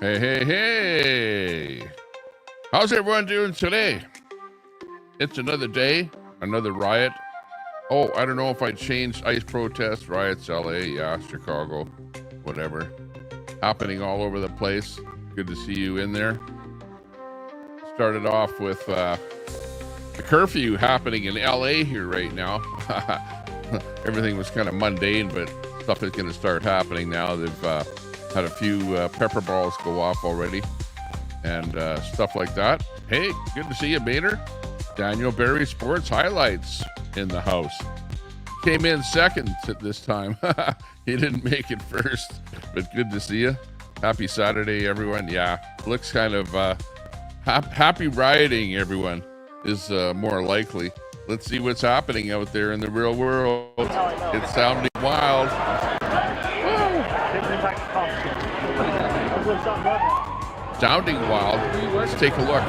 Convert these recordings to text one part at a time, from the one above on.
Hey, hey, hey. How's everyone doing today? It's another day, another riot. Oh, I don't know if I changed ICE protests, riots, LA, yeah, Chicago, whatever. Happening all over the place. Good to see you in there. Started off with the curfew happening in LA here right now. Everything was kind of mundane, but stuff is going to start happening now. They've had a few pepper balls go off already and stuff like that. Hey, good to see you, Bader. Daniel Berry Sports Highlights in the house. Came in second this time. He didn't make it first, but good to see you. Happy Saturday, everyone. Yeah, looks kind of happy rioting, everyone, is more likely. Let's see what's happening out there in the real world. It's sounding wild. Sounding wild. Let's take a look.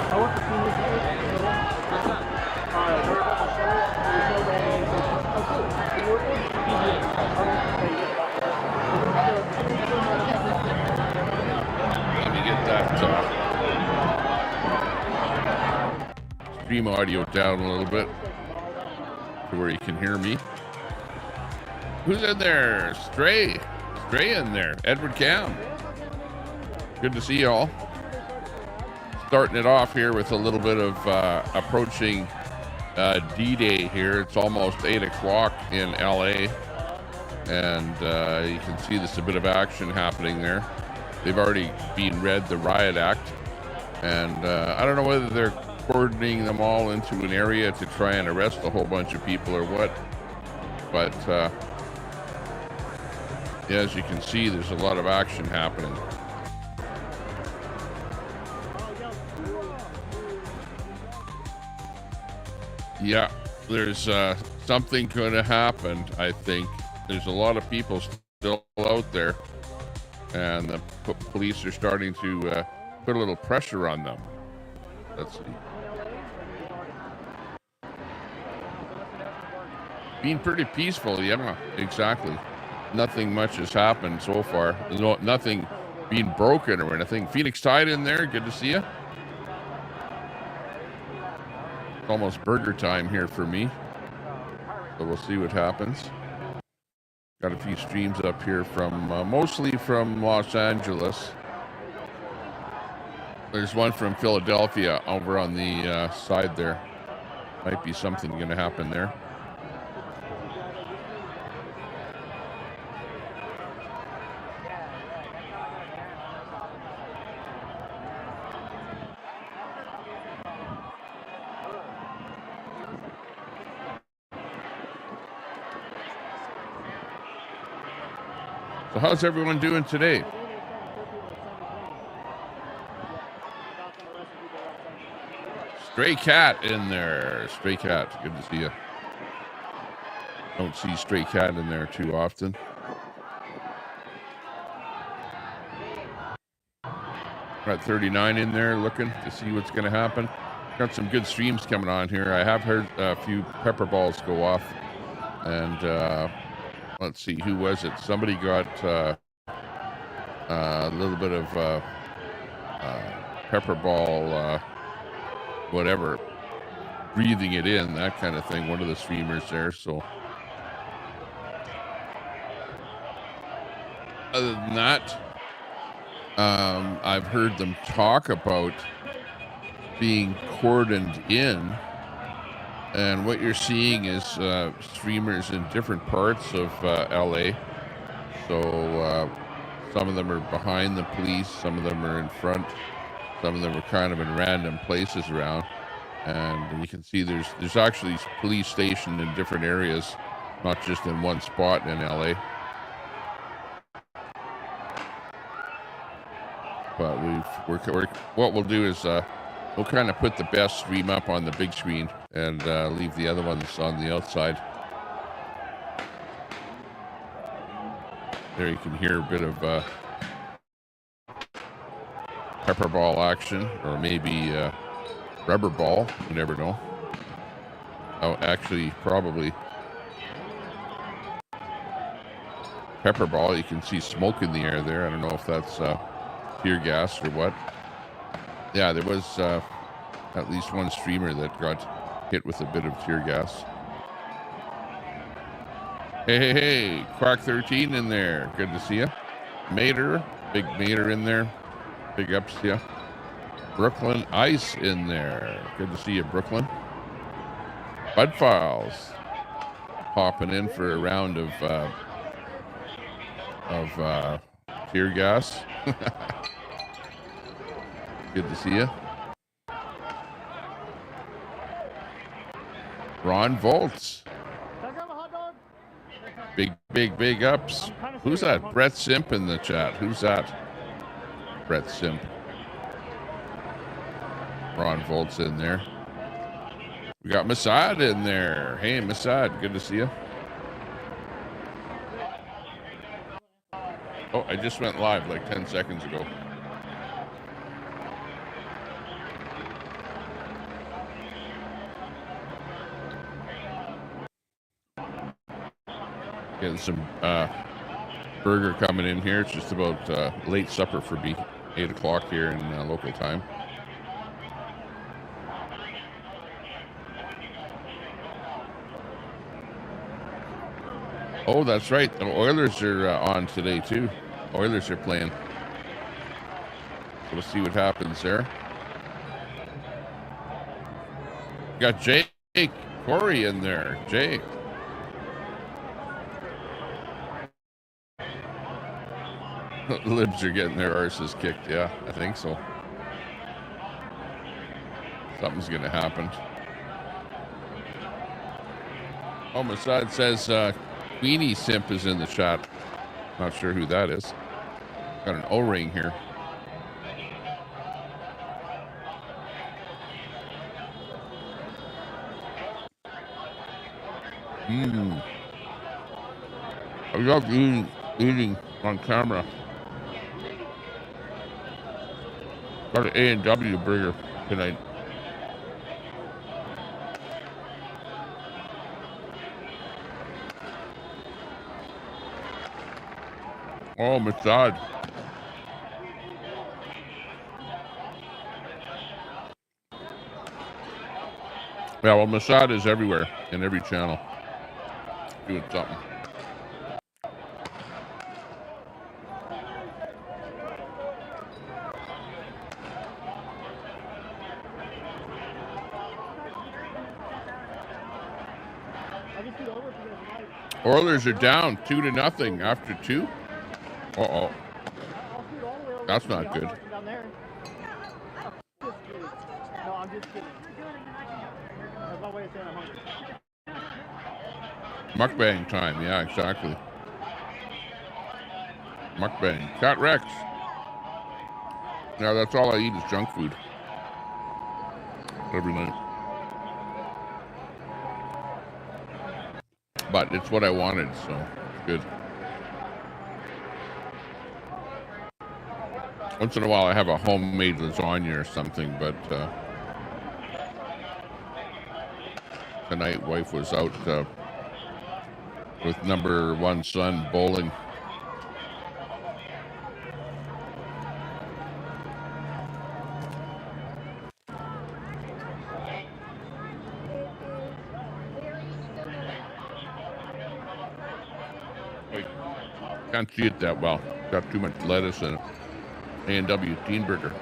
Let me get that stream audio down a little bit to where you can hear me. Who's in there? Stray in there. Edward Cam. Good to see you all. Starting it off here with a little bit of approaching D-Day here. It's almost 8 o'clock in LA, and you can see there's a bit of action happening there. They've already been read the Riot Act, and I don't know whether they're coordinating them all into an area to try and arrest a whole bunch of people or what, but yeah, as you can see, there's a lot of action happening. Yeah, there's something going to happen, I think. There's a lot of people still out there, and the police are starting to put a little pressure on them. Let's see. Being pretty peaceful, yeah, exactly. Nothing much has happened so far. Nothing being broken or anything. Phoenix Tide in there, good to see you. It's almost burger time here for me, so we'll see what happens. Got a few streams up here from mostly from Los Angeles. There's one from Philadelphia over on the side there. Might be something going to happen there. So how's everyone doing today? Stray Cat in there. Stray Cat, good to see you. Don't see Stray Cat in there too often. Got 39 in there looking to see what's going to happen. Got some good streams coming on here. I have heard a few pepper balls go off, and let's see, who was it? Somebody got a little bit of pepper ball, whatever, breathing it in, that kind of thing. One of the streamers there. So other than that, I've heard them talk about being cordoned in. And what you're seeing is streamers in different parts of LA. So some of them are behind the police, some of them are in front, some of them are kind of in random places around. And you can see there's actually police stationed in different areas, not just in one spot in LA. But what we'll do is we'll kind of put the best stream up on the big screen and leave the other ones on the outside. There you can hear a bit of pepper ball action, or maybe rubber ball. You never know. Oh, actually, probably pepper ball. You can see smoke in the air there. I don't know if that's tear gas or what. Yeah, there was at least one streamer that got hit with a bit of tear gas. Hey, Quack 13 in there. Good to see you. Mater, big Mater in there. Big ups to you. Brooklyn Ice in there. Good to see you, Brooklyn. Bud Files popping in for a round of tear gas. Good to see you. Ron Volts. Big ups. Who's that? Brett Simp in the chat. Who's that? Brett Simp. Ron Volts in there. We got Masad in there. Hey, Masad, good to see you. Oh, I just went live like 10 seconds ago. Getting some burger coming in here. It's just about late supper for me. 8 o'clock here in local time. Oh, that's right. The Oilers are on today, too. Oilers are playing. So we'll see what happens there. Got Jake Corey in there. Jake. Libs are getting their arses kicked. Yeah, I think so. Something's going to happen. Oh, Masad says Queenie Simp is in the chat. Not sure who that is. Got an O-ring here. I love eating on camera. Got an A&W burger tonight. Oh, Masad. Yeah, well, Masad is everywhere in every channel. Doing something. Oilers are down 2-0 after 2. Uh-oh. That's not good. No, I'm just kidding. That's my way of saying I'm hungry. Mukbang time. Yeah, exactly. Mukbang. Cat Rex. Yeah, that's all I eat is junk food. Every night. But it's what I wanted, so it's good. Once in a while I have a homemade lasagna or something, but tonight wife was out with number 1 son bowling. Wait, can't see it that well. Got too much lettuce in it. A&W Teen Burger.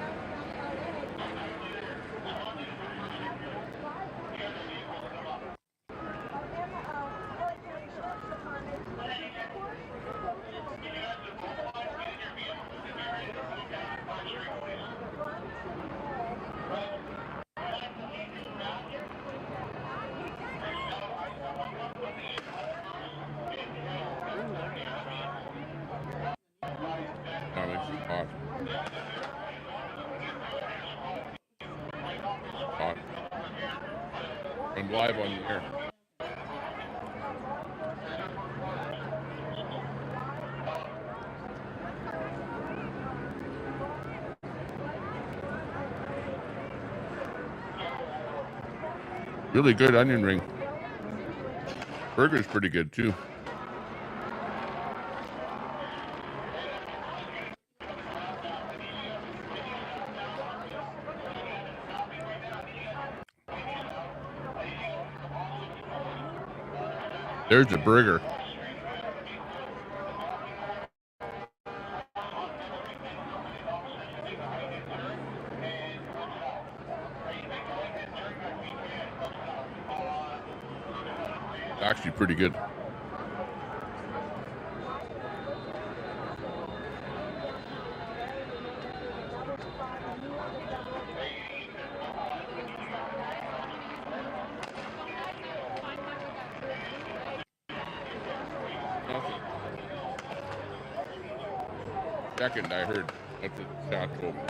That makes it hot. Hot. I'm live on the air. Really good onion ring. Burger's pretty good too. There's the burger. Actually pretty good. Second, I heard. That's what the chat told me.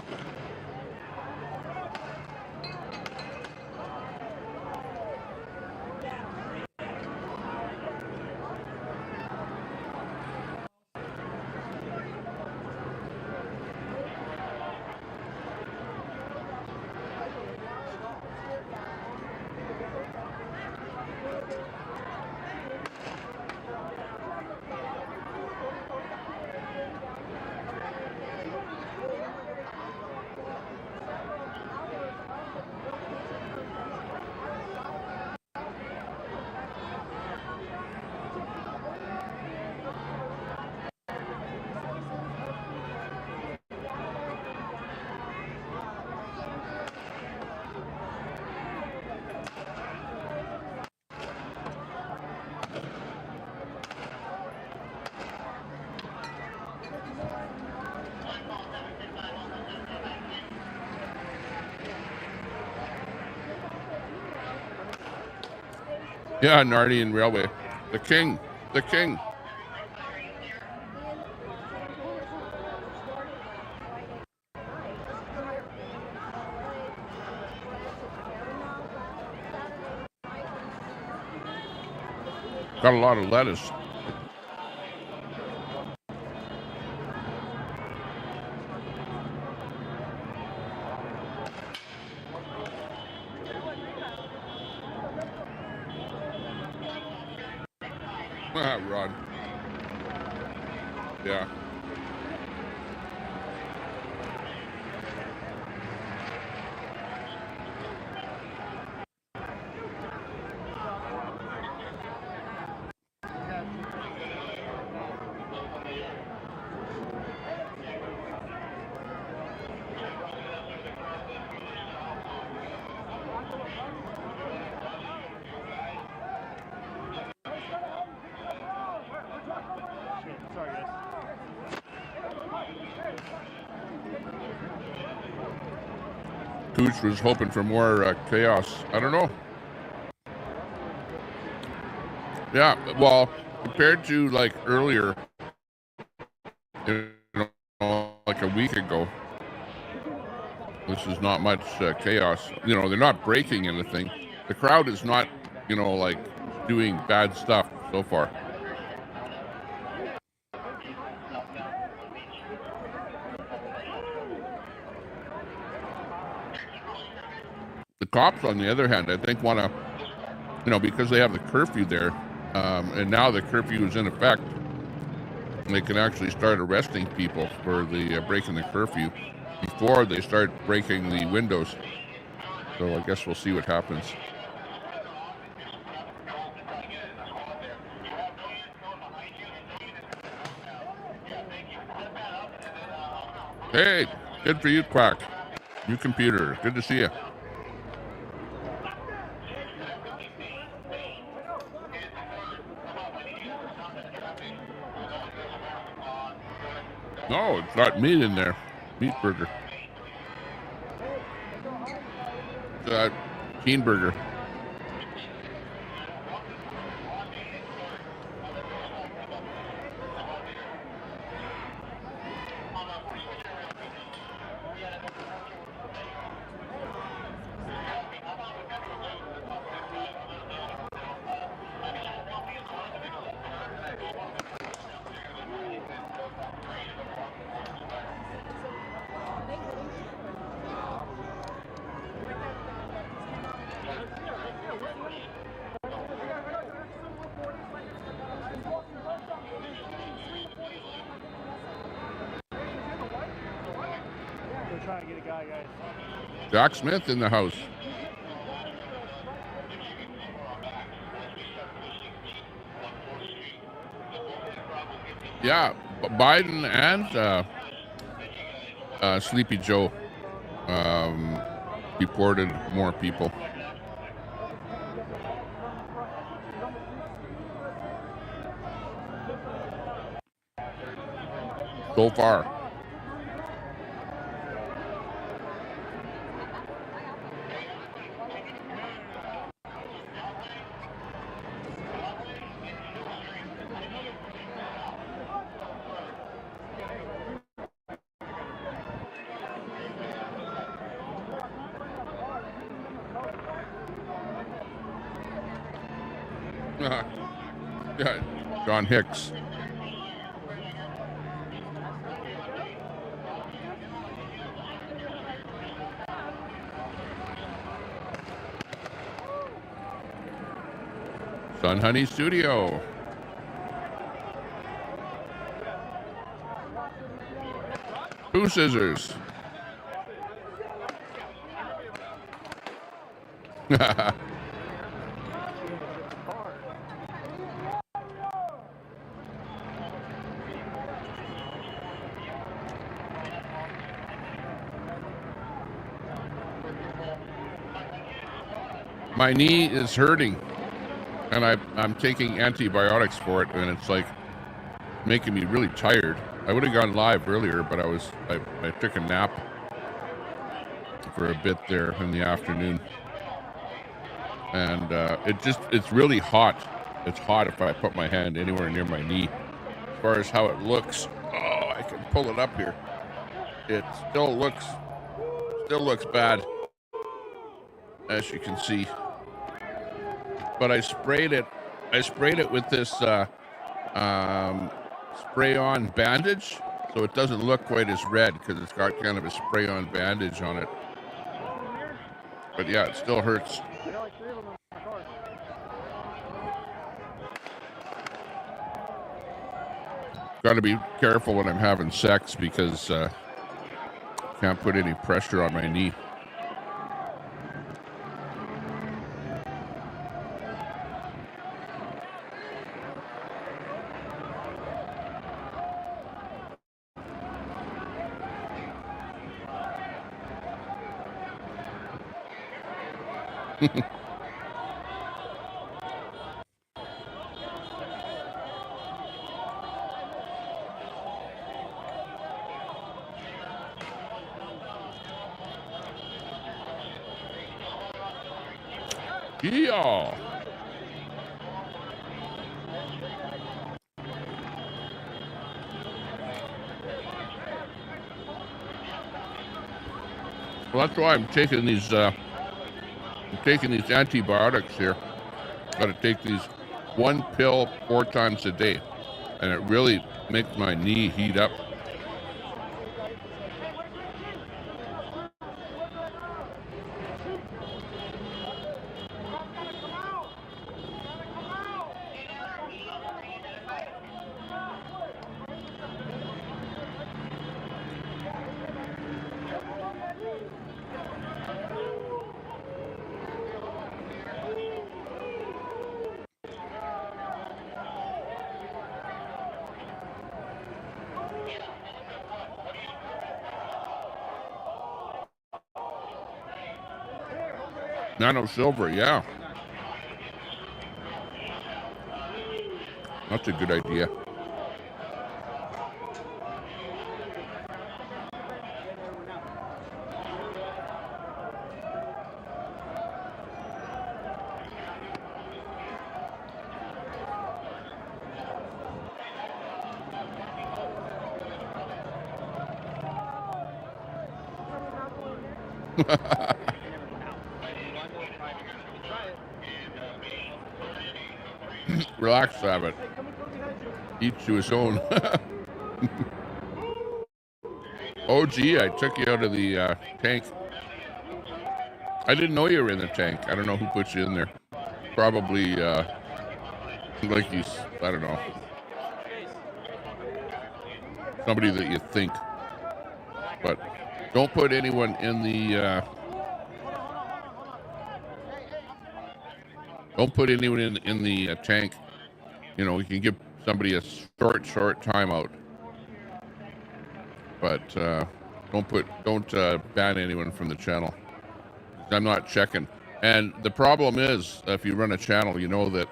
Yeah, Nardian Railway. The king. The king. Got a lot of lettuce. Run. Yeah. Cooch was hoping for more chaos. I don't know. Yeah, well, compared to like earlier, you know, like a week ago, this is not much chaos. You know, they're not breaking anything. The crowd is not, you know, like doing bad stuff so far. The cops, on the other hand, I think want to, you know, because they have the curfew there, and now the curfew is in effect, they can actually start arresting people for the breaking the curfew before they start breaking the windows. So I guess we'll see what happens. Hey, good for you, Quack. New computer. Good to see you. No, it's got meat in there. Meat burger. Keen burger. Trying to get a guy, guys. Jack Smith in the house. Yeah, Biden and Sleepy Joe deported more people. So far. Yeah, John Hicks. Sun Honey Studio. Two scissors. My knee is hurting, and I'm taking antibiotics for it, and it's like making me really tired. I would have gone live earlier, but I took a nap for a bit there in the afternoon, and it's really hot. It's hot if I put my hand anywhere near my knee. As far as how it looks, oh, I can pull it up here. It still looks bad, as you can see. But I sprayed it with this spray-on bandage, so it doesn't look quite as red because it's got kind of a spray-on bandage on it. But yeah, it still hurts. Got to be careful when I'm having sex because can't put any pressure on my knee. Yeah. Well, that's why I'm taking these antibiotics here. Got to take these one pill 4 times a day, and it really makes my knee heat up. Nano silver, yeah. That's a good idea. Relax, Sabbath. Each to his own. Oh, gee, I took you out of the tank. I didn't know you were in the tank. I don't know who put you in there. Probably, like he's, I don't know. Somebody that you think. But don't put anyone in the, don't put anyone in the tank. You know, you can give somebody a short timeout. But don't ban anyone from the channel. I'm not checking. And the problem is, if you run a channel, you know that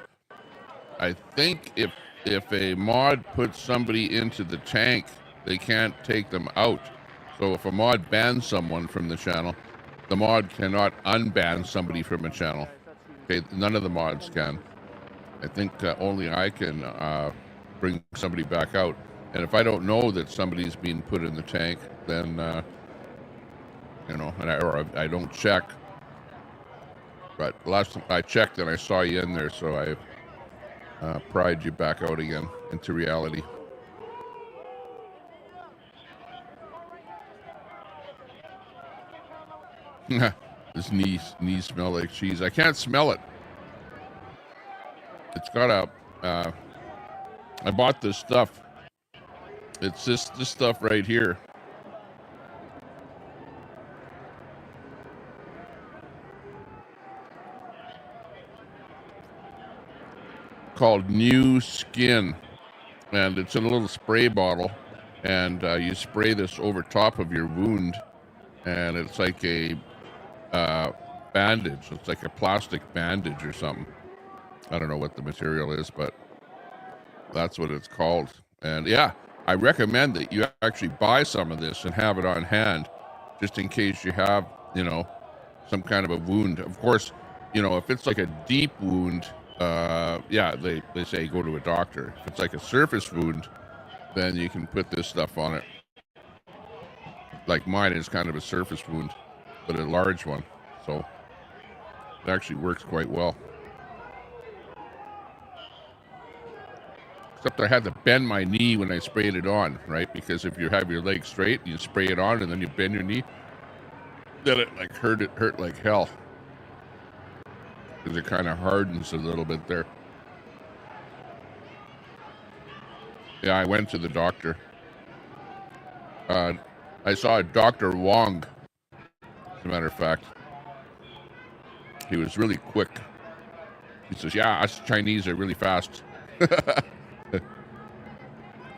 I think if a mod puts somebody into the tank, they can't take them out. So if a mod bans someone from the channel, the mod cannot unban somebody from a channel. Okay, none of the mods can. I think only I can bring somebody back out. And if I don't know that somebody's being put in the tank, then you know, or I don't check. But last time I checked and I saw you in there, so I pried you back out again into reality. His knees smell like cheese. I can't smell it. It's got a. I bought this stuff. It's this stuff right here. Called New Skin, and it's in a little spray bottle, and you spray this over top of your wound, and it's like a bandage. It's like a plastic bandage or something. I don't know what the material is, but that's what it's called. And yeah, I recommend that you actually buy some of this and have it on hand, just in case you have, you know, some kind of a wound. Of course, you know, if it's like a deep wound, yeah, they say go to a doctor. If it's like a surface wound, then you can put this stuff on it. Like mine is kind of a surface wound, but a large one. So it actually works quite well. Except I had to bend my knee when I sprayed it on, right? Because if you have your leg straight, you spray it on and then you bend your knee, then it like hurt like hell. Because it kind of hardens a little bit there. Yeah, I went to the doctor. I saw Dr. Wong, as a matter of fact. He was really quick. He says, yeah, us Chinese are really fast.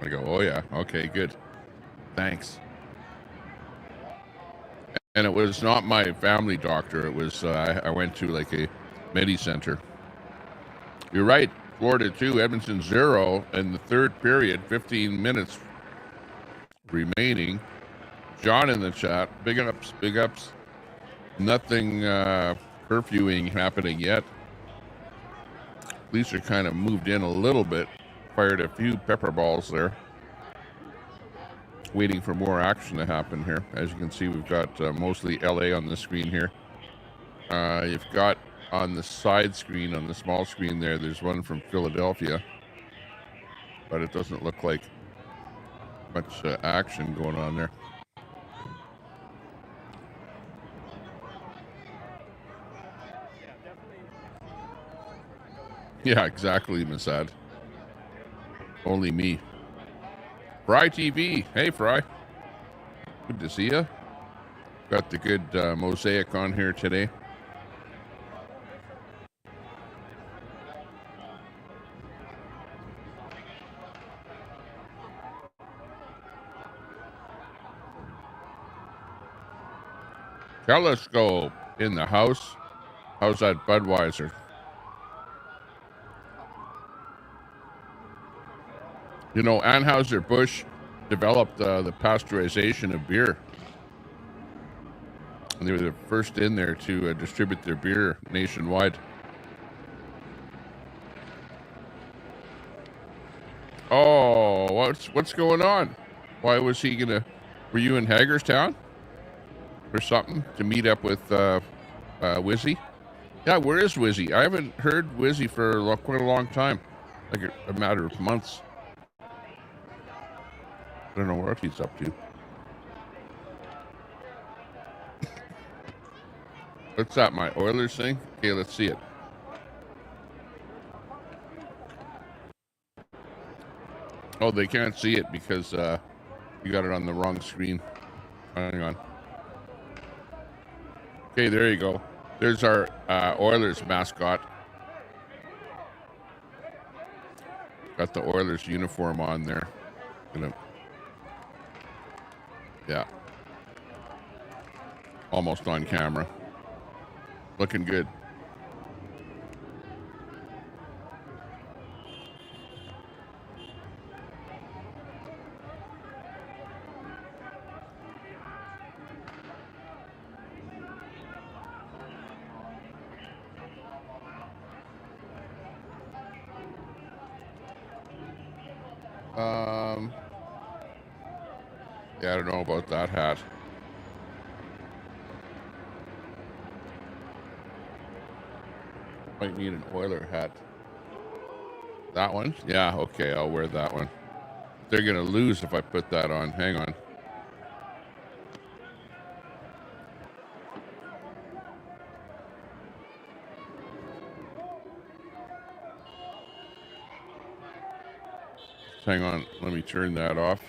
I go, oh yeah, okay, good. Thanks. And it was not my family doctor. It was, I went to like a Medi-Center. You're right, Florida 2, Edmonton 0 in the third period, 15 minutes remaining. John in the chat, big ups, big ups. Nothing curfewing happening yet. Police are kind of moved in a little bit, fired a few pepper balls there. Waiting for more action to happen here. As you can see, we've got mostly LA on the screen here. You've got on the side screen, on the small screen there, there's one from Philadelphia. But it doesn't look like much action going on there. Yeah, exactly, Masad. Only me. Fry TV. Hey, Fry. Good to see you. Got the good mosaic on here today. Telescope in the house. How's that Budweiser? You know, Anheuser-Busch developed the pasteurization of beer. And they were the first in there to distribute their beer nationwide. Oh, what's going on? Why was he gonna? Were you in Hagerstown or something to meet up with Wizzy? Yeah, where is Wizzy? I haven't heard Wizzy for quite a long time, like a matter of months. I don't know what he's up to. What's that, my Oilers thing? Okay, let's see it. Oh, they can't see it because you got it on the wrong screen. Hang on. Okay, there you go. There's our Oilers mascot. Got the Oilers uniform on there. Yeah. Almost on camera. Looking good. Yeah, I don't know about that hat. Might need an Oiler hat. That one? Yeah, okay, I'll wear that one. They're gonna lose if I put that on. Hang on. Hang on, let me turn that off.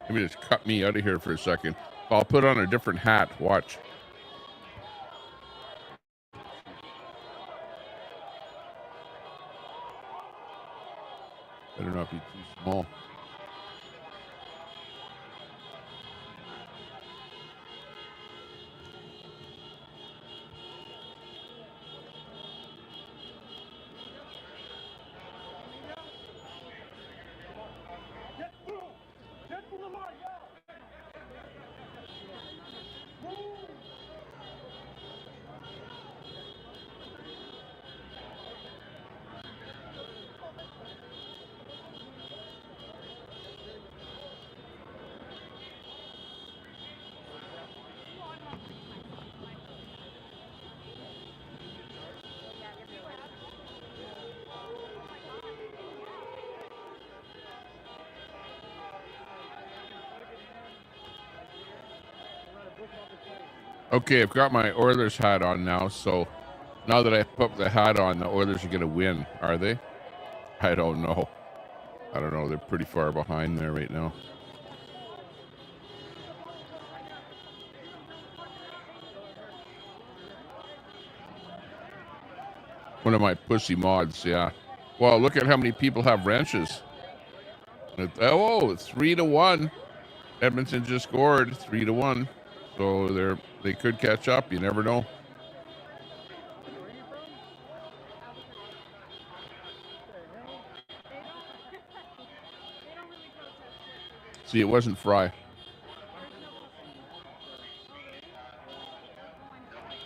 Let me just cut me out of here for a second. I'll put on a different hat. Watch. Better not be too small. Okay, I've got my Oilers hat on now, so now that I put the hat on, the Oilers are going to win, are they? I don't know. I don't know. They're pretty far behind there right now. One of my pussy mods, yeah. Well, look at how many people have wrenches. Oh, 3-1. Edmonton just scored 3-1. So they could catch up. You never know. See, it wasn't Fry.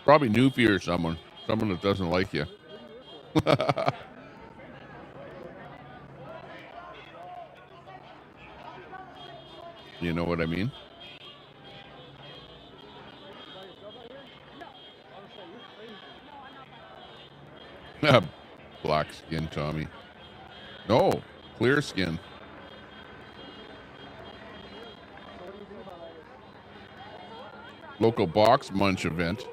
Probably Newfie or someone that doesn't like you. You know what I mean? Black skin, Tommy. No, clear skin. Local box munch event.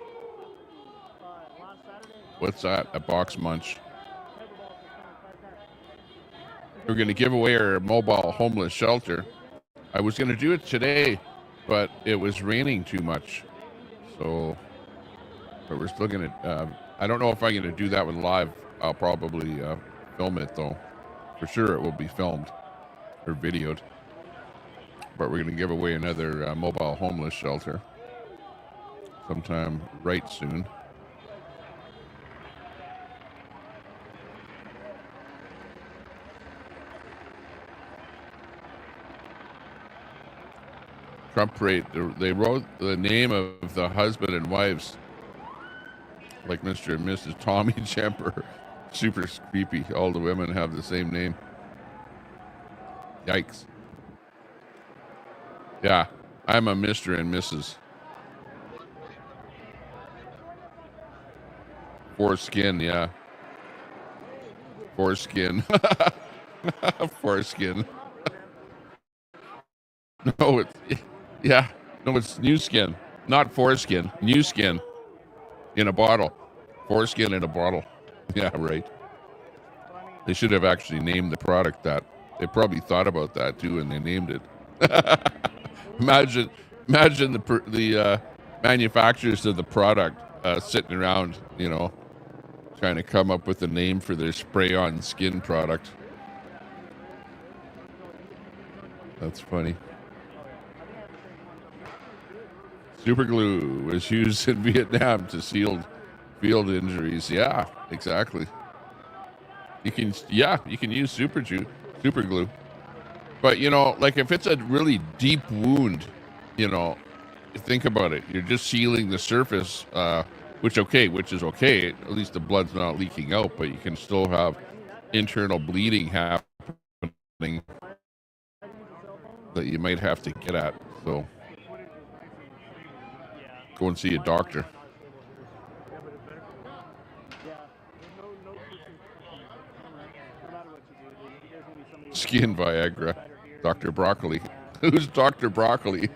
What's that? A box munch. We're going to give away our mobile homeless shelter. I was going to do it today, but it was raining too much. So, but we're still going to, I don't know if I'm going to do that one live. I'll probably film it though. For sure it will be filmed or videoed. But we're going to give away another mobile homeless shelter sometime right soon. Trump rate, they wrote the name of the husband and wives like Mr. and Mrs. Tommy Jemper. Super creepy. All the women have the same name. Yikes. Yeah, I'm a Mr. and Mrs. Foreskin, yeah. Foreskin. Foreskin. No, it's new skin, not foreskin. New skin in a bottle. Foreskin in a bottle. Yeah, right. They should have actually named the product that. They probably thought about that too, and they named it. Imagine the manufacturers of the product sitting around, kind of come up with a name for their spray-on skin product. That's funny. Super glue was used in Vietnam to seal field injuries. Yeah, exactly. You can use super glue. But, you know, like if it's a really deep wound, you know, think about it. You're just sealing the surface, which is okay. At least the blood's not leaking out, but you can still have internal bleeding happening that you might have to get at. So go and see a doctor. Skin Viagra. Dr. Broccoli. Who's Dr. Broccoli?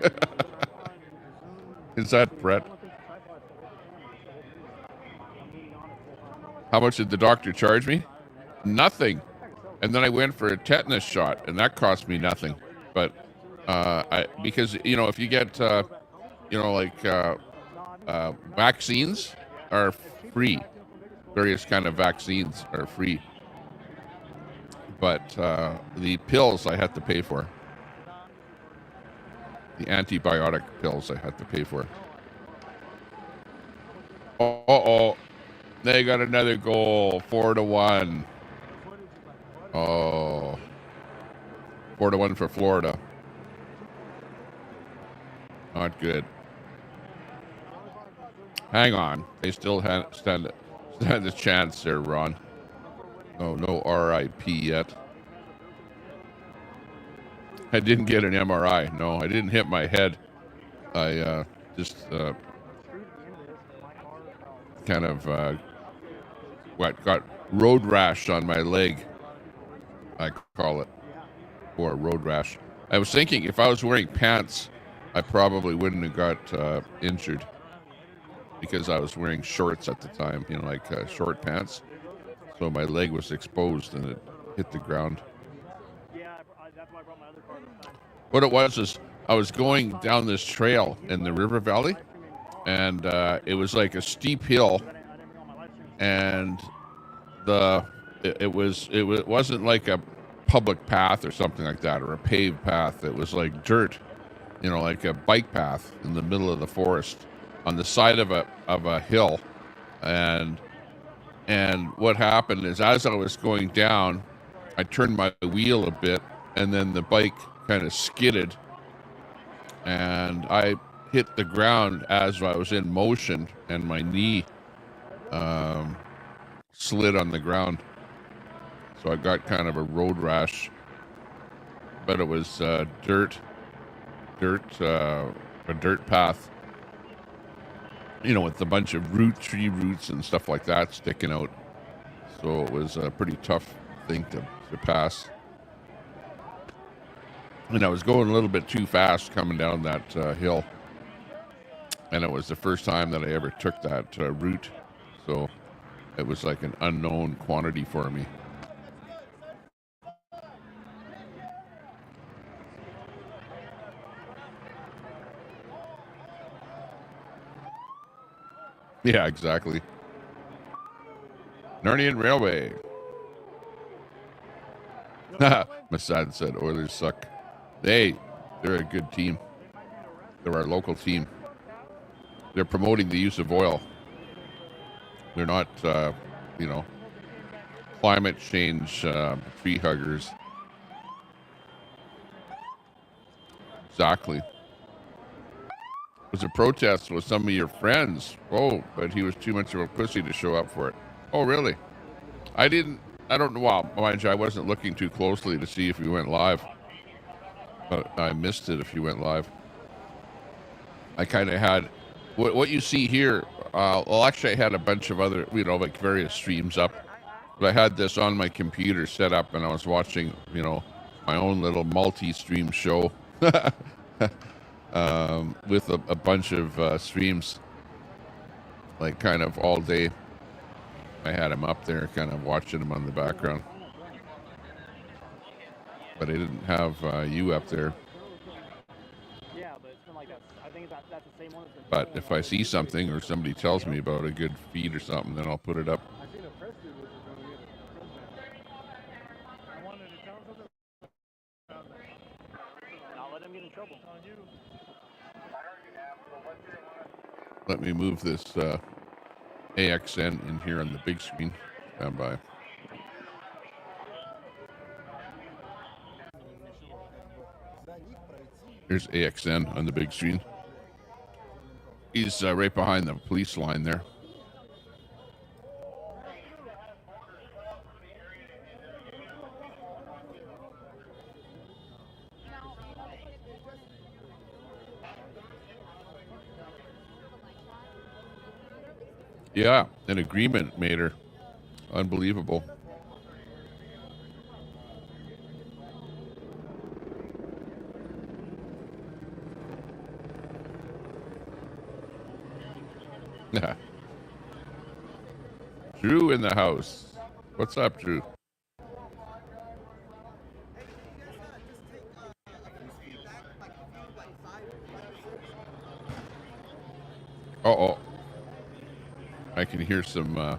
Is that Brett? How much did the doctor charge me? Nothing. And then I went for a tetanus shot, and that cost me nothing. But because, you know, if you get, you know, like vaccines are free. Various kind of vaccines are free. But the pills I had to pay for. The antibiotic pills I had to pay for. Uh-oh. They got another goal. 4-1. Oh. 4-1 for Florida. Not good. Hang on. They still stand a chance there, Ron. Oh, no RIP yet. I didn't get an MRI. No, I didn't hit my head. I just kind of got road rash on my leg, I call it, or road rash. I was thinking if I was wearing pants, I probably wouldn't have got injured because I was wearing shorts at the time, you know, like short pants. So my leg was exposed and it hit the ground. What it was is I was going down this trail in the river valley, and it was like a steep hill, and it wasn't like a public path or something like that, or a paved path. It was like dirt, you know, like a bike path in the middle of the forest on the side of a hill. And what happened is, as I was going down, I turned my wheel a bit, and then the bike kind of skidded, and I hit the ground as I was in motion, and my knee slid on the ground. So I got kind of a road rash, but it was a dirt path, you know, with a bunch of tree roots and stuff like that sticking out. So it was a pretty tough thing to pass. And I was going a little bit too fast coming down that hill. And it was the first time that I ever took that route. So it was like an unknown quantity for me. Yeah, exactly. Narnian Railway. Masad said Oilers suck. They're a good team. They're our local team. They're promoting the use of oil. They're not, you know, climate change tree huggers. Exactly. It was a protest with some of your friends. Oh, but he was too much of a pussy to show up for it. Oh, really? I don't know. Well, mind you, I wasn't looking too closely to see if you went live. But I missed it if you went live. I kind of had what you see here. Well, actually, I had a bunch of other, you know, like various streams up. But I had this on my computer set up, and I was watching, you know, my own little multi-stream show with a bunch of streams, like kind of all day. I had him up there, kind of watching him on the background. But I didn't have you up there. Yeah, but it's been like that. I think that's the same one. But if I see something or somebody tells me about a good feed or something, then I'll put it up. Let them get in trouble. On you. Let me move this AXN in here on the big screen. Stand by. Here's AXN on the big screen. He's right behind the police line there. Yeah, an agreement made her. Unbelievable. Drew in the house. What's up, Drew? Uh-oh. I can hear some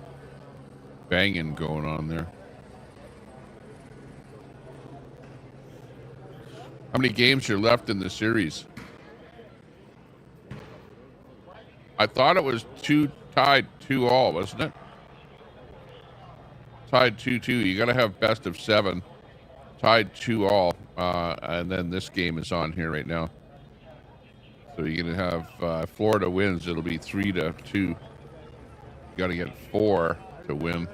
banging going on there. How many games are left in the series? I thought it was tied 2-all, wasn't it? Tied 2-2. You got to have best of 7. Tied 2-all. And then this game is on here right now. So you're going to have Florida wins. It'll be 3-2. You got to get 4 to win.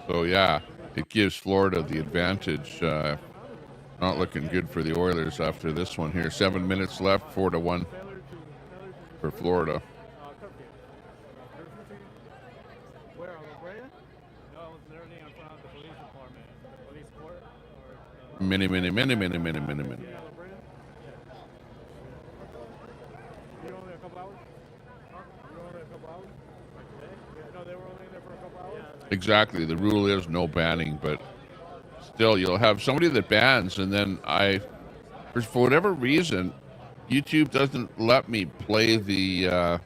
So, yeah, it gives Florida the advantage. Not looking good for the Oilers after this one here. 7 minutes left, 4-1 for Florida. Mini. Exactly. The rule is no banning, but still, you'll have somebody that bans, and then for whatever reason, YouTube doesn't let me play the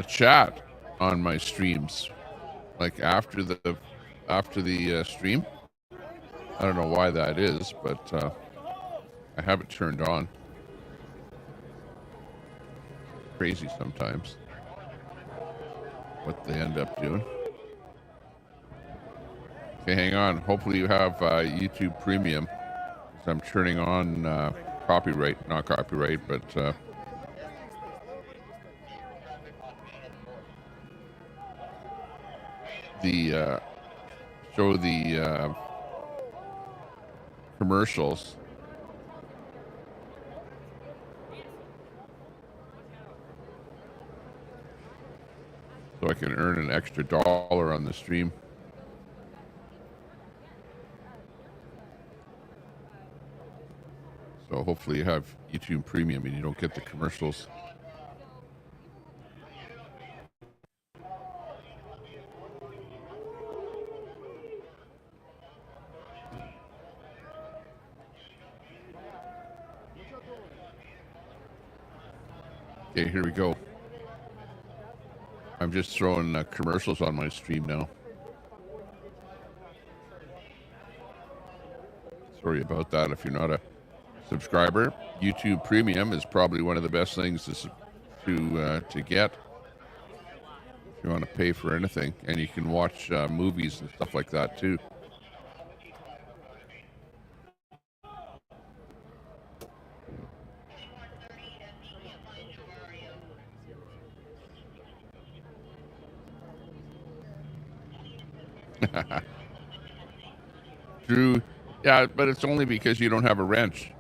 chat on my streams, like after the stream. I don't know why that is, but I have it turned on. Crazy sometimes what they end up doing. Okay, hang on. Hopefully you have YouTube Premium. So I'm turning on copyright, not copyright, but show the commercials. So I can earn an extra $1 on the stream. So hopefully you have YouTube Premium and you don't get the commercials. Okay, here we go. I'm just throwing commercials on my stream now. Sorry about that. If you're not a subscriber, YouTube Premium is probably one of the best things to get if you want to pay for anything, and you can watch movies and stuff like that too. Drew, yeah, but it's only because you don't have a wrench.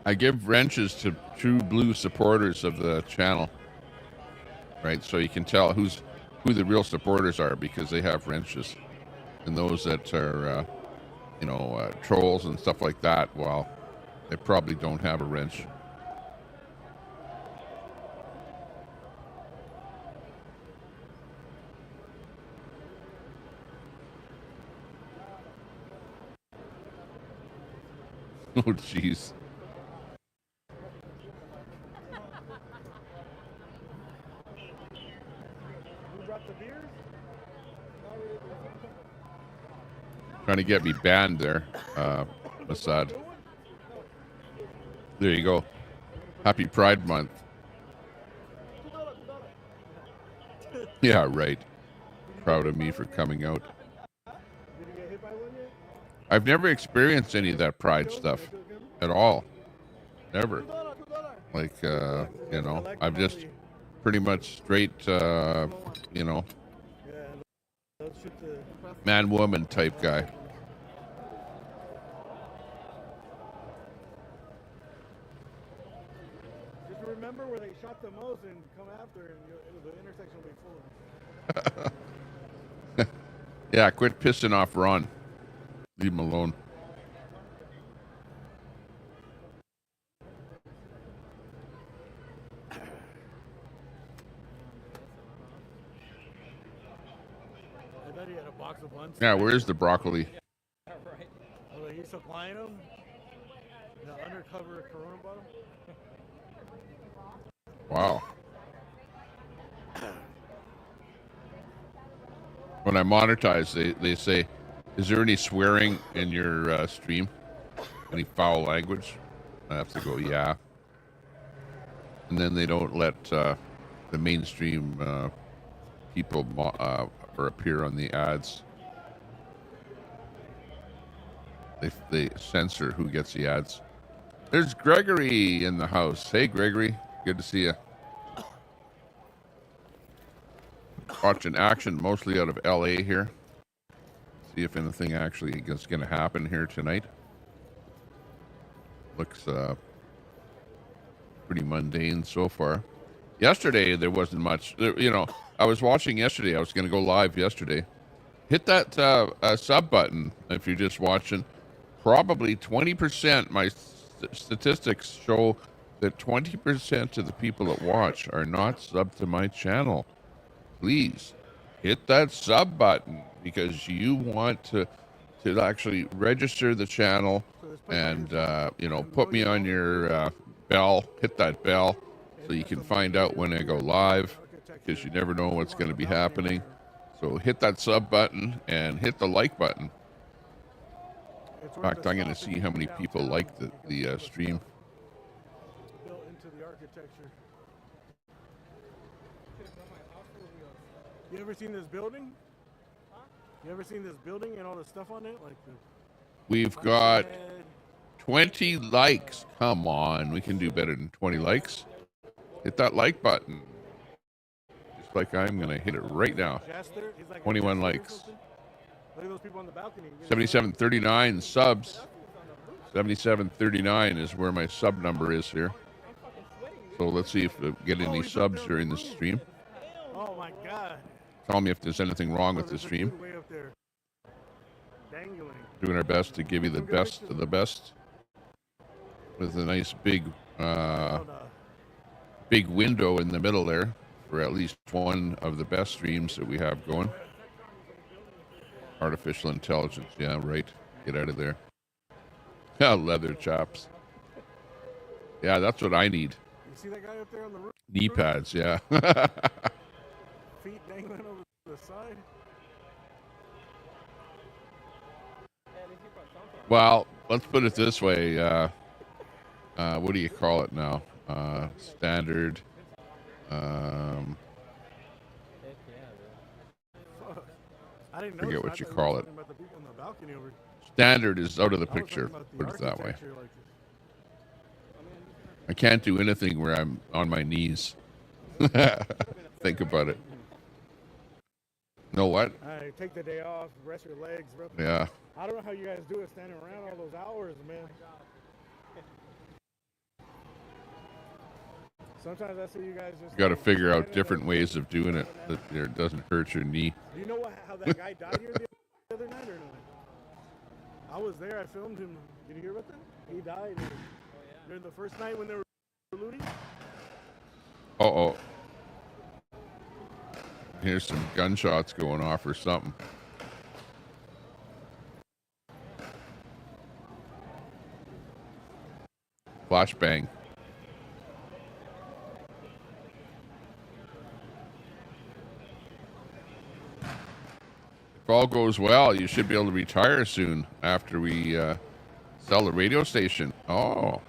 I give wrenches to true blue supporters of the channel, right? So you can tell who the real supporters are because they have wrenches, and those that are, trolls and stuff like that, well, they probably don't have a wrench. Oh, jeez. brought the beers? Trying to get me banned there, Assad. There you go. Happy Pride Month. Yeah, right. Proud of me for coming out. Did you get hit by one yet? I've never experienced any of that Pride stuff at all. Never. Like, you know, I'm just pretty much straight, you know, man-woman type guy. Just remember where they shot the most and come after, and the intersection will be full of them. Yeah, quit pissing off Ron. Leave him alone. I thought he had a box of buns. Yeah, where's the broccoli? Yeah, right. Oh, he's supplying them? The undercover Corona bottle? Wow. When I monetize, they say, is there any swearing in your stream? Any foul language? I have to go, yeah. And then they don't let the mainstream people or appear on the ads. They censor who gets the ads. There's Gregory in the house. Hey, Gregory. Good to see you. Watching action mostly out of LA here. See if anything actually is going to happen here tonight. Looks pretty mundane so far. Yesterday, there wasn't much. You know, I was watching yesterday. I was going to go live yesterday. Hit that sub button if you're just watching. Probably 20%. My statistics show that 20% of the people that watch are not subbed to my channel. Please hit that sub button because you want to actually register the channel and you know, put me on your bell. Hit that bell so you can find out when I go live, because you never know what's going to be happening. So hit that sub button and hit the like button. In fact, I'm going to see how many people like the stream. Built into the architecture. You ever seen this building? You ever seen this building and all the stuff on it? Like we've got 20 likes. Come on, we can do better than 20 likes. Hit that like button. Just like I'm going to hit it right now. 21 likes. Look at those people on the balcony. 7739 subs. 7739 is where my sub number is here. So let's see if we get any subs during the stream. Oh my God. Tell me if there's anything wrong with the stream. Doing our best to give you the best of the best. With a nice big window in the middle there for at least one of the best streams that we have going. Artificial intelligence, yeah, right. Get out of there. Yeah, leather chops. Yeah, that's what I need. You see that guy up there on the roof? Knee pads, yeah. Feet dangling over the side. Well, let's put it this way. What do you call it now? Standard. I didn't know. Forget what you call it. Over. Standard is out of the picture. Put it that way. I can't do anything where I'm on my knees. Think about it. Know what? Take the day off, rest your legs. Yeah. I don't know how you guys do it standing around all those hours, man. Sometimes I see you guys just... You got to figure out different ways of doing it that it doesn't hurt your knee. Do you know how that guy died here the other night or not? I was there. I filmed him. Did you hear about that? He died during the first night when they were looting. Uh-oh. Here's some gunshots going off or something. Flashbang. if all goes well, you should be able to retire soon after we sell the radio station. Oh.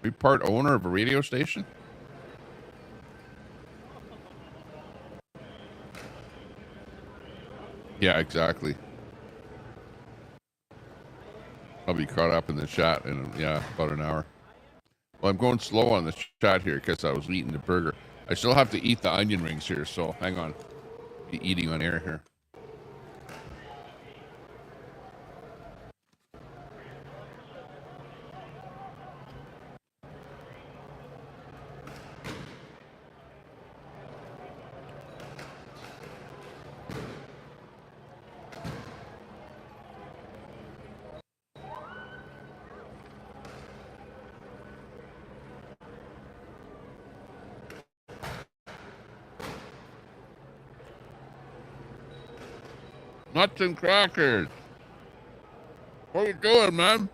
Be part owner of a radio station? Yeah, exactly. I'll be caught up in the chat in, about an hour. Well, I'm going slow on the chat here because I was eating the burger. I still have to eat the onion rings here, so hang on. Be eating on air here. Nuts and crackers. What are you doing, man?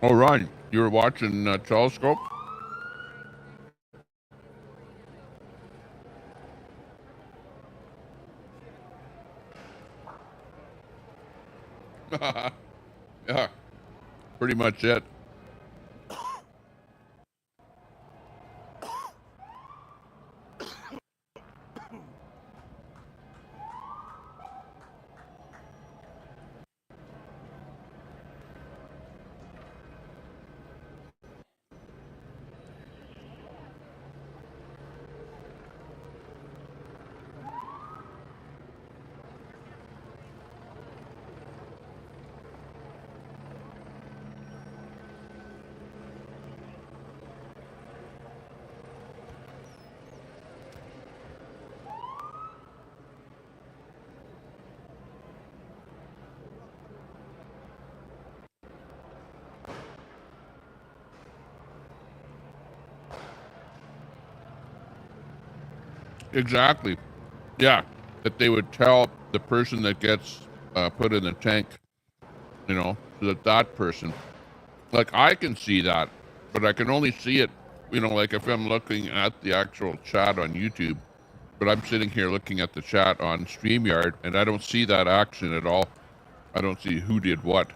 All right. You were watching Telescope? Yeah. Pretty much it. Exactly. Yeah. That they would tell the person that gets put in the tank, so that person. Like, I can see that, but I can only see it, like if I'm looking at the actual chat on YouTube. But I'm sitting here looking at the chat on StreamYard, and I don't see that action at all. I don't see who did what.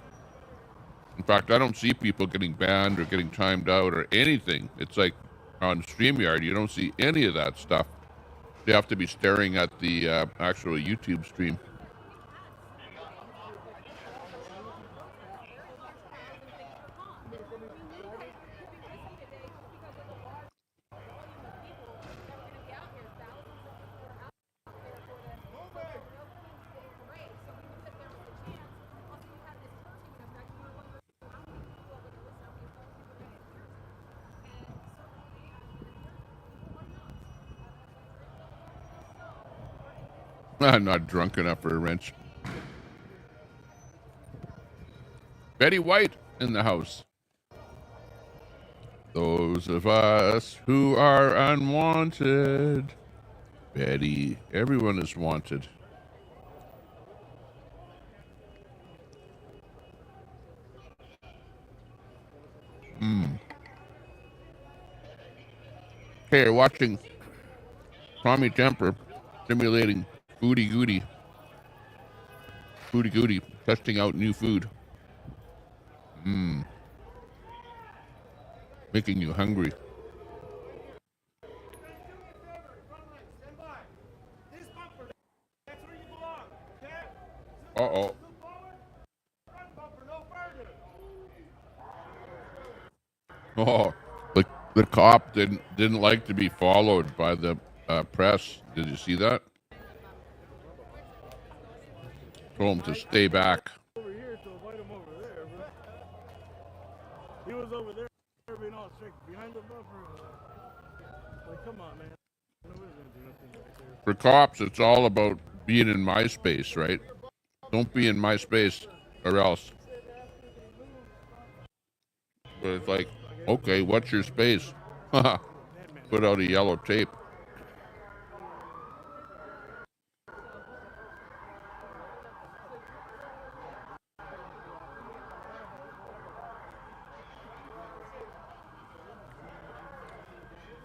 In fact, I don't see people getting banned or getting timed out or anything. It's like on StreamYard, you don't see any of that stuff. You have to be staring at the actual YouTube stream. I'm not drunk enough for a wrench. Betty White in the house. Those of us who are unwanted. Betty, everyone is wanted. Hey, you're watching Tommy Temper simulating Foodie Goody. Foodie Goody, testing out new food. Making you hungry. Uh-oh. Oh, the cop didn't like to be followed by the press. Did you see that? Told him to stay back. Over here to avoid him over there, bro. He was over there being all strict behind the buffer. Like, come on, man. Nobody's gonna do nothing right there. For cops, it's all about being in my space, right? Don't be in my space or else. But it's like, okay, what's your space? Put out a yellow tape.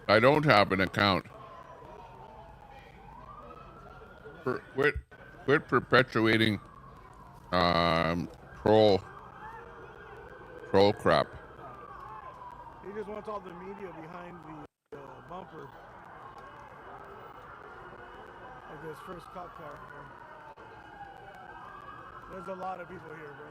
I don't have an account. Quit perpetuating troll crap. He just wants all the media behind the bumper. Like this first cop car. There's a lot of people here, bro.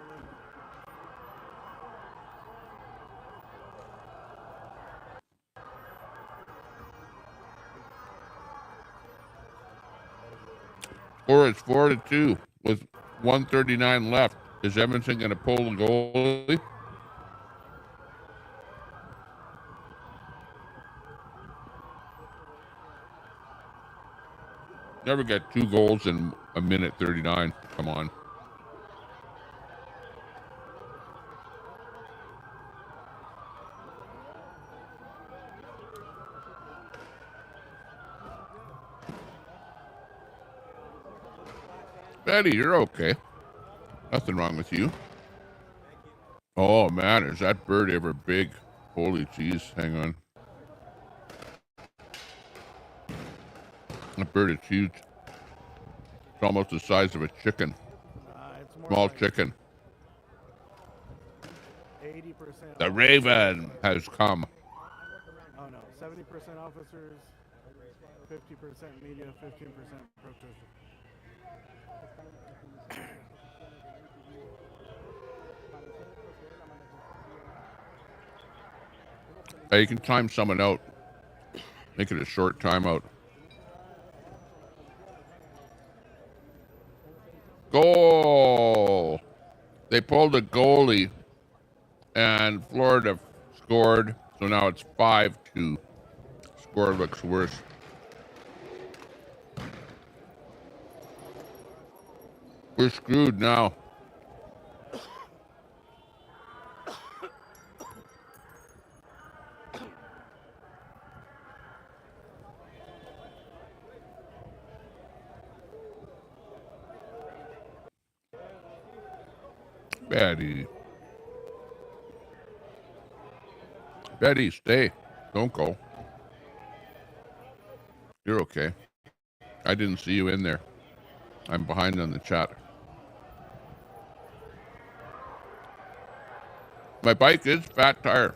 Or it's 4-2 with 1:39 left. Is Edmonton going to pull the goalie? Never get 2 goals in a minute 39. Come on. Betty, you're okay. Nothing wrong with you. Oh man, is that bird ever big? Holy jeez, hang on. That bird is huge. It's almost the size of a chicken. Small like chicken. 80%. The raven has come. Oh no, 70% officers, 50% media, 15% protesters. Hey, you can time someone out. Make it a short timeout. Goal! They pulled a goalie, and Florida scored. So now it's 5-2. Score looks worse. We're screwed now. Betty, stay. Don't go. You're okay. I didn't see you in there. I'm behind on the chat. My bike is fat tire.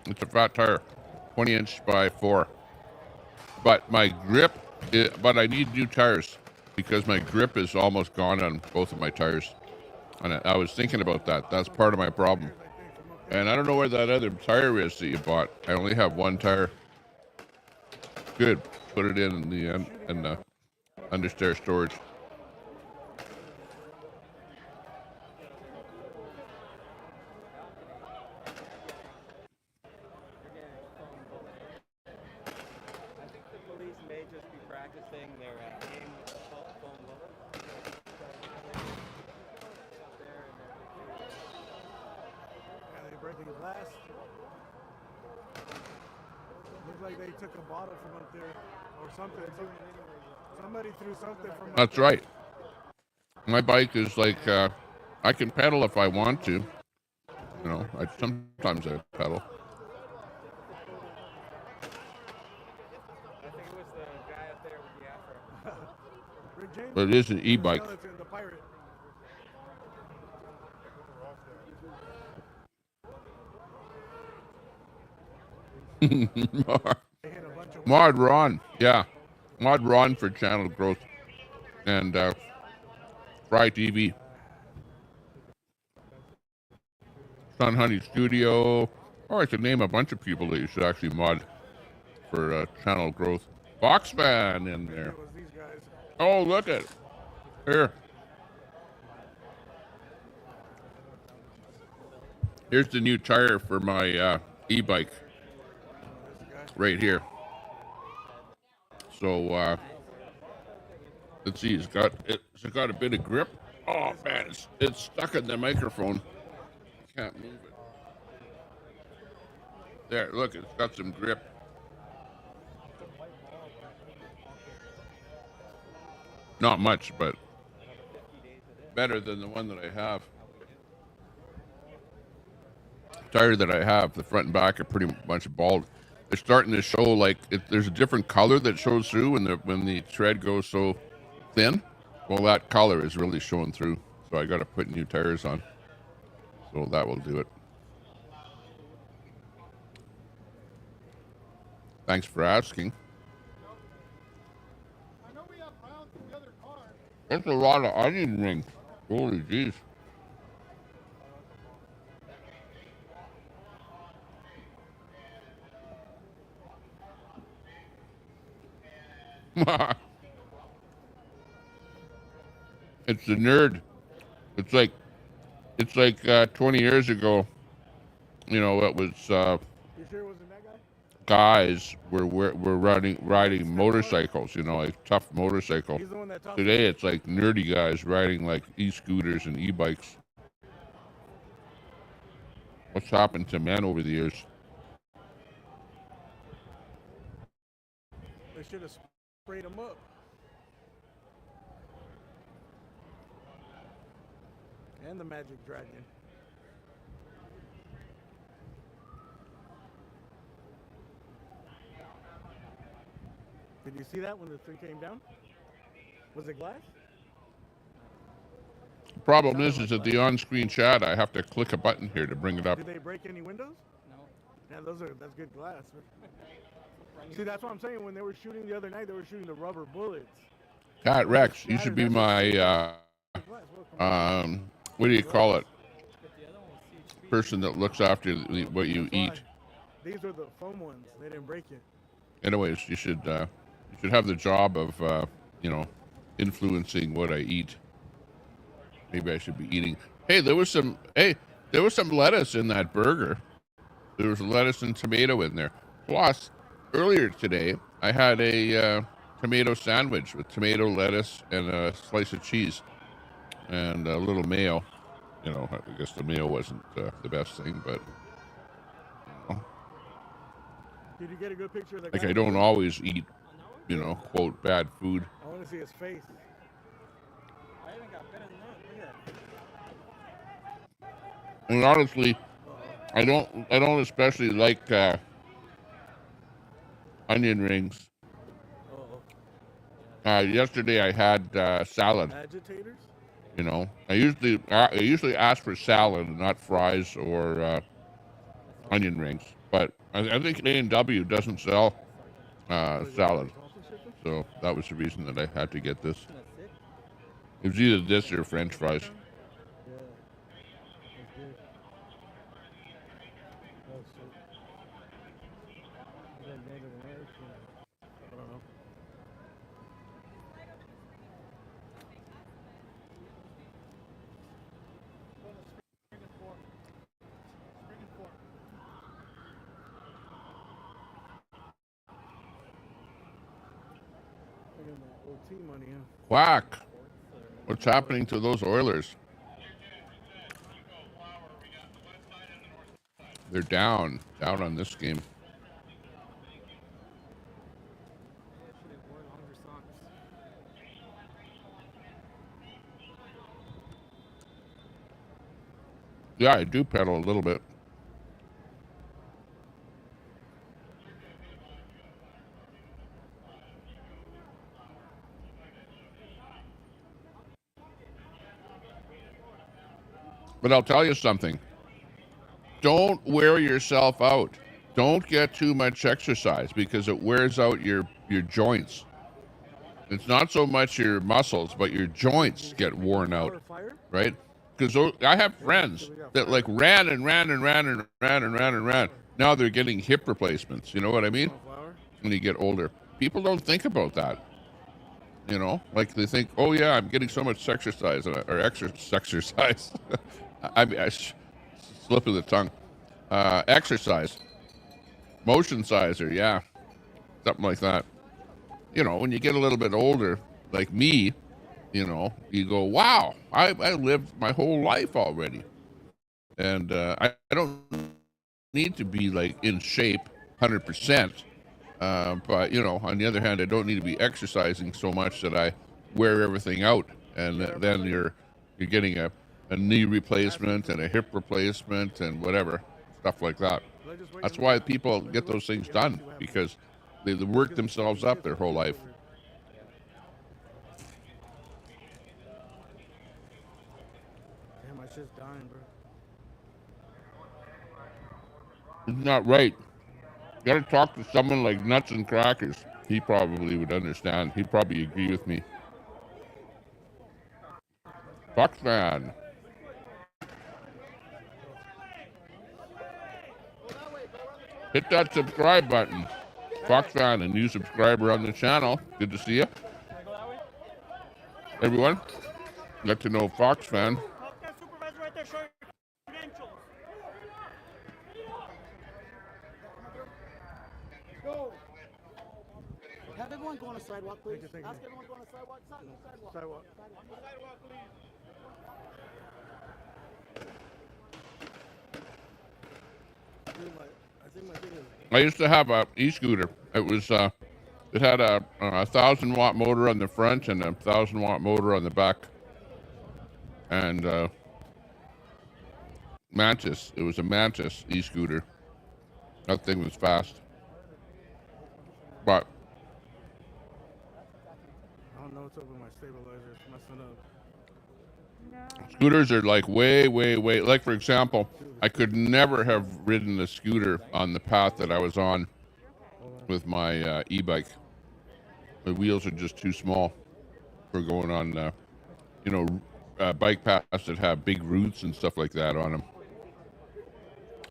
It's a fat tire. 20 inch by 4. But my grip, but I need new tires because my grip is almost gone on both of my tires. And I was thinking about that. That's part of my problem. And I don't know where that other tire is that you bought. I only have one tire. Good. Put it in the understair storage. Somebody threw something from That's right. My bike is like, I can pedal if I want to. You know, sometimes I pedal. I think it was the guy up there with the afro. But it is an e-bike. Mod Ron, yeah. Mod Ron for channel growth. And Fry TV. Sun Honey Studio. Or I could name a bunch of people that you should actually mod for channel growth. Boxman in there. Oh, look at it. Here. Here's the new tire for my e-bike. Right here. So let's see, it's got a bit of grip. Oh man, it's stuck in the microphone. Can't move it. There, look, it's got some grip. Not much, but better than the one that I have. Tire that I have, the front and back are pretty much bald. They're starting to show like there's a different color that shows through when the tread goes so thin. Well, that color is really showing through. So I got to put new tires on. So that will do it. Thanks for asking. I know we have rounds in the other car. That's a lot of onion rings. Holy jeez. It's the nerd. It's like 20 years ago. You know, it was You sure it wasn't that guy? guys were riding motorcycles. You know, like tough motorcycle. He's the one that talks. Today it's like nerdy guys riding like e-scooters and e-bikes. What's happened to men over the years? They should have sprayed him up. And the magic dragon. Did you see that when the thing came down? Was it glass? The problem is that the on-screen chat, I have to click a button here to bring it up. Did they break any windows? No. Yeah, that's good glass. See, that's what I'm saying. When they were shooting the other night, they were shooting the rubber bullets. Cat Rex, you should be my what do you call it? Person that looks after what you eat. These are the foam ones. They didn't break it. Anyways, you should have the job of influencing what I eat. Maybe I should be eating. Hey, there was some lettuce in that burger. There was lettuce and tomato in there. Plus, earlier today, I had a tomato sandwich with tomato, lettuce, and a slice of cheese, and a little mayo. You know, I guess the mayo wasn't the best thing, but Did you get a good picture of the guy? like I don't always eat, quote, bad food. I want to see his face. I even got better than that. Look at that. And honestly, I don't especially like onion rings. Yesterday I had salad. Agitators? You know, I usually ask for salad, not fries or onion rings. But I think A&W doesn't sell salad, so that was the reason that I had to get this. It was either this or French fries. Yeah. That's good. Oh, shit. Is that Native American? I don't know. Look at that OT money, huh? Quack! What's happening to those Oilers? They're down on this game. Yeah, I do pedal a little bit. But I'll tell you something. Don't wear yourself out. Don't get too much exercise because it wears out your joints. It's not so much your muscles, but your joints get worn out, right? Because I have friends that like ran. Now they're getting hip replacements. You know what I mean? When you get older, people don't think about that. You know, like they think, oh yeah, I'm getting so much exercise or exercise. I slip of the tongue. Exercise, motion sizer, yeah, something like that. You know, when you get a little bit older, like me, you know, you go, wow, I lived my whole life already. And I don't need to be like in shape 100%. But, you know, on the other hand, I don't need to be exercising so much that I wear everything out. And then you're getting a knee replacement and a hip replacement and whatever, stuff like that. That's why people get those things done, because they work themselves up their whole life. Damn, my shit's dying, bro. It's not right. You gotta talk to someone like Nuts and Crackers. He probably would understand. He'd probably agree with me. Fox fan. Hit that subscribe button. Fox fan, a new subscriber on the channel. Good to see you. Everyone, get to know Fox fan. Supervisor right there, show your credentials. Go. Have everyone go on a sidewalk, please. Ask everyone to go on a sidewalk. Sidewalk. Sidewalk, please. I think my thing is. I used to have a e-scooter. It was it had a 1,000-watt motor on the front and a 1,000-watt motor on the back. And Mantis. It was a Mantis e-scooter. That thing was fast. But I don't know what's up with my stabilizer. It's messing up. scooters are like way, like for example, I could never have ridden a scooter on the path that I was on with my e-bike. The wheels are just too small for going on, bike paths that have big roots and stuff like that on them.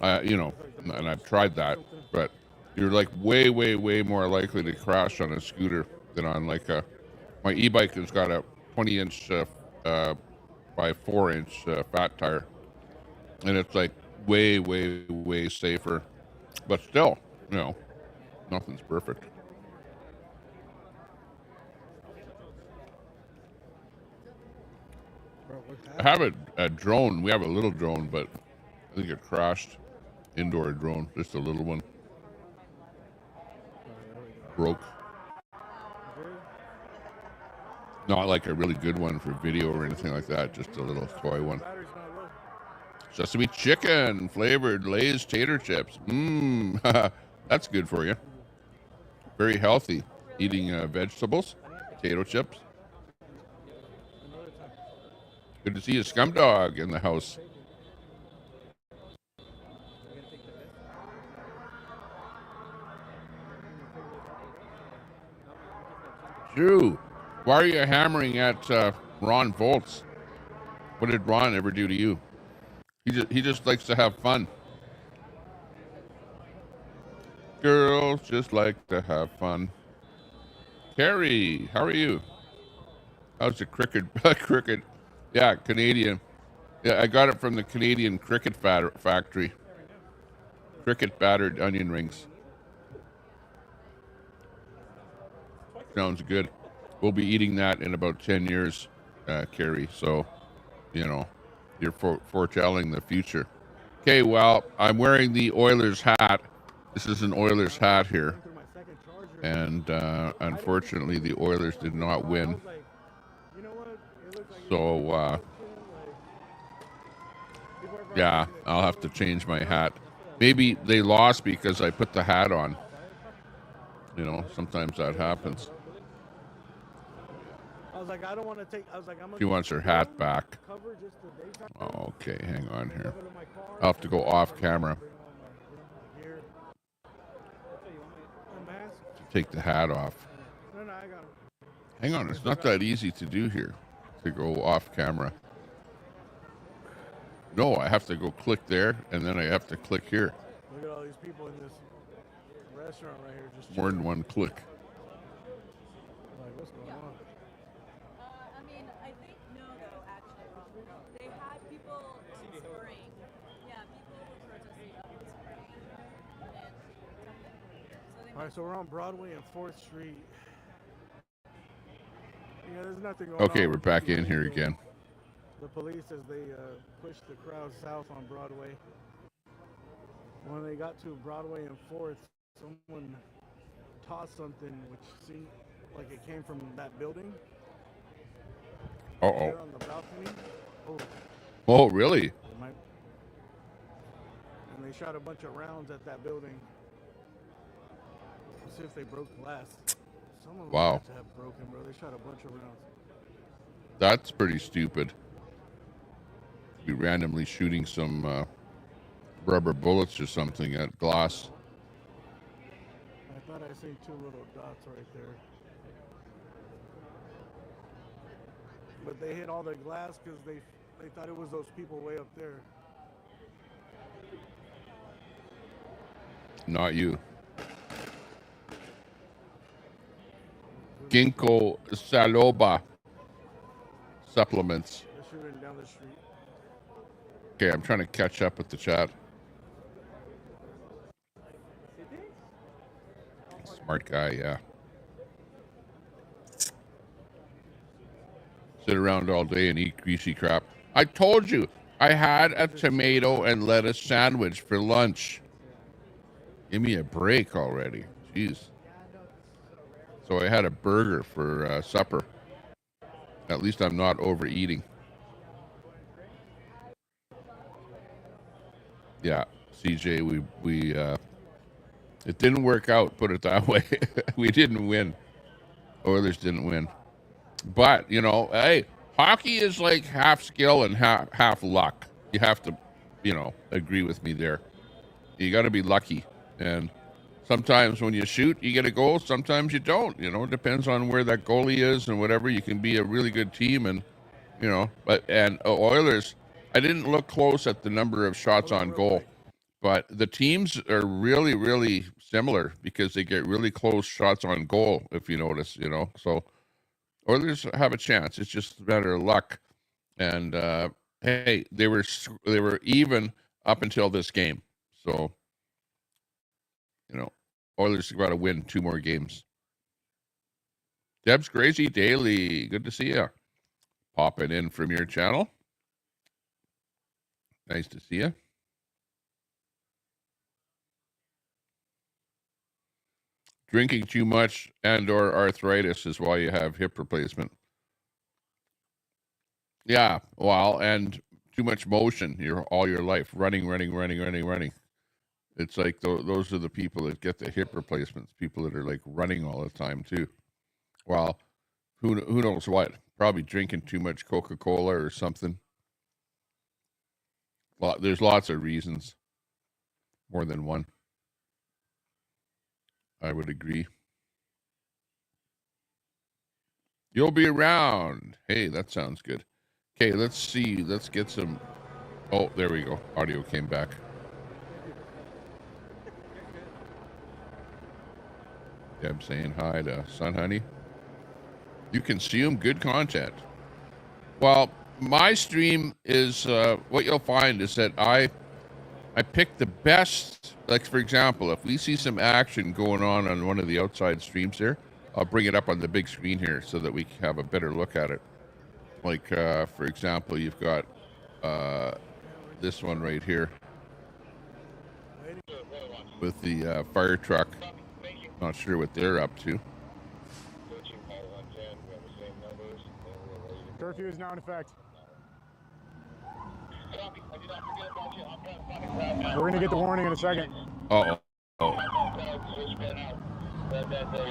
And I've tried that, but you're like way more likely to crash on a scooter than on like my e-bike has got a 20-inch by 4-inch fat tire, and it's like way safer, but still, nothing's perfect. I have a drone. We have a little drone, but I think it crashed. Indoor drone, just a little one. Broke. Not like a really good one for video or anything like that, just a little toy one. Sesame chicken flavored Lay's tater chips. That's good for you. Very healthy. Eating vegetables, potato chips. Good to see a scum dog in the house. Drew, why are you hammering at Ron Volts? What did Ron ever do to you? He just likes to have fun. Girls just like to have fun. Carrie, how are you? How's the cricket? Cricket? Yeah, Canadian. Yeah, I got it from the Canadian cricket factory. Cricket battered onion rings. Sounds good. We'll be eating that in about 10 years, Carrie. So, you're foretelling the future. Okay, well, I'm wearing the Oilers hat. This is an Oilers hat here. And unfortunately, the Oilers did not win. So, yeah, I'll have to change my hat. Maybe they lost because I put the hat on. Sometimes that happens. I was like, I don't want to take. I was like, I'm. She wants her hat back. Oh, okay, hang on here. I'll have to go off camera. Take the hat off. No, I got it. Hang on, it's not that easy to do here. To go off camera. No, I have to go click there, and then I have to click here. Look at all these people in this restaurant right here. Just more than one click. Like, what's going on? I mean, I think actually, they had people spraying. Yeah, people were protesting spraying. All right, so we're on Broadway and 4th Street. There's nothing going on. Okay, we're back in here again. The police, as they pushed the crowd south on Broadway. When they got to Broadway and 4th, someone tossed something which seemed like it came from that building. Uh-oh. There on the balcony. Oh, really? And they shot a bunch of rounds at that building. Let's see if they broke glass. Some of them Wow. had to have broken, bro. They shot a bunch of rounds. That's pretty stupid. Be randomly shooting some rubber bullets or something at glass. I thought I seen two little dots right there. But they hit all the glass because they thought it was those people way up there. Not you. Ginkgo saloba supplements. They're shooting down the street. Okay, I'm trying to catch up with the chat. Smart guy, yeah. Sit around all day and eat greasy crap. I told you, I had a tomato and lettuce sandwich for lunch. Give me a break already. Jeez. So I had a burger for supper. At least I'm not overeating. Yeah, CJ, we it didn't work out, put it that way. We didn't win. Oilers didn't win. But, you know, hey, hockey is like half skill and half luck. You have to, you know, agree with me there. You got to be lucky. And sometimes when you shoot, you get a goal. Sometimes you don't. You know, it depends on where that goalie is and whatever. You can be a really good team and, you know, and Oilers, I didn't look close at the number of shots on goal. But the teams are really, really similar because they get really close shots on goal, if you notice, you know. So Oilers have a chance. It's just a matter of luck. And, hey, they were even up until this game. So, you know, Oilers got to win 2 more games. Deb's Crazy Daily, good to see you. Popping in from your channel. Nice to see you. Drinking too much and or arthritis is why you have hip replacement. Yeah, well, and too much motion all your life, running. It's like those are the people that get the hip replacements, people that are like running all the time too. Well, who knows what? Probably drinking too much Coca-Cola or something. Well, there's lots of reasons, more than one. I would agree. You'll be around. Hey, that sounds good. Okay, let's see. Let's get some. Oh, there we go. Audio came back. Deb saying hi to Sun Honey. You consume good content. Well, my stream is what you'll find is that I pick the best. Like, for example, if we see some action going on one of the outside streams here, I'll bring it up on the big screen here so that we can have a better look at it. Like, for example, you've got this one right here with the fire truck. Not sure what they're up to. Curfew is now in effect. We're going to get the warning in a second. Oh.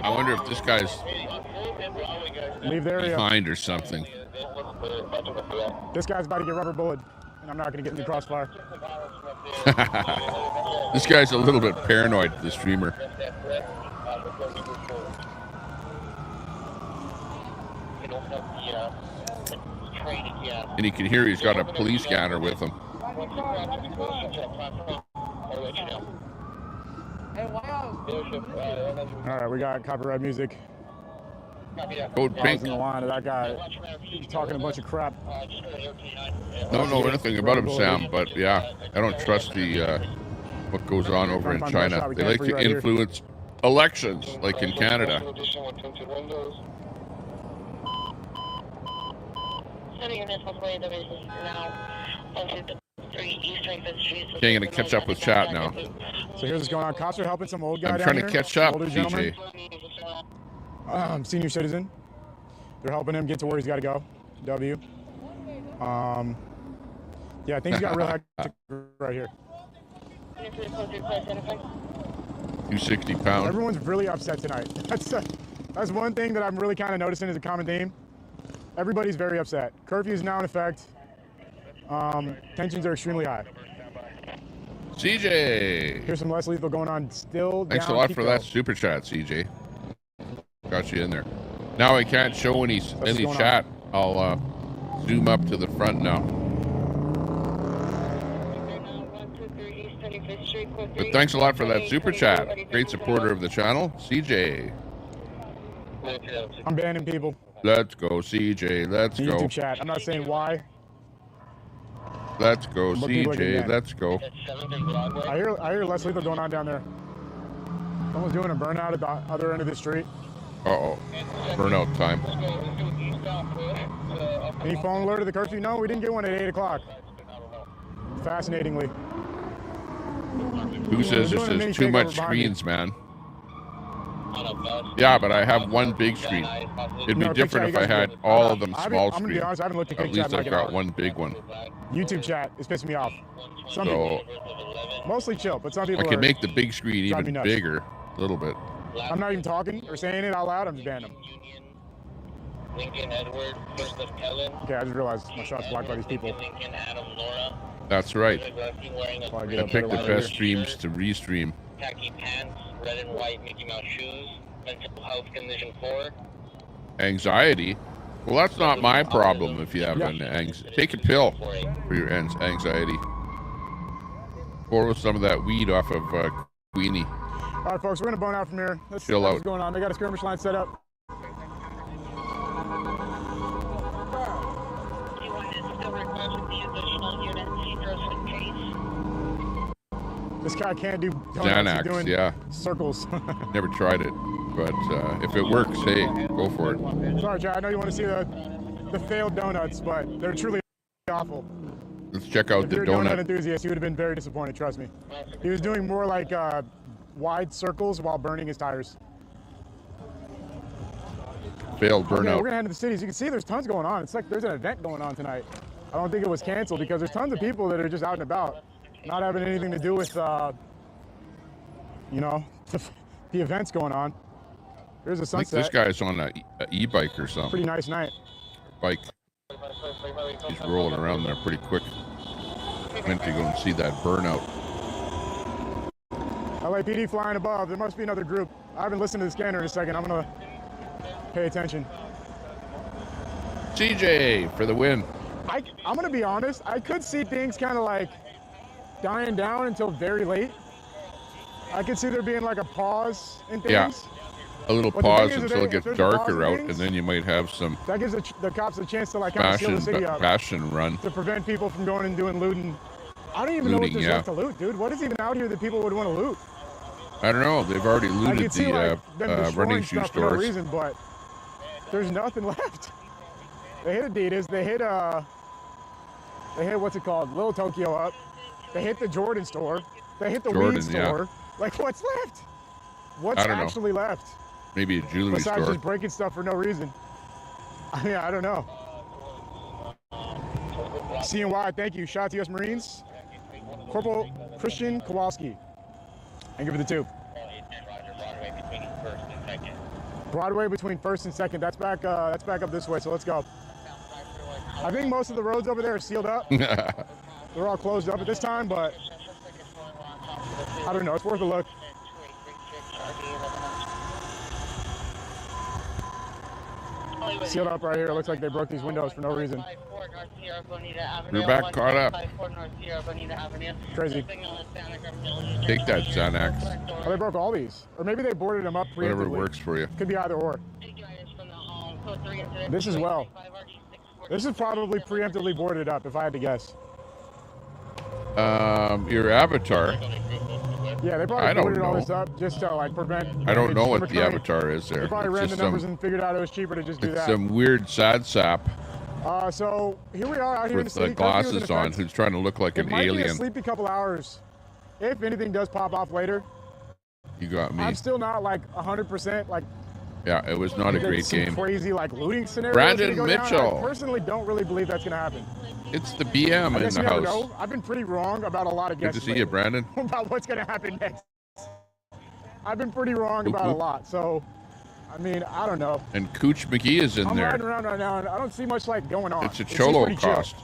I wonder if this guy's leave the area behind or something. This guy's about to get rubber bullet, and I'm not going to get in the crossfire. This guy's a little bit paranoid, the streamer. And you can hear he's got a police scanner with him. All right, we got copyright music. Code Pink. In the line of that guy talking a bunch of crap. Don't know anything about him, Sam, but yeah, I don't trust the what goes on over in China. They like to influence elections, like in Canada. Okay, I'm gonna catch up with chat now. So here's what's going on. Cops are helping some old guy I'm down trying here. to catch up, DJ. CJ. Senior citizen. They're helping him get to where he's got to go. W. Yeah, things got real hectic right here. £260. Everyone's really upset tonight. That's one thing that I'm really kind of noticing as a common theme. Everybody's very upset. Curfew is now in effect. Tensions are extremely high. CJ. Here's some less lethal going on still. Thanks a down lot Pico. for that super chat, CJ. Got you in there. Now I can't show any chat. I'll zoom up to the front now. But thanks a lot for that super chat. Great supporter of the channel, CJ. I'm banning people. Let's go, CJ. Let's go. YouTube chat. I'm not saying why. Let's go, But people are getting CJ. mad. Let's go. I hear less lethal going on down there. Someone's doing a burnout at the other end of the street. Uh-oh. Burnout time. Any phone alert of the curfew? No, we didn't get one at 8 o'clock. Fascinatingly. Who says We're doing a this mini is too takeover much behind you. screens, man? Yeah, but I have one big screen. It'd be No, different Big if I Chat, you had guys all good. of them I'm small gonna be screen. honest, I haven't looked at At Big least Chat in I've like an got hour. one big one. YouTube chat is pissing me off. Some So people, mostly chill, but some people I can are, make the big screen drive me even nuts. bigger, a little bit. I'm not even talking or saying it out loud, I'm just banning them. Lincoln Edward, first of Kellen. Okay, I just realized my shot's blocked by these people. Lincoln Adam Laura. That's right. Wearing a Before I get I up picked the there, best streams to restream. khaki pants, red and white Mickey Mouse shoes, mental health condition 4. Anxiety? Well, that's not my problem if you have an anxiety. Take a pill for your anxiety. Pour some of that weed off of Queenie. All right, folks, we're gonna bone out from here. Let's see Chill what's out. going on. They got a skirmish line set up. This guy can't do donuts. He's Xanax, doing yeah. circles. Never tried it, but if it works, hey, go for it. Sorry, Chad, I know you want to see the failed donuts, but they're truly awful. Let's check out If the you're a donut donut. enthusiast, you would have been very disappointed, trust me. He was doing more like wide circles while burning his tires. Failed Okay, we're burnout. gonna head to the cities. You can see there's tons going on. It's like there's an event going on tonight. I don't think it was canceled because there's tons of people that are just out and about, not having anything to do with, you know, the events going on. There's a I think sunset. this guy's on a e-bike or something. Pretty nice night. Bike. He's rolling around there pretty quick. Meant to go and see that burnout. LAPD flying above. There must be another group. I haven't listened to the scanner in a second. I'm gonna pay attention. CJ for the win. I'm gonna be honest. I could see things kind of like dying down until very late. I could see there being like a pause in things. Yeah. A little But the thing pause is, if until it there's gets a pause darker in out, and things, then you might have some that gives the cops a chance to like kind of seal the city up passion run. to prevent people from going and doing looting. I don't even know what Looting, there's yeah. left to loot, dude. What is even out here that people would want to loot? I don't know. They've already I looted could see like them the destroying running shoe stuff for no stores. reason, but there's nothing left. They hit Adidas. They hit what's it called? Little Tokyo up. They hit the Jordan store. They hit the Jordan, weed store. yeah. Like what's left? What's I don't know. actually left? Maybe a jewelry Besides store. just breaking stuff for no reason. I mean, I don't know. CNY, thank you. Shout out to U.S. Marines. Corporal Christian Kowalski. Thank you for the 2. Broadway between 1st and 2nd. That's back up this way, so let's go. I think most of the roads over there are sealed up. They're all closed up at this time, but I don't know. It's worth a look. Sealed up right here. It looks like they broke these windows for no reason. We're back caught up. Crazy. Take that Xanax. Oh, they broke all these. Or maybe they boarded them up preemptively. Whatever works for you. Could be either or. This as well. This is probably preemptively boarded up, if I had to guess. Your avatar. Yeah, they I probably don't boarded all know. this up just to like prevent. I don't know what damage the from avatar is there. They probably It's ran the just numbers some, and figured out it was cheaper to just do it's that. some weird sad sap So here we are out here in the with city. the Curfew is in glasses on effect. who's trying to look like It an might be a alien. sleepy couple hours. If anything does pop off later, You got me. I'm still not like 100%. Like Yeah, it was not a great some game. crazy like looting scenario. Brandon go Mitchell. Down. I personally don't really believe that's gonna happen. It's the BM in the house. Know. I've been pretty wrong about a lot of guesses. Good to see you, Brandon. About what's gonna happen next. I've been pretty wrong about a lot. So, I mean, I don't know. And Cooch McGee is in there. I'm riding around right now, and I don't see much like going on. It's a cholo cost.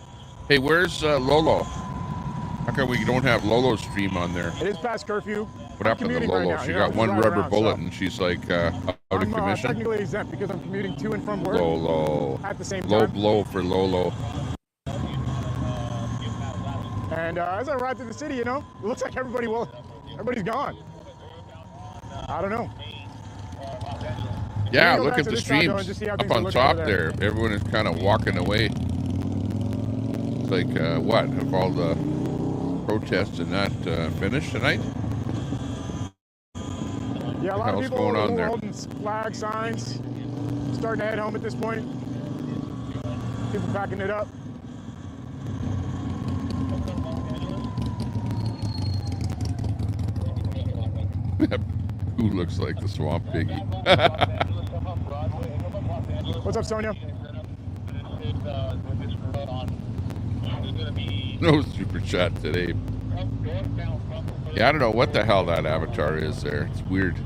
Hey, where's Lolo? How come we don't have Lolo's stream on there? It is past curfew. What happened to Lolo? She got one rubber bullet, and she's like out of commission. I'm technically exempt because I'm commuting to and from work. Lolo. At the same time. Low blow for Lolo. And as I ride through the city, you know, it looks like everybody's gone. I don't know. Yeah, look at the streams up on top there. Everyone is kind of walking away. It's like, what? Have all the protests and that finished tonight? Yeah, a lot of people going on there? Holding flag signs, starting to head home at this point. People packing it up. Who looks like the Swamp Piggy? What's up, Sonia? No super chat today. Yeah, I don't know what the hell that avatar is there. It's weird.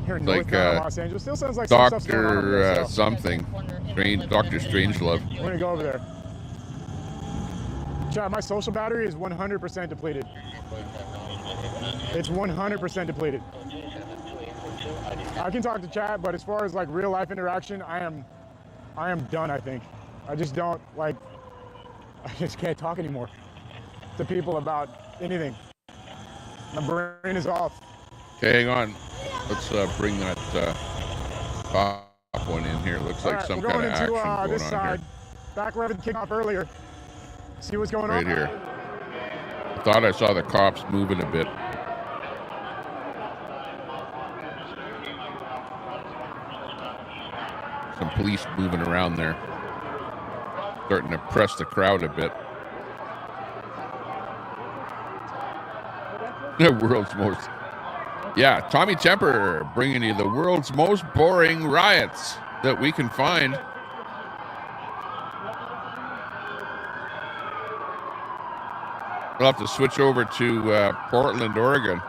It's like Los Angeles. Still sounds like Doctor something. Dr. Strangelove. We're gonna go over there. Chat, my social battery is 100% depleted. It's 100% depleted. I can talk to chat, but as far as like real life interaction, I am done, I think. I just don't I just can't talk anymore to people about anything. My brain is off. Okay, hang on. Let's bring that top one in here. Looks like some kind of action going this on side. here. Back where everything kicked off earlier. See what's going on? Right here. I thought I saw the cops moving a bit. Some police moving around there. Starting to press the crowd a bit. The world's most... Yeah, Tommy Temper bringing you the world's most boring riots that we can find. We'll have to switch over to Portland, Oregon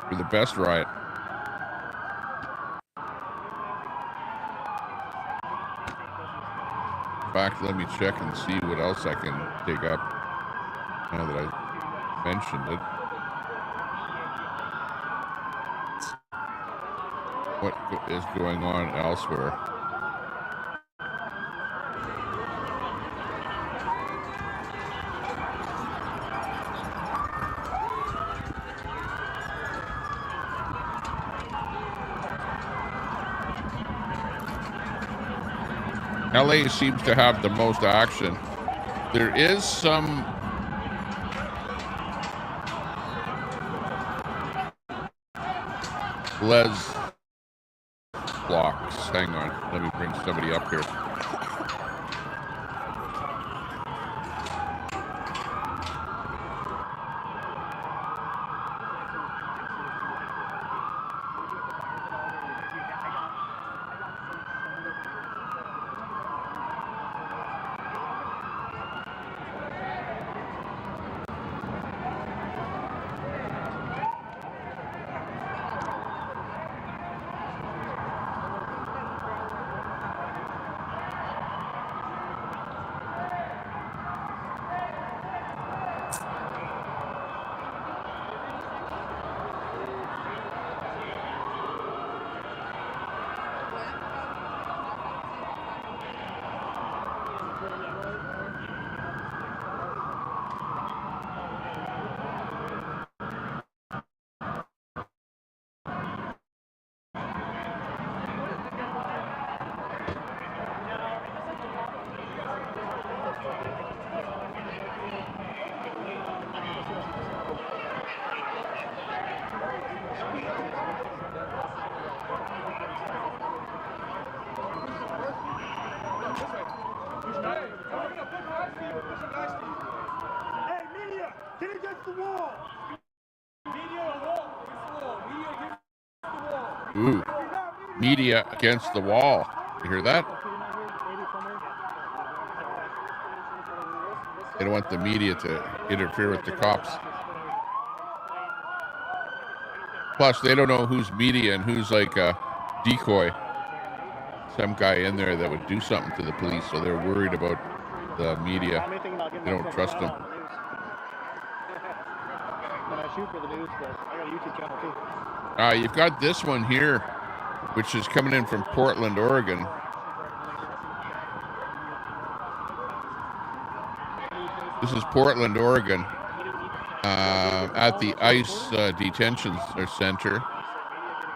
for the best riot. In fact, let me check and see what else I can dig up now that I mentioned it. What is going on elsewhere? LA seems to have the most action. There is some Les blocks. Hang on. Let me bring somebody up here. Get against the wall! Media, wall! Against the wall! Media, against the wall! Ooh, media against the wall. You hear that? They don't want the media to interfere with the cops. Plus, they don't know who's media and who's like a decoy. Some guy in there that would do something to the police, so they're worried about the media. They don't trust them. I shoot for the news, but I got a YouTube channel too. You've got this one here, which is coming in from Portland, Oregon. This is Portland, Oregon, at the ICE detention center.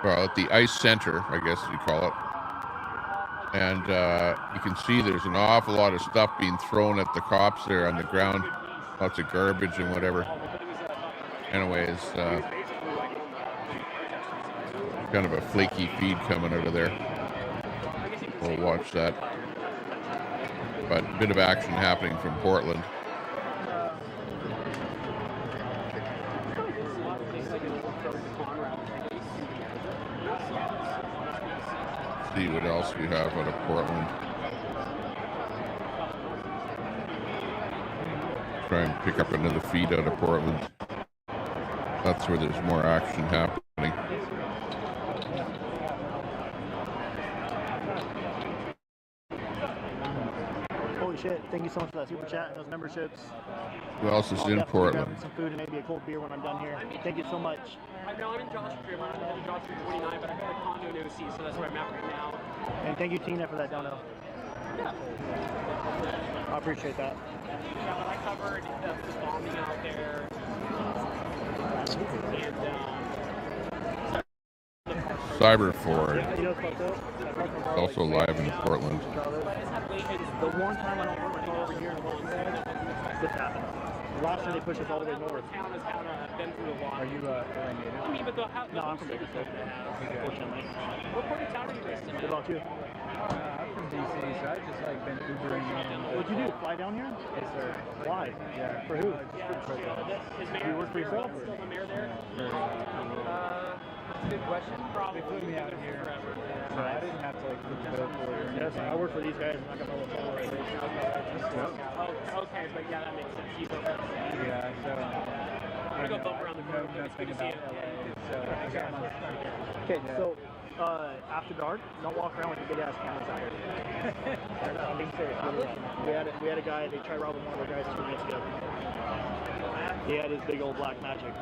Well, at the ICE center, I guess you call it. And you can see there's an awful lot of stuff being thrown at the cops there on the ground. Lots of garbage and whatever. Anyways, kind of a flaky feed coming out of there. We'll watch that. But a bit of action happening from Portland. See what else we have out of Portland. Try and pick up another feed out of Portland. That's where there's more action happening. Holy shit, thank you so much for that super chat and those memberships. Who else is in Portland? Some food and maybe a cold beer when I'm done here. Thank you so much. I'm in Joshua Tree. I'm in Joshua Tree 29, but I have a condo in OC, so that's where I'm at right now. And thank you, Tina, for that dono. Yeah. I appreciate that. Yeah, but I covered the bombing out there. And Cyber Ford. Also live in Portland. The one time I don't put my car over here in Portland, this happened. Last time they pushed us all the way north. Town has kind of been through a lot. Are you I mean, but no, I'm from Bakersfield. Unfortunately. What part of town are you based in? What about you? I'm from DC, so I've just like been Ubering in. What'd you do? Fly down here? Yes, sir. Why? Yeah. For who? Is Do you work for yourself? still the mayor there? That's a good question. Probably. They flew me out here. Forever. So I didn't have to like look the boat for it or Yes, anything. I work for these guys. I'm not gonna know what Oh, okay, but yeah, that makes sense. You go there. Yeah, so I go bump around the know road. It's good nothing to see about you. LA, so I got my Okay, so after dark, don't walk around with the big ass cameras out here. I'm being serious. We had a guy. They tried robbing one of our guys 2 minutes ago. He had his big old black magic.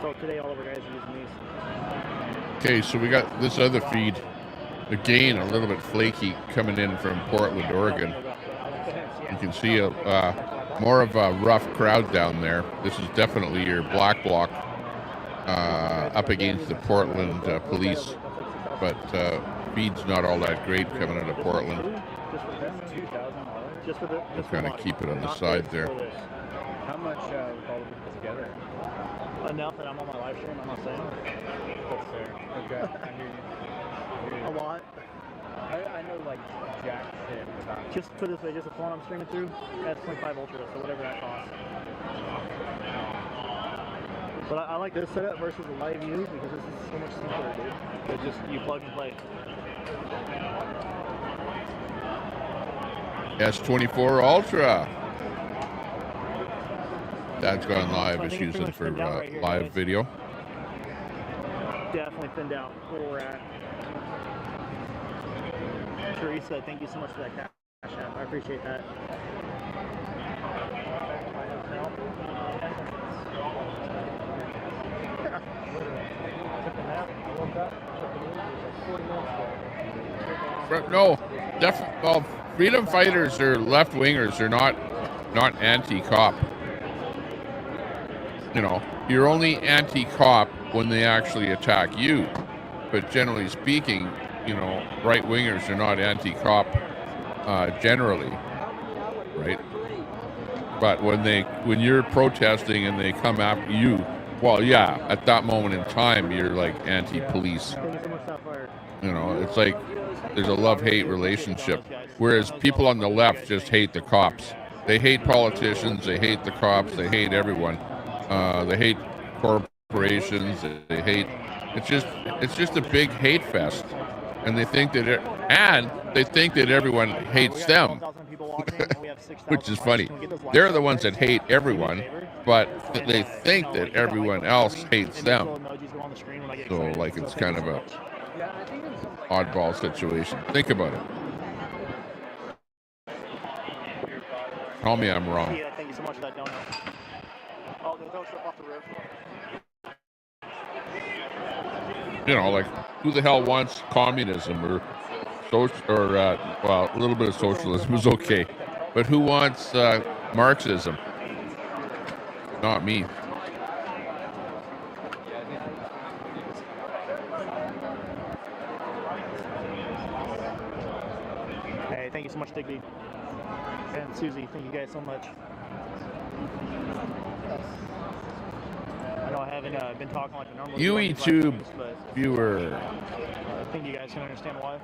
So today, all of our guys are using these. Okay, so we got this other feed. Again, a little bit flaky coming in from Portland, Oregon. You can see more of a rough crowd down there. This is definitely your black bloc up against the Portland police. But feed's not all that great coming out of Portland. Just for the Kind of keep it on the side there. How much with all of it together? Enough that I'm on my live stream. I'm not saying. That's fair. Okay, I hear you. A lot. I know like jack shit about. Just put it this way, just the phone I'm streaming through, that's 0.5 Ultra, so whatever that costs. But I like this setup versus the live view because this is so much simpler, dude. It's just you plug and play. S24 Ultra. Dad's gone live is using for live video. Definitely thinned out where we're at. Teresa, thank you so much for that cash app. I appreciate that. No, well, freedom fighters are left wingers. They're not anti-cop. You know, you're only anti-cop when they actually attack you. But generally speaking, you know, right wingers are not anti-cop generally, right? But when you're protesting and they come after you, well, yeah, at that moment in time, you're like anti-police. You know, it's like there's a love-hate relationship. Whereas people on the left just hate the cops. They hate politicians. They hate the cops. They hate everyone. They hate corporate corporations. They hate. It's just a big hate fest, and they think that everyone hates them, which is funny. They're the ones that hate everyone, but they think that everyone else hates them. So like it's kind of a oddball situation. Think about it. Tell me I'm wrong. Yeah, thank you so much for that donut. Oh, don't slip off the roof. You know, like who the hell wants communism or well, a little bit of socialism is okay, but who wants Marxism? Not me. Hey, thank you so much, Digby. And Susie, thank you guys so much. I know I haven't been talking like a normal YouTube viewer. I think you guys can understand why.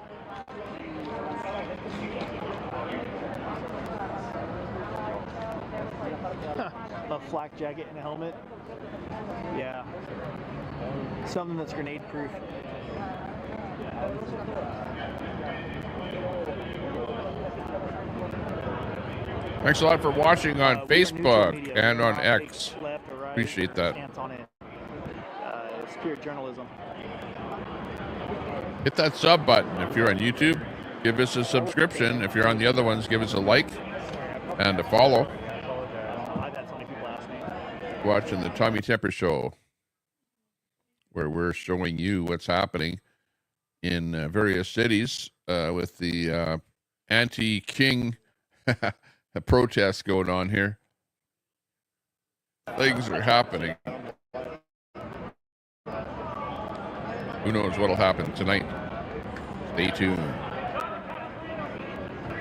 A flak jacket and a helmet. Yeah. Something that's grenade proof. Thanks a lot for watching on Facebook and on X. Appreciate that. It's pure journalism. Hit that sub button if you're on YouTube. Give us a subscription. If you're on the other ones, give us a like and a follow. Watching the Tommy Temper Show, where we're showing you what's happening in various cities with the anti-King protests going on here. Things are happening. Who knows what'll happen tonight? Stay tuned.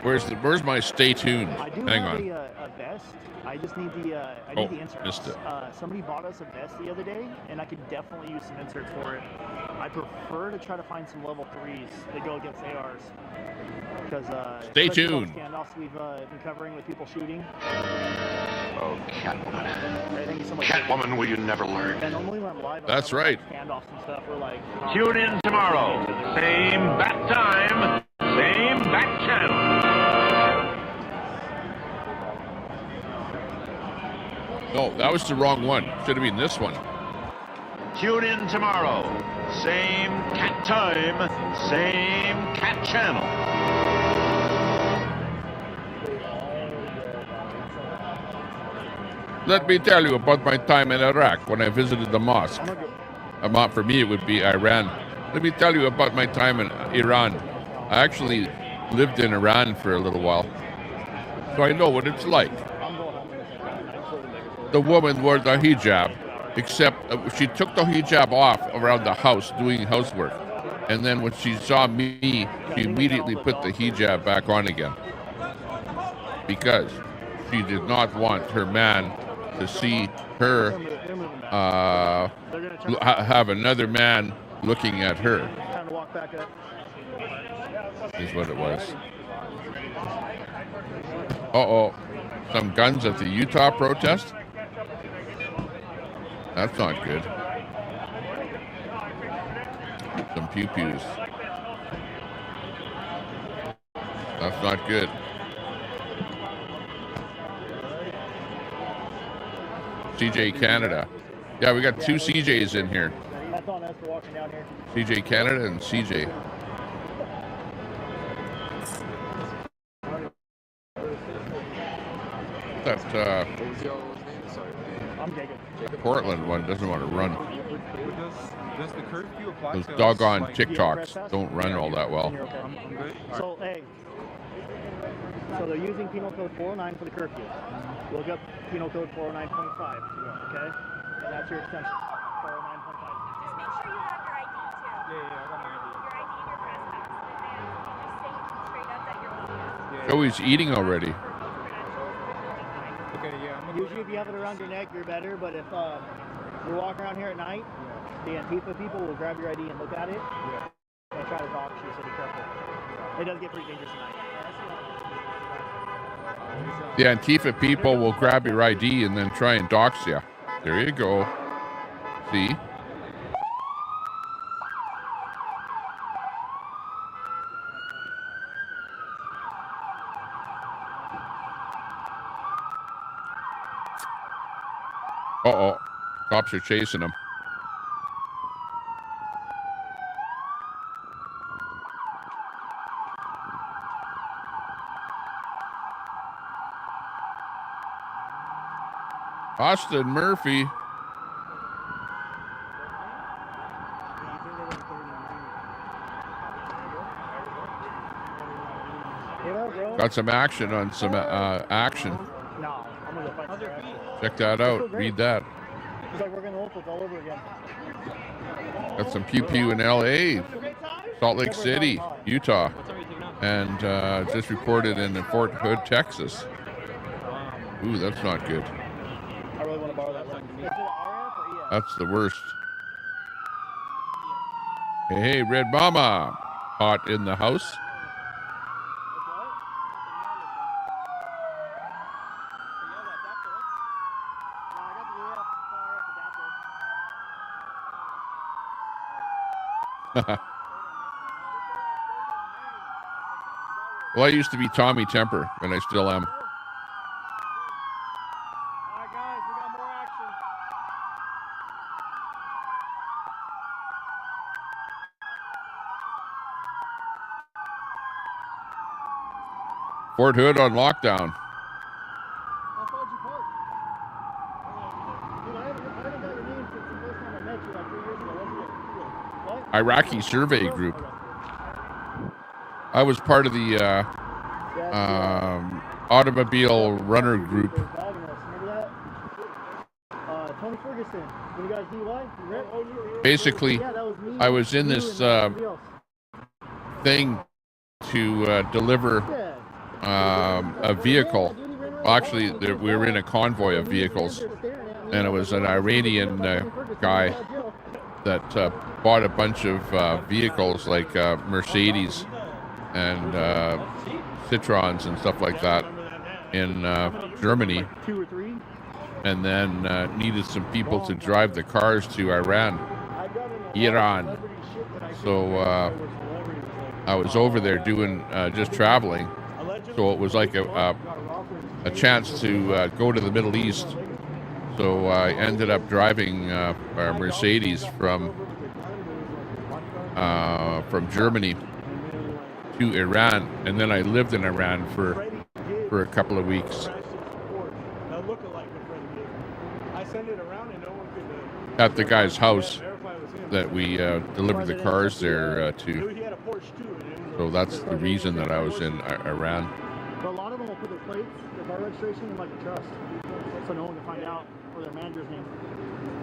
Where's my stay tuned? Hang on. A vest. I just need the inserts. Missed it. Somebody bought us a vest the other day, and I could definitely use some inserts for it. I prefer to try to find some level 3s that go against ARs. Because stay tuned. Standoffs we've been covering with people shooting. Oh, Catwoman. Hey, thank you so much. Catwoman, will you never learn? And normally when I'm live, that's right. Standoffs and stuff. We're like. Tune in tomorrow. Same bat time, same bat channel. No, that was the wrong one. Should have been this one. Tune in tomorrow. Same cat time, same cat channel. Let me tell you about my time in Iraq when I visited the mosque. For me, it would be Iran. Let me tell you about my time in Iran. I actually lived in Iran for a little while, so I know what it's like. The woman wore the hijab, except she took the hijab off around the house doing housework. And then when she saw me, she immediately put the hijab back on again. Because she did not want her man to see her have another man looking at her. Is what it was. Uh-oh. Some guns at the Utah protest? That's not good. Some pew-pews. That's not good. CJ Canada. Yeah, we got two CJs in here. CJ Canada and CJ. That Portland one doesn't want to run. Does the curfew apply Those to doggone TikToks don't run all that well. So, hey. So they're using penal code 409 for the curfew. Look up penal code 409.5, okay? And that's your extension, 409.5. Just make sure you have your ID too. Yeah, I got my ID. Your ID and your press pass. And then just say straight up that you're Oh, he's eating already. Okay, yeah. Usually if you have it around your neck, you're better, but if you're walking around here at night, the Antifa people will grab your ID and look at it and try to dox you, so be careful. It does get pretty dangerous at night. The Antifa people will grab your ID and then try and dox you. There you go. See? Uh-oh. Cops are chasing him. Austin Murphy. Got some action on some action. No, I'm gonna go fight some action. Check that out. Read that. It's like working the locals all over again. Got some pew pew in LA, Salt Lake City, Utah, and just reported in Fort Hood, Texas. Ooh, that's not good. I really want to borrow that one. Is it RF or EF? That's the worst. Hey, Red Mama, hot in the house. Well, I used to be Tommy Temper, and I still am. All right, guys, we got more action. Fort Hood on lockdown. How far did you park? Dude, I haven't got your name since the first time I met you like 3 years ago. What? Iraqi survey group. I was part of the automobile runner group. Remember that? Tony Ferguson. When you guys DUI? Basically, Yeah, that was me. I was in this thing to deliver a vehicle. Well, actually, we were in a convoy of vehicles, and it was an Iranian guy that bought a bunch of vehicles like Mercedes and Citroens and stuff like that in Germany, and then needed some people to drive the cars to Iran. So I was over there doing just traveling, so it was like a chance to go to the Middle East. So I ended up driving a Mercedes from Germany to Iran, and then I lived in Iran for a couple of weeks at the guy's house that we delivered the cars there to. So that's the reason that I was in Iran. But a lot of them will put their plates, their car registration in like a trust, so no one can find out, or their manager's name.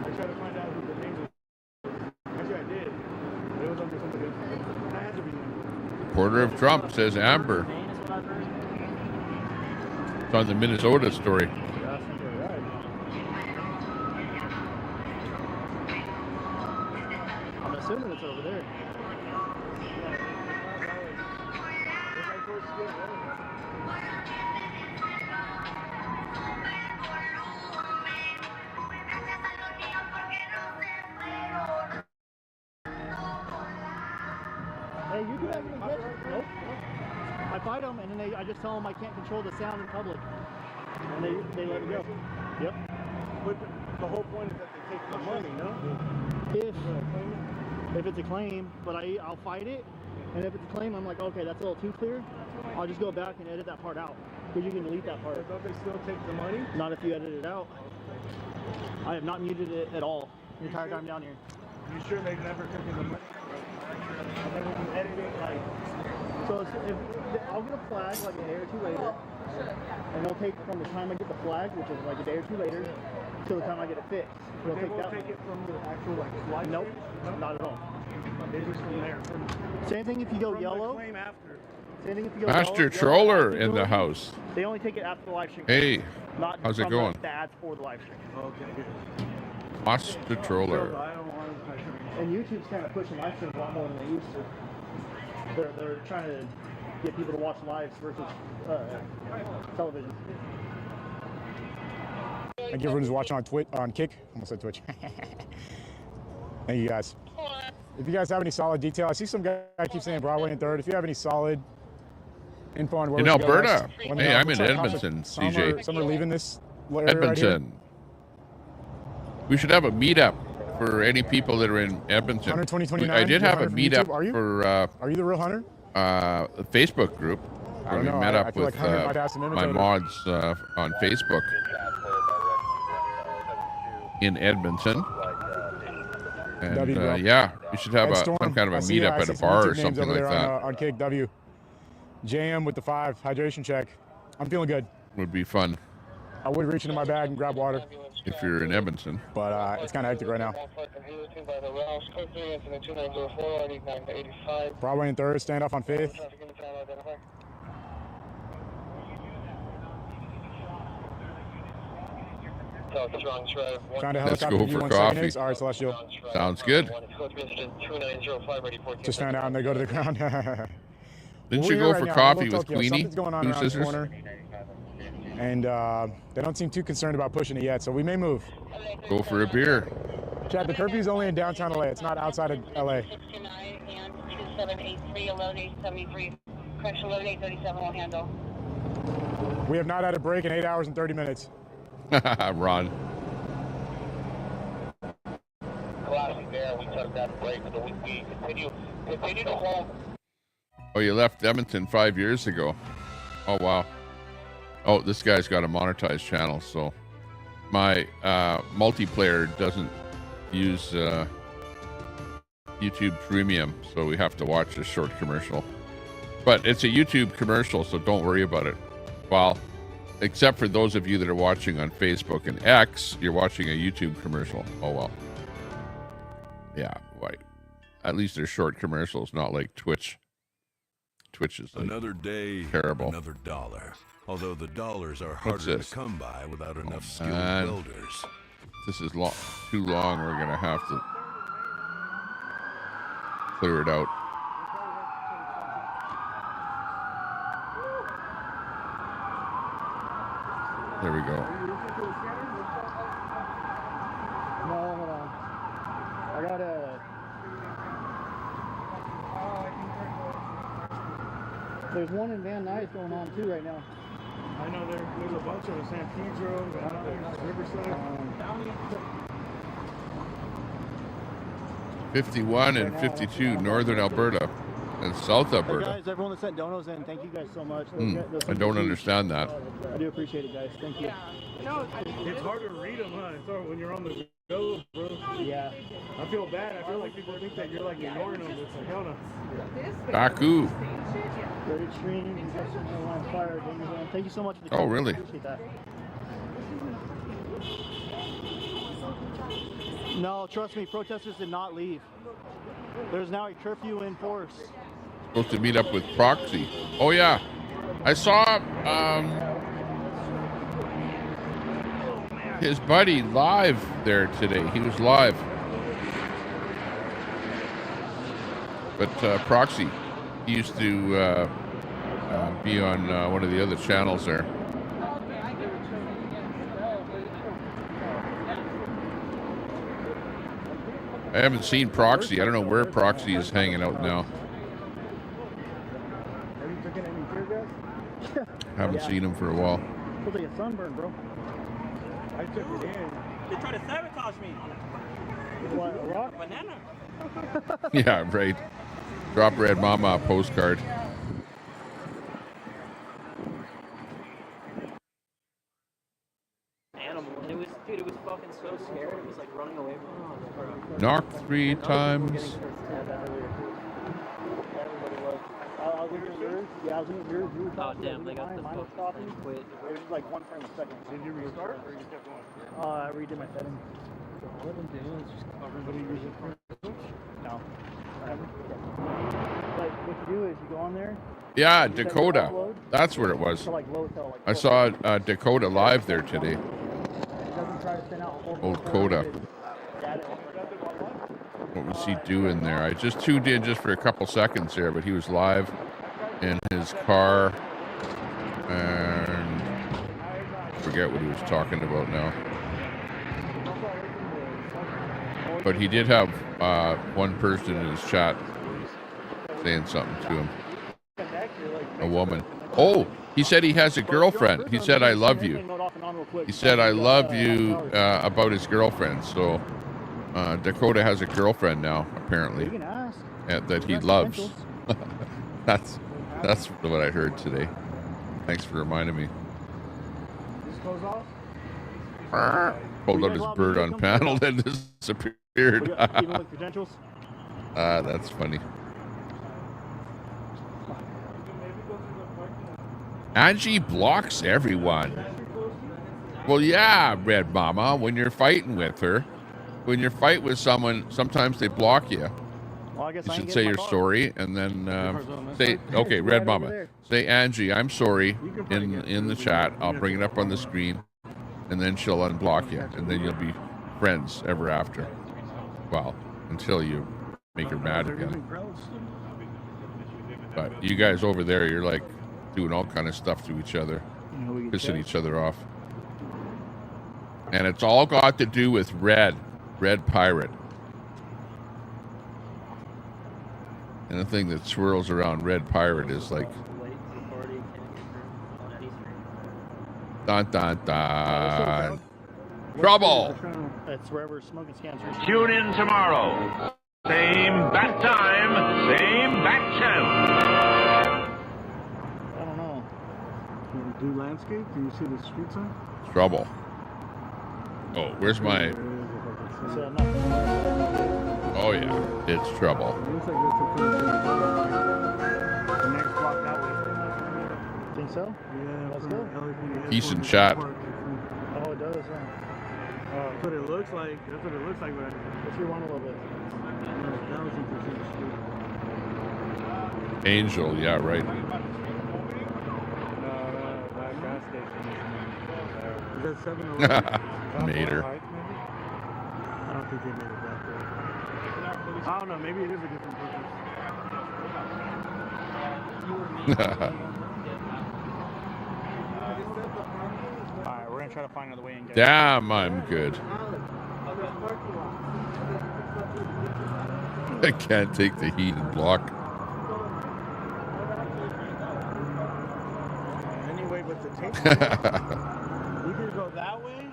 I tried to find out who the name was. Actually, I did. It was under somebody else. I had to be him. Supporter of Trump, says Amber. It's on the Minnesota story. I'm assuming it's over there. Hey, you do have any hits? Nope. I fight them, and then I just tell them I can't control the sound in public, and they let me go. Yep. But the whole point is that they take the money, no? If it's a claim, but I'll fight it, and if it's a claim, I'm like, okay, that's a little too clear. I'll just go back and edit that part out, because you can delete that part. But don't they still take the money? Not if you edit it out. I have not muted it at all the entire time down here. You sure they've never taken the money? And then when you edit it, like... So if I'll get a flag like a day or two later, and they'll take from the time I get the flag, which is like a day or two later, till the time I get it fixed. But they won't take it from the actual like slide? Nope, not at all. It's just from there. Same thing if you go From yellow. the claim after. Same thing if you go Master yellow, Troller in the house. They only take it after the live stream. Hey, not how's it from going? The ads for the live stream. Okay, good. Master Troller. And YouTube's kind of pushing live streams a lot more than they used to. They're trying to get people to watch lives versus television. Thank you everyone who's watching on Kick. Almost said Twitch. Thank you guys. If you guys have any solid detail, I see some guy keeps saying Broadway and 3rd. If you have any solid info on where In we should go Alberta. next, let me Hey, know. I'm Looks in like Edmonton, some CJ. Some are leaving this area right here. Edmonton. We should have a meetup for any people that are in Edmonton. Hunter 2029. I did You're have a Hunter from meetup YouTube? Are you? for Are you the real Hunter? a Facebook group where we met up feel with like Hunter might have some my imitators. mods on Facebook in Edmonton. And W, bro. yeah, we should have Ed some Storm. kind of a I see, meetup I at see a some bar YouTube or names something over like there that. on Kick W. JM with the 5 hydration check. I'm feeling good. Would be fun I would reach into my bag and grab water, if you're in Edmonton. but it's kind of hectic right now. Broadway and 3rd, standoff on 5th. Found a Let's helicopter go for V1 coffee. seconds. All right, Celestial. Sounds good. Just found out and they go to the ground. Didn't We're you here go right for now, coffee Little with Tokyo. Queenie? Something's going on Two around this sisters? corner. And they don't seem too concerned about pushing it yet, so we may move. Go for a beer. Chad, the curfew's only in downtown LA. It's not outside of LA. 69 and 2783, 11873. Correction, 11837 will handle. We have not had a break in 8 hours and 30 minutes. Ron. Classic there, we took that break, so we continue to hold. Oh, you left Edmonton 5 years ago. Oh, wow. Oh, this guy's got a monetized channel, so my multiplayer doesn't use YouTube Premium, so we have to watch this short commercial. But it's a YouTube commercial, so don't worry about it. Well, except for those of you that are watching on Facebook and X, you're watching a YouTube commercial. Oh, well. Yeah, right. At least they're short commercials, not like Twitch. Twitch is like another day, terrible. Another dollar. Although the dollars are harder to come by without enough skilled welders. This is too long. We're gonna have to clear it out. There we go. No, hold on. I got There's one in Van Nuys going on too right now. I know there's a bunch of them. San Pedro, Riverside. 51 and 52, Northern Alberta and South Hey Alberta. guys, everyone that sent donos in, thank you guys so much. I don't understand that. I do appreciate it, guys. Thank you. It's hard to read them, huh? It's hard when you're on the go, bro. Yeah. I feel bad. I feel like people think that you're like ignoring them. It's like, hell no. Baku. Great stream. On fire. Thank you so much for the Oh, really? Appreciate that. No, trust me, protesters did not leave. There's now a curfew in force. Supposed to meet up with Proxy. Oh, yeah. I saw his buddy live there today. He was live. But Proxy, he used to be on one of the other channels there. I haven't seen Proxy. I don't know where Proxy is hanging out now. Have you taken any tear gas? Haven't seen him for a while. Looks like a sunburn, bro. I took it in. They tried to sabotage me. What, a rock? Banana. Yeah, right. Drop Red Mama a postcard. Animal. It was, dude, it was fucking so scared. It was like running away from him. Knock 3 times. I was looking at yours. Yeah, I was looking at yours. You were Oh, talking. damn, they got the mine was fucking stopping. quit. It was just like one frame a second. Did you restart or you kept going? I redid my settings. All I've been doing is just everybody using No. I haven't. Like, what you do is you go on there. Yeah, Dakota. That's where it was. So like low till like I saw Dakota live there today. it doesn't try to send out Old Coda. What was he doing there? I just tuned in just for a couple seconds there, but he was live in his car, and I forget what he was talking about now. But he did have one person in his chat saying something to him. A woman. Oh, he said he has a girlfriend. He said, I love you. He said, I love you about his girlfriend. So Dakota has a girlfriend now, apparently, that he loves. That's what I heard today. Thanks for reminding me. Pulled out his bird on panel and disappeared. That's funny. Angie blocks everyone. Well, yeah, Red Mama, when you're fighting with her, when you fight with someone, sometimes they block you. Well, I guess You should say you're sorry and then say, okay, Red Mama, say, Angie, I'm sorry in the chat. I'll bring it up on the screen and then she'll unblock you and then you'll be friends ever after. Well, until you make her mad again. But you guys over there, you're like doing all kind of stuff to each other, pissing each other off. And it's all got to do with Red Pirate. Anything that swirls around Red Pirate is like dun dun dun. Trouble. That's wherever smoking scans. Tune in tomorrow. Same bat time, same bat channel. I don't know. Can you do landscape? Can you see the street sign? Trouble. Oh, where's my... Oh yeah, it's trouble. Looks like the next block that way. Think so? Yeah, let's go. Peace in chat. Oh, it does, huh? That's what it looks like. That's what it looks like, but let's rewind a little bit. 1,000% Angel, yeah, right. No, that gas station. Is that 7-Eleven? Made her. I don't think they made it that way. I don't know. Maybe it is a different purpose. Alright, we're gonna try to find another way in. Damn, I'm good. I can't take the heat and block. Anyway, but the tape. We could go that way.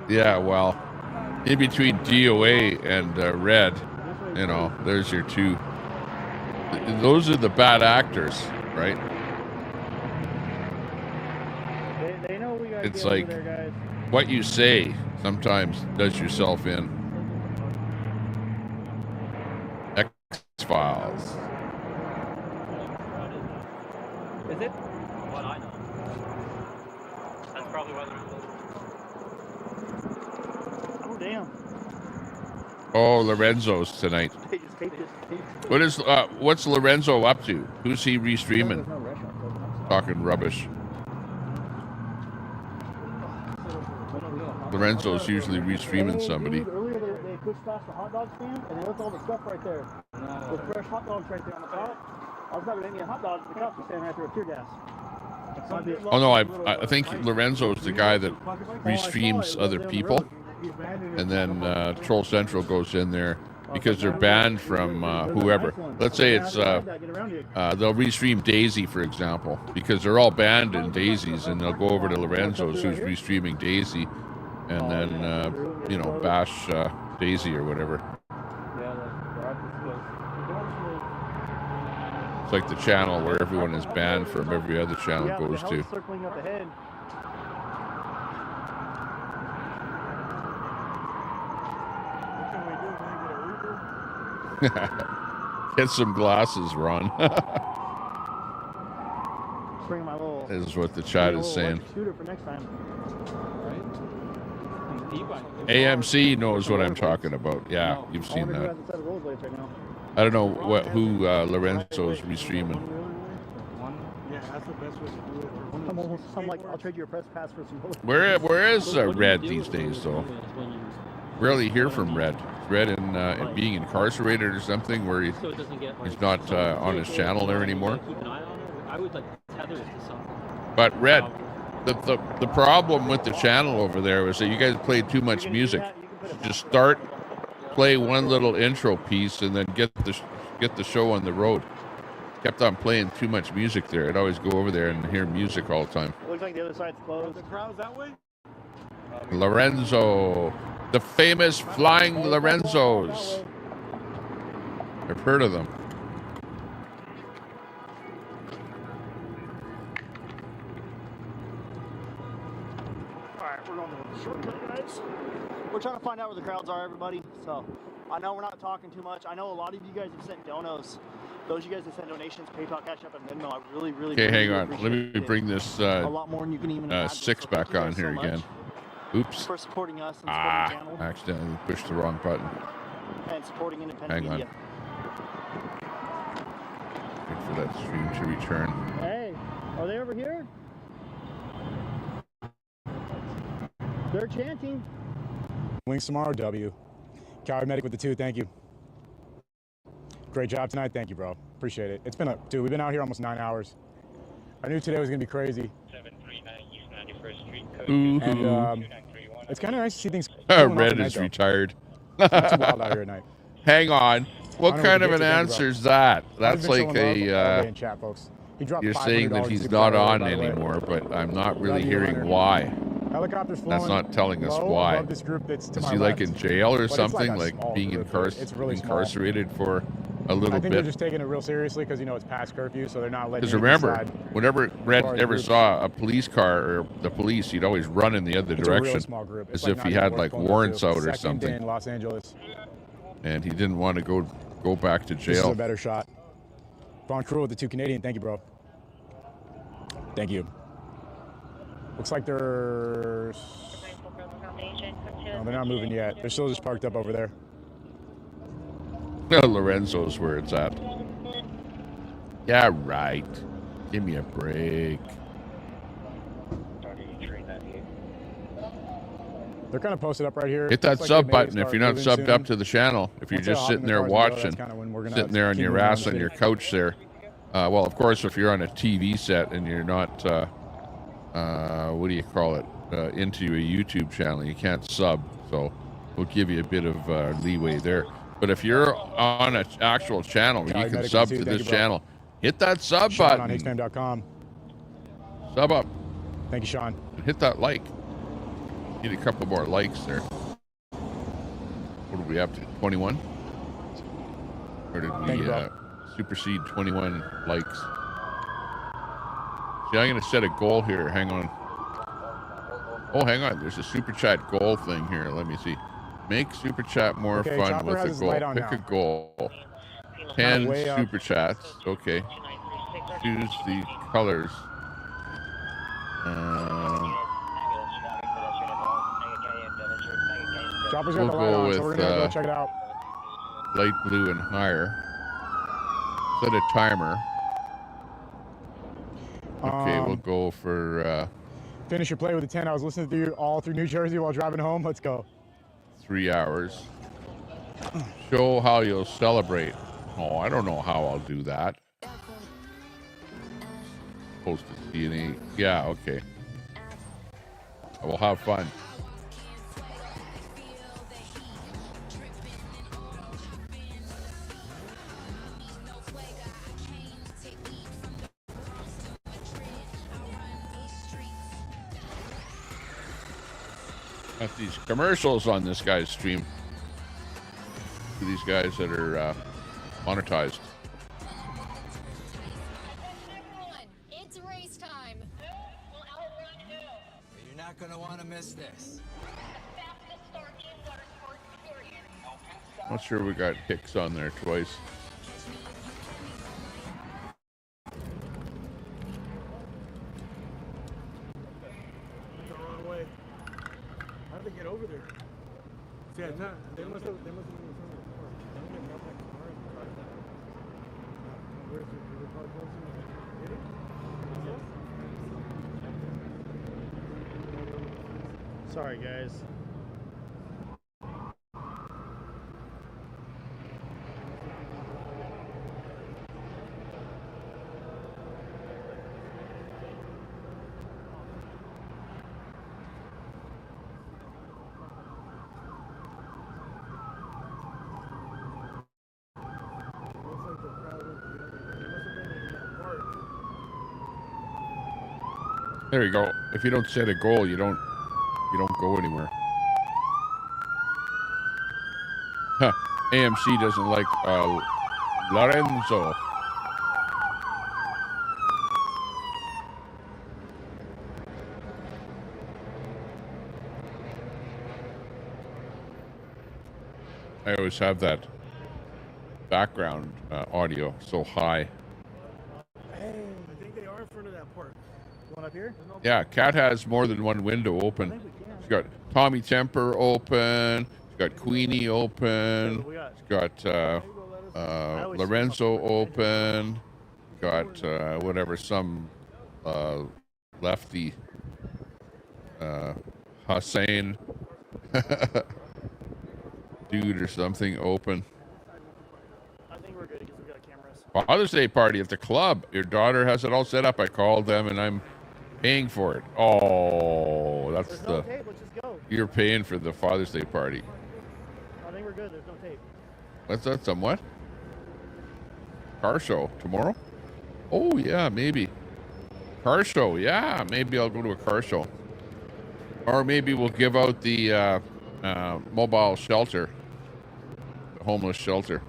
Yeah, well, in between DOA and Red, you know, there's your two. Those are the bad actors, right? They know we gotta It's get like over there, guys. what you say sometimes does yourself in. X-Files. Is it? What I know. That's probably why they're. Oh damn. Oh, Lorenzo's tonight. What's Lorenzo up to? Who's he restreaming? Talking rubbish. Lorenzo's usually restreaming somebody. Earlier they pushed past the hot dog stand and they left all the stuff right there. With fresh hot dogs right there on the top. I was about to make me a hot dog, the cops were standing right there with tear gas. Oh no, I think Lorenzo's the guy that restreams other people, and then Troll Central goes in there because they're banned from whoever. Let's say it's they'll restream Daisy, for example, because they're all banned in Daisies, and they'll go over to Lorenzo's who's restreaming Daisy, and then you know, bash Daisy or whatever. It's like the channel where everyone is banned from every other channel goes to. Circling up ahead. Get some glasses, Ron. Bring my little. This is what the chat is saying. Shooter for next time. AMC knows what I'm talking about. Yeah, you've seen that. I don't know who Lorenzo's restreaming. Yeah, that's the best way to do it. I'm like, I'll trade you a press pass for some bullets. Where is Red these days, though? Rarely hear from Red. Red in being incarcerated or something, where he's not on his channel there anymore. But Red, the problem with the channel over there was that you guys played too much music. Just start play one little intro piece and then get the show on the road. Kept on playing too much music there. I'd always go over there and hear music all the time. It looks like the other side's closed. The crowd's that way? Lorenzo, the famous flying Lorenzos. I've heard of them. Alright, we're going to the shortcut, guys. We're trying to find out where the crowds are, everybody. So, I know we're not talking too much. I know a lot of you guys have sent donos. Those of you guys that send donations, PayPal, Cash App, and Venmo, I really Okay, hang on. Let me bring this a lot more than you can even six back on here again. Oops. For supporting us and supporting the channel. Accidentally pushed the wrong button. And supporting independent Hang on. media. Wait for that stream to return. Hey, are they over here? They're chanting. Wings tomorrow, W. Cowboy Medic with the 2, thank you. Great job tonight, thank you, bro. Appreciate it. It's been dude, we've been out here almost 9 hours. I knew today was gonna be crazy. 739 East 91st Street, And it's kind of nice to see things. Red is retired. It's not too wild out here at night. Hang on. What kind of an answer is that? That's like a. Chat, folks. He dropped You're saying that he's not on anymore, but I'm not really hearing why. Helicopters That's not telling us why. This group that's to is my he like left. in jail or But it's something, like a like small being group. It's really small. incarcerated for a little I think they're bit? just taking it real seriously because it's past curfew, so they're not letting. Because remember, inside. whenever Red far as ever groups. saw a police car or the police, he'd always run in the other It's a real direction, small group. It's as like if he not had even like worth going warrants to. out or Second something, in Los Angeles. and he didn't want to go back to This is jail. a better shot. Von Cruel with the 2 Canadian. Thank you, bro. Thank you. Looks like they're. No, they're not moving yet. They're still just parked up over there. Lorenzo's where it's at. Yeah, right. Give me a break. They're kind of posted up right here. Hit that Looks like sub they may button if start you're not moving subbed soon. up to the channel. If you're Once they just hop in sitting the there cars and go, watching, that's kinda when we're gonna sitting there on keep your moving ass the on your city. couch there. Well, of course, if you're on a TV set and you're not, what do you call it, into a YouTube channel, you can't sub. So we'll give you a bit of leeway there. But if you're on an actual channel, you can sub to this channel. Hit that sub Sean on button. HitSpam.com. Sub up. Thank you, Sean. And hit that like. Need a couple more likes there. What are we up to? 21? Or did Thank we you, supersede 21 likes? See, I'm going to set a goal here. Hang on. Oh, hang on. There's a super chat goal thing here. Let me see. Make super chat more Okay, fun Chopper with has a his goal. light on Pick now. a goal. Kind of 10 way up. super chats. Okay. Choose the colors. Chopper's We'll got the light go on, with so we're gonna go check it out. light blue and higher. Set a timer. Okay, we'll go for Finish your play with a 10. I was listening to you all through New Jersey while driving home. Let's go. 3 hours. Show how you'll celebrate. Oh, I don't know how I'll do that. Post to DNA. Yeah, okay. I will have fun. Got these commercials on this guy's stream. These guys that are monetized. It's race time. You're not going to want to miss this. Not sure we got Hicks on there twice. The wrong way. How'd they get over there? See, I thought they must have been in front of the car. They don't get out that car and drive that. Where's the car closing? Hit it? Sorry, guys. There you go. If you don't set a goal, you don't go anywhere. Huh. AMC doesn't like Lorenzo. I always have that background audio so high. Hey, I think they are in front of that park. One up here? Yeah, Cat has more than one window open. She's got Tommy Temper open. She's got Queenie open. She's got Lorenzo open. Got whatever, some lefty Hussein dude or something open. I think we're good because we got cameras. Father's Day party at the club. Your daughter has it all set up. I called them and I'm paying for it. Oh, that's There's the. no tape. Let's just go. You're paying for the Father's Day party. I think we're good. There's no tape. What's that? Somewhat? Car show tomorrow? Oh yeah, maybe. Car show, yeah. Maybe I'll go to a car show. Or maybe we'll give out the mobile shelter. The homeless shelter.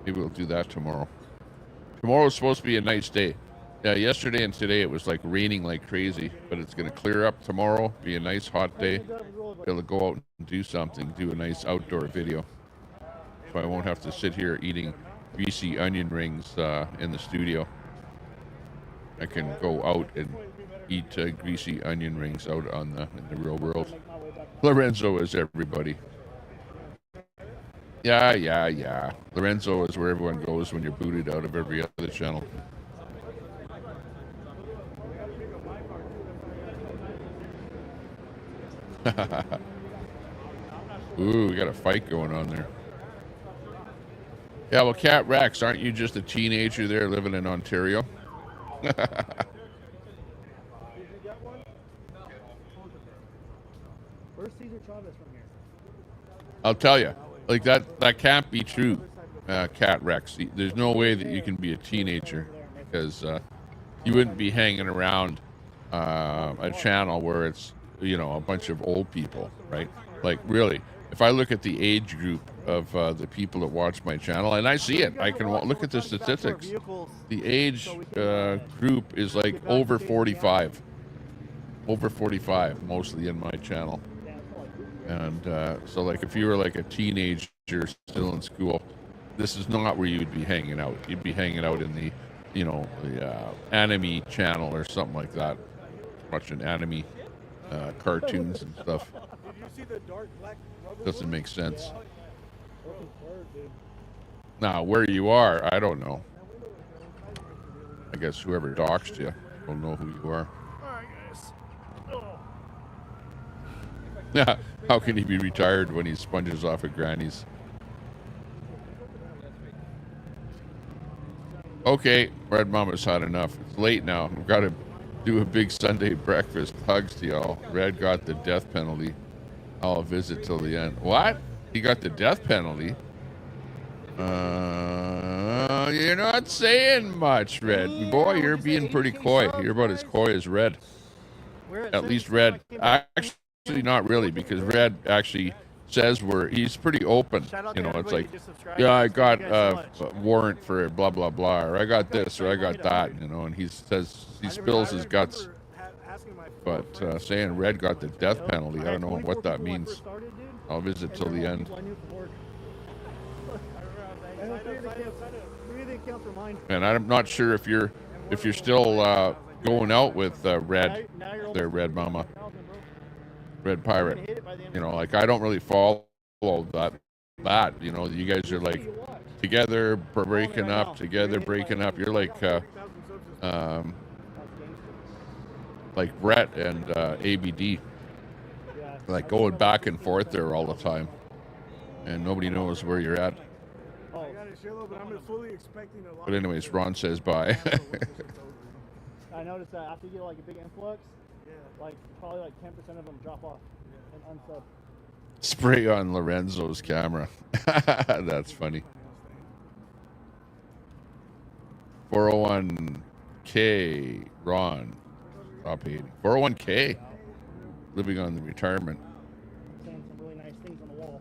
Maybe we'll do that tomorrow. Tomorrow's supposed to be a nice day. Yeah, yesterday and today it was like raining like crazy, but it's going to clear up tomorrow, be a nice hot day. It'll go out and do something, do a nice outdoor video. So I won't have to sit here eating greasy onion rings in the studio. I can go out and eat greasy onion rings out on in the real world. Lorenzo is everybody. Yeah. Lorenzo is where everyone goes when you're booted out of every other channel. Ooh, we got a fight going on there. Yeah, well, Cat Rex, aren't you just a teenager there living in Ontario? Where's Cesar Chavez from here? I'll tell you, like that can't be true, Cat Rex. There's no way that you can be a teenager because you wouldn't be hanging around a channel where it's, you know, a bunch of old people, right? Like really, if I look at the age group of the people that watch my channel, and I see it, I can look at the statistics. The age group is like over 45. Over 45, mostly in my channel. And so like if you were like a teenager still in school, this is not where you would be hanging out. You'd be hanging out in the, you know, the anime channel or something like that, watching anime cartoons and stuff. Doesn't make sense. Now, where you are, I don't know. I guess whoever doxed you will know who you are. Yeah, how can he be retired when he sponges off at Granny's? Okay, Red Mama's had enough. It's late now. We've got to do a big Sunday breakfast. Hugs to y'all. Red got the death penalty. I'll visit till the end. What? He got the death penalty? You're not saying much, Red. Boy, you're being pretty coy. You're about as coy as Red. At least Red. Actually, not really, because Red actually says he's pretty open. You know, it's like, yeah, I got a warrant for blah, blah, blah, or I got this, or I got that, you know, and he says, he spills his guts. But saying Red got the death penalty, I don't know what that means. I'll visit till the end. And I'm not sure if you're still going out with Red, there, Red Mama, Red Pirate. You know, like I don't really follow that. You know, you guys are like together, breaking up, together, breaking up. You're like Brett and ABD, like going back and forth there all the time, and nobody knows where you're at. But anyways, Ron says bye. I noticed that after you get like a big influx, like probably like 10% of them drop off and unsub. Spray on Lorenzo's camera. That's funny. 401 401k. Ron. Stop hating. 401k. Living on the retirement. Saying some really nice things on the wall.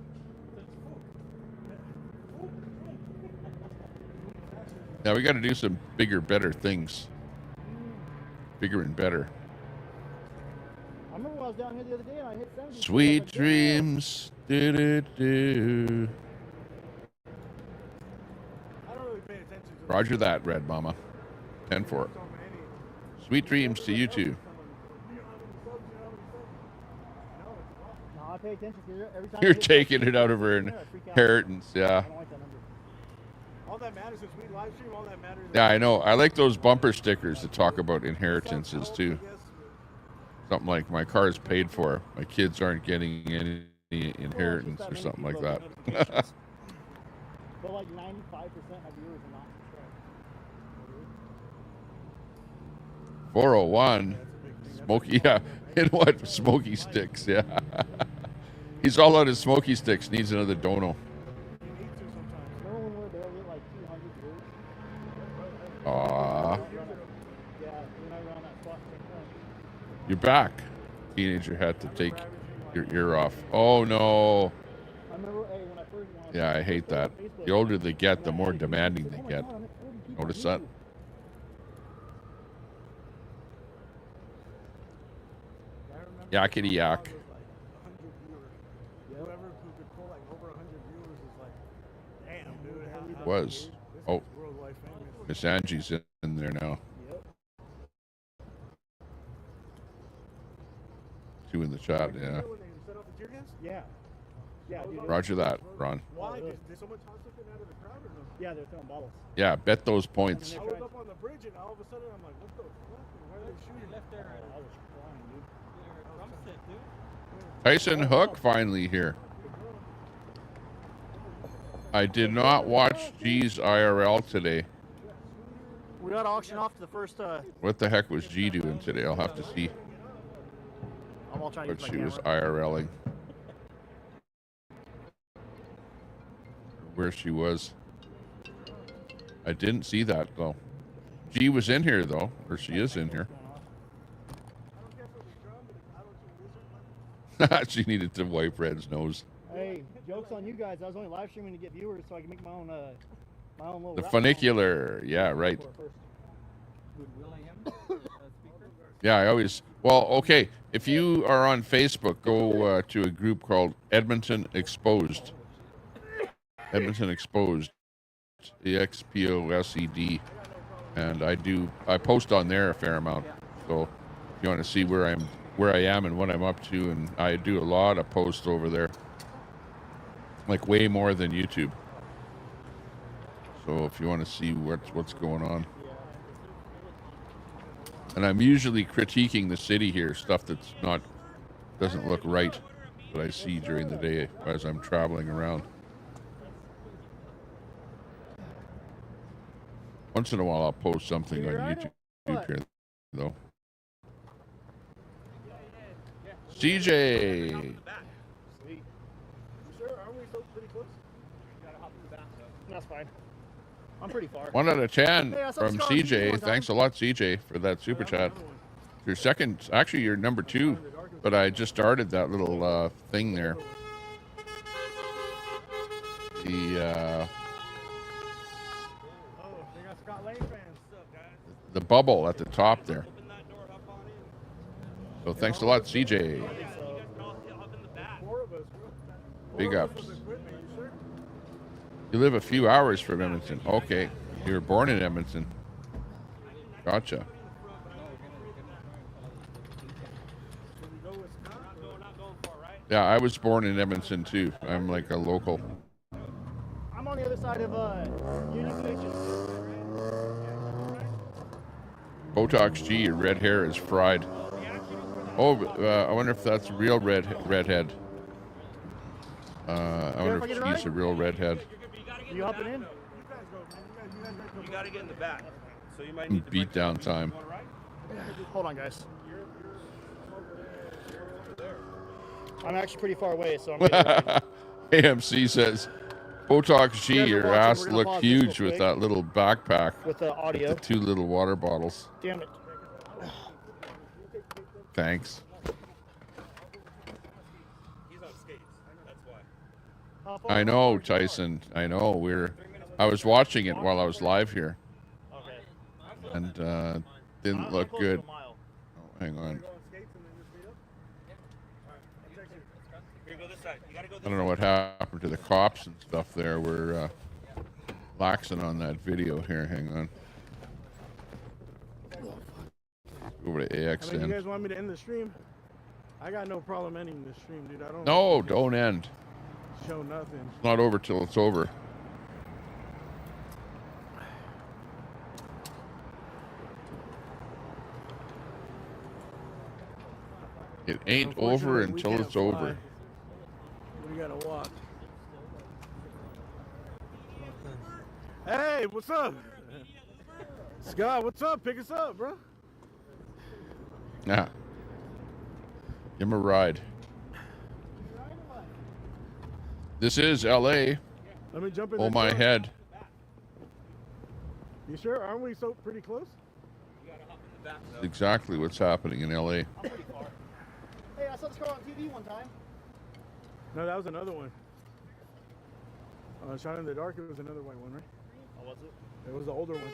Now we got to do some bigger, better things. Bigger and better. I remember when I was down here the other day and I hit 70. Sweet dreams. Do, do, do. Roger that, Red Mama. 10-4. Sweet dreams to you too. No, I pay attention to every time. You're taking it out of her inheritance, yeah. All that matters is we live stream. All that matters. Yeah, I know. I like those bumper stickers that talk about inheritances too. Something like my car is paid for. My kids aren't getting any inheritance or something like that. But like 95% of viewers are not subscribed. 401. Smoky, yeah. And what? Smoky sticks, yeah. He's all out of smoky sticks. Needs another dono. Aww. You're back. Teenager had to take your ear off. Oh no. Yeah, I hate that. The older they get, the more demanding they get. Notice that? Yakety yak. Was. Oh. Miss Angie's in there now. Two in the chat, yeah. Yeah. Yeah, dude. Roger that, Ron. Why? Did someone toss something out of the crowd or no? Yeah, they're throwing bottles. Yeah, bet those points. I was up on the bridge and all of a sudden I'm like, what the fuck? Why are they shooting? Left there. I was crying, dude. Drumstick, dude. Tyson Hook finally here. I did not watch G's IRL today. We got to auction off to the first. What the heck was G doing today? I'll have to see what she was IRLing. Where she was. I didn't see that though. G was in here though, or she is in here. She needed to wipe Red's nose. Hey, joke's on you guys. I was only live streaming to get viewers so I can make my own little. The funicular, yeah, right. Yeah, I always. Well, okay. If you are on Facebook, go to a group called Edmonton Exposed. Edmonton Exposed, EXPOSED, and I post on there a fair amount. So if you want to see where I am and what I'm up to, and I do a lot of posts over there, like way more than YouTube. So if you want to see what's going on, and I'm usually critiquing the city here, stuff that's doesn't look right that I see during the day as I'm traveling around. Once in a while, I'll post something on YouTube here, though. CJ. That's fine. I'm pretty far. 1 out of 10 Hey, from CJ. Thanks a lot, CJ, for that super chat. Your second, actually, you're number 2, but I just started that little thing there. The bubble at the top there. So thanks a lot, CJ. Big ups. You live a few hours from Edmonton. Okay. You were born in Edmonton. Gotcha. Yeah, I was born in Edmonton too. I'm like a local. I'm on the other side of Union Station. Botox G, your red hair is fried. Oh, I wonder if that's a real redhead. I wonder if she's a real redhead. You hopping in? You gotta get in the back. So you might need to beat down time. Hold on, guys. I'm actually pretty far away, so I'm AMC says, Botox G, You guys are your watching, ass we're gonna look pause this huge real with quick. that little backpack. With the audio. With the 2 little water bottles. Damn it. Thanks. He's on skates. That's why. I know, Tyson. I know. I was watching it while I was live here. And didn't look good. Oh, hang on. Here, go this side. You gotta go this I don't know what happened to the cops and stuff there. We're laxing on that video here. Hang on. Over to I mean, you AXN. guys want me to end the stream? I got no problem ending the stream, dude. I don't. No, don't end. Show nothing. It's not over till it's over. It ain't over Unfortunately, we until can't it's over. fly. We gotta walk. Hey, what's up? Scott, what's up? Pick us up, bro. Yeah. Give him a ride. This is LA. Let me jump in. Oh, the my truck. head. You sure? Aren't we so pretty close? That's exactly what's happening in LA. Hey, I saw this car on TV one time. No, that was another one. Shot in the Dark, it was another white one, right? Oh, was it? It was the older one.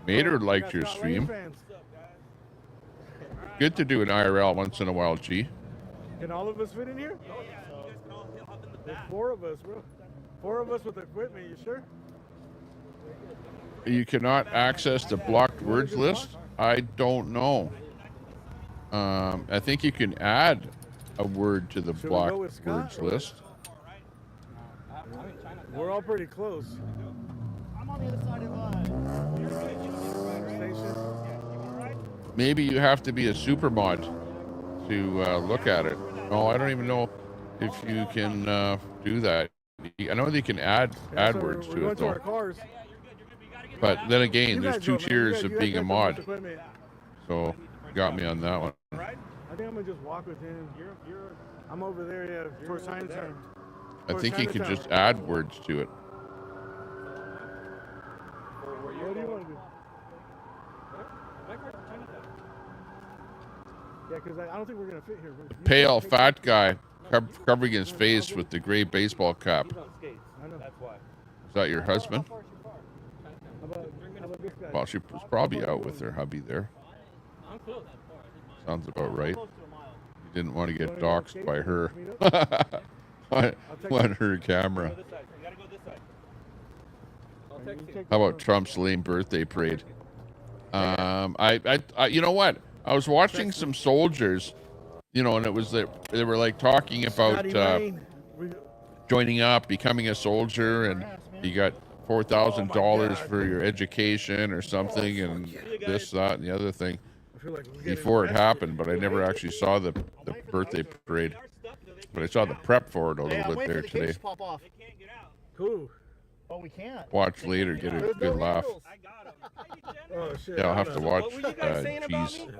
Mater liked your stream. Good to do an IRL once in a while, G. Can all of us fit in here? Oh, yeah. You guys can all hop in the There's back. 4 of us, bro. 4 of us with equipment, you sure? You cannot access the blocked words list? I don't know. I think you can add a word to the Should we blocked go with Scott, words or- list. We're all pretty close. I'm on the other side of Station. Maybe you have to be a super mod to look at it. No, I don't even know if you can do that. I know they can add Yeah, so words we're to going it to our though. cars. But then again, You there's guys 2 go, man. tiers You of guys being a got the mod. most equipment. So you got me on that one. I think I'm gonna just walk with him. I'm over there, yeah, towards Chinatown. I think you can just add words to it. What do you want to do? Yeah, because I don't think we're gonna fit here. You Pale, take- fat guy covering his face with the gray baseball cap. He's on skates. I know. That's why. Is that your husband? How about this guy? Well, she was probably out with her hubby there. I'm close. Sounds about right. You didn't want to get doxxed by her. on her camera. Go this side. You gotta go this side. I'll text you. How about Trump's lame birthday parade? I you know what? I was watching some soldiers, you know, and it was that they were like talking about joining up, becoming a soldier, and you got $4,000 for your education or something, and this, that, and the other thing. Before it happened, but I never actually saw the birthday parade. But I saw the prep for it a little bit there today. Pop off. Cool. Oh, we can't. Watch later, get a good laugh. Oh shit. Yeah, I'll have to watch. What were you guys saying about Jeez. me?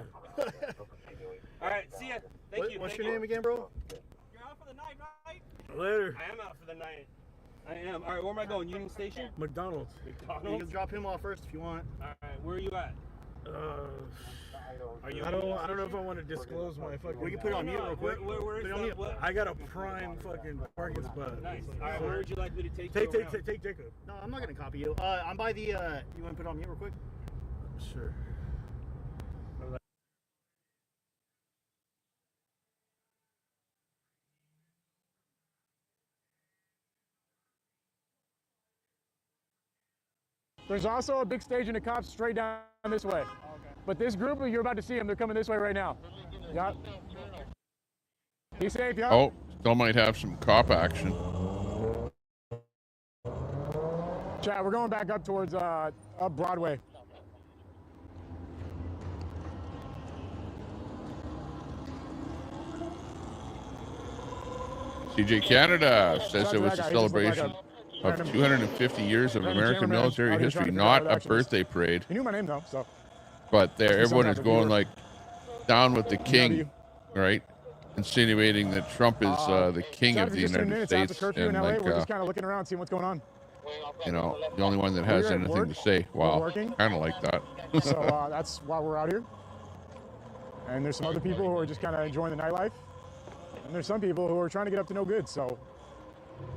All right, see ya. Thank you. What's thank your name again, bro? You're out for the night, right? Later. I am out for the night. I am. All right, where am I going? Union Station? McDonald's. You McDonald's? can drop him off first if you want. All right, where are you at? Are you I don't know if I want to disclose my fucking. We can put it on mute real quick. Where is Put it on that? mute. What? I got a prime fucking parking spot. Nice. All right, where would you like me to take Take you around? Jacob. No, I'm not gonna copy you. I'm by the. You want to put it on mute real quick? Sure. There's also a big stage in the cops straight down this way. But this group, you're about to see them, they're coming this way right now. Yup. Be safe, yup. Oh, still might have some cop action. Chat, we're going back up towards up Broadway. CJ Canada says it was a celebration of 250 years of American military history, not a birthday parade. You knew my name though, so. But there, Some everyone type is of going viewer. like down with the king, right? insinuating that Trump is the king of the United States, curfew and in LA. like, We're just kind of looking around, seeing what's going on. you know, the only one that has anything to say. Wow, kind of like that. So that's why we're out here. And there's some other people who are just kind of enjoying the nightlife, and there's some people who are trying to get up to no good. So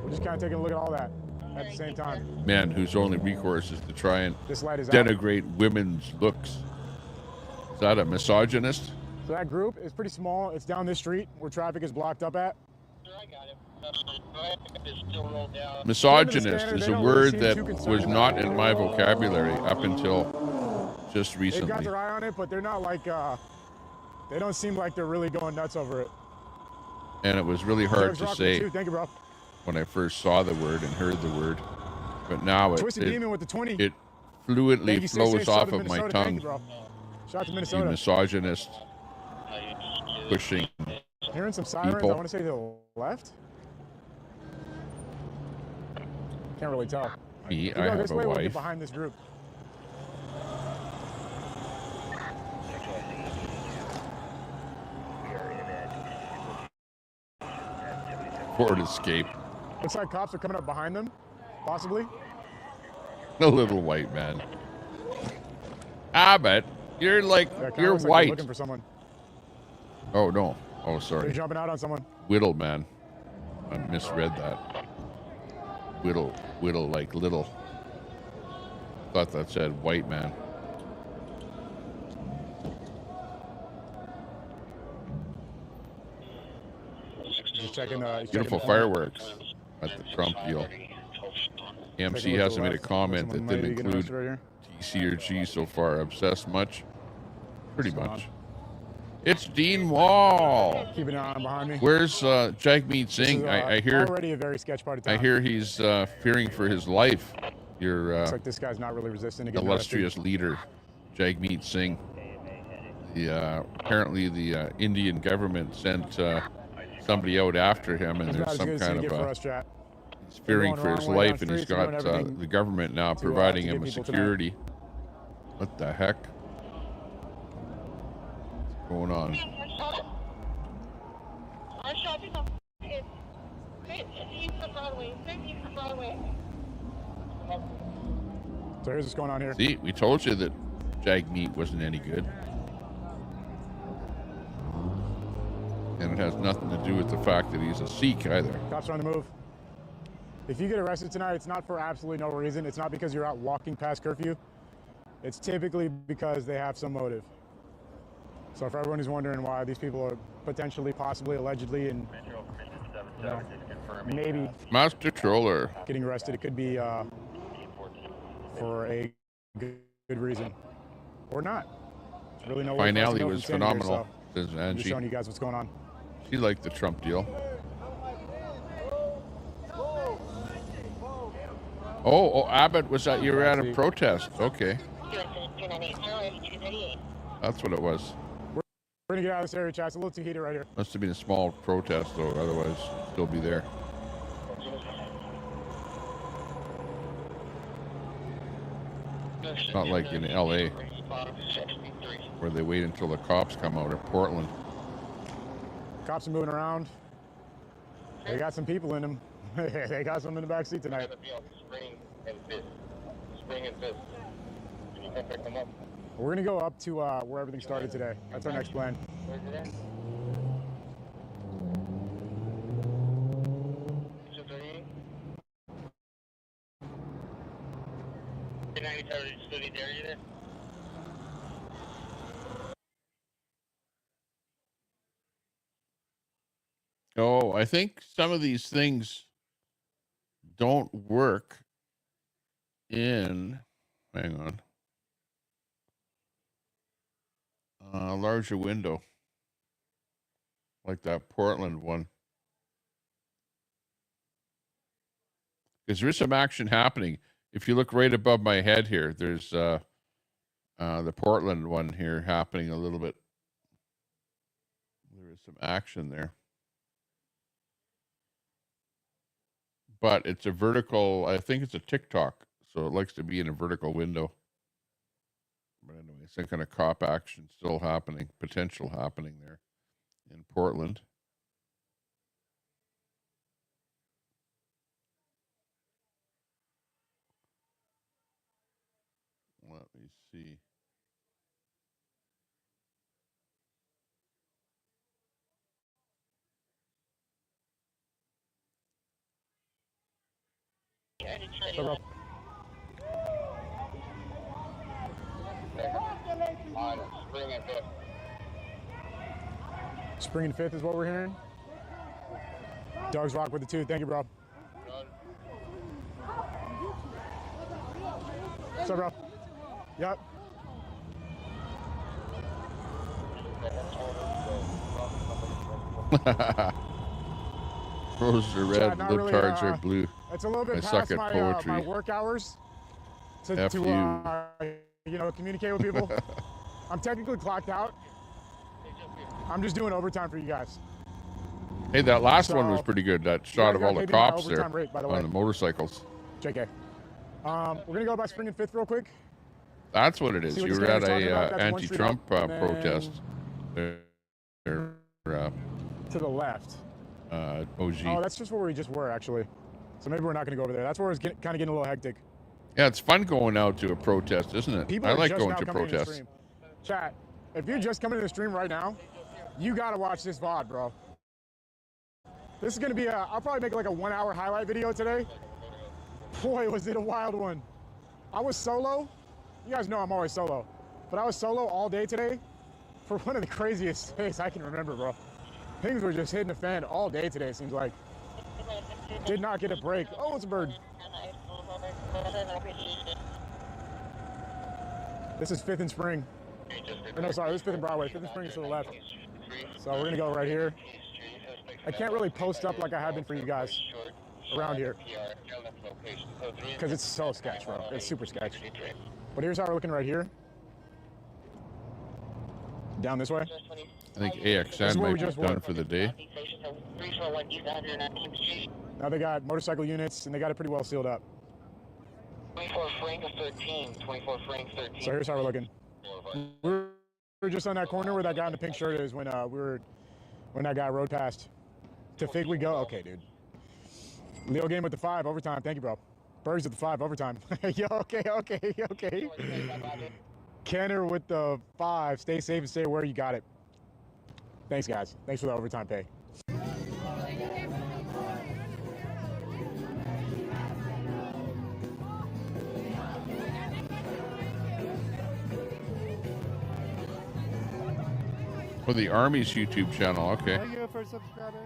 we're just kind of taking a look at all that at the same time. Man whose only recourse is to try and This light is denigrate women's looks. Is that a misogynist? So that group is pretty small. It's down this street where traffic is blocked up at. Misogynist is a word that was not in my vocabulary up until just recently. They've got their eye on it, but they're not like, they don't seem like they're really going nuts over it. And it was really hard to say Thank you, bro. when I first saw the word and heard the word. But now Demon with the 20. it fluently flows off of my tongue. Shout out to You Minnesota. misogynist pushing Hearing some sirens, people. I want to say to the left. Can't really tell. Me, We'll I go have this a way, we'll get wife. behind this group. Ford Escape. Looks like cops are coming up behind them, possibly. A little white man. Abbott, you're like, you're looks like they're white. looking for someone. Oh, no. Oh, They're sorry. jumping out on someone. Whittle man. I misread that. Whittle like little. Thought that said white man. Just checking. Beautiful fireworks at the Trump deal. AMC hasn't made a comment that didn't include TC or G so far. Obsessed much? Pretty much. It's Dean Wall. Keeping an eye on behind me. Where's Jagmeet Singh? I hear already a very sketch party time. I hear he's fearing for his life. Your Looks like this guy's not really resisting to getting illustrious leader, Jagmeet Singh. Apparently the Indian government sent somebody out after him, and there's some kind of he's fearing for his life, and he's got the government now providing him with security. What the heck? What's going on? So here's what's going on here. See, we told you that Jagmeet wasn't any good. And it has nothing to do with the fact that he's a Sikh either. Cops are on the move. If you get arrested tonight, it's not for absolutely no reason. It's not because you're out walking past curfew. It's typically because they have some motive. So for everyone who's wondering why these people are potentially, possibly, allegedly, and maybe Master Troller getting arrested, it could be for a good reason or not. There's really no way finale was phenomenal. Here, so Says I'm just showing Angie. you guys what's going on. She liked the Trump deal. Oh, Abbott was at you were at a protest. Okay, that's what it was. We're gonna get out of this area, chat. It's a little too heated right here. Must have been a small protest, though. Otherwise, still be there. It's not like in LA where they wait until the cops come out, or Portland. Cops are moving around. They got some people in them. They got some in the back seat tonight. We're gonna go up to where everything started today. That's our next plan. Oh, I think some of these things don't work in, hang on, a larger window, like that Portland one. Because there is some action happening. If you look right above my head here, there's the Portland one here happening a little bit. There is some action there. But it's a vertical, I think it's a TikTok, so it likes to be in a vertical window. But anyway, some kind of cop action still happening, potential happening there in Portland. me see. Spring and Fifth. Spring and Fifth is what we're hearing. Doug's rock with the 2. Thank you, bro. What's up, bro? Yep. Roses are red, libtards are blue. It's a little bit I past suck at my, poetry. my work hours to F you. You know, communicate with people. I'm technically clocked out. I'm just doing overtime for you guys. Hey, that last one was pretty good. That shot of all the cops there rate, by the on way. the motorcycles. JK. We're gonna go by Spring and Fifth real quick. That's what it is. You were at a anti-Trump protest. To the left. OG. Oh, that's just where we just were, actually. So maybe we're not going to go over there. That's where it's kind of getting a little hectic. Yeah, it's fun going out to a protest, isn't it? People I are like just going now to coming protests. in the stream. Chat, if you're just coming to the stream right now, you got to watch this VOD, bro. This is going to be I'll probably make like a 1-hour highlight video today. Boy, was it a wild one. I was solo. You guys know I'm always solo. But I was solo all day today for one of the craziest days I can remember, bro. Things were just hitting the fan all day today, it seems like. Did not get a break. Oh, it's a bird. This is 5th and Spring. Or no, sorry, this is 5th and Broadway. 5th and Spring is to the left. So we're going to go right here. I can't really post up like I have been for you guys around here. Because it's so sketch, bro. It's super sketch. But here's how we're looking right here. Down this way. I think AXN might be done for the day. Now they got motorcycle units, and they got it pretty well sealed up. 24 Frank 13. 24 Frank 13. So here's how we're looking. We were just on that corner where that guy in the pink shirt is when when that guy rode past. To Fig we go. Okay, dude. Leo game with the 5 overtime. Thank you, bro. Bergs with the 5 overtime. Yo, okay. Kenner with the 5. Stay safe and stay aware. You got it. Thanks, guys. Thanks for the overtime pay. For the Army's YouTube channel, okay. Thank you for subscribing.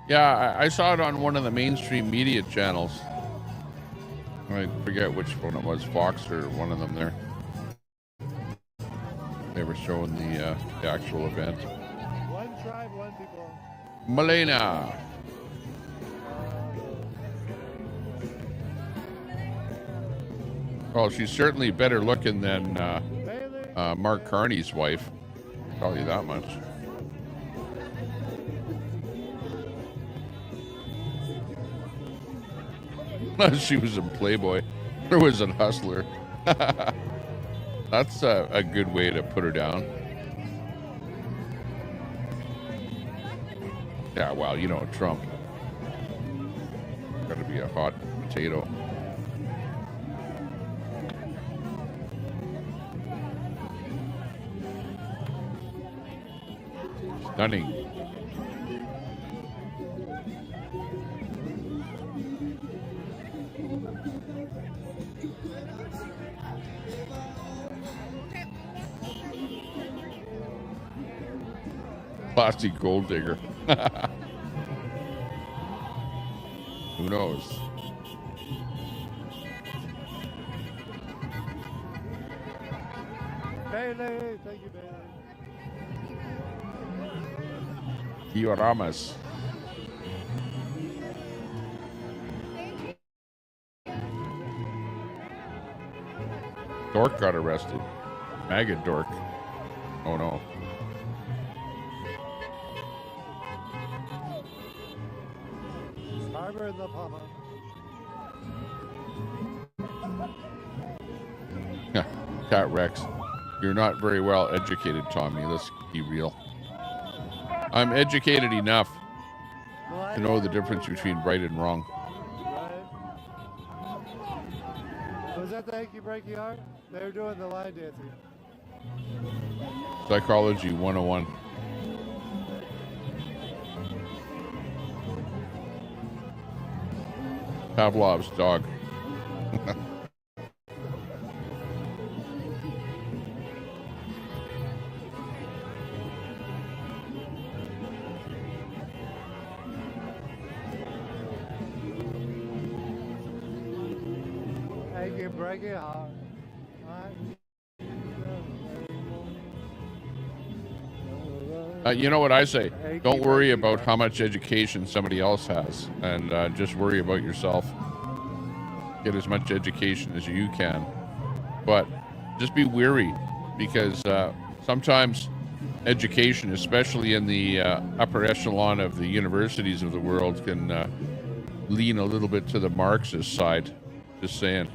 Yeah, I saw it on one of the mainstream media channels. I forget which one it was, Fox or one of them there. They were showing the actual event. One tribe, one people. Malena. Well, she's certainly better looking than Mark Carney's wife. I'll tell you that much. She was in Playboy. There was a Hustler. That's a good way to put her down. Yeah, well, you know, Trump. Gotta be a hot potato. Stunning. Plastic gold digger. Who knows? Bailey, thank you, Bailey. Dioramas. Dork got arrested. Maggot dork. Oh no. Harbor in the Pama. Cat Rex. You're not very well educated, Tommy. Let's be real. I'm educated enough to know the difference between right and wrong. Was that the hanky breaky art? They're doing the line dancing. Psychology 101. Pavlov's dog. Hanky breaky art. You know what I say? Don't worry about how much education somebody else has, and just worry about yourself. Get as much education as you can, but just be wary, because sometimes education, especially in the upper echelon of the universities of the world, can lean a little bit to the Marxist side. Just saying.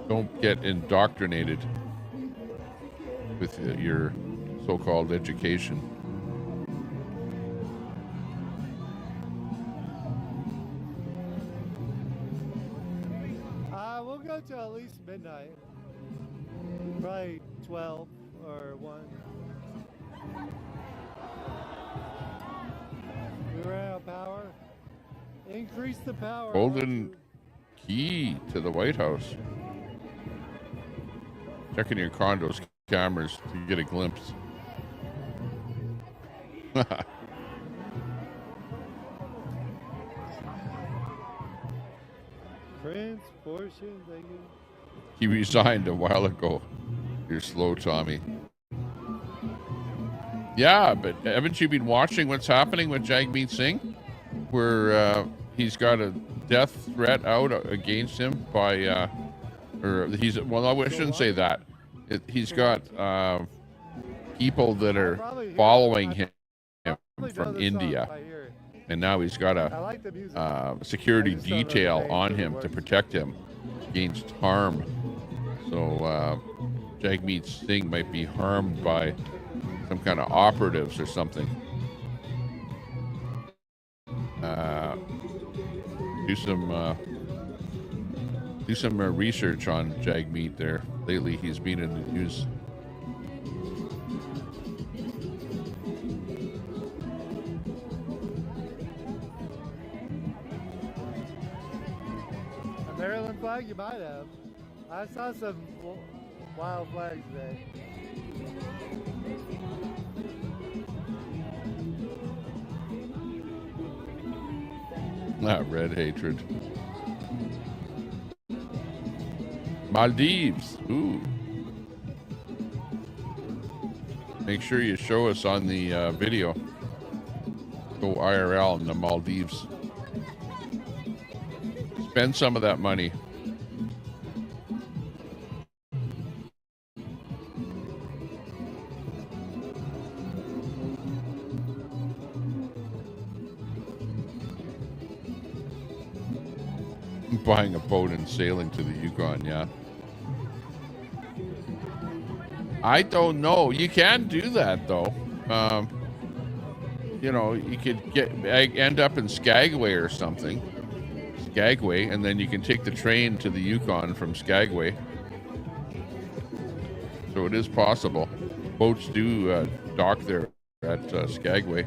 Don't get indoctrinated with your so-called education. We'll go to at least midnight. Probably 12 or 1. We ran out of power. Increase the power. Golden key to the White House. Checking your condo's cameras to get a glimpse. Prince, Portia, thank you. He resigned a while ago. You're slow, Tommy. Yeah, but haven't you been watching what's happening with Jagmeet Singh? Where he's got a death threat out against him by... or he's, well, I shouldn't say that. He's got people that are following him from India, and now he's got a security detail on him to protect him against harm. So Jagmeet Singh might be harmed by some kind of operatives or something. Do some research on Jagmeet there. Lately, he's been in the news. A Maryland flag? You might have. I saw some wild flags today. Not red hatred. Maldives. Ooh. Make sure you show us on the video. Go IRL in the Maldives. Spend some of that money. Buying a boat and sailing to the Yukon, yeah. I don't know. You can do that though. You know, you could end up in Skagway or something. Skagway, and then you can take the train to the Yukon from Skagway. So it is possible. Boats do dock there at Skagway.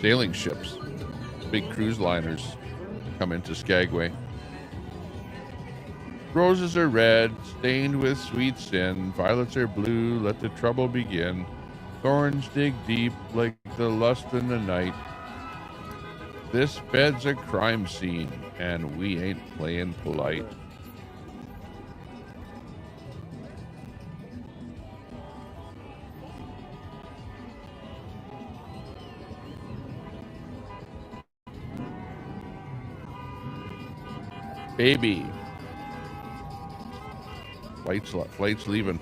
Sailing ships. Big cruise liners come into Skagway. Roses are red, stained with sweet sin. Violets are blue, let the trouble begin. Thorns dig deep like the lust in the night. This bed's a crime scene, and we ain't playing polite. Baby. Flight's leaving.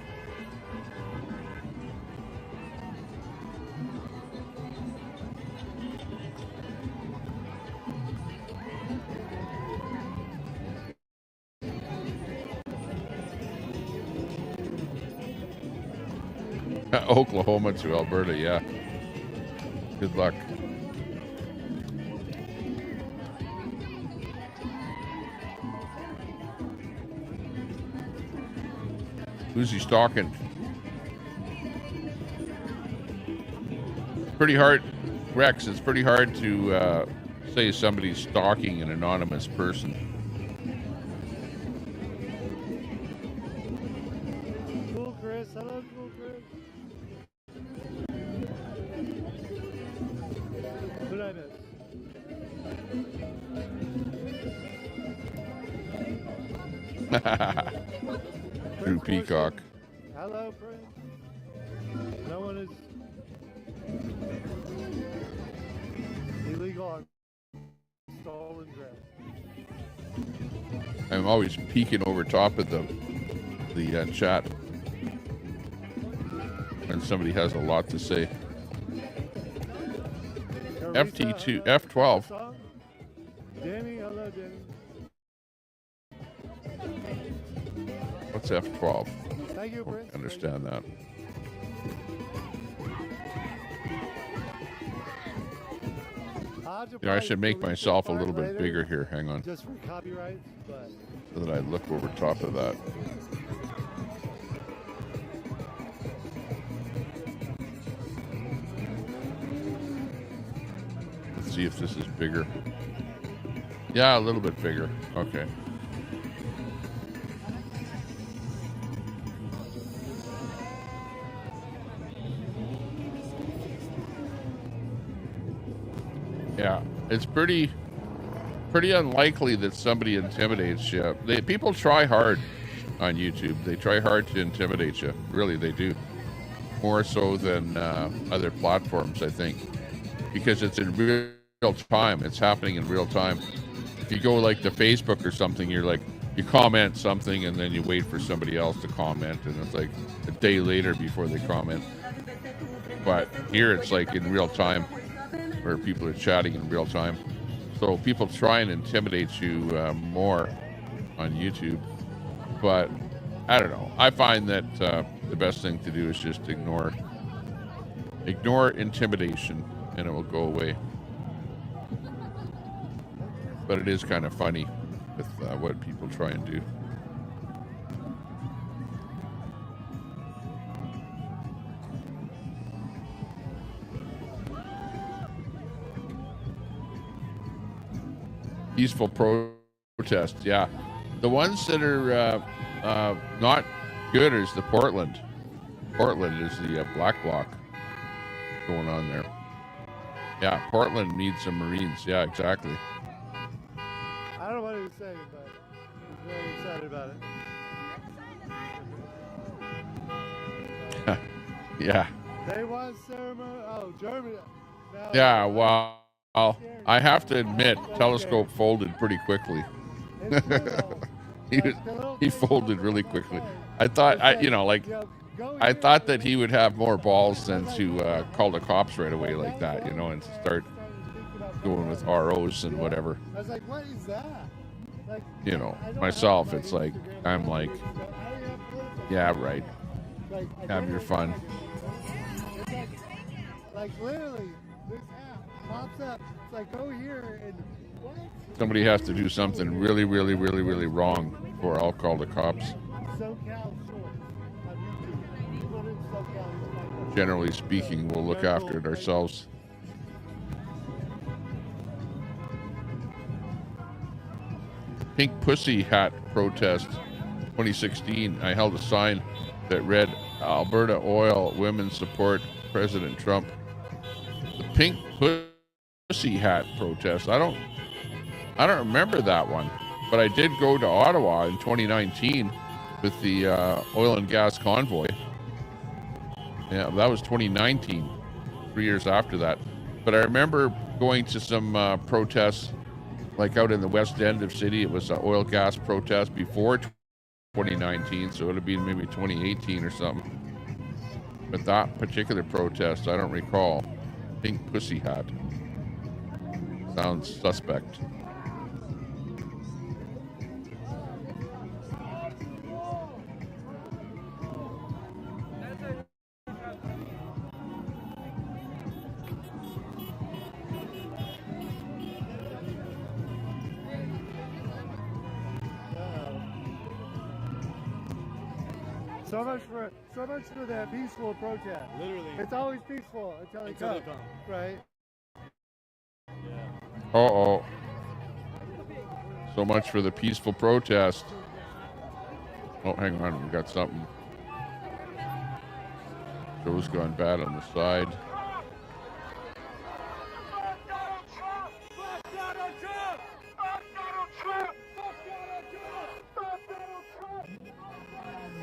Oklahoma to Alberta, yeah. Good luck. Who's he stalking? It's pretty hard, Rex, it's pretty hard to say somebody's stalking an anonymous person. Cool Chris, hello Cool Chris. Who did I miss? Drew Peacock. Hello, Prince. No one is illegal on stolen grass. I'm always peeking over top of the chat when somebody has a lot to say. FT2, F12. Danny, hello, Danny. What's F12? Thank you, Prince. I understand that. You know, I should make myself a little bit bigger here. Hang on. Just for copyrights, but So that I look over top of that. Let's see if this is bigger. Yeah, a little bit bigger. Okay. Yeah, it's pretty unlikely that somebody intimidates you. People try hard on YouTube. They try hard to intimidate you. Really, they do. More so than other platforms, I think, because it's in real time. It's happening in real time. If you go like to Facebook or something, you're like, you comment something and then you wait for somebody else to comment, and it's like a day later before they comment. But here it's like in real time, where people are chatting in real time. So people try and intimidate you more on YouTube. But I don't know. I find that the best thing to do is just ignore intimidation, and it will go away. But it is kind of funny with what people try and do. Peaceful protest, yeah. The ones that are not good is the Portland. Portland is the black bloc going on there. Yeah, Portland needs some Marines. Yeah, exactly. I don't know what he was saying, but he's very excited about it. Yeah. They want ceremony. Oh, Germany. Now, Yeah, well, I have to admit, Telescope folded pretty quickly. he folded really quickly. I thought, I thought that he would have more balls than to call the cops right away like that, and start going with ROs and whatever. I was like, what is that? Like, Myself, it's like, I'm like, yeah, right. Have your fun. Like literally, this app pops up. It's like, go here and what? Somebody has to do something really, really, really, really wrong before I'll call the cops. SoCal Shorts on YouTube. Put in SoCal. Generally speaking, we'll look after it ourselves. Pink Pussy Hat Protest 2016. I held a sign that read, Alberta Oil, women support President Trump. The Pink Pussy Hat Protest. I don't remember that one, but I did go to Ottawa in 2019 with the oil and gas convoy. Yeah, that was 2019, 3 years after that. But I remember going to some protests, like out in the west end of city. It was an oil gas protest before 2019, so it would have been maybe 2018 or something. But that particular protest, I don't recall. Pink Pussy Hat. Sounds suspect. So much for that peaceful protest. Literally. It's always peaceful until they come. Right. Uh-oh. So much for the peaceful protest. Oh, hang on. We got something. Show's gone bad on the side.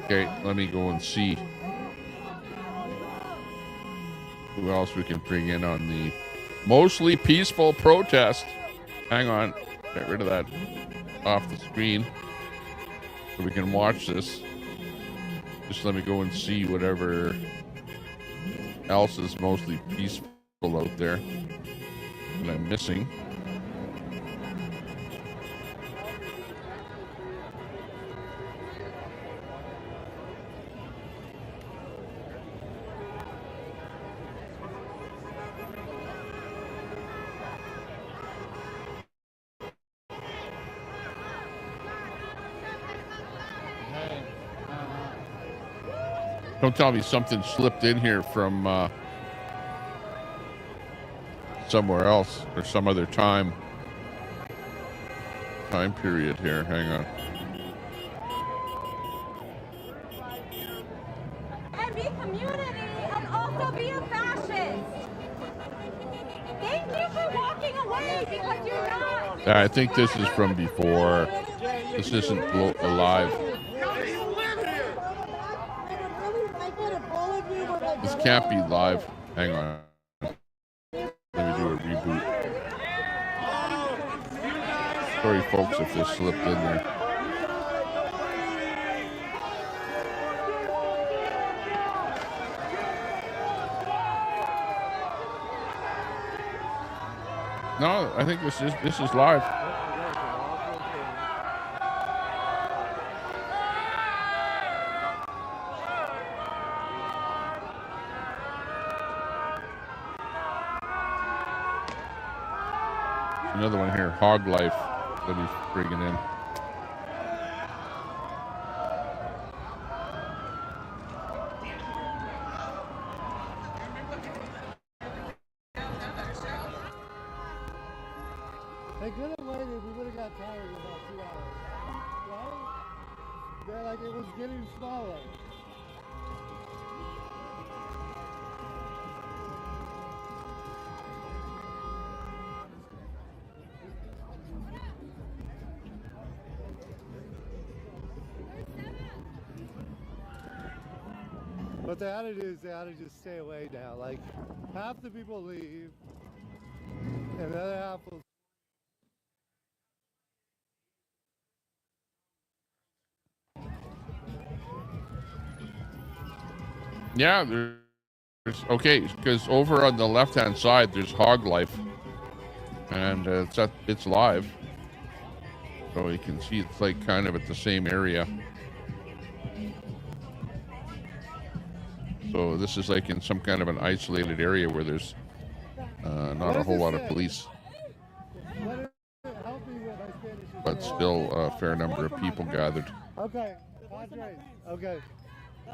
Okay, let me go and see who else we can bring in on the mostly peaceful protest. Hang on. Get rid of that off the screen so we can watch this. Just let me go and see whatever else is mostly peaceful out there that I'm missing. Don't tell me something slipped in here from somewhere else or some other time period here. Hang on. And be community and also be a fascist. Thank you for walking away because you're not. Yeah, I think this is from before. This isn't alive. This can't be live. Hang on. Let me do a reboot. Sorry, folks, if this slipped in there. No, I think this is live. Another one here, Hog Life, that he's bringing in. They could have waited. We would have got tired in about 2 hours. Right? They're like, it was getting smaller. What they ought to do is they ought to just stay away now. Like, half the people leave, and the other half will. Yeah, there's okay, because over on the left-hand side there's Hog Life, and it's live, so you can see it's like kind of at the same area. So this is like in some kind of an isolated area where there's not a whole lot of police, but still a fair number of people gathered. Okay, Padres. Okay.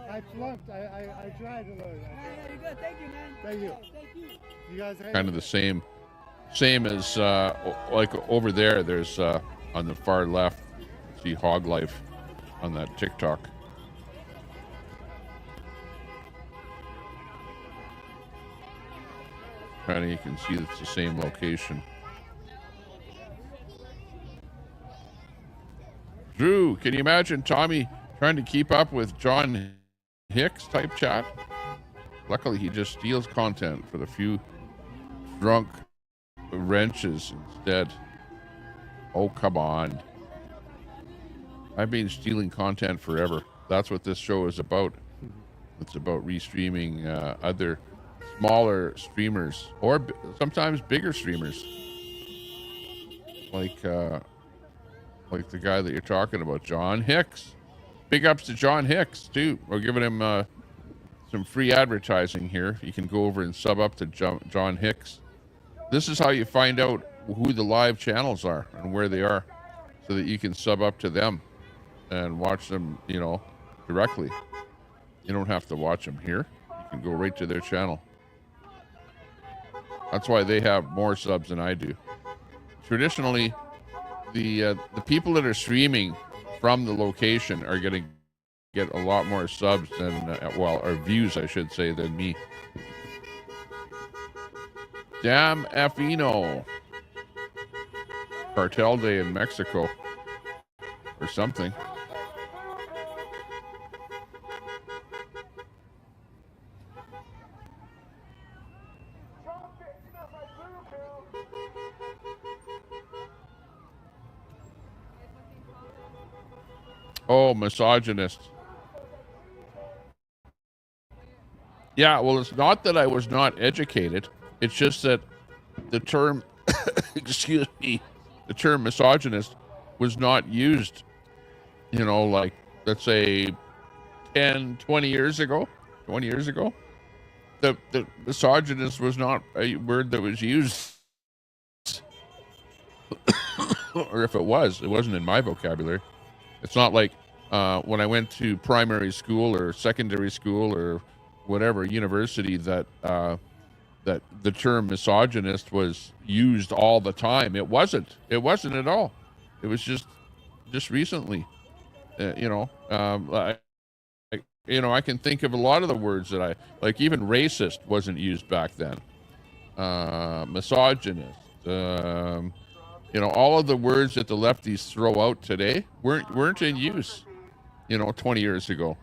I flunked. I tried to learn. Yeah, you're good. Thank you, man. Thank you. Thank you. You guys Kind of the same as like over there. There's on the far left, see Hog Life on that TikTok. Kind of, you can see it's the same location. Drew, can you imagine Tommy trying to keep up with John Hicks type chat? Luckily, he just steals content for the few drunk wrenches instead. Oh, come on. I've been stealing content forever. That's what this show is about. It's about restreaming other smaller streamers, or sometimes bigger streamers, like the guy that you're talking about, John Hicks. Big ups to John Hicks too. We're giving him some free advertising here. You can go over and sub up to John Hicks. This is how you find out who the live channels are and where they are, so that you can sub up to them and watch them, directly. You don't have to watch them here. You can go right to their channel. That's why they have more subs than I do. Traditionally, the people that are streaming from the location are going to get a lot more subs than, well, or views, I should say, than me. Damn Fino. Cartel Day in Mexico. Or something. Oh, misogynist. Yeah, well, it's not that I was not educated. It's just that the term, excuse me, the term misogynist was not used, you know, like, let's say 10, 20 years ago. 20 years ago. The misogynist was not a word that was used. Or if it was, it wasn't in my vocabulary. It's not like when I went to primary school or secondary school or whatever university that that the term misogynist was used all the time. It wasn't. It wasn't at all. It was just recently. You know, I can think of a lot of the words that I like. Even racist wasn't used back then. Misogynist. You know, all of the words that the lefties throw out today weren't in use, you know, 20 years ago.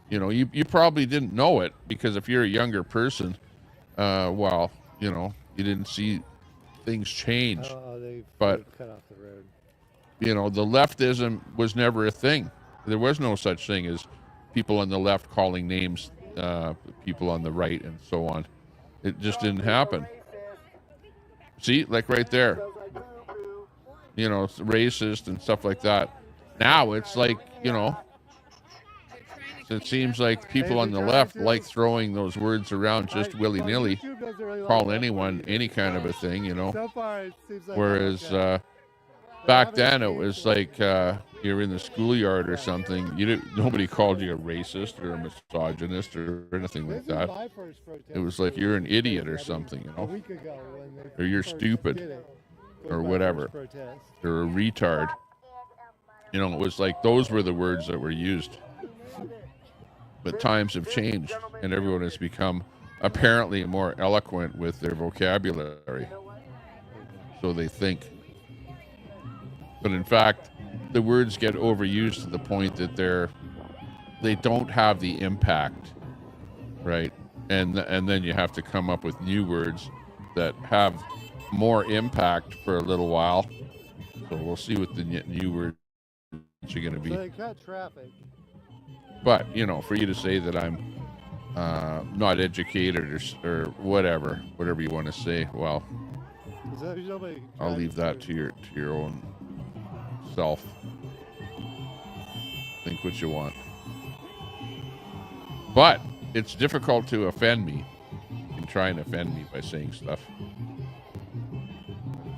You know, you probably didn't know it because if you're a younger person, well, you know, you didn't see things change. They've cut off the road. You know, the leftism was never a thing. There was no such thing as people on the left calling names people on the right and so on. It just didn't happen. See, like right there. You know, racist and stuff like that. Now it's like, you know, it seems like people on the left like throwing those words around just willy-nilly, call anyone any kind of a thing, you know. Whereas back then it was like you're in the schoolyard or something. Nobody called you a racist or a misogynist or anything like that. It was like you're an idiot or something, you know, or you're stupid or whatever, or a retard. You know, it was like those were the words that were used. But times have changed, and everyone has become apparently more eloquent with their vocabulary. So they think. But in fact, the words get overused to the point that they don't have the impact, right? And then you have to come up with new words that have more impact for a little while. So we'll see what the new words are going to be. So they cut traffic. But, you know, for you to say that I'm not educated or whatever you want to say, well, I'll leave that to your own self. Think what you want. But it's difficult to offend me. You can try and offend me by saying stuff.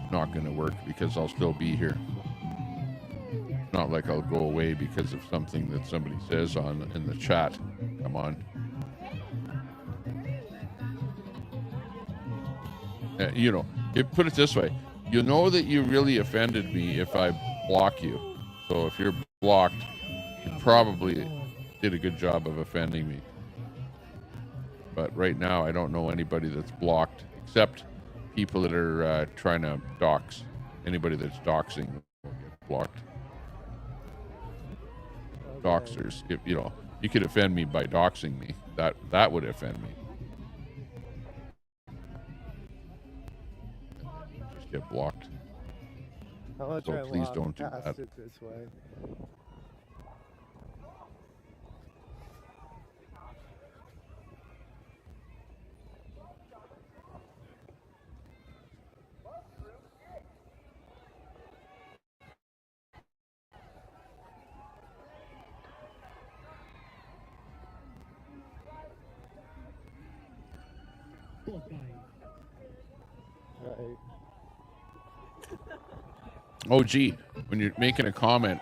It's not going to work because I'll still be here. It's not like I'll go away because of something that somebody says in the chat. Come on. You know, put it this way. You know that you really offended me if I block you. So if you're blocked, you probably did a good job of offending me. But right now, I don't know anybody that's blocked except people that are trying to dox. Anybody that's doxing will get blocked. Doxers, if you know, you could offend me by doxing me. That would offend me. Just get blocked. So please don't do that. It this way. Right. Oh, gee, when you're making a comment,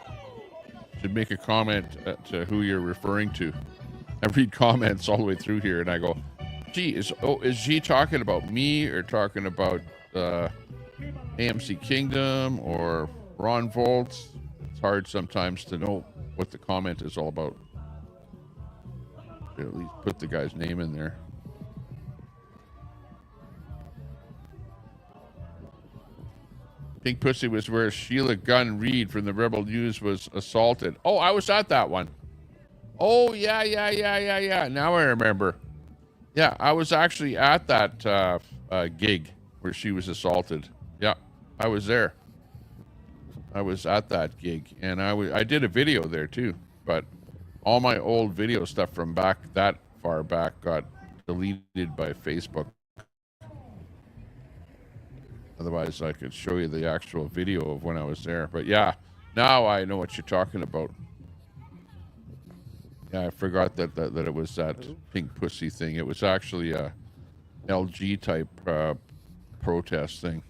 you should make a comment to who you're referring to. I read comments all the way through here, and I go, "Gee, is she talking about me or talking about AMC Kingdom or Ron Volts?" It's hard sometimes to know what the comment is all about. At least put the guy's name in there. Pink Pussy was where Sheila Gunn Reid from the Rebel News was assaulted. Oh, I was at that one. Oh, yeah. Now I remember. Yeah, I was actually at that gig where she was assaulted. Yeah, I was there. I was at that gig, and I did a video there too. But all my old video stuff from that far back got deleted by Facebook. Otherwise, I could show you the actual video of when I was there. But yeah, now I know what you're talking about. Yeah, I forgot that it was that Pink Pussy thing. It was actually a LG type protest thing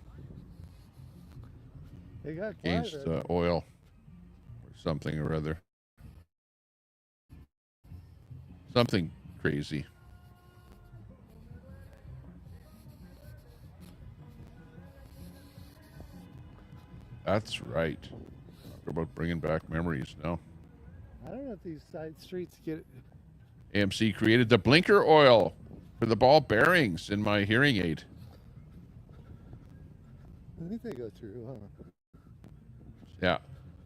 against oil or something or other. Something crazy. That's right. Talk about bringing back memories now. I don't know if these side streets get... AMC created the blinker oil for the ball bearings in my hearing aid. I think they go through, huh? Yeah.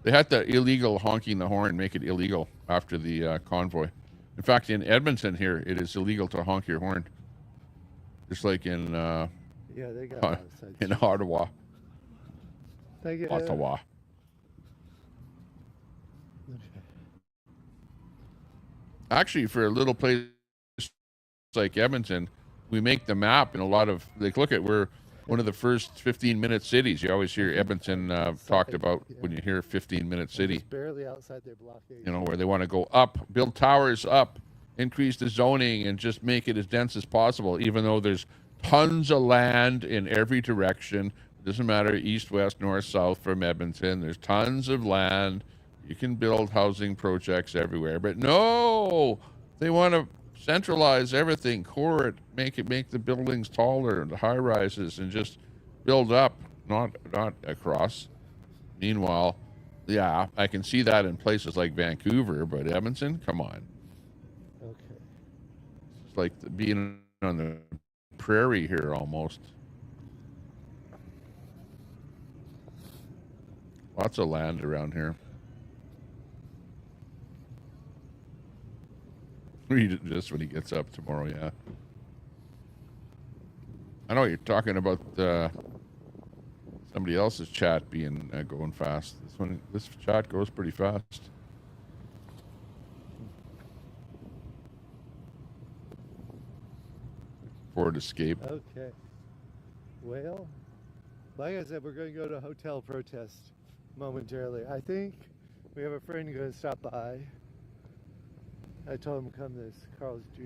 They had the illegal honking the horn, make it illegal after the convoy. In fact, in Edmonton here, it is illegal to honk your horn. Just like in yeah, they got in Ottawa. Ottawa. Actually, for a little place like Edmonton, we make the map in a lot of, like, look at, we're one of the first 15-minute cities. You always hear Edmonton talked about when you hear 15-minute city. Just barely outside their blockade. You know, where they want to go up, build towers up, increase the zoning, and just make it as dense as possible, even though there's tons of land in every direction. It doesn't matter east, west, north, south from Edmonton. There's tons of land. You can build housing projects everywhere. But no, they want to centralize everything, core it, make the buildings taller, the high rises, and just build up, not across. Meanwhile, yeah, I can see that in places like Vancouver, but Edmonton, come on. Okay. It's like being on the prairie here almost. Lots of land around here. Read it just when he gets up tomorrow, yeah. I know you're talking about somebody else's chat being going fast. This chat goes pretty fast. Ford Escape. Okay. Well, like I said, we're going to go to a hotel protest momentarily. I think we have a friend who's going to stop by. I told him to come to this, Carl's Jr.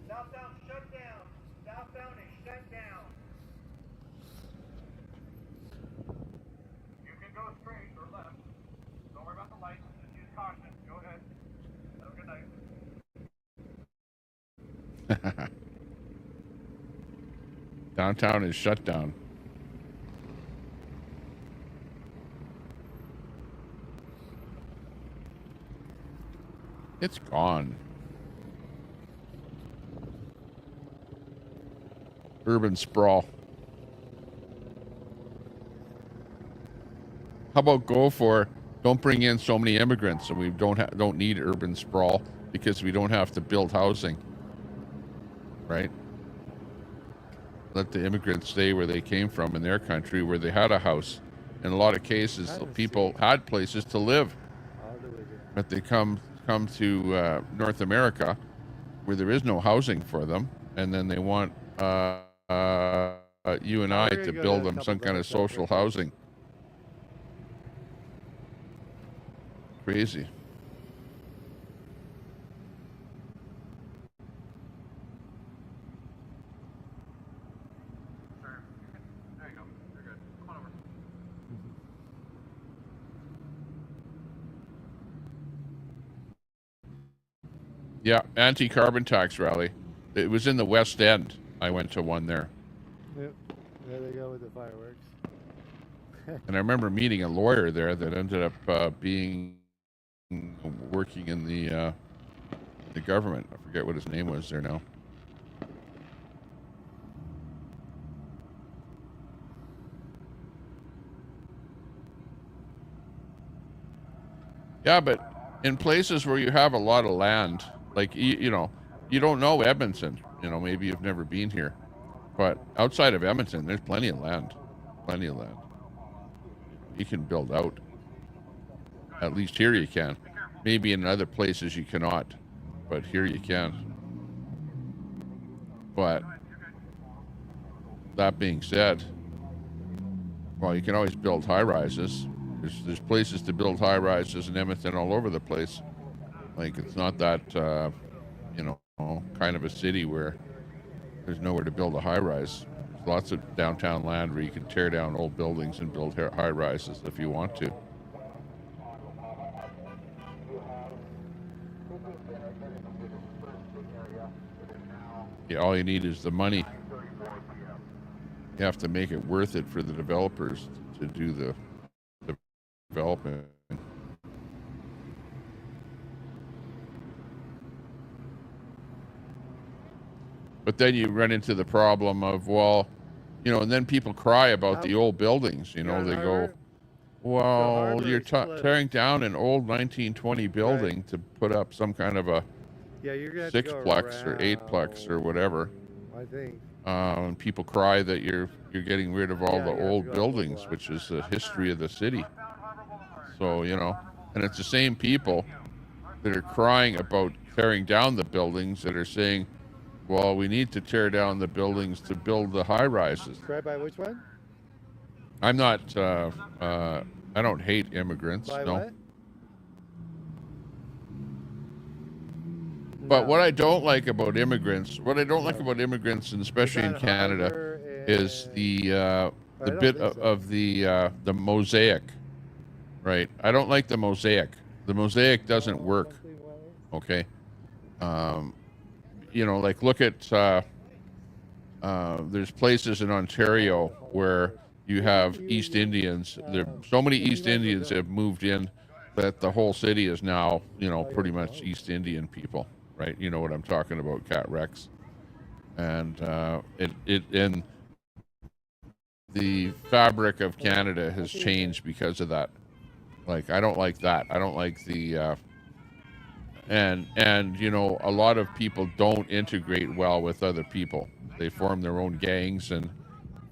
Southbound shut down. Southbound is shut down. You can go straight or left. Don't worry about the lights. Just use caution. Go ahead. Have a good night. Downtown is shut down. It's gone. Urban sprawl. How about go for don't bring in so many immigrants, so we don't need urban sprawl because we don't have to build housing. Right? Let the immigrants stay where they came from in their country, where they had a house. In a lot of cases, people had places to live, but they come to North America, where there is no housing for them, and then they want you and I to build them some kind of social housing. Crazy. Yeah, anti-carbon tax rally. It was in the West End. I went to one there. Yep. There they go with the fireworks. And I remember meeting a lawyer there that ended up working in the government. I forget what his name was there now. Yeah, but in places where you have a lot of land, like, you know, you don't know Edmonton. You know, maybe you've never been here. But outside of Edmonton, there's plenty of land. Plenty of land. You can build out. At least here you can. Maybe in other places you cannot. But here you can. But that being said, well, you can always build high-rises. There's places to build high-rises in Edmonton all over the place. Like, it's not that, you know, kind of a city where there's nowhere to build a high-rise. There's lots of downtown land where you can tear down old buildings and build high-rises if you want to. Yeah, all you need is the money. You have to make it worth it for the developers to do the development. But then you run into the problem of, well, you know, and then people cry about the old buildings. You know, they go, well, you're tearing down an old 1920 building to put up some kind of a sixplex or eightplex or whatever. I think. And people cry that you're getting rid of all the old buildings, which is the history of the city. So, you know, and it's the same people that are crying about tearing down the buildings that are saying, well, we need to tear down the buildings to build the high rises. Right by which one? I'm not, I don't hate immigrants, by no. What? But what I don't like about immigrants, and especially in Canada, is the bit of the mosaic, right? I don't like the mosaic. The mosaic doesn't work, okay? You know, like look at, there's places in Ontario where you have East Indians. There, so many East Indians have moved in that the whole city is now, you know, pretty much East Indian people. Right, you know what I'm talking about, Cat Rex, and and the fabric of Canada has changed because of that. Like, I don't like that. I don't like the and you know, a lot of people don't integrate well with other people. They form their own gangs and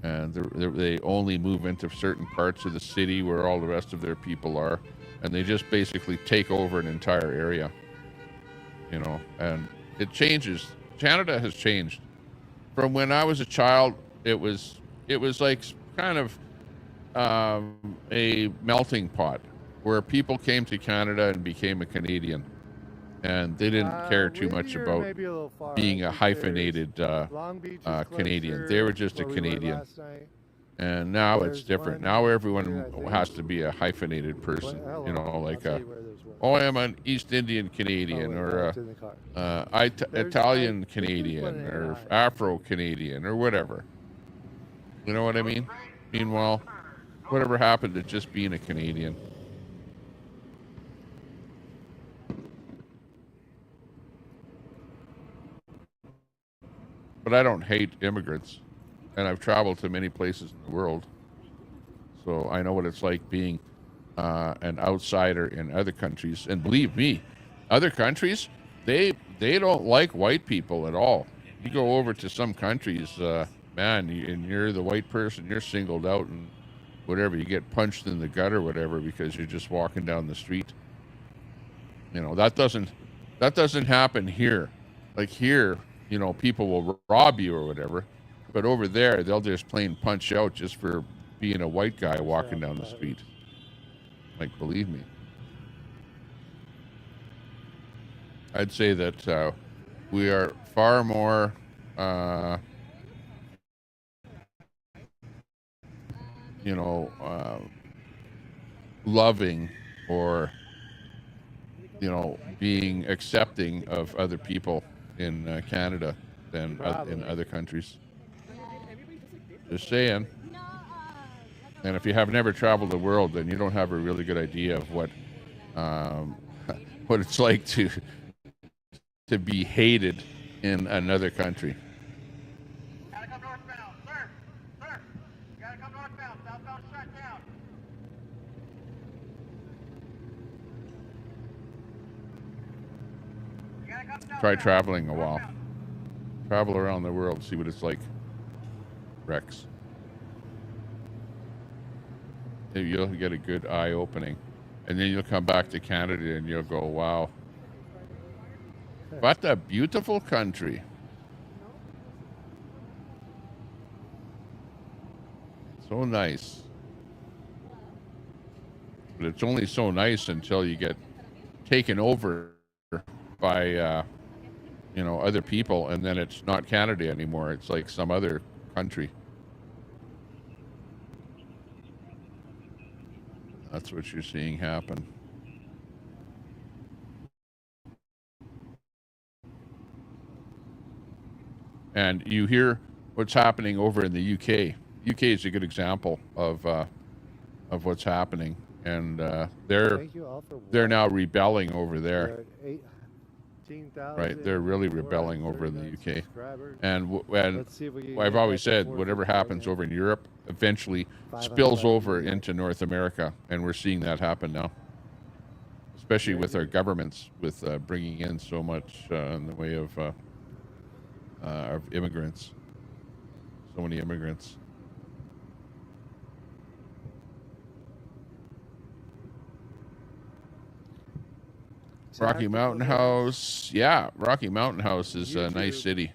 they only move into certain parts of the city where all the rest of their people are, and they just basically take over an entire area. You know, and it changes. Canada has changed. From when I was a child, it was like kind of a melting pot where people came to Canada and became a Canadian, and they didn't care too much about being a hyphenated Canadian. They were just a Canadian. And now it's different. Now everyone has to be a hyphenated person. You know, like oh, I am an East Indian Canadian, or Italian Canadian, or Afro Canadian, or whatever. You know what I mean? Meanwhile, whatever happened to just being a Canadian? But I don't hate immigrants, and I've traveled to many places in the world, so I know what it's like being an outsider in other countries. And believe me, other countries, they don't like white people at all. You go over to some countries, man, and you're the white person, you're singled out and whatever. You get punched in the gut or whatever because you're just walking down the street. You know, that doesn't happen here. Like here, you know, people will rob you or whatever, but over there they'll just plain punch you out just for being a white guy walking down the street. Like, believe me. I'd say that we are far more you know, loving, or you know, being accepting of other people in Canada than in other countries. Just saying. And if you have never traveled the world, then you don't have a really good idea of what it's like to be hated in another country. Gotta come northbound, sir. Sir, you gotta come northbound. Southbound shut down. Try traveling a while. Travel around the world, see what it's like. Rex. You'll get a good eye opening. And then you'll come back to Canada and you'll go, wow. What a beautiful country. So nice. But it's only so nice until you get taken over by, you know, other people, and then it's not Canada anymore. It's like some other country. That's what you're seeing happen. And you hear what's happening over in the UK. UK is a good example of what's happening, and they're now rebelling over there. Right, they're really rebelling over in the UK. And I've always said, whatever happens over in Europe eventually spills over into North America, and we're seeing that happen now, especially with our governments, with bringing in so much in the way of immigrants, so many immigrants. Rocky Mountain House, yeah, Rocky Mountain House is a nice city,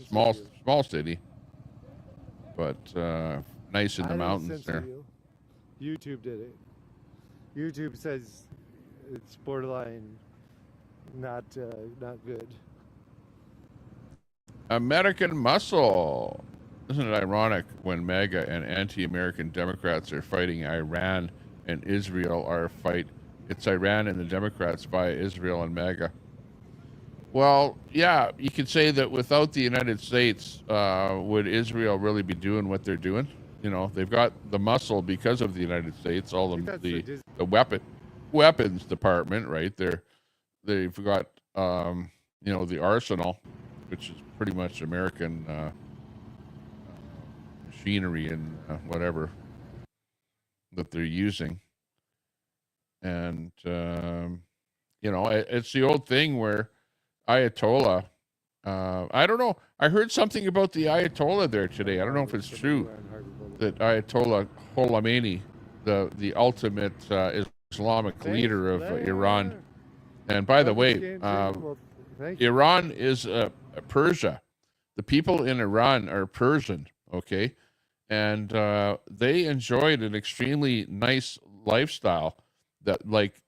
small city, but nice in the mountains there. YouTube did it. YouTube says it's borderline not good. American Muscle. Isn't it ironic when MAGA and anti-American Democrats are fighting Iran and Israel are it's Iran and the Democrats via Israel and MAGA. Well, yeah, you could say that without the United States, would Israel really be doing what they're doing? You know, they've got the muscle because of the United States, all the weapons department, right? They've got you know, the arsenal, which is pretty much American machinery and whatever that they're using. And, you know, it's the old thing where Ayatollah, I don't know. I heard something about the Ayatollah there today. I don't know if it's true that Ayatollah Khomeini, the ultimate Islamic leader of Iran. And by the way, Iran is Persia. The people in Iran are Persian, okay? And they enjoyed an extremely nice lifestyle that, like,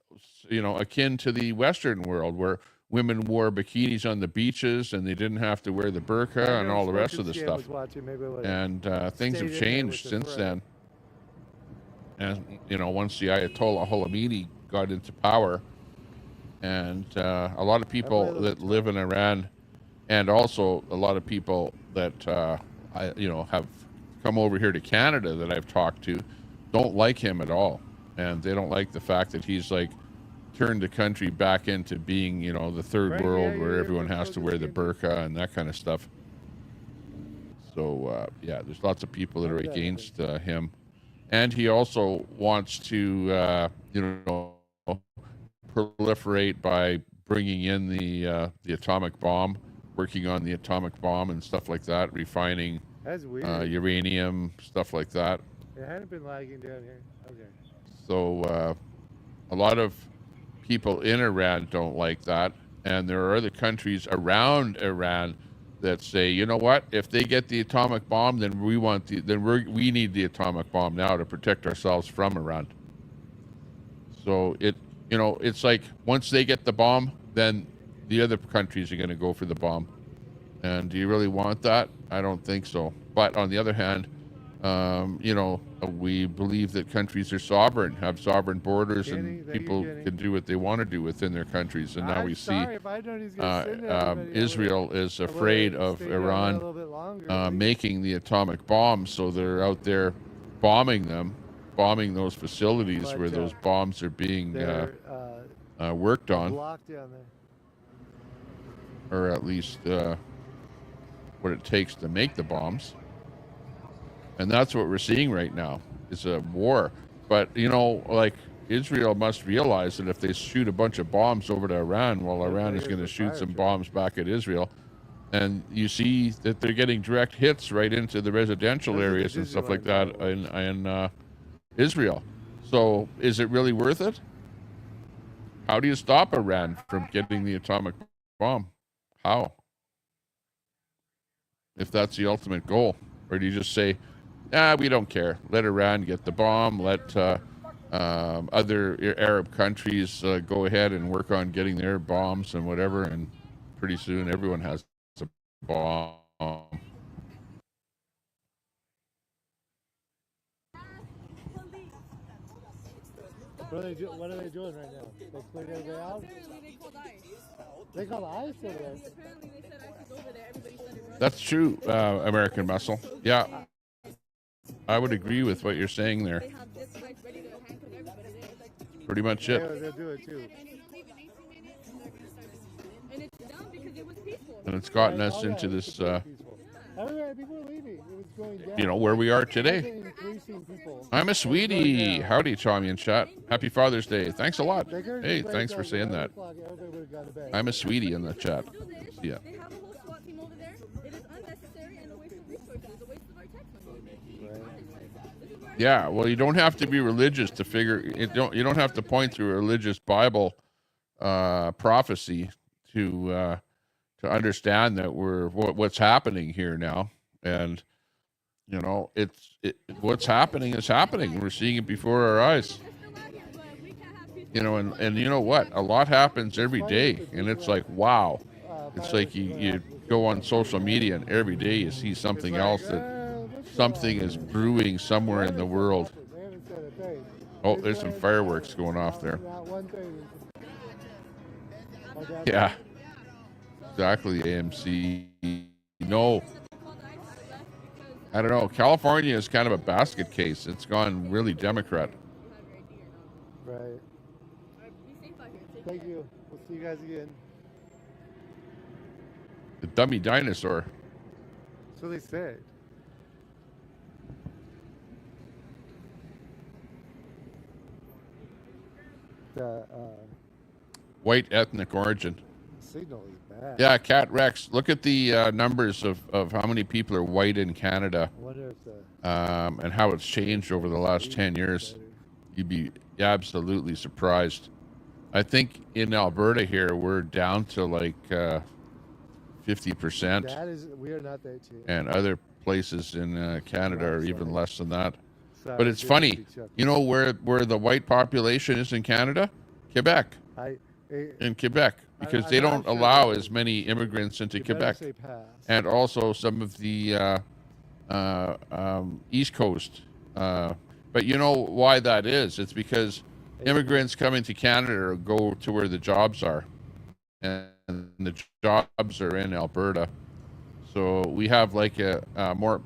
you know, akin to the Western world, where women wore bikinis on the beaches and they didn't have to wear the burqa and all the rest of the stuff. And things have changed since then. And, you know, once the Ayatollah Khomeini got into power, and a lot of people that live in Iran, and also a lot of people that, you know, have come over here to Canada that I've talked to, don't like him at all. And they don't like the fact that he's like turned the country back into being, you know, the third world where everyone has to wear the burqa and that kind of stuff. So, yeah, there's lots of people that are against him. And he also wants to, you know, proliferate by bringing in the atomic bomb, working on the atomic bomb and stuff like that, refining uranium, stuff like that. It hadn't been lagging down here. Okay. So a lot of people in Iran don't like that, and there are other countries around Iran that say, you know what, if they get the atomic bomb, then we need the atomic bomb now to protect ourselves from Iran. So you know, it's like once they get the bomb, then the other countries are going to go for the bomb. And do you really want that? I don't think so. But on the other hand, you know, we believe that countries are sovereign, have sovereign borders, and people can do what they want to do within their countries. And now we see Israel is afraid of Iran making the atomic bombs, so they're out there bombing them, bombing those facilities where those bombs are being worked on, or at least what it takes to make the bombs. And that's what we're seeing right now, is a war. But, you know, like, Israel must realize that if they shoot a bunch of bombs over to Iran, well, Iran is going to shoot some bombs back at Israel. And you see that they're getting direct hits right into the residential areas and stuff like that in Israel. So is it really worth it? How do you stop Iran from getting the atomic bomb? How? If that's the ultimate goal. Or do you just say, we don't care. Let Iran get the bomb. Let other Arab countries go ahead and work on getting their bombs and whatever, and pretty soon everyone has a bomb. What are they doing right now? They cleared everybody out? They called ICE over there. That's true, American Muscle. Yeah. I would agree with what you're saying there. Pretty much it. Yeah, they'll do it too. And it's gotten us into this, people are leaving. It was going down. you know, where we are today. I'm a sweetie. Howdy, Tommy and chat. Happy Father's Day. Thanks a lot. Hey, thanks for saying that. I'm a sweetie in the chat. Yeah. Yeah, well, you don't have to be religious to figure it. You don't have to point to a religious Bible prophecy to understand that what's happening here now. And you know, what's happening is happening. We're seeing it before our eyes. You know, and you know what? A lot happens every day, and it's like, wow. It's like you go on social media, and every day you see something else that. Something is brewing somewhere in the world. Oh, there's some fireworks going off there. Yeah. Exactly, AMC. No. I don't know. California is kind of a basket case. It's gone really Democrat. Right. Thank you. We'll see you guys again. The dummy dinosaur. That's what they said. White ethnic origin. Signal is bad. Yeah, Cat Rex. Look at the numbers of how many people are white in Canada, and how it's changed over the last 10 years. You'd be absolutely surprised. I think in Alberta here we're down to like 50%. We are not there too. And other places in Canada are even less than that. But it's funny, you know where the white population is in Canada? Quebec. In Quebec, because they don't allow as many immigrants into Quebec. And also some of the East Coast. But you know why that is? It's because immigrants coming to Canada go to where the jobs are. And the jobs are in Alberta. So we have like more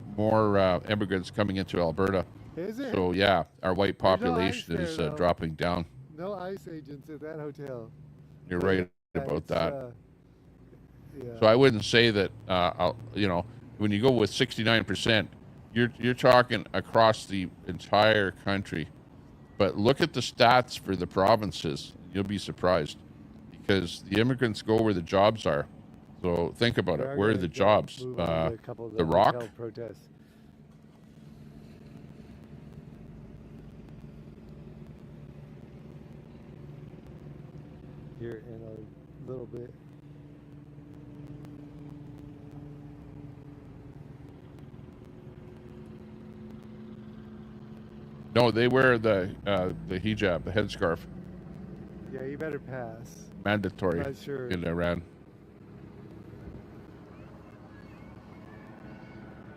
immigrants coming into Alberta. Is it? So yeah, our white population is dropping down. No ICE agents at that hotel. You're right about that. Yeah. So I wouldn't say that. You know, when you go with 69%, you're talking across the entire country. But look at the stats for the provinces. You'll be surprised, because the immigrants go where the jobs are. So think about it. Where are the jobs? The Rock. Protests. Here in a little bit. No, they wear the hijab, the headscarf. Yeah, you better pass. Mandatory Not sure. in Iran.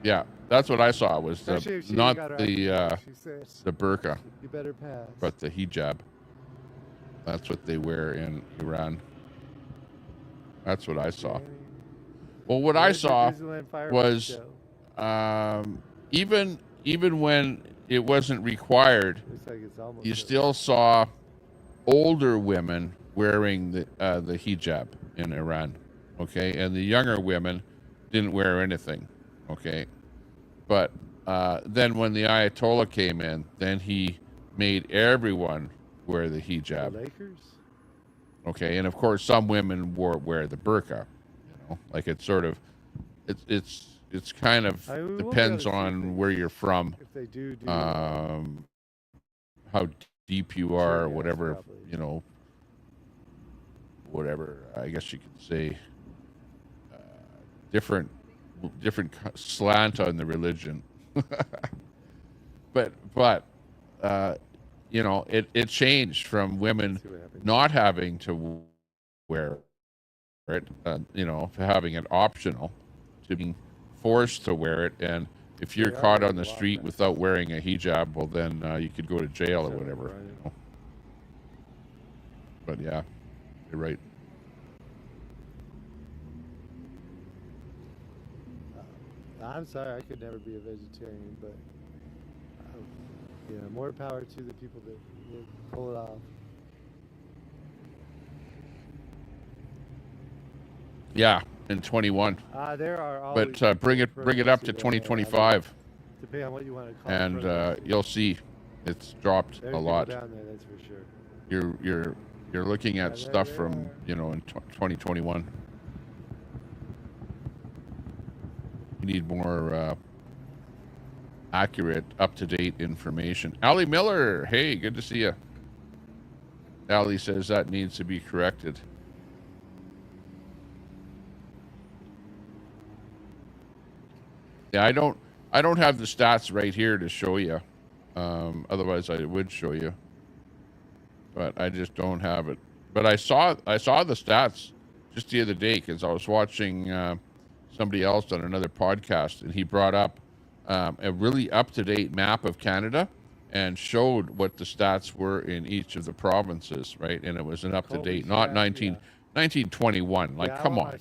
Yeah, That's what I saw was Especially if she not got her the act together. She says, the burqa, you better pass. but the hijab. That's what they wear in Iran. That's what I saw. Well, what I saw was even when it wasn't required, you still saw older women wearing the hijab in Iran, okay, and the younger women didn't wear anything, okay. But then when the Ayatollah came in, then he made everyone wear the hijab. The Lakers? Okay, and of course some women wear the burqa, you know, like it's sort of, it's kind of depends on where you're from, If they do how deep you are, or whatever, you know, whatever, I guess you could say, different slant on the religion. but you know, it changed from women not having to wear it, you know, to having it optional, to being forced to wear it. And if you're caught on the street without wearing a hijab, well, then you could go to jail or whatever. You know? But yeah, you're right. I'm sorry, I could never be a vegetarian, but you know, more power to the people that pull it off. Yeah, in 21. There are always but bring it up to 2025. Depending on what you want to call and you'll see it's dropped a lot. Down there, that's for sure. You're looking at stuff from, you know, in 2021. You need more accurate, up-to-date information. Allie Miller, hey, good to see you. Allie says that needs to be corrected. Yeah, I don't have the stats right here to show you. Otherwise I would show you. But I just don't have it. But I saw the stats just the other day because I was watching somebody else on another podcast, and he brought up a really up-to-date map of Canada and showed what the stats were in each of the provinces, right? And it was an up-to-date, not 1921. Like, come on.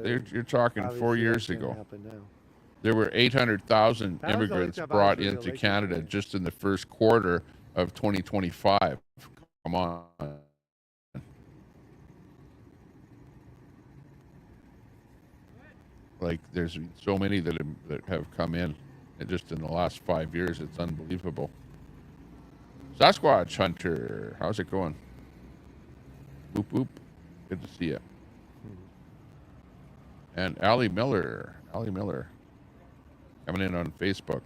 You're talking 4 years ago. There were 800,000 immigrants brought into Canada just in the first quarter of 2025. Come on. Like, there's so many that have come in, and just in the last 5 years. It's unbelievable. Sasquatch Hunter, how's it going? Boop, boop. Good to see you. And Allie Miller, coming in on Facebook.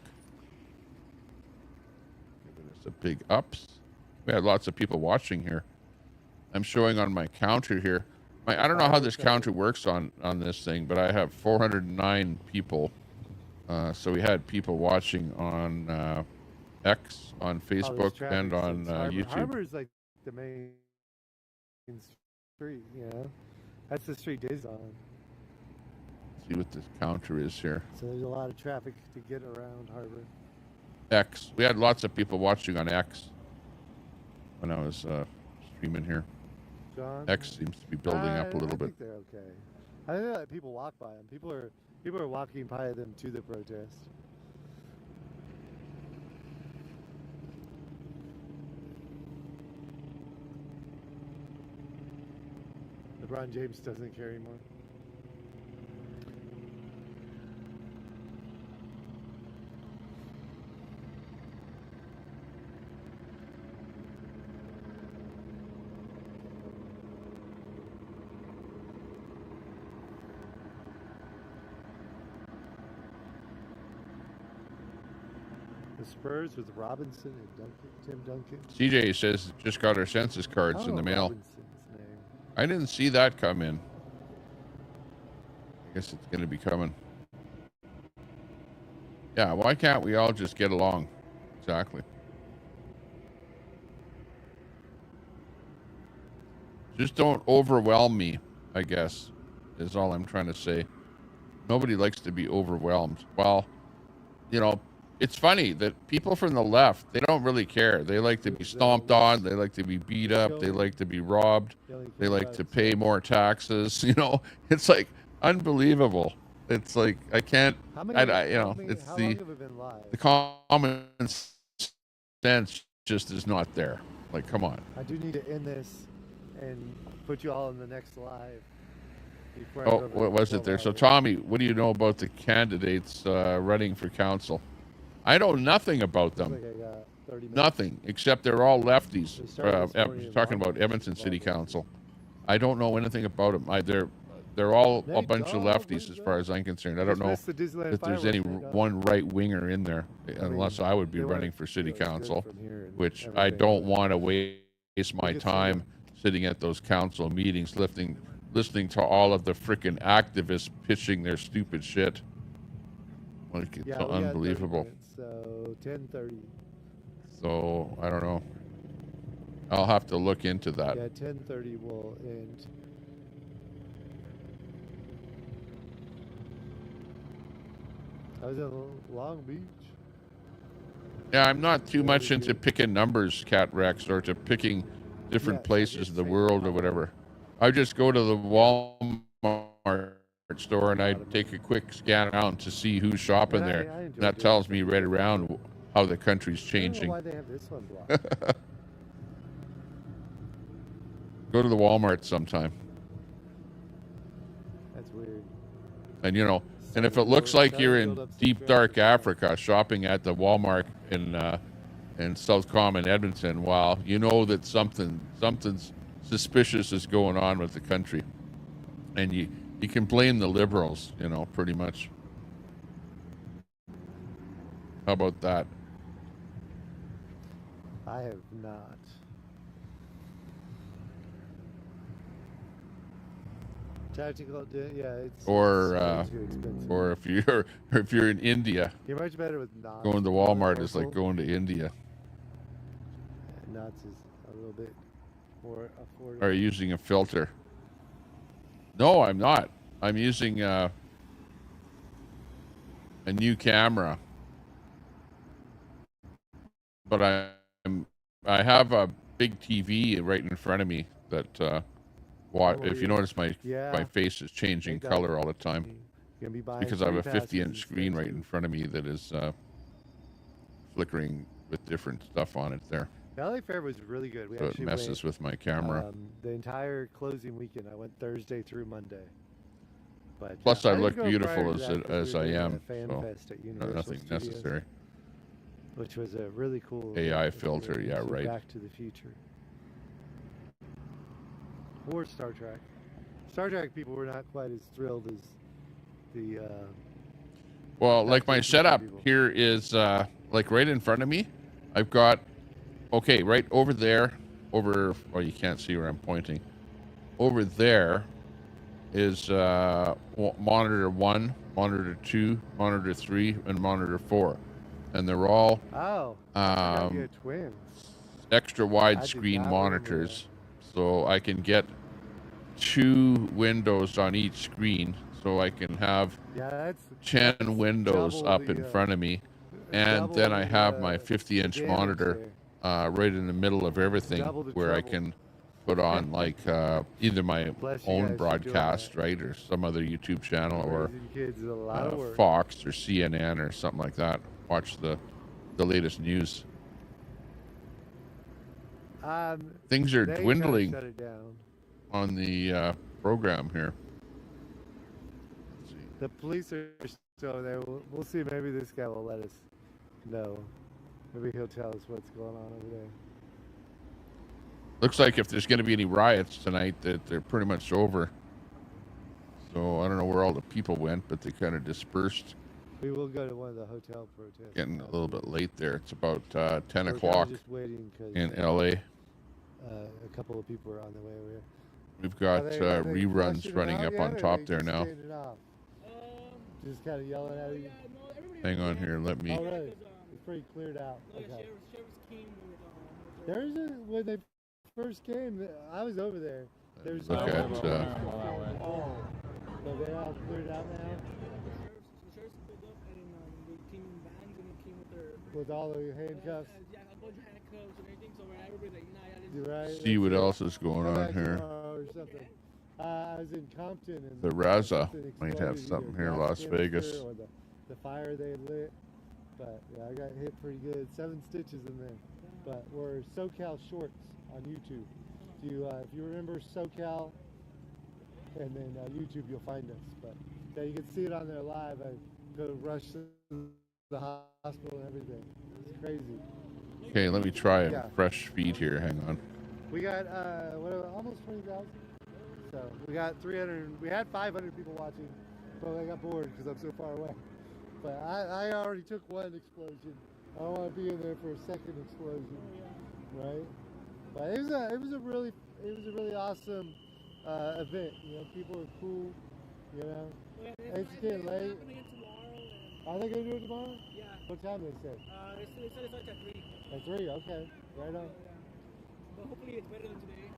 Giving us a big ups. We had lots of people watching here. I'm showing on my counter here. I don't know how this counter works on this thing, but I have 409 people. So we had people watching on X, on Facebook, and on YouTube. Harbor is like the main street, you know? That's the street Dave's on. Let's see what this counter is here. So there's a lot of traffic to get around Harbor. X. We had lots of people watching on X when I was streaming here. John? X seems to be building up a little bit. I think they're okay. I think that people walk by them. People are walking by them to the protest. LeBron James doesn't care anymore. The Spurs with Robinson and Tim Duncan. CJ says just got our census cards in the mail. I didn't see that come in. I guess it's going to be coming. Yeah, why can't we all just get along? Exactly. Just don't overwhelm me, I guess, is all I'm trying to say. Nobody likes to be overwhelmed. Well, you know, it's funny that people from the left, they don't really care. They like to be stomped on. They like to be beat up. They like to be robbed. They like to pay more taxes. You know, it's like unbelievable. It's like I can't. It's the common sense just is not there. Like, come on. I do need to end this and put you all in the next live. Oh, what was it there? So, Tommy, what do you know about the candidates running for council? I know nothing about them. Nothing, except they're all lefties. Talking about Edmonton City Council. I don't know anything about them. They're all a bunch of lefties as far as I'm concerned. I don't know if there's any one right winger in there, unless I would be running for city council, which I don't want to waste my time sitting at those council meetings listening to all of the freaking activists pitching their stupid shit. Like, it's unbelievable. So 10:30. So I don't know. I'll have to look into that. Yeah, 10:30 will end. I was in Long Beach. Yeah, I'm not too much into picking numbers, Cat Rex, or to picking different places in the world or whatever. I just go to the Walmart store and I take a quick scan around to see who's shopping there. And that tells me right around how the country's changing. I don't know why they have this one blocked. Go to the Walmart sometime. That's weird. And and if it looks like you're in deep dark Africa shopping at the Walmart in South Common, Edmonton, well, you know that something's suspicious is going on with the country. And you can blame the liberals, pretty much. How about that? I have not. Tactical, yeah, it's or too expensive. Or if you're in India, you're much better with knots. Going to Walmart is like going to India. Knots is a little bit more affordable. Are you using a filter? No, I'm not. I'm using a new camera, but I have a big TV right in front of me that. If you notice, my face is changing color all the time because I have a 50-inch screen right in front of me that is flickering with different stuff on it there. The LA Fair was really good. We so actually it messes went, with my camera. The entire closing weekend, I went Thursday through Monday. But plus, I look go beautiful prior to as I am, so nothing Studios, necessary. Which was a really cool AI filter, yeah, right. Back to the Future. Or Star Trek. Star Trek people were not quite as thrilled as the. Well, like my setup here is like right in front of me. I've got right over there. Well, you can't see where I'm pointing. Over there is monitor 1, monitor 2, monitor 3, and monitor 4, and they're all twins. Extra wide screen monitors. So I can get 2 windows on each screen, so I can have 10 windows up in front of me, and then I have my 50-inch monitor right in the middle of everything, where I can put on like either my own broadcast, right, or some other YouTube channel, or Fox or CNN or something like that. Watch the latest news. Things are dwindling on the program here. The police are still there. We'll see. Maybe this guy will let us know. Maybe he'll tell us what's going on over there. Looks like if there's going to be any riots tonight, that they're pretty much over. So I don't know where all the people went, but they kind of dispersed. We will go to one of the hotel protests. Getting a little bit late there. It's about 10 o'clock in LA. A couple of people are on the way over here. We've got reruns running up on top there now. Just kind of yelling at you. Hang on here, let me. Oh, really? It's pretty cleared out. Okay. There's when they first came, I was over there. There's look at. So they're all cleared out now. with all the handcuffs. Yeah, a bunch of handcuffs and everything. So everybody's like, nah, yeah, You're right. See what else is going on here. Or something. I was in Compton and The Raza might have something here, Las Vegas. Or the fire they lit. But yeah, I got hit pretty good. 7 stitches in there. But we're SoCal Shorts on YouTube. If you remember SoCal and then YouTube, you'll find us. But yeah, you can see it on there live. I go to rush to the hospital and everything. It's crazy. Okay, let me try a fresh feed here. Hang on. We got almost 20,000. So we got 300. We had 500 people watching, but I got bored because I'm so far away. But I already took one explosion. I don't want to be in there for a second explosion, right? But it was a really awesome event. You know, people are cool. You know, it's getting late. Are they gonna do it tomorrow? Yeah. What time did they say? They said it starts at 3. At 3, okay. Right on. But hopefully it's better than today.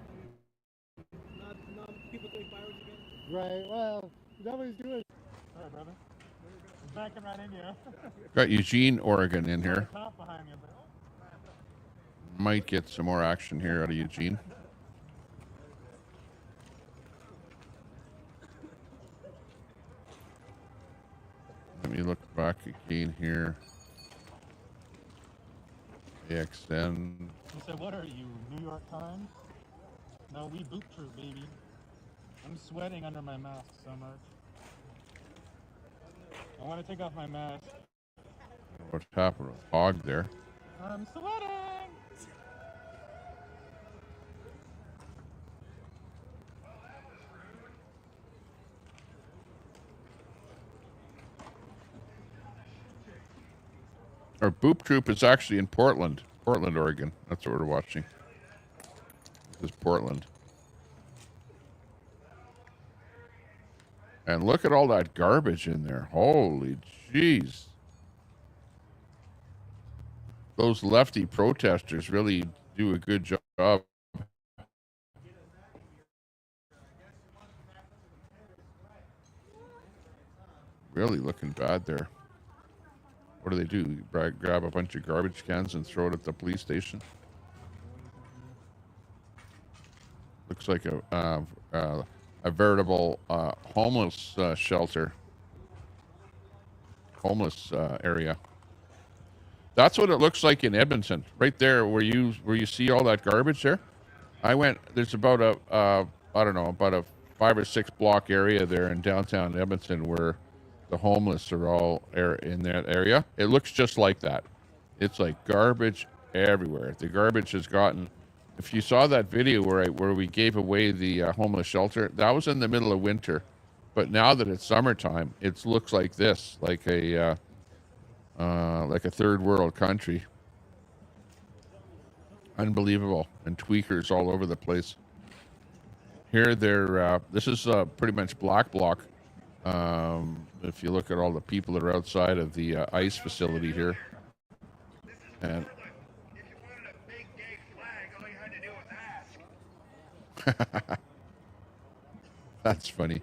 Not people throwing fireworks again. Right, well, nobody's doing it. All right, brother. I'm backing right in here. Got Eugene, Oregon in here. Top behind me, but Might get some more action here out of Eugene. Let me look back again here. AXN. He said, what are you, New York Times? No, we boot troop, baby. I'm sweating under my mask so much. I want to take off my mask. What's happened with Hog there? I'm sweating! Our Boop Troop is actually in Portland, Oregon. That's what we're watching. This is Portland. And look at all that garbage in there. Holy jeez. Those lefty protesters really do a good job. Really looking bad there. What do they do? Grab a bunch of garbage cans and throw it at the police station? Looks like a veritable homeless shelter. Homeless area. That's what it looks like in Edmonton. Right there where you see all that garbage there. There's about a 5 or 6 block area there in downtown Edmonton where the homeless are all in that area. It looks just like that. It's like garbage everywhere. The garbage has gotten. If you saw that video where we gave away the homeless shelter, that was in the middle of winter. But now that it's summertime, it looks like this, like a third world country. Unbelievable, and tweakers all over the place. Here, this is pretty much black bloc. If you look at all the people that are outside of the ICE facility here, and that's funny.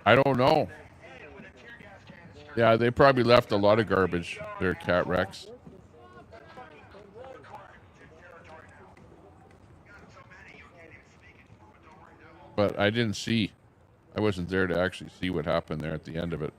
I don't know. Yeah, they probably left a lot of garbage. Their cat wrecks. But I didn't see. I wasn't there to actually see what happened there at the end of it.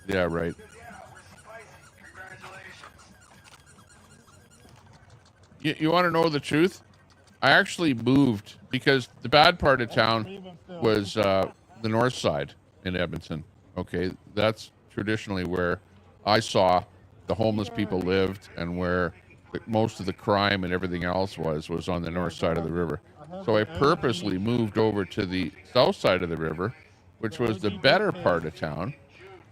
Yeah, right. You want to know the truth? I actually moved because the bad part of town was the north side in Edmonton. Okay, that's traditionally where I saw the homeless people lived and where most of the crime and everything else was on the north side of the river. So I purposely moved over to the south side of the river, which was the better part of town,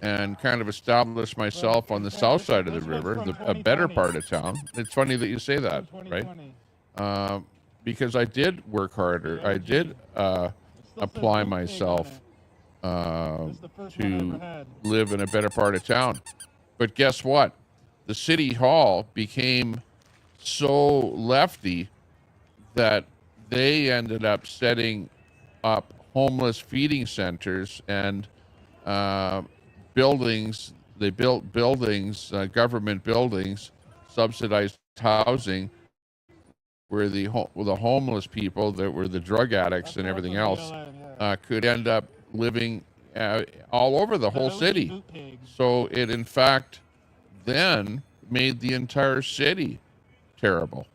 and kind of established myself on the south side of the river, a better part of town. It's funny that you say that, right? Because I did work harder. I did apply myself to live in a better part of town. But guess what? The city hall became so lefty that they ended up setting up homeless feeding centers and buildings. They built buildings, government buildings, subsidized housing, where the homeless people that were the drug addicts and everything else could end up living all over the whole city. So it, in fact, then made the entire city terrible,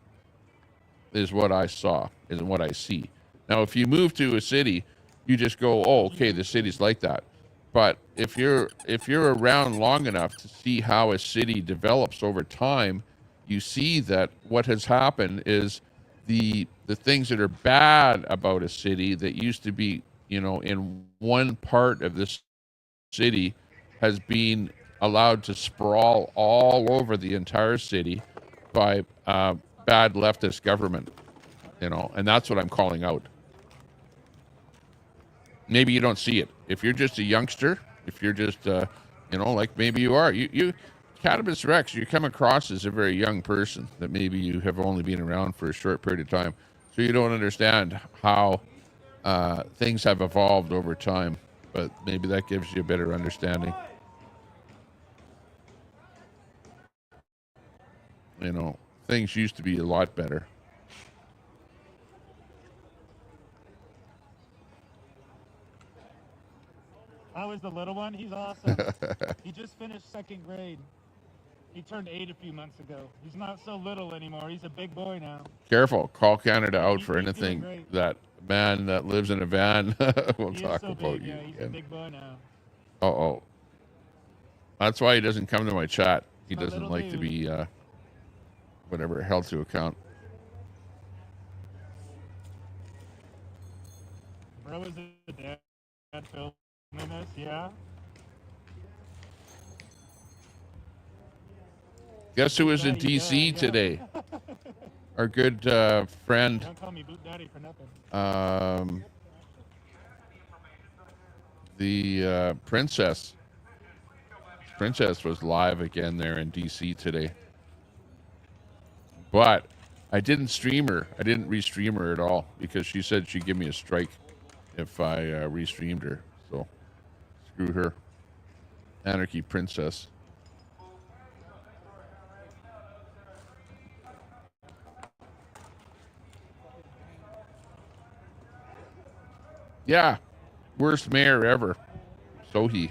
is what I saw, is what I see. Now, if you move to a city, you just go, oh, okay, the city's like that. But if you're around long enough to see how a city develops over time, you see that what has happened is the things that are bad about a city that used to be, in one part of this city has been allowed to sprawl all over the entire city by bad leftist government, and that's what I'm calling out. Maybe you don't see it. If you're just a youngster, if you're just, like maybe you are, you Cannabis Rex, you come across as a very young person that maybe you have only been around for a short period of time. So you don't understand how things have evolved over time, but maybe that gives you a better understanding. Things used to be a lot better. How is the little one? He's awesome. He just finished 2nd grade. He turned 8 a few months ago. He's not so little anymore. He's a big boy now. Careful. Call Canada out for anything. That man that lives in a van will talk about you. Yeah, he's a big boy now. Uh-oh. That's why he doesn't come to my chat. He doesn't like to be, whatever, held to account. Bro is a dad filming this, yeah? Guess who was in D.C. today? Our good friend. Don't call me Boot Daddy for nothing. The Princess. Princess was live again there in D.C. today. But I didn't stream her. I didn't restream her at all because she said she'd give me a strike if I restreamed her. So screw her. Anarchy Princess. Yeah, worst mayor ever. Sohi.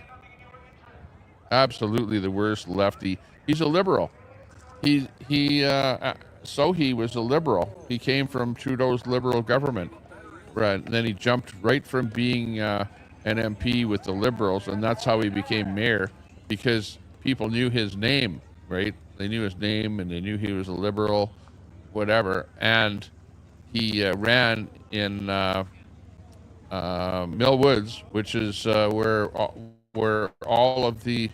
Absolutely the worst lefty. He's a liberal. Sohi was a liberal. He came from Trudeau's liberal government. Right, and then he jumped right from being an MP with the Liberals, and that's how he became mayor, because people knew his name, right? They knew his name, and they knew he was a liberal, whatever. And he ran in Mill Woods, which is where all of the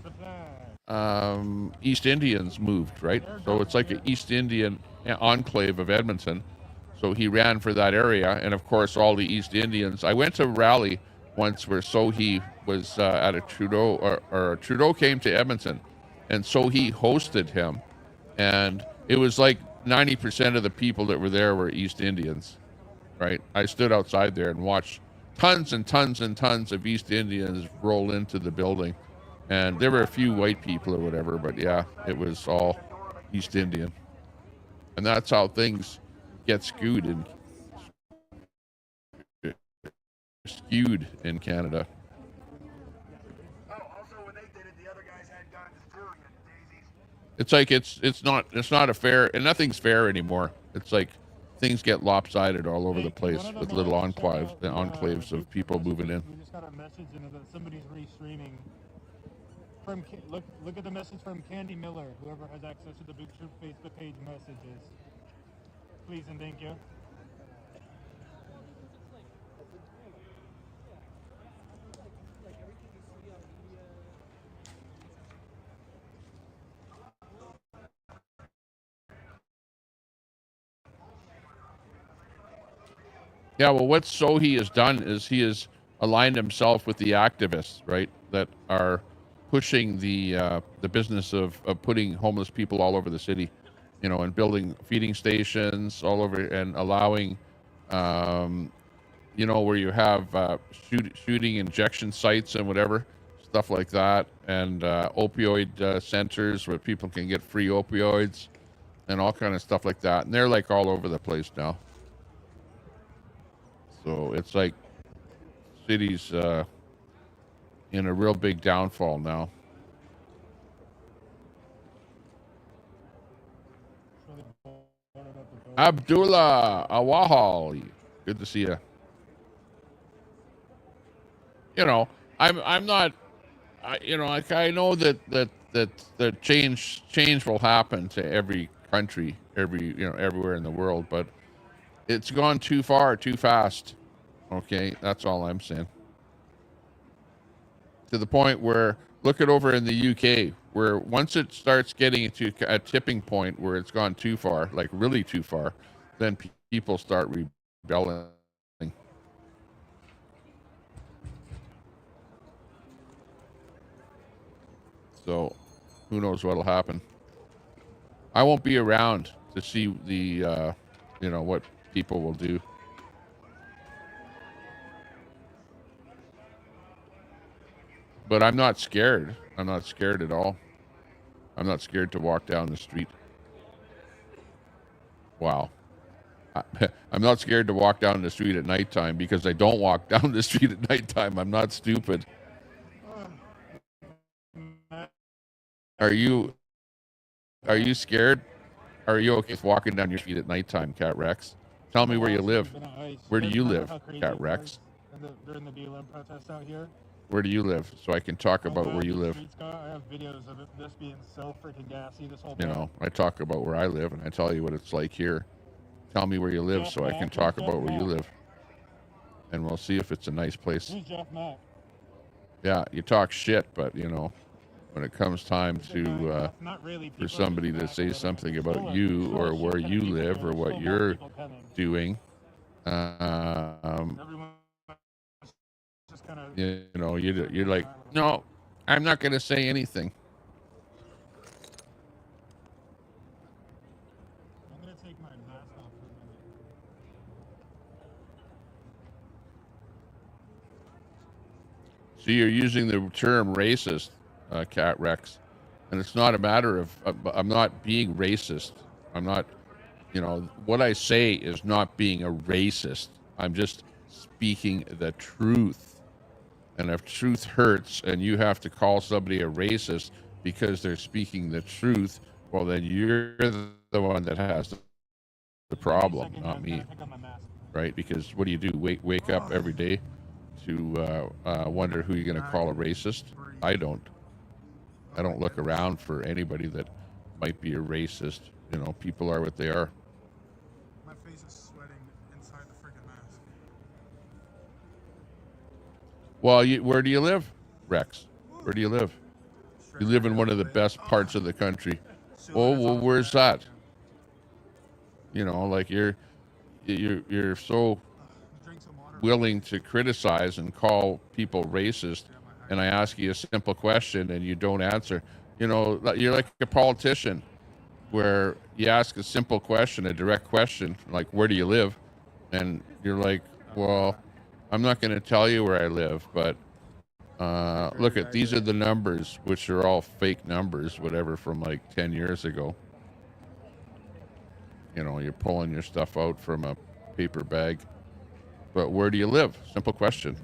East Indians moved, right? So it's like an East Indian enclave of Edmonton. So he ran for that area, and of course all the East Indians. I went to a rally once where Sohi was at a Trudeau, or Trudeau came to Edmonton, and Sohi hosted him, and it was like 90% of the people that were there were East Indians, right? I stood outside there and watched tons and tons and tons of East Indians roll into the building, and there were a few white people or whatever, but yeah, it was all East Indian, and that's how things get skewed in Canada. It's like it's not a fair, and nothing's fair anymore. It's like things get lopsided all over the place with little enclaves of people moving in. We just got a message in that somebody's restreaming. From look at the message from Candy Miller. Whoever has access to the Big Troop Facebook page messages. Please and thank you. Yeah, well, what Sohi has done is he has aligned himself with the activists, right, that are pushing the business of putting homeless people all over the city, you know, and building feeding stations all over and allowing, you know, where you have shooting injection sites and whatever, stuff like that, and opioid centers where people can get free opioids and all kind of stuff like that. And they're like all over the place now. So it's like cities in a real big downfall now. Abdullah Awahal, good to see you. You know, I'm not, you know, like I know that change will happen to every country, everywhere in the world, but it's gone too far, too fast. Okay, that's all I'm saying. To the point where, look at over in the UK, where once it starts getting to a tipping point where it's gone too far, like really too far, then people start rebelling. So, who knows what'll happen? I won't be around to see the, you know, what people will do. But I'm not scared. I'm not scared at all. I'm not scared to walk down the street. Wow. I'm not scared to walk down the street at nighttime because I don't walk down the street at nighttime. I'm not stupid. Are you scared? Are you okay with walking down your street at nighttime, Cat Rex? Tell me where you live. Where do you live, Cat Rex? During the BLM protests out here. Where do you live? So I can talk about where you live. I have videos of this being so freaking gassy this whole You know, I talk about where I live and I tell you what it's like here. Tell me where you live so I can talk about where you live. And we'll see if it's a nice place. Who's Jeff Mack? Yeah, you talk shit, but you know, when it comes time to for somebody to say something about you or where you live or what you're doing, you know, you're like, no, I'm not going to say anything. I'm going to take my mask off for a minute. So you're using the term racist, Cat Rex, and it's not a matter of I'm not being racist. I'm not, you know, what I say is not being a racist. I'm just speaking the truth. And if truth hurts and you have to call somebody a racist because they're speaking the truth, well, then you're the one that has the problem, not me. Right? Because what do you do? Wake up every day to wonder who you're going to call a racist? I don't look around for anybody that might be a racist. You know, people are what they are. My face is sweating inside the freaking mask. Well, where do you live, Rex? Where do you live? You live in one of the best parts of the country. Oh, well, where's that? You know, like you're so willing to criticize and call people racist, and I ask you a simple question and you don't answer. You know, you're like a politician where you ask a simple question, a direct question, like, where do you live? And you're like, well, I'm not going to tell you where I live, but look at these are the numbers, which are all fake numbers, whatever, from like 10 years ago. You know, you're pulling your stuff out from a paper bag. But where do you live? Simple question.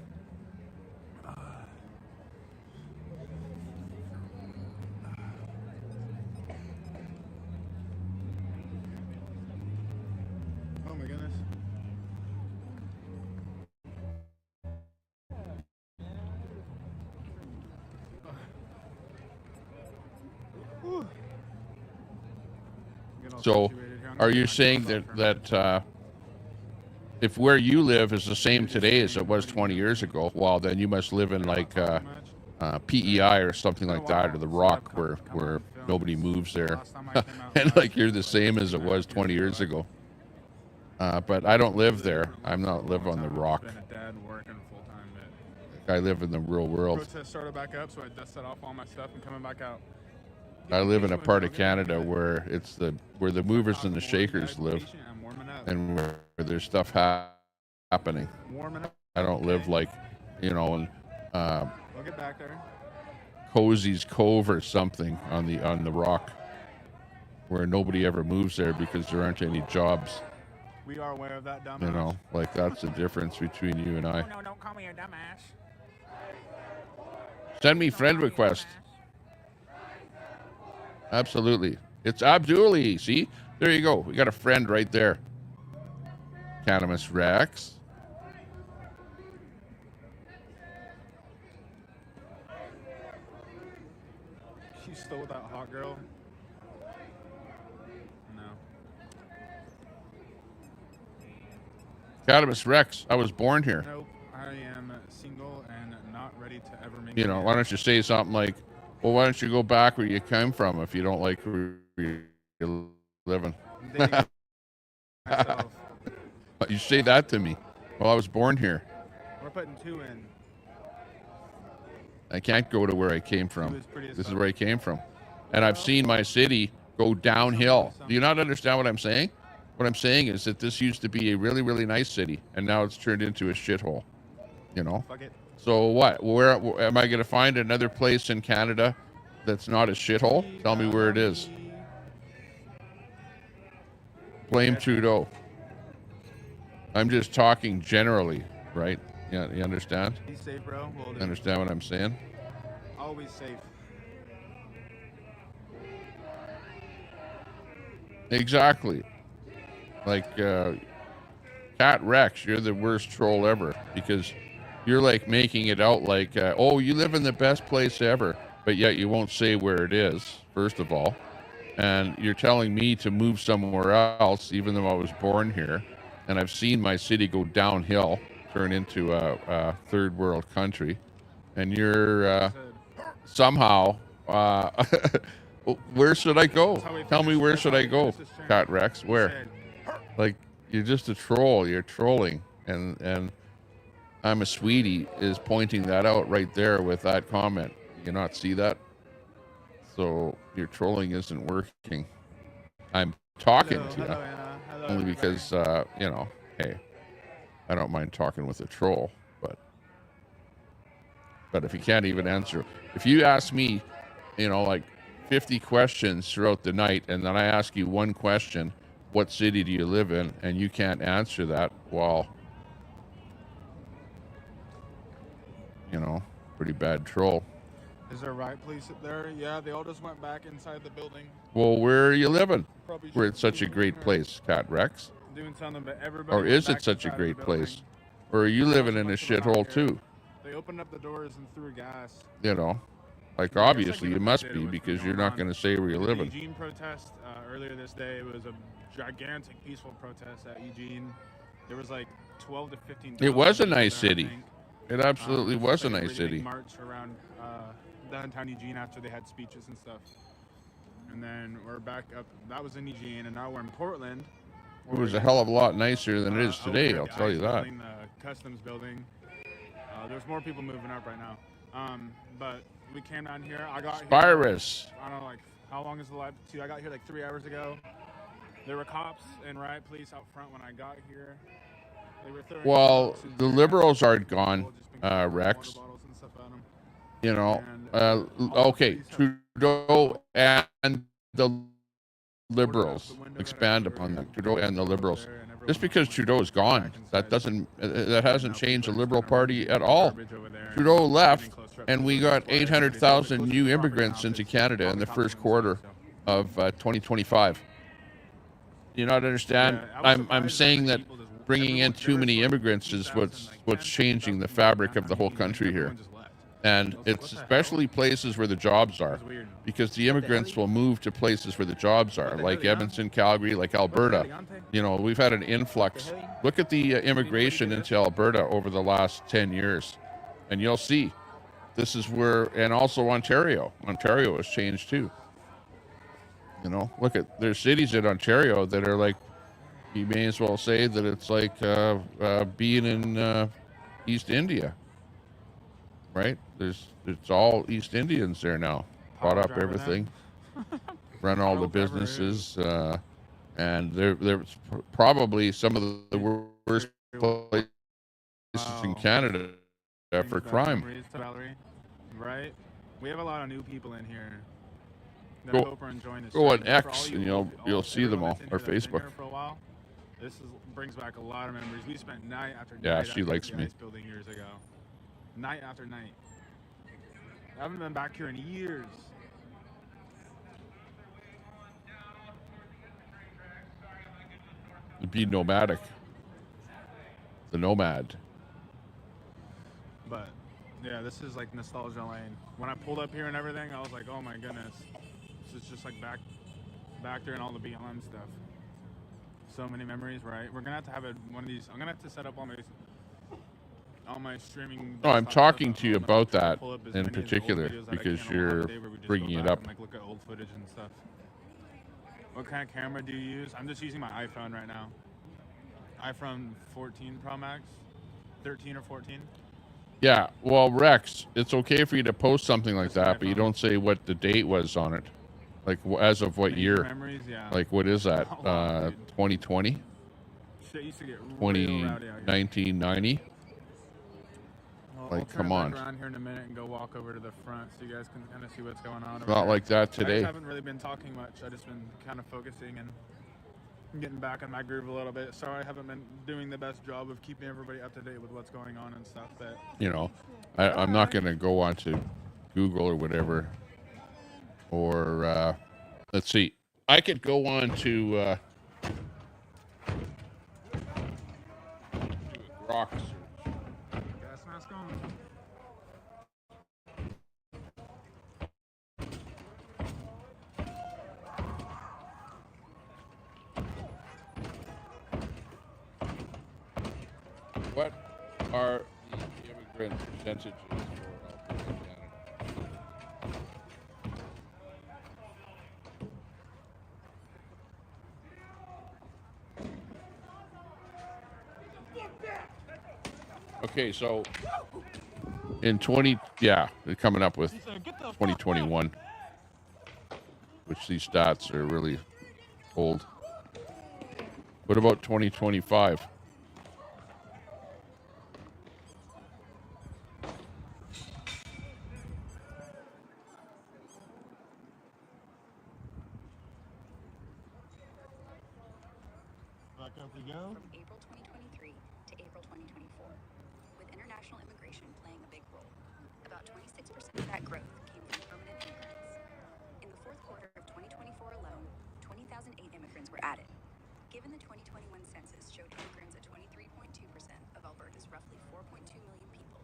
Oh my God. So, are you saying that if where you live is the same today as it was 20 years ago, well, then you must live in like PEI or something like that, or the Rock, where nobody moves there, and like you're the same as it was 20 years ago. But I don't live there. I'm not live on the Rock. I live in the real world. Protest started back up, so I dusted off all my stuff and coming back out. I live in a part of Canada where it's where the movers and the shakers live, and where there's stuff happening. I don't live like, you know, in We'll get back there. Cozy's Cove or something on the Rock, where nobody ever moves there because there aren't any jobs. We are aware of that, dumbass. You know, like that's the difference between you and I. No, don't call me a dumbass. Send me friend request. Absolutely. It's Abduli. See? There you go. We got a friend right there. Cannabis Rex. She's still with that hot girl. No. Cannabis Rex. I was born here. Nope. I am single and not ready to ever make. You know, why don't you say something like, well, why don't you go back where you came from if you don't like where you're living? You say that to me. Well, I was born here. We're putting 2 in. I can't go to where I came from. This is where I came from. And I've seen my city go downhill. Do you not understand what I'm saying? What I'm saying is that this used to be a really, really nice city, and now it's turned into a shithole. You know? Fuck it. So what? Where am I going to find another place in Canada that's not a shithole? Tell me where it is. Blame Trudeau. I'm just talking generally, right? Yeah, you understand? Be safe, bro. You understand what I'm saying? Always safe. Exactly. Like Cat Rex, you're the worst troll ever because you're like making it out like, oh, you live in the best place ever, but yet you won't say where it is, first of all. And you're telling me to move somewhere else, even though I was born here. And I've seen my city go downhill, turn into a third world country. And you're somehow, where should I go? Tell me where should I go, Cat Rex? Where? Like, you're just a troll. You're trolling. And I'm a sweetie is pointing that out right there with that comment. You not see that? So your trolling isn't working. I'm talking to you only because, you know, hey, I don't mind talking with a troll, but if you can't even answer, if you ask me, you know, like 50 questions throughout the night, and then I ask you one question, what city do you live in, and you can't answer that, well, you know, pretty bad troll. Is there a riot police up there? Yeah, they all just went back inside the building. Well, where are you living? Where it's such a great place, Cat Rex? Doing something, but everybody. Or is it such a great place? Or are you living in a shithole too? They opened up the doors and threw gas. You know, like obviously you must be because you're not going to say where you're living. Eugene protest earlier this day. It was a gigantic peaceful protest at Eugene. There was like 12 to 15. It was a nice city. It absolutely was a nice city. March around downtown Eugene after they had speeches and stuff. And then we're back up. That was in Eugene, and now we're in Portland. It was a hell of a lot nicer than it is today, I'll tell you that. The customs building. There's more people moving up right now. But we came down here. I got Spirus. Here, I don't know, like, how long is the live? I got here like 3 hours ago. There were cops and riot police out front when I got here. They were throwing the liberals aren't gone, Rex. You know, okay, Trudeau and the liberals. Expand upon that. Trudeau and the liberals. Just because Trudeau is gone, that hasn't changed the Liberal Party at all. Trudeau left, and we got 800,000 new immigrants into Canada in the first quarter of 2025. Do you not understand? I'm saying that bringing in too many immigrants is what's changing the fabric of the whole country here. And it's especially places where the jobs are, because the immigrants will move to places where the jobs are, like Edmonton, Calgary, like Alberta. You know, we've had an influx. Look at the immigration into Alberta over the last 10 years, and you'll see this is where, and also Ontario. Ontario has changed too. You know, look at, there's cities in Ontario that are like, you may as well say that it's like being in East India. Right? It's all East Indians there now. Bought up everything, run all the businesses, and they're probably some of the worst places in Canada for crime. Right? We have a lot of new people in here. Go on X and you'll see them all, or Facebook. This brings back a lot of memories. We spent night after night. Yeah, she likes me. Building years ago. Night after night. I haven't been back here in years. Be nomadic. The nomad. But yeah, this is like nostalgia lane. When I pulled up here and everything, I was like, oh my goodness. This is just like back there and all the BLM stuff. So many memories, right? We're gonna have to have one of these. I'm gonna have to set up all my streaming. No, I'm talking to you about that in particular because you're bringing it up. Like look at old footage and stuff. What kind of camera do you use? I'm just using my iPhone right now. iPhone 14 Pro Max, 13 or 14. Yeah, well, Rex, it's okay for you to post something like that, but you don't say what the date was on it. Like, as of what year? Memories, yeah. Like, what is that? 2020? Shit used to get 1990? Like, come on. I'll turn around here in a minute and go walk over to the front so you guys can kind of see what's going on. It's not like that today. I haven't really been talking much. I've just been kind of focusing and getting back in my groove a little bit. Sorry, I haven't been doing the best job of keeping everybody up to date with what's going on and stuff. But you know, I'm not going to go on to Google or whatever. Or let's see. I could go on to Grok search. Gas mask on. What are the immigrant percentages for Alberta, Canada? Okay, so in they're coming up with 2021, which these stats are really old. What about 2025? Back up we go. From April 2023 to April 2024, with international immigration playing a big role. About 26% of that growth came from permanent immigrants. In the fourth quarter of 2024 alone, 20,008 immigrants were added. Given the 2021 census showed immigrants at 23.2% of Alberta's roughly 4.2 million people,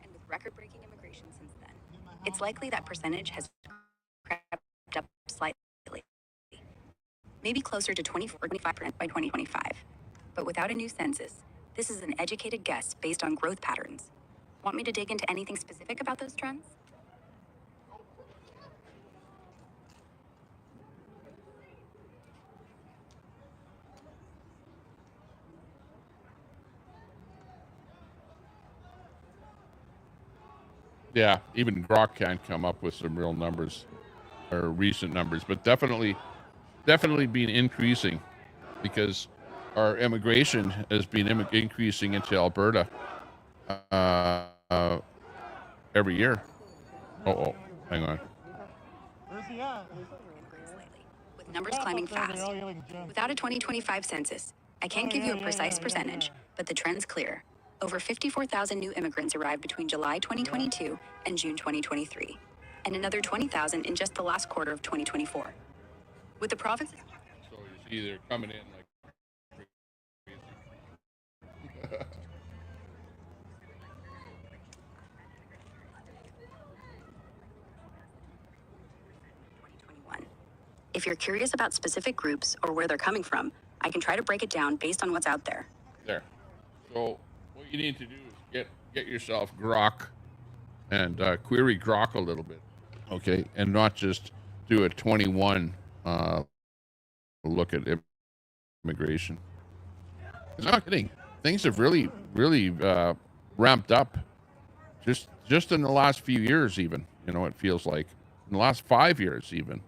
and with record-breaking immigration since then, it's likely that percentage has crept up slightly. Maybe closer to 24 or 25% by 2025. But without a new census, this is an educated guess based on growth patterns. Want me to dig into anything specific about those trends? Yeah, even Grok can't come up with some real numbers or recent numbers, but definitely been increasing because our immigration has been increasing into Alberta every year. Hang on. Where's he at? With numbers climbing fast. Without a 2025 census, I can't give you a precise percentage, but the trend's clear. Over 54,000 new immigrants arrived between July 2022 and June 2023, and another 20,000 in just the last quarter of 2024. With the provinces... So you see they're coming in like crazy. If you're curious about specific groups or where they're coming from, I can try to break it down based on what's out there. There. So what you need to do is get yourself Grok and query Grok a little bit, okay, and not just do a 21 look at immigration. I'm not kidding. Things have really ramped up just in the last few years, even. You know, it feels like in the last 5 years, even.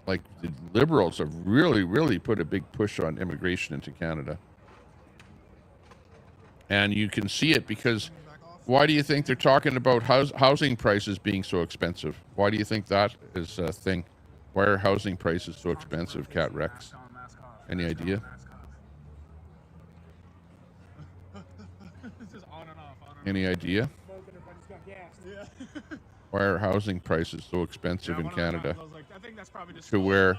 Like the Liberals have really put a big push on immigration into Canada. And you can see it because why do you think they're talking about housing prices being so expensive? Why do you think that is a thing? Why are housing prices so expensive, Cat Rex? Any idea? Any idea? Why are housing prices so expensive in Canada? To where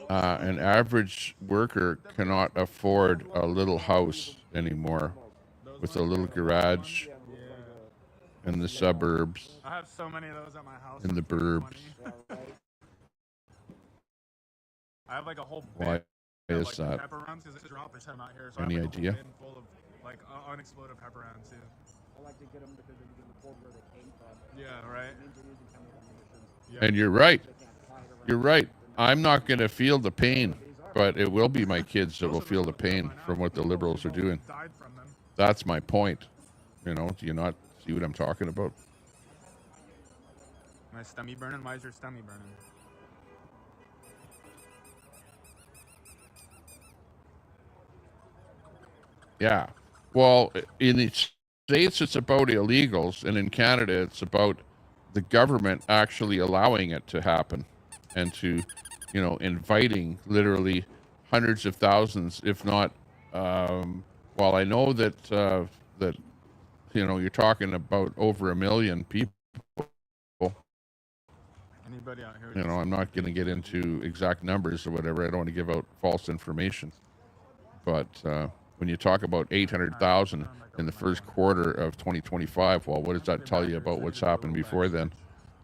an average worker cannot afford a little house anymore with a little garage in the suburbs, I have so many of those at my house. in the burbs. I have like a whole Why bin is of, that? pepper rounds because it's dropped. There's some out here. So Any I have like idea? a whole bin full of like unexploded pepper rounds too. I like to get them because they can record where they came from. Yeah, right. It means they're using chemical munitions. Yeah. And you're right. You're right. I'm not going to feel the pain, but it will be my kids that will feel the pain from what the Liberals are doing. That's my point. You know, do you not see what I'm talking about? My stomach burning? Why is your stomach burning? Yeah. Well, in the States, it's about illegals, and in Canada, it's about the government actually allowing it to happen and to, you know, inviting literally hundreds of thousands, if not, well, I know that, that, you know, you're talking about over 1 million people. Anybody out here? You know, I'm not going to get into exact numbers or whatever. I don't want to give out false information. But when you talk about 800,000 in the first quarter of 2025, well, what does that tell you about what's happened before then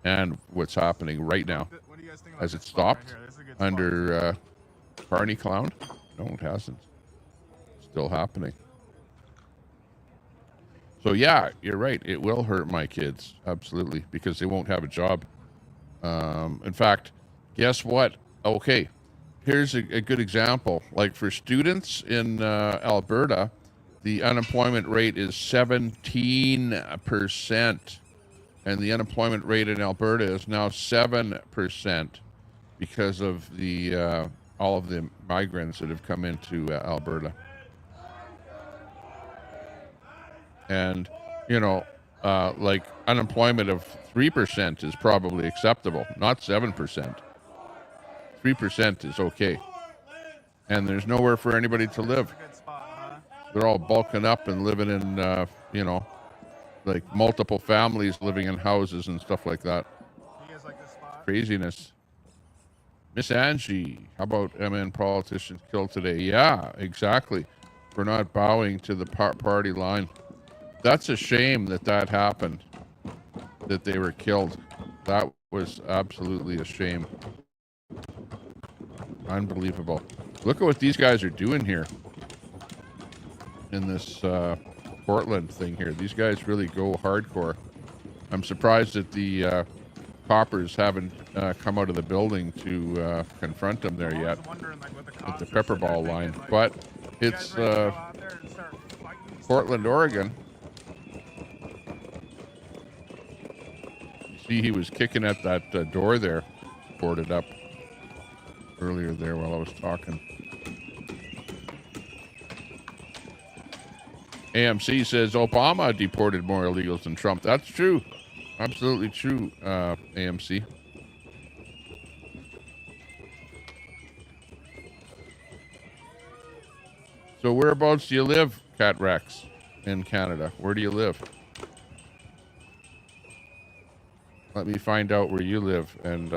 and what's happening right now? Has it stopped under Carney Clown? No, it hasn't. Still happening. So, yeah, you're right. It will hurt my kids. Absolutely. Because they won't have a job. In fact, guess what? Okay. Here's a good example. Like for students in Alberta, the unemployment rate is 17%. And the unemployment rate in Alberta is now 7% because of the all of the migrants that have come into Alberta. And, you know, like unemployment of 3% is probably acceptable, not 7%. 3% is okay. And there's nowhere for anybody to live. They're all bulking up and living in, you know, like multiple families living in houses and stuff like that. Craziness. Miss Angie, how about MN politicians killed today? Yeah, exactly. For not bowing to the party line. That's a shame that that happened, that they were killed. That was absolutely a shame. Unbelievable. Look at what these guys are doing here in this Portland thing here. These guys really go hardcore. I'm surprised that the coppers haven't come out of the building to confront them there yet with the pepper ball line. But it's Portland, Oregon. You see he was kicking at that door there, boarded up earlier there while I was talking. AMC says Obama deported more illegals than Trump. That's true. Absolutely true, AMC. So whereabouts do you live, Cat Rex, in Canada? Where do you live? Let me find out where you live and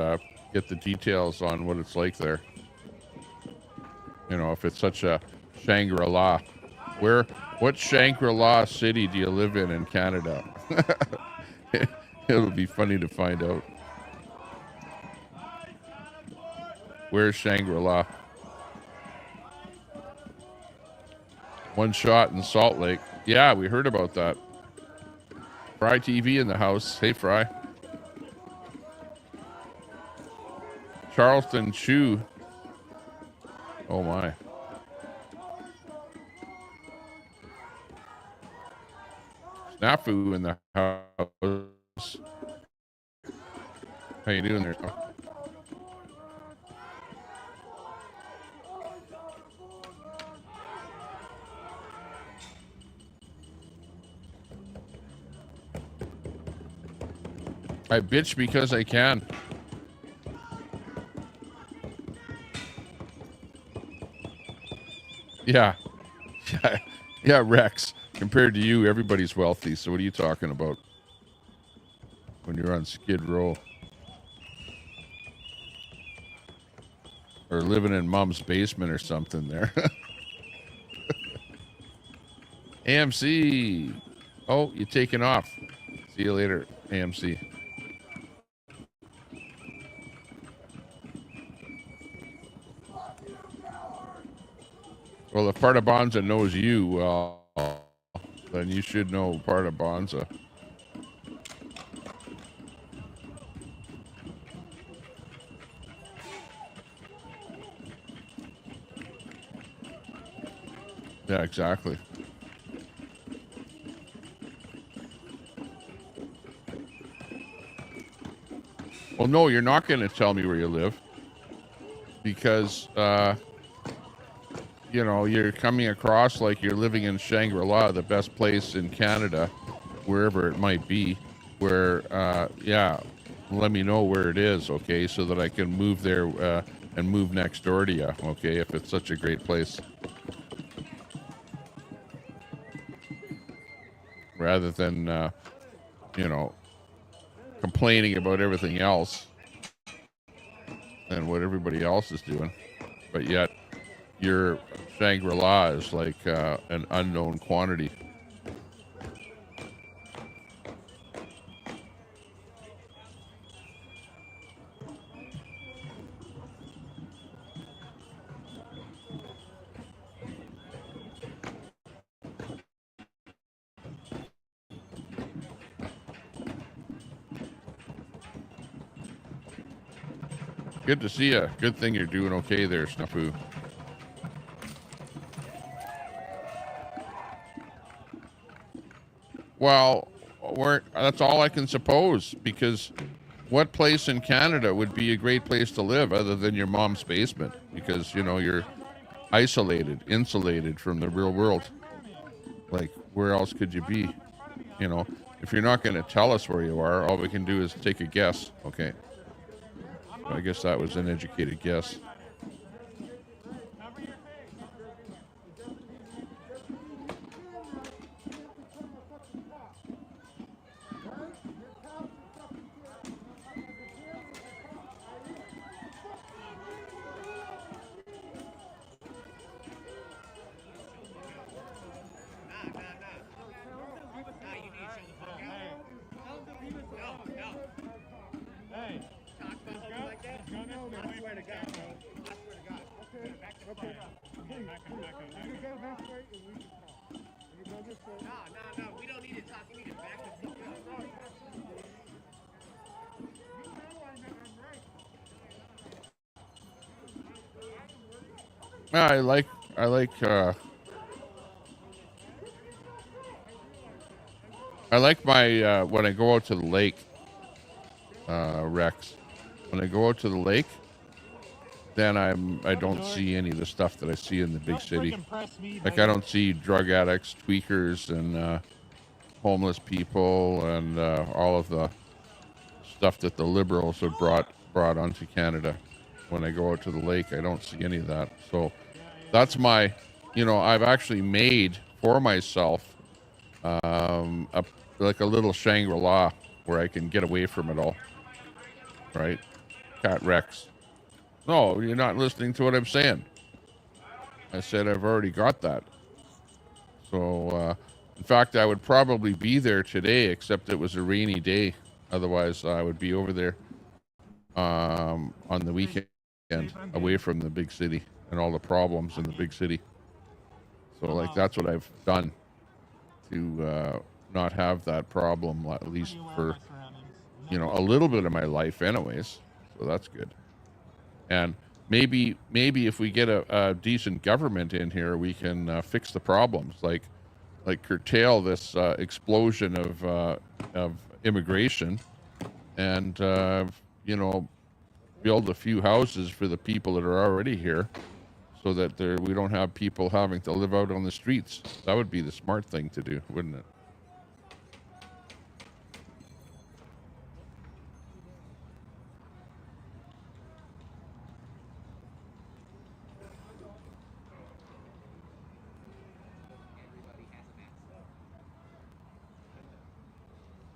get the details on what it's like there. You know, if it's such a Shangri-La. What Shangri-La city do you live in Canada? It'll be funny to find out. Where's Shangri-La? One shot in Salt Lake. Yeah, we heard about that. Fry TV in the house. Hey, Fry. Charleston Chew. Oh, my. Snafu in the house. How you doing there? I bitch because I can. Yeah. Yeah, Rex. Compared to you, everybody's wealthy. So what are you talking about? When you're on Skid Row. Or living in mom's basement or something there. AMC. Oh, you're taking off. See you later, AMC. Well, if Part of Bonza knows you, well, then you should know Part of Bonza. Yeah, exactly. Well, no, you're not going to tell me where you live because, you know, you're coming across like you're living in Shangri-La, the best place in Canada, wherever it might be, where, yeah, let me know where it is, okay, so that I can move there and move next door to you, okay, if it's such a great place. Rather than, you know, complaining about everything else and what everybody else is doing, but yet your Shangri-La is like an unknown quantity. Good to see you. Good thing you're doing okay there, Snafu. Well, that's all I can suppose, because what place in Canada would be a great place to live other than your mom's basement? Because, you know, you're isolated, insulated from the real world. Like, where else could you be? You know, if you're not going to tell us where you are, all we can do is take a guess. Okay. I guess that was an educated guess. I like my when I go out to the lake, Rex. When I go out to the lake, then I don't see any of the stuff that I see in the big city. Like, I don't see drug addicts, tweakers, and homeless people, and all of the stuff that the liberals have brought onto Canada. When I go out to the lake, I don't see any of that. So that's my, you know, I've actually made for myself like a little Shangri-La where I can get away from it all. Right? Cat Rex. No, you're not listening to what I'm saying. I said I've already got that. So, in fact, I would probably be there today, except it was a rainy day. Otherwise, I would be over there on the weekend. and away from the big city and all the problems in the big city. So like that's what I've done to not have that problem, at least for a little bit of my life anyways. So that's good. And maybe if we get a decent government in here, we can fix the problems, like curtail this explosion of immigration, and build a few houses for the people that are already here, so that we don't have people having to live out on the streets. That would be the smart thing to do, wouldn't it?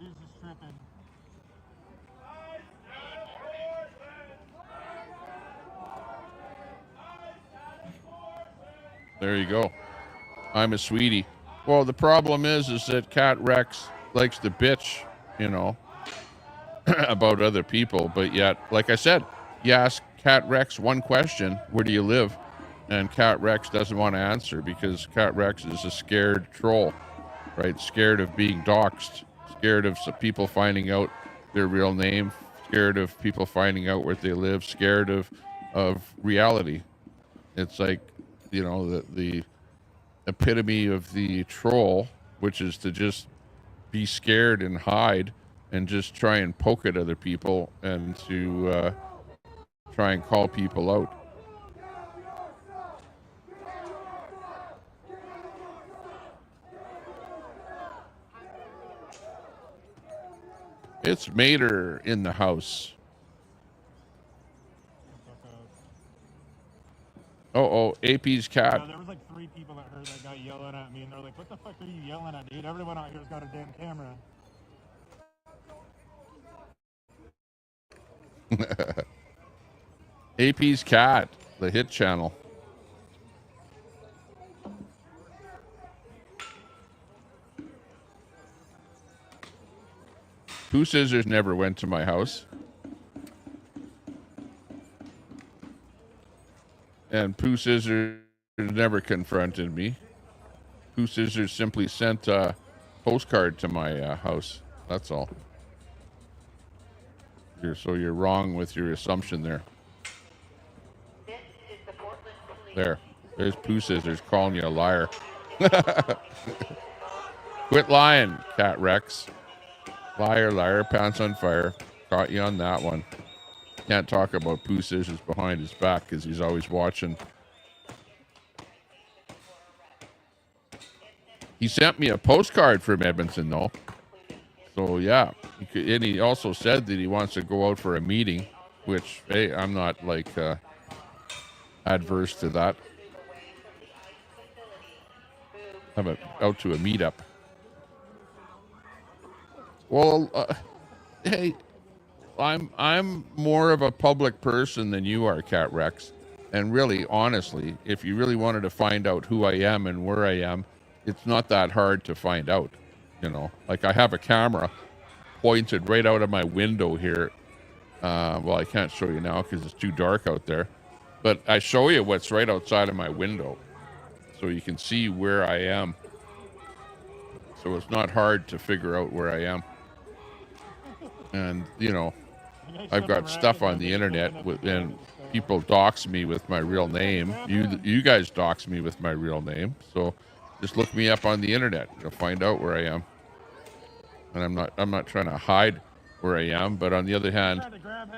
Jesus tripping. There you go. I'm a sweetie. Well, the problem is that Cat Rex likes to bitch, about other people, but yet, like I said, you ask Cat Rex one question, where do you live? And Cat Rex doesn't want to answer because Cat Rex is a scared troll, right? Scared of being doxxed, scared of some people finding out their real name, scared of people finding out where they live, scared of reality. It's like, the epitome of the troll, which is to just be scared and hide and just try and poke at other people and to try and call people out. It's Mater in the house. AP's cat. There was like 3 people that heard that guy yelling at me, and they're like, "What the fuck are you yelling at, dude? Everyone out here's got a damn camera." AP's cat, the hit channel. Pooh Scissors never went to my house. And Pooh Scissors never confronted me. Pooh Scissors simply sent a postcard to my house. That's all. You're wrong with your assumption there. There's Pooh Scissors calling you a liar. Quit lying, Cat Rex. Liar, liar, pants on fire. Caught you on that one. Can't talk about Pooh Scissors behind his back because he's always watching. He sent me a postcard from Edmonton, though. So, yeah. And he also said that he wants to go out for a meeting, which, hey, I'm not, adverse to that. I'm out to a meetup. Well, hey, I'm more of a public person than you are, Cat Rex. And really, honestly, if you really wanted to find out who I am and where I am, it's not that hard to find out. Like I have a camera pointed right out of my window here. Well, I can't show you now because it's too dark out there. But I show you what's right outside of my window, so you can see where I am. So it's not hard to figure out where I am. And, I've got stuff on the internet and people dox me with my real name. You guys dox me with my real name. So just look me up on the internet. You'll find out where I am. And I'm not trying to hide where I am, but on the other hand,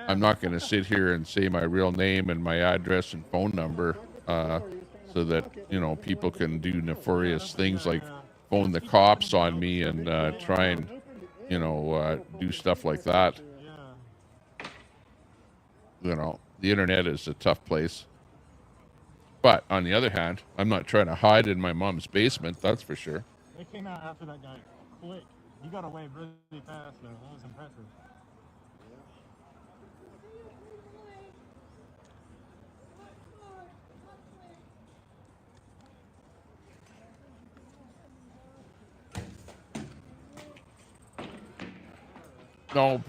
I'm not going to sit here and say my real name and my address and phone number so that, people can do nefarious things like phone the cops on me and try and, do stuff like that. The internet is a tough place. But on the other hand, I'm not trying to hide in my mom's basement, that's for sure. They came out after that guy quick. He got away really fast, though. That was impressive. No,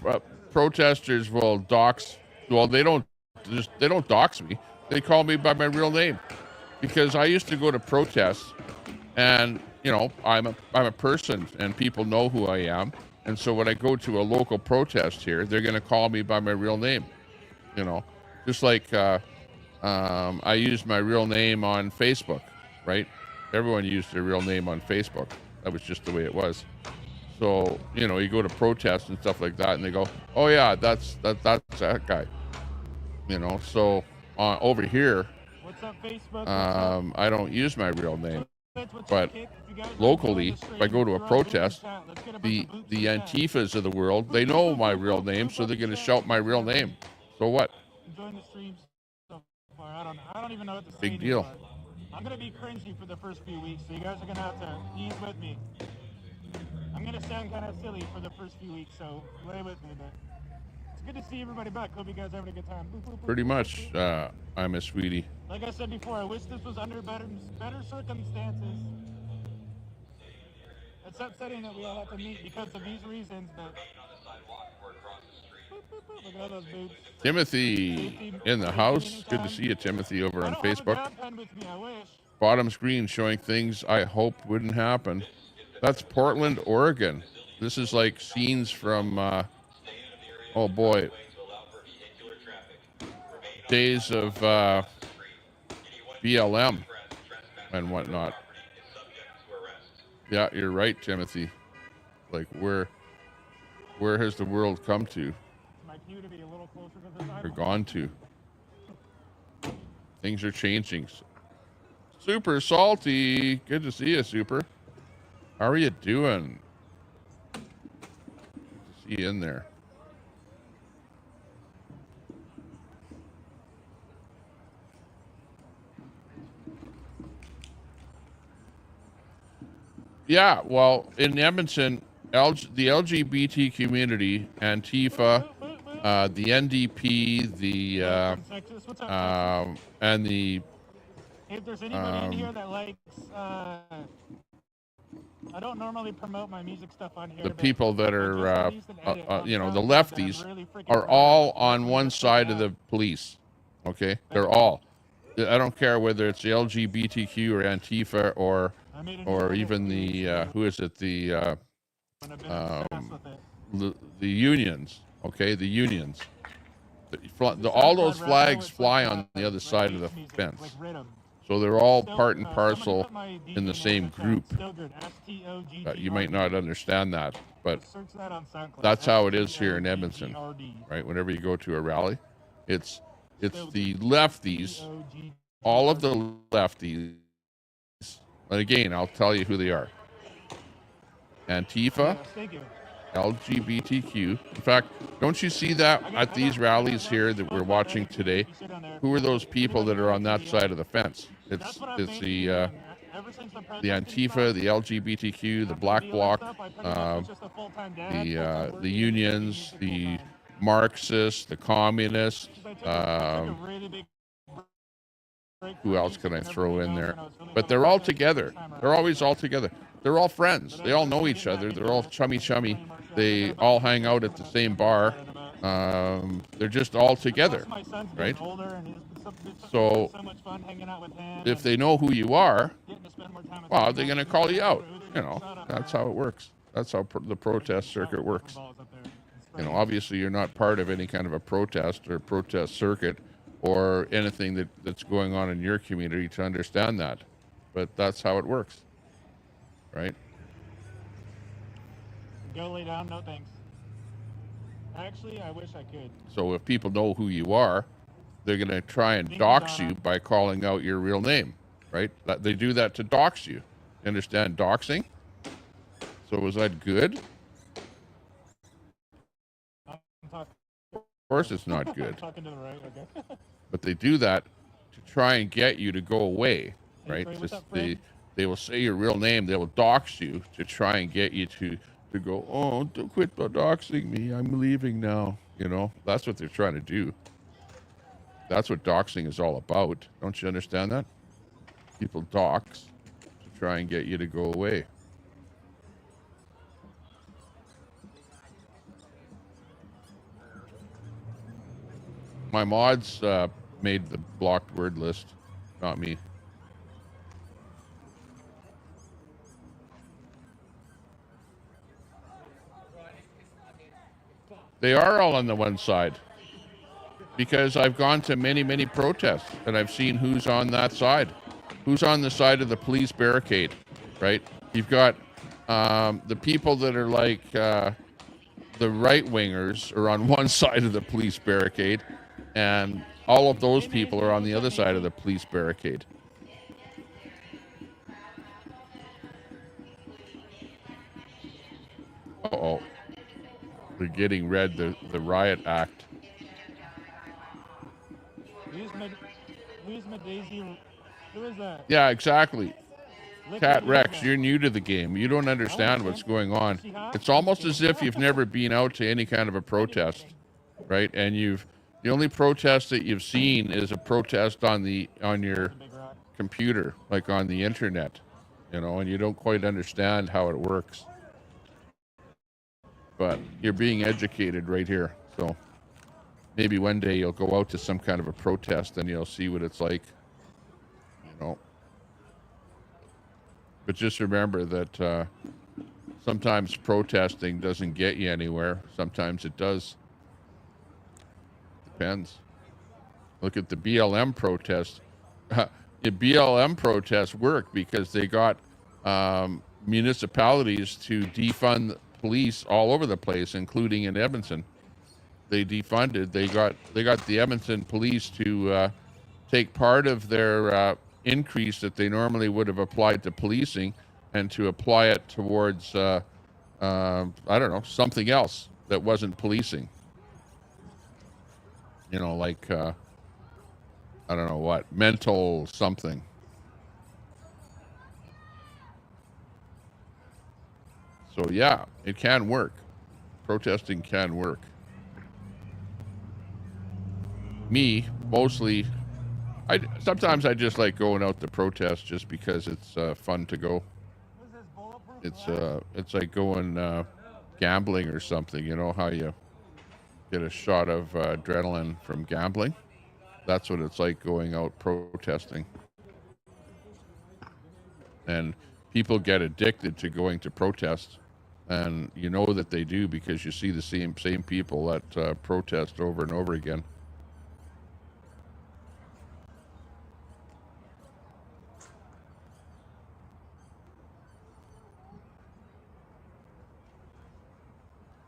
protesters will dox. Well, they don't they don't dox me. They call me by my real name, because I used to go to protests, and you know, I'm a person, and people know who I am, and so when I go to a local protest here, they're gonna call me by my real name. You know, just like I used my real name on Facebook, right? Everyone used their real name on Facebook. That was just the way it was. So, you know, you go to protests and stuff like that, and they go, "Oh yeah, that's that guy." You know, so over here, What's up, Facebook? I don't use my real name, but locally, if I go to a protest, the Antifas of the world, they know my real name, so they're going to shout my real name. So what? Enjoying the stream so far. I don't even know what to say. Big deal. Anymore. I'm gonna be cringy for the first few weeks, so you guys are gonna have to ease with me. I'm gonna sound kind of silly for the first few weeks, so lay with me. But it's good to see everybody back. Hope you guys are having a good time. Boop, boop, boop, Pretty boop, much, boop. I'm a sweetie. Like I said before, I wish this was under better circumstances. It's upsetting that we all have to meet because of these reasons, but look at all those boobs. Timothy in the house. Good to see you, Timothy, over on Facebook. Bottom screen showing things I hoped wouldn't happen. That's Portland, Oregon. This is like scenes from, oh boy, days of BLM and whatnot. Yeah, you're right, Timothy. Like, where has the world come to? Or gone to? Things are changing. Super Salty. Good to see you, Super. How are you doing? Good to see you in there. Yeah, well, in Edmonton, the LGBT community, Antifa, the NDP, and the If there's anybody in here that likes, I don't normally promote my music stuff on here. the people that are, you know, the lefties are all on one side of the police. Okay, they're all. I don't care whether it's the LGBTQ or Antifa or even the who is it, the unions. Okay, the unions. All those flags fly on the other side of the fence. So they're all part and parcel in the same group. You might not understand that, but that's how it is here in Edmonton, right? Whenever you go to a rally, it's the lefties, all of the lefties. And again, I'll tell you who they are. Antifa, LGBTQ. In fact, don't you see that at these rallies here that we're watching today? Who are those people that are on that side of the fence? It's the Antifa, the LGBTQ, the Black Bloc, the unions, the Marxists, the communists. Who else can I throw in there? But they're all together. They're always all together. They're all friends. They all know each other. They're all chummy. They all hang out at the same bar. They're just all together, right? So if they know who you are, well, they're going to call you out. You know, that's how it works. That's how the protest circuit works. You know, obviously you're not part of any kind of a protest or protest circuit or anything that's going on in your community to understand that. But that's how it works, right? Go lay down, no thanks. Actually, I wish I could. So if people know who you are, they're going to try and dox you by calling out your real name, right? They do that to dox you. Understand doxing? So was that good? Of course it's not good. Talking to the right, okay. But they do that to try and get you to go away, right? They will say your real name. They will dox you to try and get you to go, oh, don't quit doxing me. I'm leaving now. You know, that's what they're trying to do. That's what doxing is all about. Don't you understand that? People dox to try and get you to go away. My mods made the blocked word list, not me. They are all on the one side because I've gone to many, many protests and I've seen who's on that side, who's on the side of the police barricade, right? You've got the people that are like the right-wingers are on one side of the police barricade, and all of those people are on the other side of the police barricade. Uh-oh. They're getting read the Riot Act. Who is that? Yeah, exactly. Cat Rex, you're new to the game. You don't understand what's going on. It's almost as if you've never been out to any kind of a protest, right? And the only protest that you've seen is a protest on your computer, like on the internet, you know, and you don't quite understand how it works. But you're being educated right here. So maybe one day you'll go out to some kind of a protest and you'll see what it's like, you know. But just remember that sometimes protesting doesn't get you anywhere. Sometimes it does. Depends. Look at the BLM protest. The BLM protests work because they got municipalities to defund police all over the place, including in Edmonton. They defunded. They got the Edmonton police to take part of their increase that they normally would have applied to policing and to apply it towards I don't know, something else that wasn't policing. You know, like I don't know what, mental something. So yeah, it can work. Protesting can work. Me, mostly, sometimes I just like going out to protest just because it's fun to go. It's like going gambling or something. You know how you get a shot of adrenaline from gambling? That's what it's like going out protesting. And people get addicted to going to protest, and you know that they do because you see the same people that protest over and over again.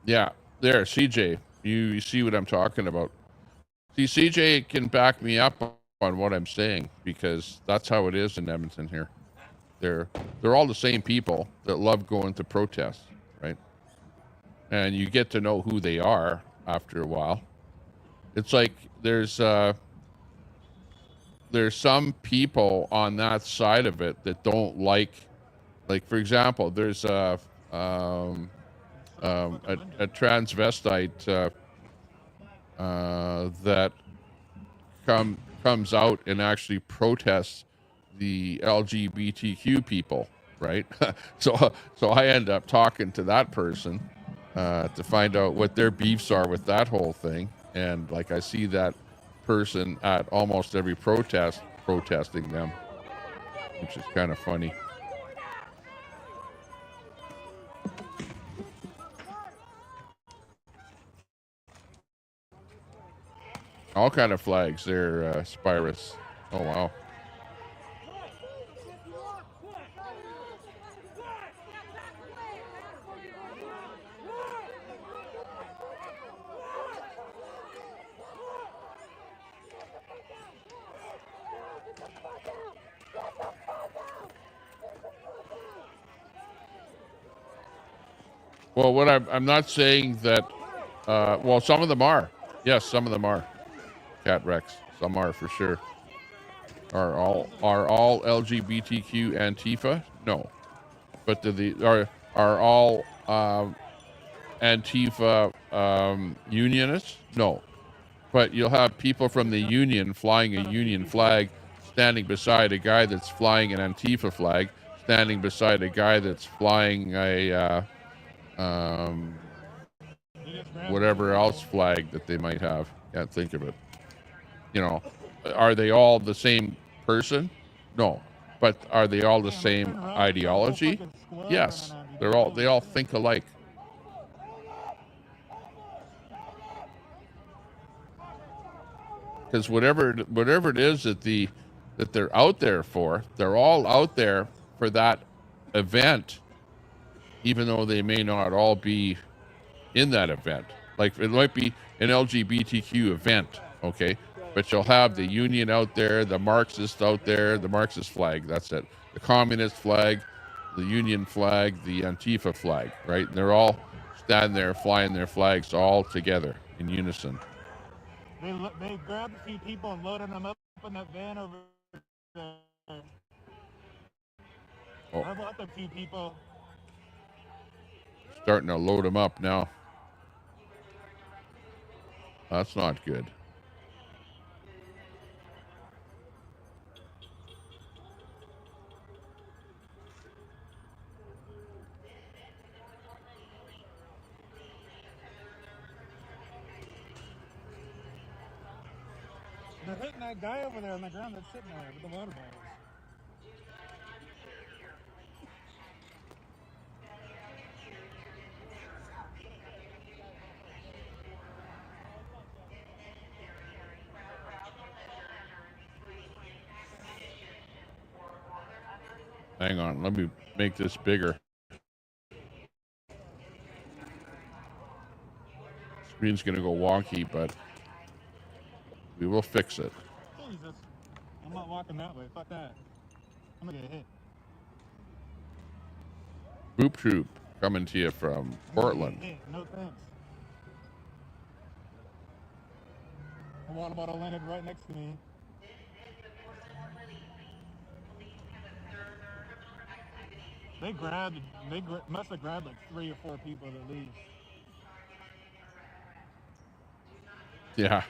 Yeah, there, CJ, you see what I'm talking about. See, CJ can back me up on what I'm saying because that's how it is in Edmonton here. They're all the same people that love going to protests, right? And you get to know who they are after a while. It's like there's some people on that side of it that don't like for example, there's a transvestite that comes out and actually protests the LGBTQ people, right? so I end up talking to that person to find out what their beefs are with that whole thing, and like I see that person at almost every protest protesting them, which is kind of funny. All kind of flags there, Spyrus. Oh, wow. Well, what I'm not saying that, well, some of them are. Yes, some of them are. Cat Rex. Some are for sure. Are all LGBTQ Antifa? No. But are all Antifa unionists? No. But you'll have people from the union flying a union flag, standing beside a guy that's flying an Antifa flag, standing beside a guy that's flying a whatever else flag that they might have. Can't think of it. You know, are they all the same person? No. But are they all the same ideology? Yes. They all think alike. Because whatever it is that they're out there for, they're all out there for that event, even though they may not all be in that event. Like it might be an LGBTQ event, okay? But you'll have the union out there, the Marxist out there, the Marxist flag, that's it. The communist flag, the union flag, the Antifa flag, right? And they're all standing there flying their flags all together in unison. They grabbed a few people and loaded them up in that van over there. Oh. I bought a few people. Starting to load them up now. That's not good. They're hitting that guy over there on the ground that's sitting there with the water bottles. Hang on, let me make this bigger. Screen's gonna go wonky, but we will fix it. Jesus. I'm not walking that way. Fuck that. I'm gonna get hit. Boop Troop coming to you from Portland. No thanks. A water bottle landed right next to me. They must have grabbed like 3 or 4 people at least. Yeah.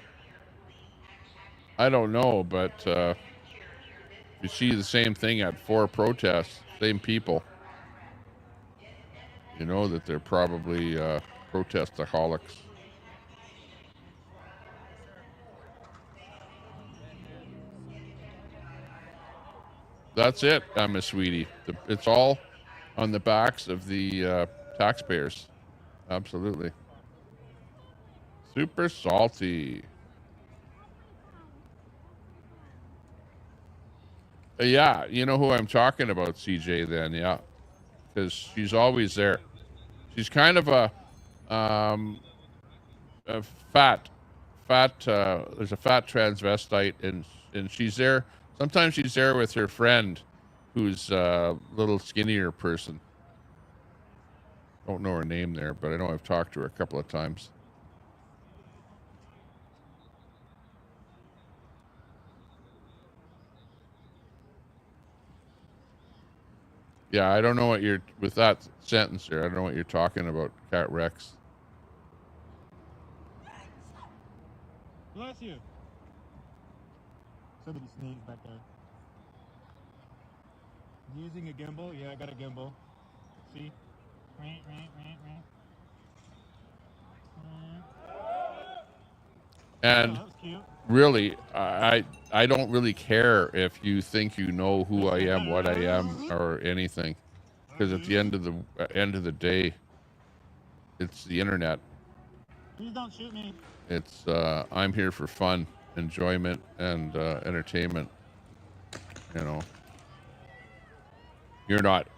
I don't know, but you see the same thing at 4 protests, same people. You know that they're probably protestaholics. That's it, Miss Sweetie. It's all on the backs of the taxpayers. Absolutely. Super salty. Yeah, you know who I'm talking about, CJ, then, yeah. Because she's always there. She's kind of a fat, there's a fat transvestite, and she's there. Sometimes she's there with her friend, who's a little skinnier person. Don't know her name there, but I know I've talked to her a couple of times. Yeah, I don't know what you're, with that sentence there, I don't know what you're talking about, Cat Rex. Bless you. Somebody sneezed back there. Using a gimbal? Yeah, I got a gimbal. See? And really, I don't really care if you think you know who I am, what I am, or anything, because at the end of the day, it's the internet. Please don't shoot me. It's I'm here for fun, enjoyment, and entertainment. You know, you're not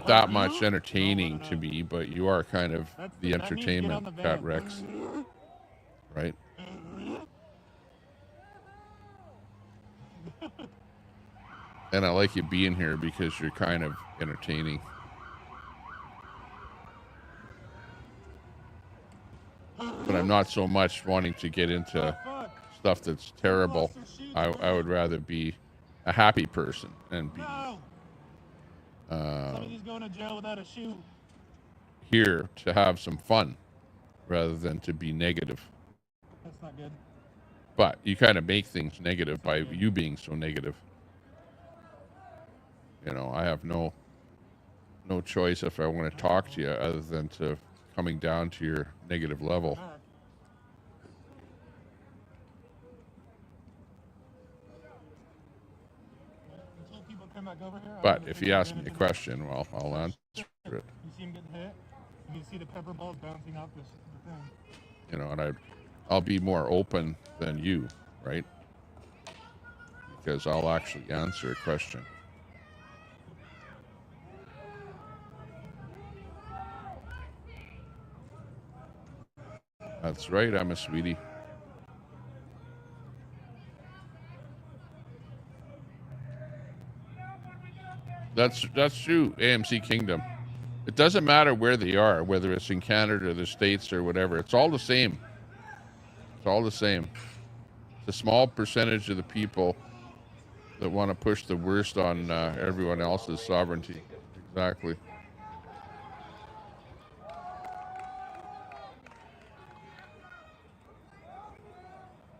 that much entertaining to me, but you are kind of the entertainment, Cat Rex, right? And I like you being here because you're kind of entertaining. But I'm not so much wanting to get into stuff that's terrible. I would rather be a happy person and be Somebody's going to jail without a shoe. Here to have some fun rather than to be negative. That's not good. But you kind of make things negative by you being so negative. You know, I have no choice if I want to talk to you other than to coming down to your negative level. back over here. But if you ask me a question, well, I'll answer it. You see him getting hit? You can see the pepper balls bouncing off the thing. You know, and I'll be more open than you, right? Because I'll actually answer a question. That's right, I'm a sweetie. That's true, AMC Kingdom. It doesn't matter where they are, whether it's in Canada or the States or whatever. It's all the same. It's all the same. It's a small percentage of the people that want to push the worst on everyone else's sovereignty. Exactly.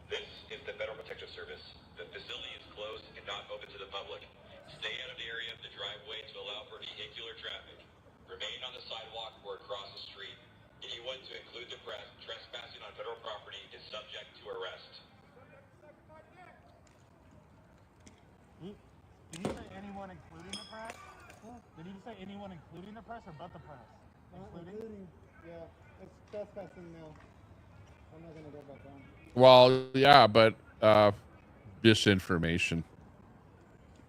This is the Federal Protective Service. The facility is closed and not open to the public. Stay out of the area of the driveway to allow for vehicular traffic. Remain on the sidewalk or across the street. Anyone, to include the press, trespassing on federal property is subject to arrest. Did you say anyone including the press? Did you say anyone including the press or but the press? Including, yeah. It's trespassing now. I'm not gonna go back on. Well, yeah, but disinformation.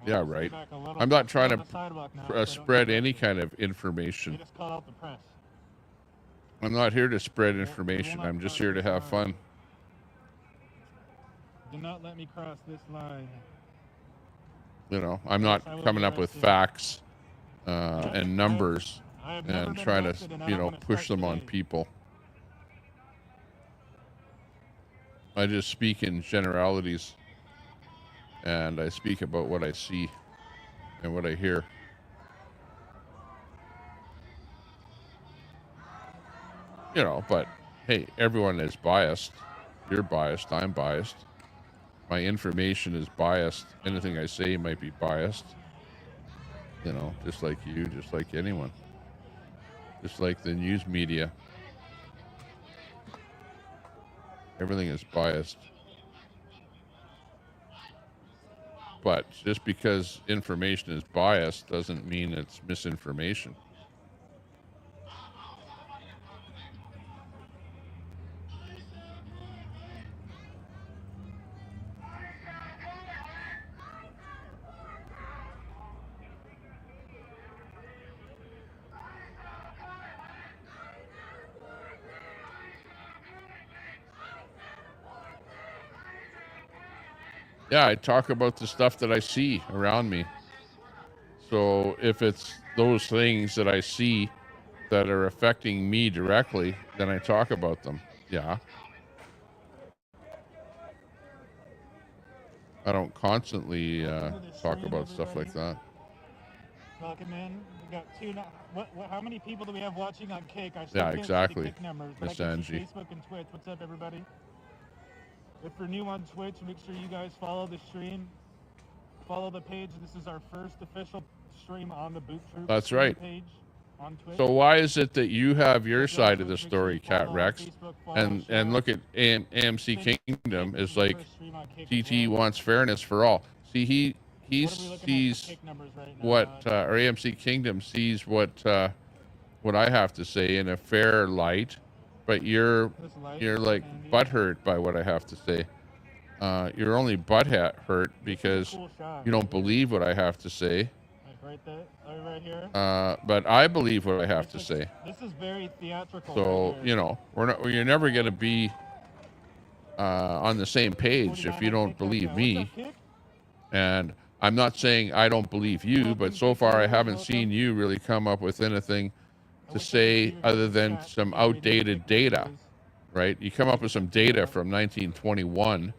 Yeah, right. I'm not trying to spread any kind of information. They just called out the press. I'm not here to spread information. I'm just here to have fun. Do not let me cross this line. You know, I'm not coming up with facts and numbers and trying to, you know, push them on people. I just speak in generalities, and I speak about what I see and what I hear. You know, but hey, everyone is biased. You're biased. I'm biased. My information is biased. Anything I say might be biased. You know, just like you, just like anyone. Just like the news media. Everything is biased. But just because information is biased doesn't mean it's misinformation. Yeah, I talk about the stuff that I see around me. So if it's those things that I see that are affecting me directly, then I talk about them. Yeah. I don't constantly talk about stuff like that. Welcome in. We got two now. How many people do we have watching on Kick? I still Yeah, can't exactly, see the Kick numbers, but Miss I can see Angie. Facebook and Twitch. What's up, everybody? If you're new on Twitch, make sure you guys follow the stream. Follow the page. This is our first official stream on the Boot Troop That's right. page on Twitch. So why is it that you have your side of the story, Cat Rex, and look at AMC Kingdom is like TT wants fairness for all. See, he sees what or AMC Kingdom sees what I have to say in a fair light, but you're like butthurt by what I have to say. You're only hurt because you don't believe what I have to say. Right there, right here. But I believe what I have to say. This is very theatrical. So you know, you're never going to be on the same page if you don't believe me. And I'm not saying I don't believe you, but so far I haven't seen you really come up with anything to say other than some outdated data, right? You come up with some data from 1921,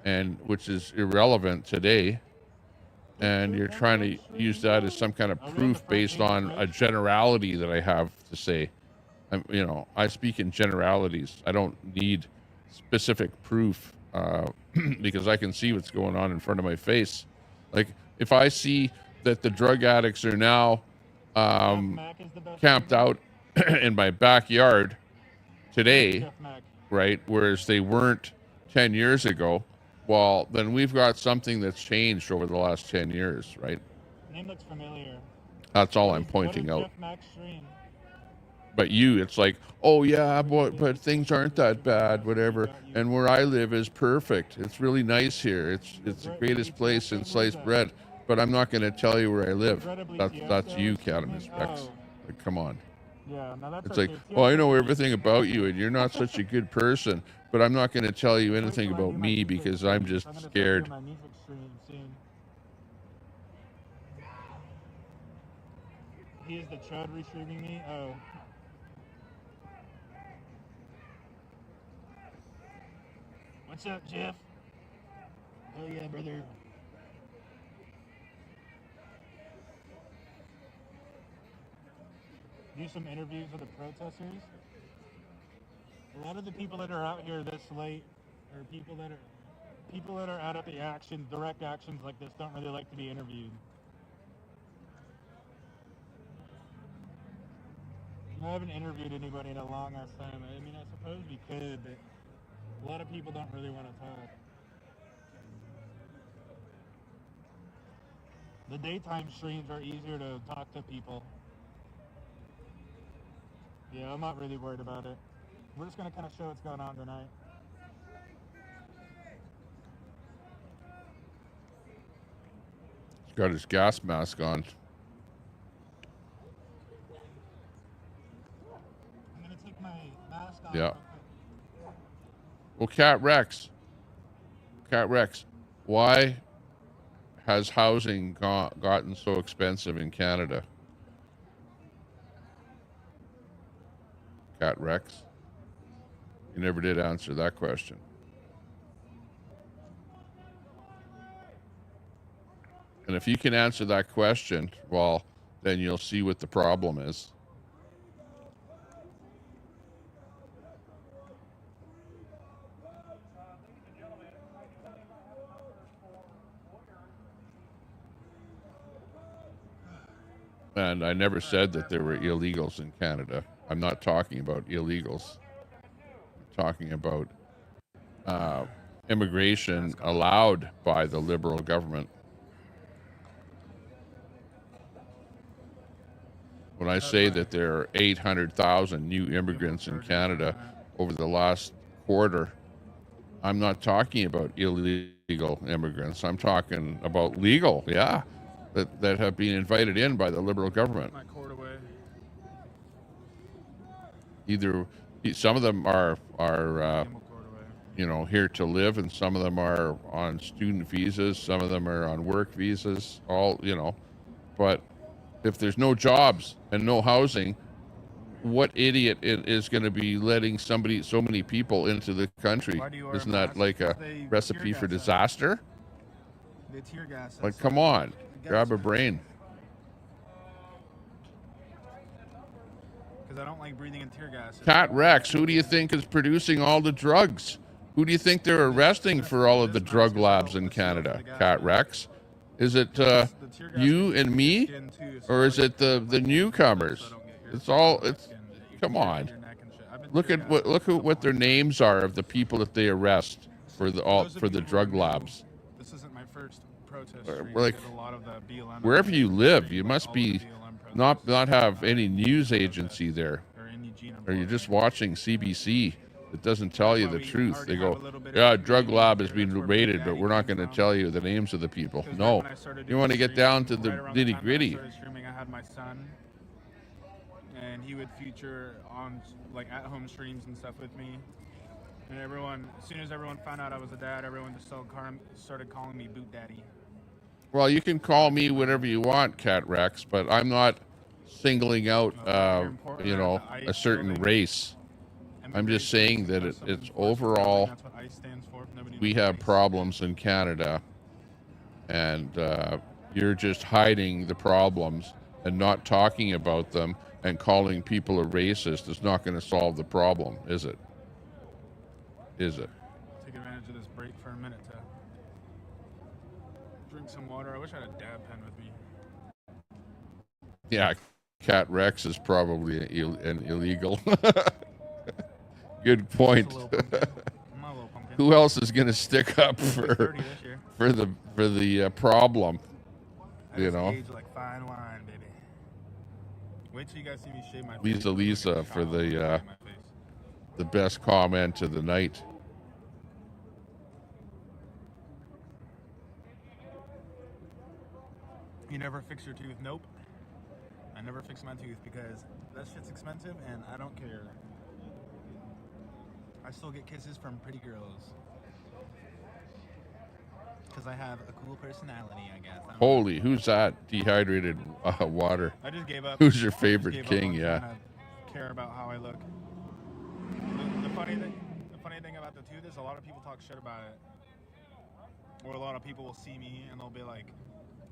and which is irrelevant today. And you're trying to use that as some kind of proof based on a generality that I have to say. You know, I speak in generalities. I don't need specific proof because I can see what's going on in front of my face. Like, if I see that the drug addicts are now camped out in my backyard today, right, whereas they weren't 10 years ago, well, then we've got something that's changed over the last 10 years, right? Name looks familiar. That's all I'm pointing out. But you, it's like, oh yeah, but things aren't that bad, whatever. And where I live is perfect. It's really nice here. It's the greatest place in sliced bread. But I'm not going to tell you where I live. That's you, Cadamus Rex. Like, come on. Yeah, no, that's It's like, oh, I know everything about you, and you're not such a good person. But I'm not going to tell you anything about me because I'm just scared. He is the chud restreaming me? Oh. What's up, Jeff? Oh yeah, brother. Do some interviews with the protesters. A lot of the people that are out here this late are people that are out at the actions, direct actions like this don't really like to be interviewed. I haven't interviewed anybody in a long ass time. I mean, I suppose we could, but a lot of people don't really want to talk. The daytime streams are easier to talk to people. Yeah, I'm not really worried about it. We're just going to kind of show what's going on tonight. He's got his gas mask on. I'm going to take my mask off. Yeah. Well, Cat Rex, why has housing gotten so expensive in Canada? Cat Rex, you never did answer that question. And if you can answer that question, well, then you'll see what the problem is. And I never said that there were illegals in Canada. I'm not talking about illegals. I'm talking about immigration allowed by the Liberal government. When I say that there are 800,000 new immigrants in Canada over the last quarter, I'm not talking about illegal immigrants. I'm talking about legal, yeah, that have been invited in by the Liberal government. Either some of them are you know, here to live, and some of them are on student visas, some of them are on work visas, all, you know. But if there's no jobs and no housing, what idiot is going to be letting so many people into the country? Isn't that like a recipe for disaster? Like, come on, grab a brain. Because I don't like breathing in tear gas. Cat Rex, who do you think is producing all the drugs? Who do you think they're arresting for all of the drug labs in Canada? Cat Rex? Is it you and me, or is it the newcomers? It's come on. Look at what their names are of the people that they arrest for the drug labs. This isn't my first protest. Like, wherever you live, you must be not have any news agency there, or you're just watching CBC. It doesn't tell you the truth. They go, yeah, drug lab has been raided, but we're not going to tell you the names of the people. No, you want to get down to the nitty gritty. I had my son, and he would feature on like at-home streams and stuff with me. And everyone, as soon as everyone found out I was a dad, everyone just started calling me Boot Daddy. Well, you can call me whatever you want, Cat Rex, but I'm not singling out, you know, a certain race. I'm just saying that it's overall, we have problems in Canada, and you're just hiding the problems and not talking about them, and calling people a racist is not going to solve the problem, is it? Is it? Take advantage of this break for a minute to drink some water. I wish I had a dab pen with me. Yeah, Cat Rex is probably an illegal. Good point. Who else is going to stick up for the problem? You know. Wait till you guys see me shave my Lisa Lisa for the best comment of the night. You never fix your tooth? Nope. I never fix my tooth because that shit's expensive and I don't care. I still get kisses from pretty girls. Because I have a cool personality, I guess. Holy, who's that? Dehydrated water. I just gave up. Who's your favorite king? Yeah. Care about how I look. The funny thing about the tooth is a lot of people talk shit about it. Or a lot of people will see me and they'll be like,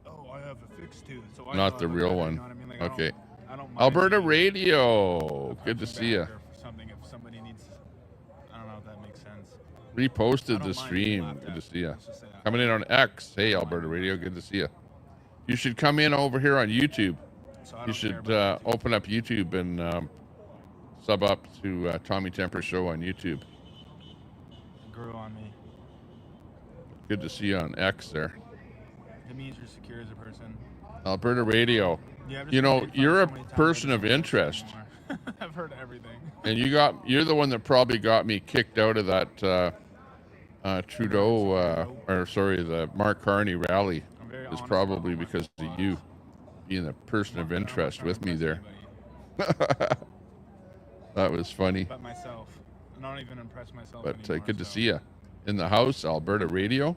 "Oh, I have a fixed tooth." So I Not the real better, one. You know what I mean? Like, Okay. I don't mind Alberta being Radio. Good to see you. something if somebody needs. I don't know if that makes sense. Reposted the stream. Good to see you. Coming in on X. Hey, Alberta Radio. Good to see you. You should come in over here on YouTube. You should open up YouTube and sub up to Tommy Temper Show on YouTube. It grew on me. Good to see you on X there. It means you're secure as a person. Alberta Radio. Yeah, You know, you're a person of interest. I've heard everything. And you're the one that probably got me kicked out of that Trudeau, the Mark Carney rally. Is probably because of you being a person of interest with me there. That was funny. But myself. I don't even impress myself But anymore, good to see you in the house, Alberta Radio.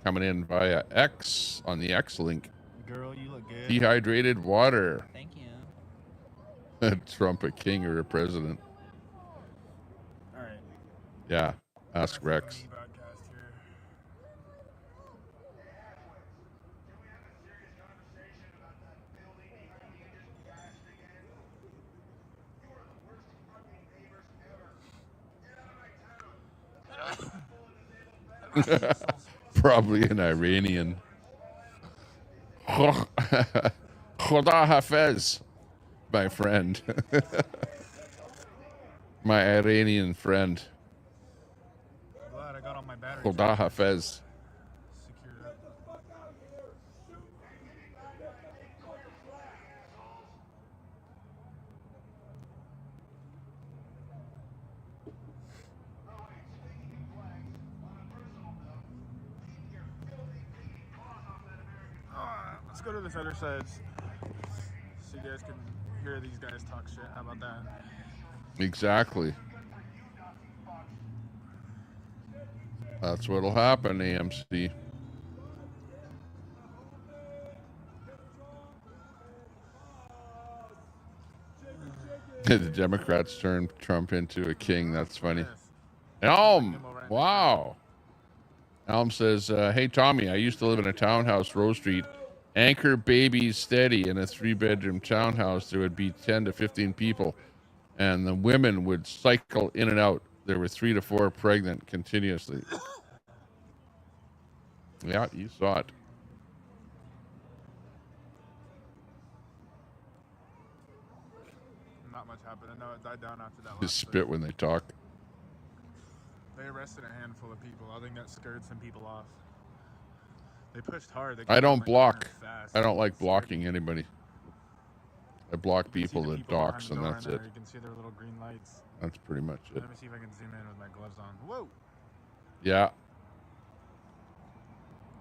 Coming in via X on the X link. Girl, you look good. Dehydrated water. Thank you. Trump a king or a president? All right. Yeah. Ask Rex. Probably an Iranian. Khoda Hafez, my friend. My Iranian friend. Glad I got all my batteries. Khoda Hafez. Secured up. Let's go to this other side so you guys can hear these guys talk shit. How about that? Exactly. That's what'll happen, AMC. The Democrats turned Trump into a king. That's funny. Elm. Wow. Elm says, hey, Tommy, I used to live in a townhouse, Rose Street. Anchor babies steady in a 3-bedroom townhouse. There would be 10 to 15 people, and the women would cycle in and out. There were 3 to 4 pregnant continuously. Yeah, you saw it. Not much happened. I know it died down after that. Just spit when they talk. They arrested a handful of people. I think that scared some people off. They pushed hard. They I don't block. I don't like blocking anybody. I block people that dox, and that's it. You can see their little green lights. That's pretty much it. Let me see if I can zoom in with my gloves on. Whoa! Yeah.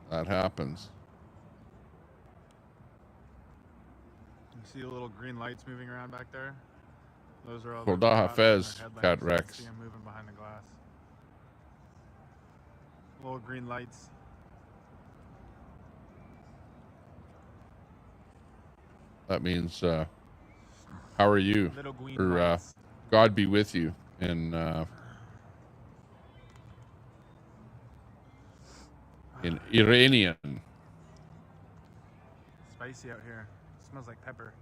That happens. You see the little green lights moving around back there? Those are all Khoda Hafez, Cat Rex. See them moving behind the glass. Little green lights. That means, how are you? Or God be with you in Iranian. Spicy out here. Smells like pepper.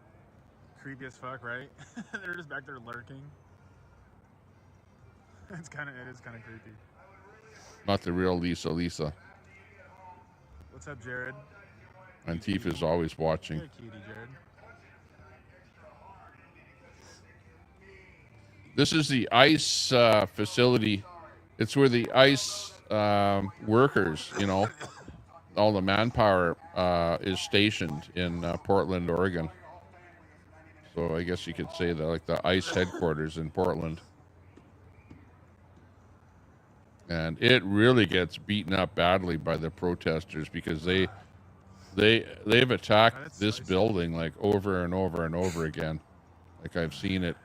Creepy as fuck, right? They're just back there lurking. It is kind of creepy. Not the real Lisa Lisa. What's up, Jared? Antifa's always watching. You're a cutie, Jared. This is the ICE facility. It's where the ICE workers, you know, all the manpower is stationed in Portland, Oregon. So I guess you could say that, like the ICE headquarters in Portland. And it really gets beaten up badly by the protesters because they've attacked this building like over and over and over again. Like I've seen it.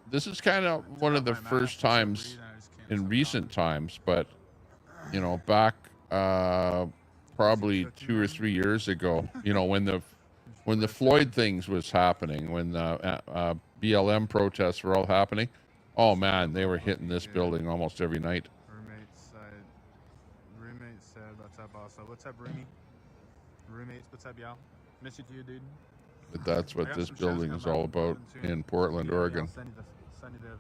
This is kind of one of the first times in recent times, but you know, back probably 2 or 3 years ago, you know, when the Floyd things was happening, when the BLM protests were all happening, oh man, they were hitting this building almost every night. Roommate said, what's up also? What's up, roomie? Roommates, what's up, y'all? Miss you too, dude. But that's what this building is all about in Portland, Oregon. I'll send you the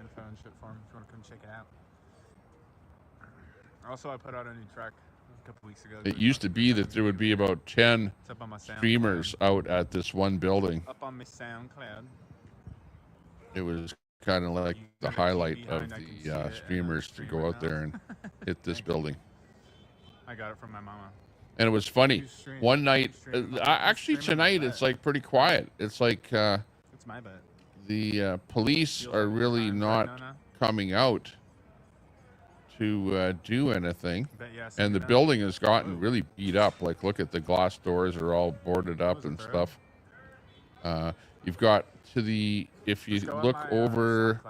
info and shit for 'em if you want to come check it out. Also, I put out a new track a couple weeks ago. It used to be that there would be about 10 streamers out at this one building. Up on my SoundCloud. It was kind of like the highlight of the streamers to go out there and hit this building. I got it from my mama. And it was funny. One night, actually tonight, it's like pretty quiet. It's like it's my bet. The police are really not coming out to do anything. And the building has gotten really beat up. Like, look at the glass doors are all boarded up and stuff. You've got if you look over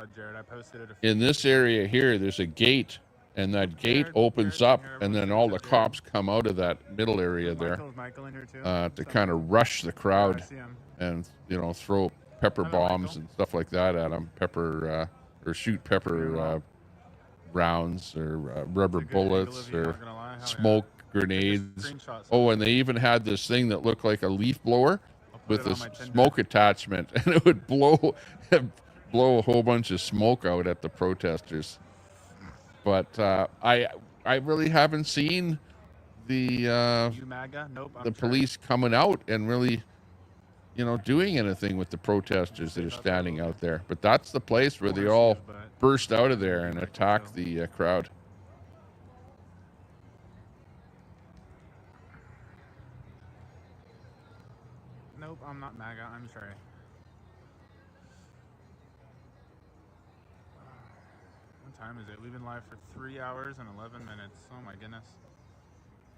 in this area here, there's a gate. And that gate opens up, and then all the cops come out of that middle area there to kind of rush the crowd and, you know, throw pepper bombs and stuff like that at them, or shoot pepper rounds or rubber bullets or smoke grenades. Oh, and they even had this thing that looked like a leaf blower with a smoke attachment, and it would blow a whole bunch of smoke out at the protesters. But I really haven't seen the police coming out and really, you know, doing anything with the protesters that are standing out there. But that's the place where they all burst out of there and attack the crowd. Nope, I'm not MAGA. I'm Trey. Time is it? We've been live for 3 hours and 11 minutes. Oh my goodness.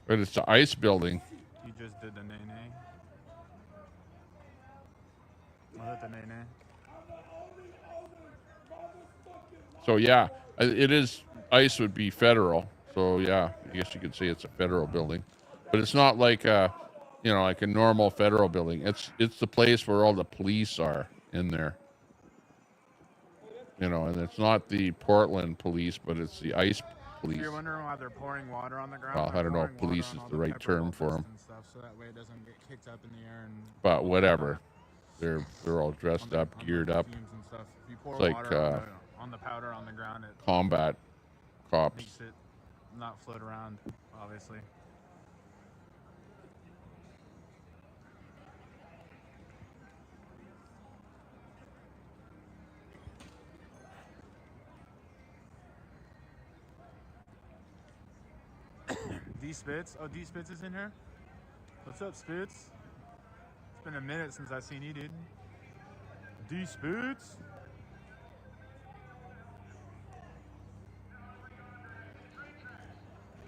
But it's the ICE building. You just did the nay-nay. Was it the nay-nay? So yeah, it is. ICE would be federal. So yeah, I guess you could say it's a federal building, but it's not like you know, like a normal federal building. It's the place where all the police are in there. You know, and it's not the Portland police, but it's the ICE police. If you're wondering why they're pouring water on the ground. Well, I don't know if police is the right term for them. So that way it doesn't get kicked up in the air. But whatever, they're all dressed up, geared up. It's like on the powder on the ground, it combat cops. makes it not float around, obviously. D Spitz. Oh, D Spitz is in here? What's up, Spitz? It's been a minute since I've seen you, dude. D Spitz?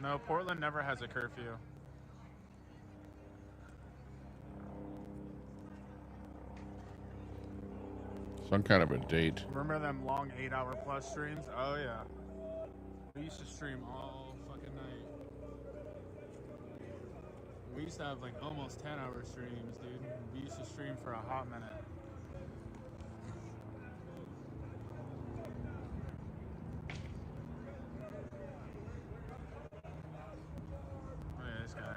No, Portland never has a curfew. Some kind of a date. Remember them long 8-hour plus streams? Oh, yeah. We used to stream all fucking night. We used to have like almost 10-hour streams, dude. We used to stream for a hot minute. Look at this guy.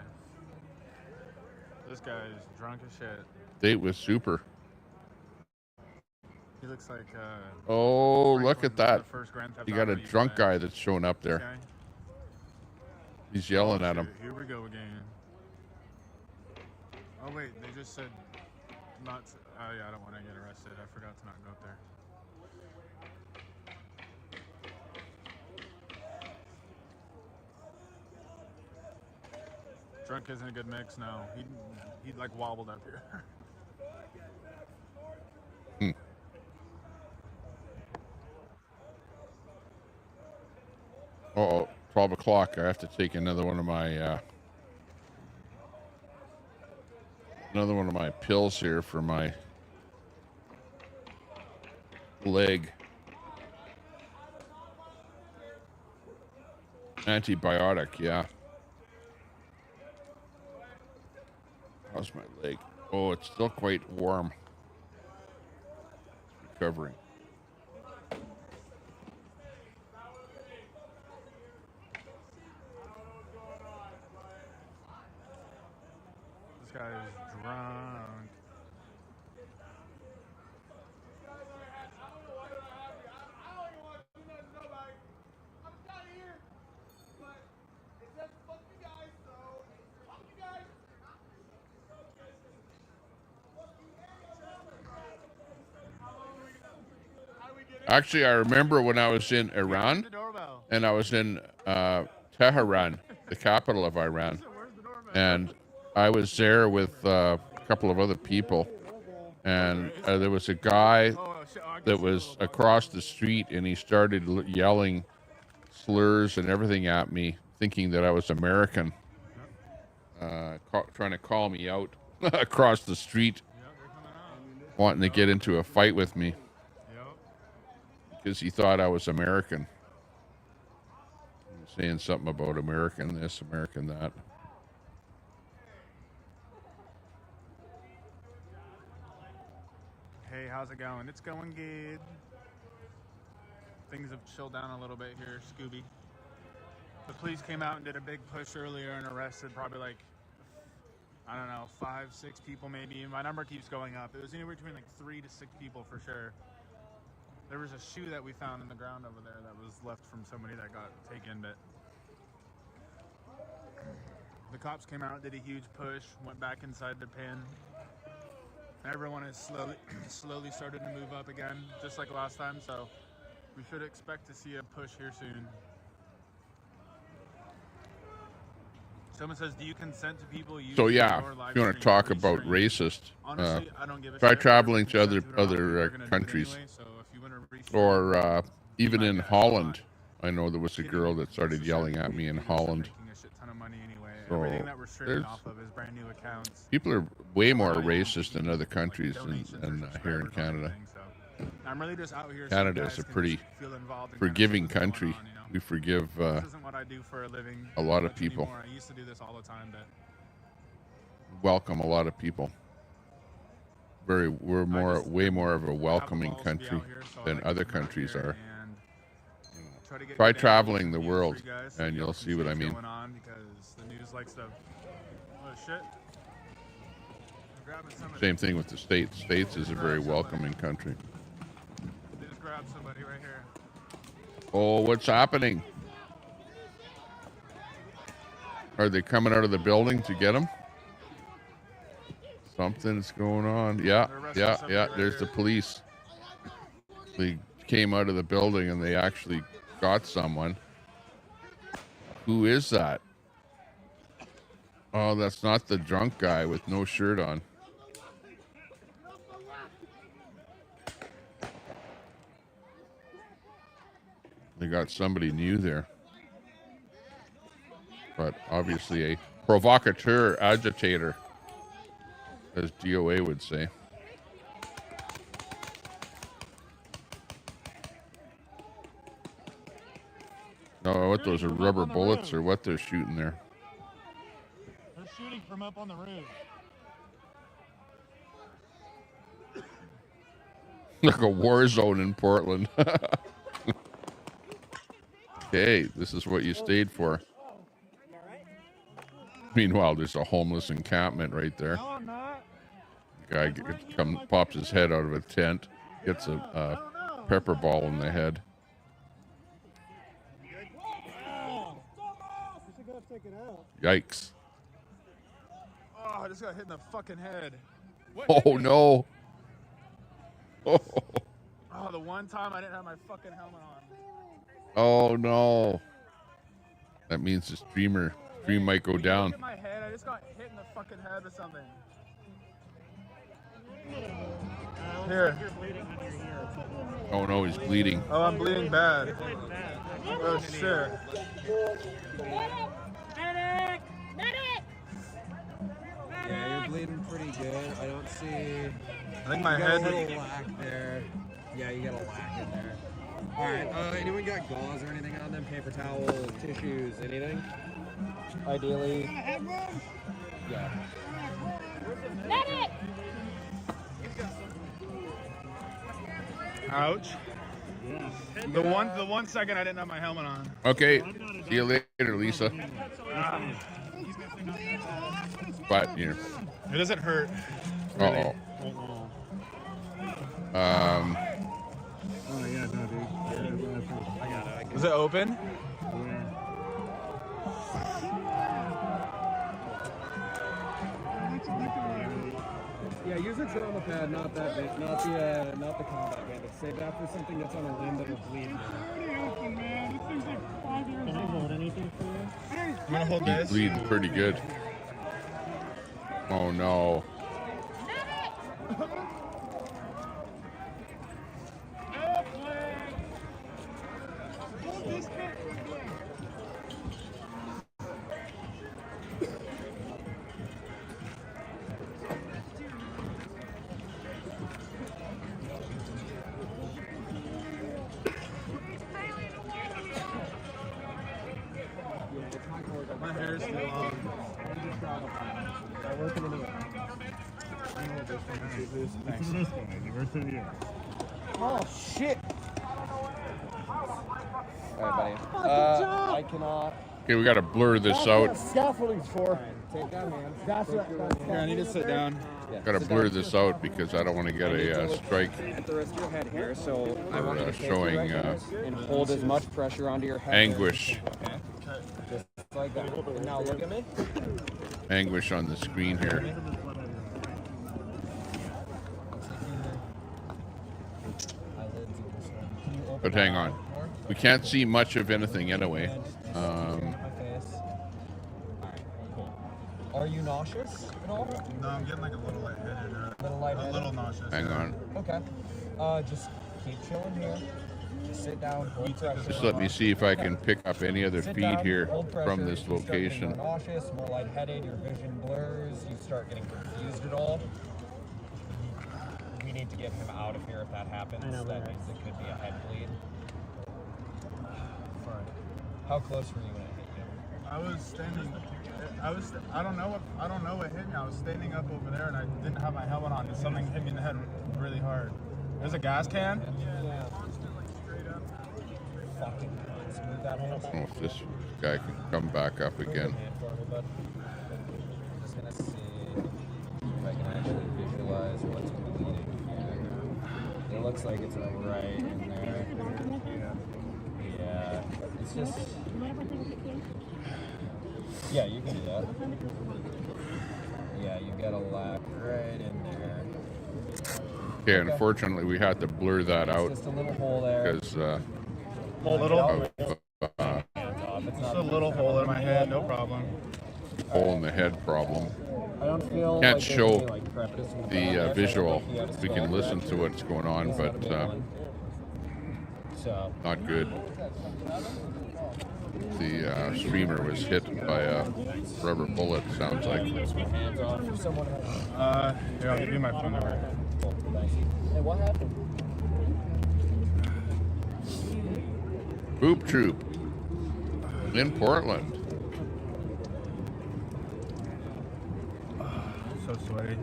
This guy is drunk as shit. Date was super. He looks like oh, look at that. You got a Auto drunk guy that's showing up there. He's yelling at him. Here we go again. Oh wait, they just said not to, oh yeah, I don't want to get arrested. I forgot to not go up there. Drunk isn't a good mix, no. He like wobbled up here. 12 o'clock. I have to take another one of my pills here for my leg. Antibiotic, yeah. How's my leg? Oh, it's still quite warm. It's recovering. This guy is drunk. Actually, I remember when I was in Iran, and I was in Tehran, the capital of Iran, and I was there with a couple of other people, and there was a guy that was across the street, and he started yelling slurs and everything at me, thinking that I was American, trying to call me out across the street, wanting to get into a fight with me. Because he thought I was American. Saying something about American this, American that. Hey, how's it going? It's going good. Things have chilled down a little bit here, Scooby. The police came out and did a big push earlier and arrested probably like, I don't know, 5, 6 people maybe. My number keeps going up. It was anywhere between like 3 to 6 people for sure. There was a shoe that we found in the ground over there that was left from somebody that got taken, but the cops came out, did a huge push, went back inside the pen. Everyone has slowly started to move up again, just like last time, so we should expect to see a push here soon. Someone says, do you consent to people using So yeah, your live if you want to stream talk to about restream? racist, Honestly, I don't give a try shit. traveling to Consent other to it, countries, anyway, so if you wanna restream, or even in Holland. I know there was a girl that started yelling at me in Holland. making a shit ton of money anyway. So Everything that we're streaming off of is brand new accounts. people are way more racist in other countries than here in Canada. I'm really just out here so Canada you is a guys can pretty just feel involved in forgiving country. We forgive This isn't what I do for a living a lot of much people. anymore. I used to do this all the time, but Welcome a lot of people. We're way more of a welcoming country than other countries are. Try traveling the world, and you'll see what I mean. going on because the news likes to shit. I'm grabbing somebody. Same thing with the States. States is a very welcoming country. They just grabbed somebody right here. Oh, what's happening? Are they coming out of the building to get him? Something's going on. Yeah. There's the police. They came out of the building and they actually got someone. Who is that? Oh, that's not the drunk guy with no shirt on. They got somebody new there. But obviously a provocateur, agitator, as DOA would say. No, what those are rubber bullets or what they're shooting there. They're shooting from up on the roof. Like a war zone in Portland. Okay, this is what you stayed for. Meanwhile, there's a homeless encampment right there. No, I'm not. Guy pops his head out of a tent, gets a pepper ball in the head. Yikes. Oh, I just got hit in the fucking head. Oh, no. Oh. Oh, the one time I didn't have my fucking helmet on. Oh, no. That means the stream might go down. Look at my head. I just got hit in the fucking head with something. Here. Oh no, he's bleeding. Oh, I'm bleeding bad. Oh shit. Yeah, you're bleeding pretty good. I don't see. I think my you got head. a little lack there. Yeah, you got a lack in there. All right. Anyone got gauze or anything on them? Paper towels, tissues, anything? Ideally. Yeah. Medic! Ouch. The one second I didn't have my helmet on. Okay. See you later, Lisa. But here. It doesn't hurt. Uh-oh. Oh yeah, no, dude. I got it. Is it open? Yeah, use a trauma pad, not that bit, not the combat bandage. Save that for something that's on a limb that'll bleed. Can I hold anything for you? I'm gonna hold He's this. bleeding pretty good. Oh no. My hair's still on. Oh shit! Alright, buddy. I cannot. Okay, we got to blur this out. Scaffolding's for. Take that, man. That's Here, I need to sit down. Got to blur this out because I don't want to get a strike. At the rest of your head here, so I want you to take showing your right hand and hold as much pressure onto your head. anguish. Okay. Just like that. And now look at me. Anguish on the screen here. But hang on. We can't see much of anything anyway. Are you nauseous at all? No, I'm getting like a little lightheaded. A little nauseous. Hang on. Okay. Just keep chilling here. Just sit down, hold pressure. Just let me see if I can pick up any other Sit feed down, here hold pressure. from this You start getting location. more nauseous, more lightheaded, your vision blurs, you start getting confused at all. We need to get him out of here if that happens. That means it could be a head bleed. How close were you when it hit you? I was standing. I don't know what hit me. I was standing up over there and I didn't have my helmet on and something hit me in the head really hard. There's a gas can. Yeah. Fucking smooth that I whole don't know if this guy can come back up again. Just gonna see if I can actually visualize what's bleeding here. It looks like it's right in there. Yeah. It's just. Yeah, you can do that. Yeah, you got a lack right in there. Okay, unfortunately, we had to blur that out Just a little hole there. because Just a little hole in my head, no problem. hole in the head problem. I don't feel Can't like show there's any, like, crepitus in the visual. Yeah, it's We can fine. listen to what's going on, but So. not good. The streamer was hit by a rubber bullet, sounds like. Hands off if someone Here, I'll give you my phone number. Hey, what happened? Boop Troop in Portland. So sweaty.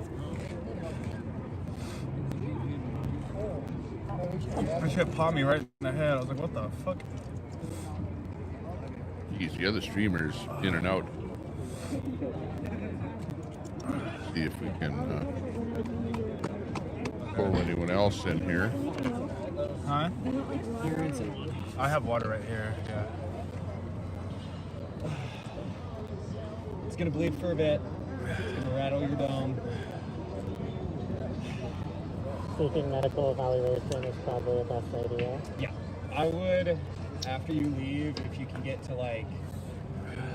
That shit popped me right in the head. I was like, what the fuck? Geez, the other streamers in and out. See if we can pull anyone else in here. Huh? I have water right here, yeah. It's gonna bleed for a bit. It's gonna rattle your dome. Seeking medical evaluation is probably the best idea. Yeah. I would, after you leave, if you can get to like,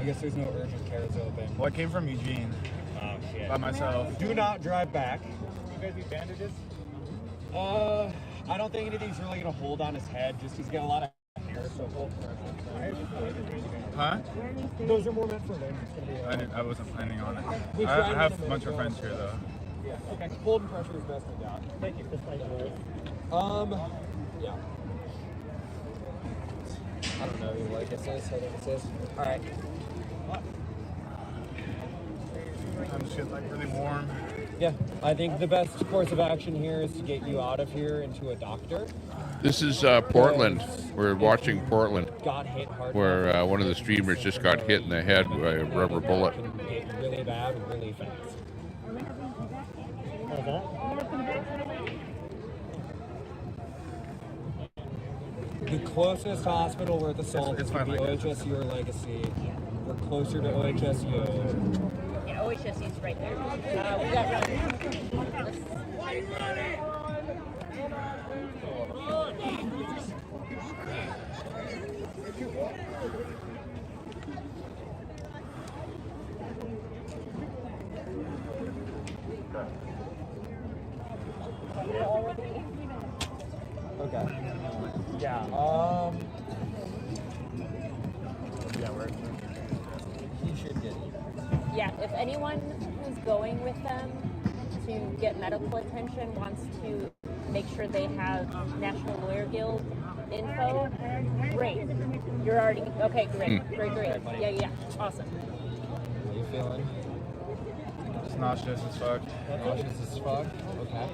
I guess there's no urgent cares open. Well, I came from Eugene. Oh shit. By myself. Do not drive back. You guys need bandages? I don't think anything's really gonna hold on his head. Just he's got a lot of hair, so hold pressure. Huh? Those are more meant for him. I wasn't planning on it. I have a bunch of friends here though. Yeah. Okay. Holding pressure is best we got. Thank you. Yeah. I don't know what I think it says. All right. I'm just getting like really warm. Yeah, I think the best course of action here is to get you out of here into a doctor. This is Portland. We're watching Portland, Got hit hard. where one of the streamers just got hit in the head by a rubber bullet. Get really bad, really fast. The closest hospital worth assault is going to be OHSU or Legacy. We're closer to OHSU. Yeah, OHSU is right there. We got Okay. Yeah. Yeah, he should get it. Yeah, if anyone who's going with them to get medical attention wants to make sure they have National Lawyer Guild info, great. You're already, okay, great. Yeah, awesome. How you feeling? It's nauseous as fuck. Nauseous as fuck? Okay.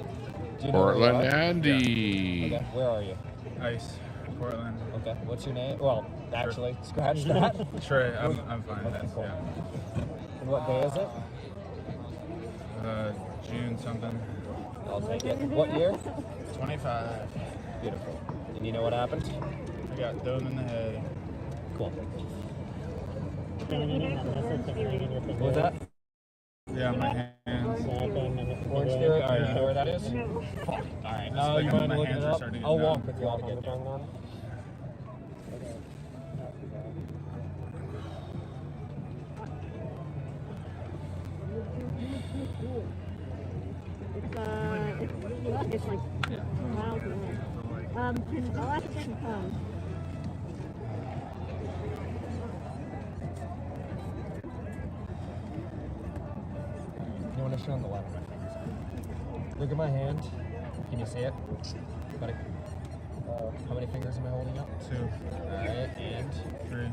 Do you know Portland where you are? Andy. Okay, where are you? Ice, Portland. Okay, what's your name? Well, actually, scratch that. Trey, I'm fine. Okay, That's, cool. yeah. And what day is it? June something. I'll take it. What year? 25. Beautiful. And you know what happened? I got dome in the head. Cool. What was that? Yeah, my hands. Orange Theory? Alright, you know where that is? Alright, Like you mind my looking hands it are up? starting to I'll get walk numb. with you all to get there. It's like miles away. I'll ask if they can come. You want to show them the left? Look at my hand. Can you see it? Buddy? How many fingers am I holding up? 2. Alright, and 3.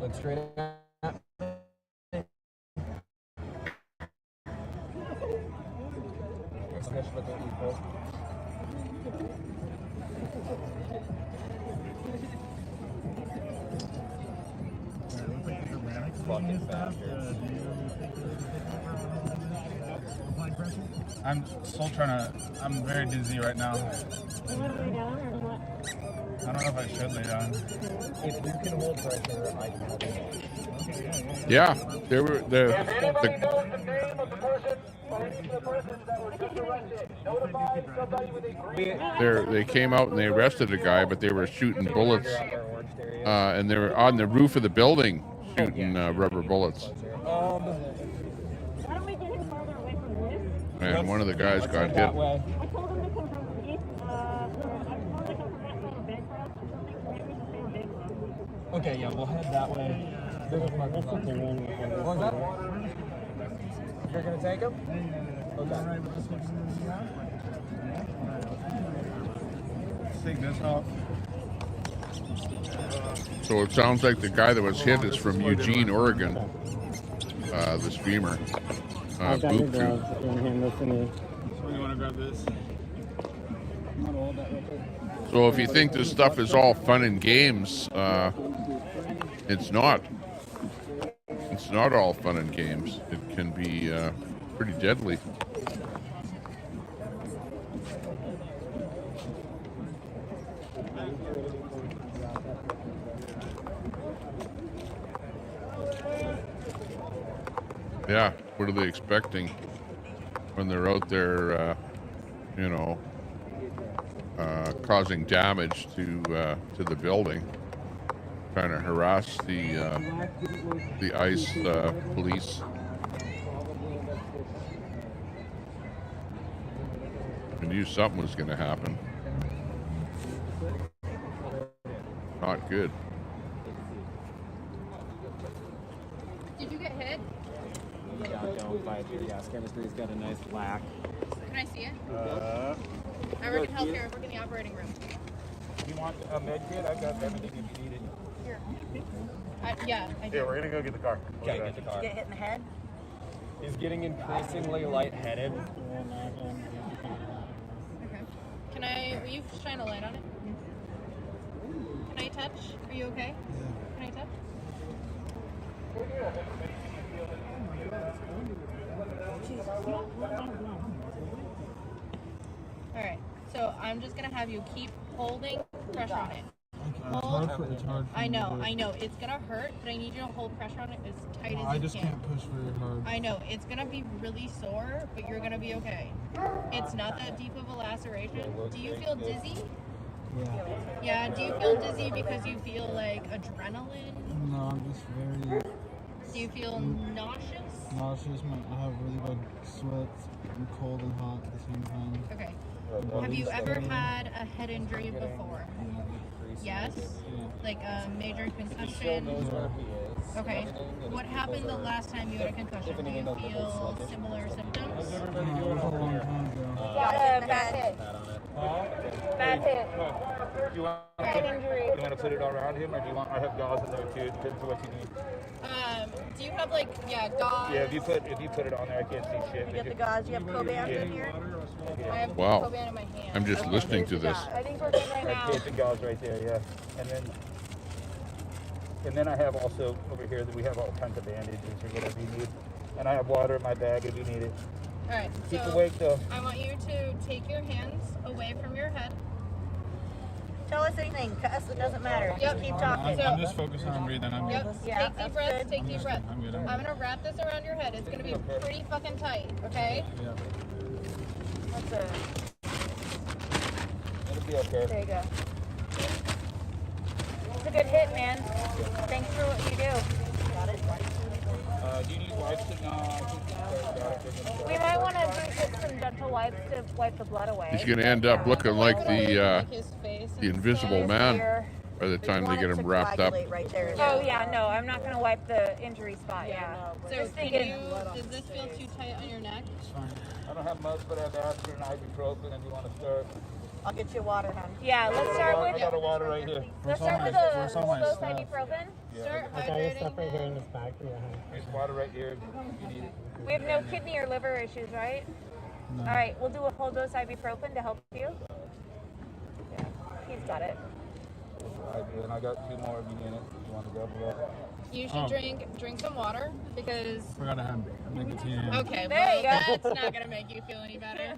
look straight at. Fucking bastards. I'm still trying to. I'm very dizzy right now. You want to lay down or what? I don't know if I should lay down. If you can hold pressure, I can hold it. Yeah, there were If anybody knows the name of the person or any of the persons that were just arrested, notify somebody with a green. they came out and they arrested a guy, but they were shooting bullets, and they were on the roof of the building shooting rubber bullets. Why don't we get him farther away from this? And one of the guys got hit. I told him to come from the east. I told him to come from that Bancroft or something. Maybe we should stay on Bancroft. Okay, yeah, we'll head that way. What was that? You're gonna take him? Okay. Let's take this off. So it sounds like the guy that was hit is from Eugene, Oregon. The streamer. I've got your Boop gloves in hand for me. So you want to grab this? So if you think this stuff is all fun and games, it's not. It's not all fun and games. It can be pretty deadly. Yeah, what are they expecting when they're out there, you know, causing damage to the building, trying to harass the ICE police? knew something was going to happen. Not good. Did you get hit? Yeah, don't fight. Yeah, chemistry's got a nice lack. Can I see it? I work in healthcare. I work in the operating room. You want a med kit? I got everything if you need it. Here. Yeah, I do. Yeah, we're gonna go get the car. Okay, get the car. Get hit in the head? He's getting increasingly lightheaded. Okay. Will you shine a light on it? Can I touch? Are you okay? Can I touch? Alright, so I'm just gonna have you keep holding pressure on it. It's hard. I know. It's gonna hurt, but I need you to hold pressure on it as tight as you can. I just can't push very hard. I know. It's gonna be really sore, but you're gonna be okay. It's not that deep of a laceration. Do you feel dizzy? Yeah. Yeah, do you feel dizzy because you feel like adrenaline? No, I'm just very Do you feel nauseous? nauseous. I have really bad sweats. I'm cold and hot at the same time. Okay. Have you ever had a head injury before? Yes? Like a major concussion? Okay. What happened the last time you had a concussion? Do you feel similar symptoms? It was a long time ago. Bad hit. Bad hit. Do you want Head injury. you want to put it all around him, or do you want? I have gauze in there too. It depends on what you need. Do you have like, gauze? Yeah, if you put it on there, I can't see shit. You get the gauze. You have Coban in here? I have Wow. Coban in my hand. I'm just listening to this. I think we're good right now. Okay, the gauze right there, yeah. And then I have also over here that we have all kinds of bandages or whatever you need. And I have water in my bag if you need it. All right. Keep So awake though. I want you to take your hands away from your head. Tell us anything. Cuss, it doesn't matter. Just keep talking. I'm just focusing on breathing. I'm Yep. good. Take deep breaths. Take deep breaths. I'm good. I'm gonna wrap this around your head. It's gonna be pretty fucking tight. Okay. Yeah. That's it. It'll be okay. There you go. It's a good hit, man. Thanks for what you do. Got it. Do you need wipes? No, I think We might want to get some dental wipes to wipe the blood away. He's going to end up looking like the Invisible Man by the time they get him wrapped up. Right there. Oh yeah, no, I'm not gonna wipe the injury spot. Yeah. So Just can thinking. does this feel too tight on your neck? I don't have much, but I have aspirin and ibuprofen if you want to start. I'll get you water, hon. Yeah, let's start I with. got a water right here. Let's start with Where's all my those stuff? ibuprofen. Start I hydrating. stuff right here in this bag. There's water right here if you need it. We have no kidney or liver issues, right? No. All right, we'll do a whole dose ibuprofen to help you. Yeah, he's got it. I do, and I got 2 more if you need it. You want to double up? You should drink some water because. We're gonna have nicotine. Okay, There well you go. that's not gonna make you feel any better.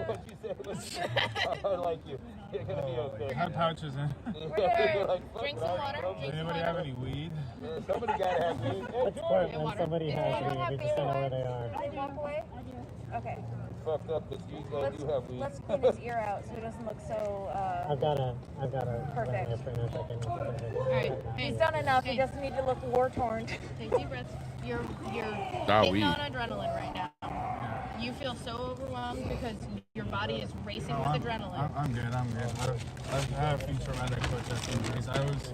What you said was, I like you. You're gonna be okay. I have pouches in. You're like, fuck, Drink some water. Does Drink some anybody water. have any weed? Yeah, somebody gotta have weed. Yeah, water. Somebody has weed. We just don't know where they are. Did they walk away? Okay. Fucked up, but you guys do have weed. Let's clean his ear out so he doesn't look so. I've got a. Perfect. All right. He's done enough. He doesn't need to look war torn. Take deep breaths. You're Ah, hitting we. on adrenaline right now. You feel so overwhelmed because your body is racing with adrenaline. I'm good. I've had a few traumatic protest injuries. I was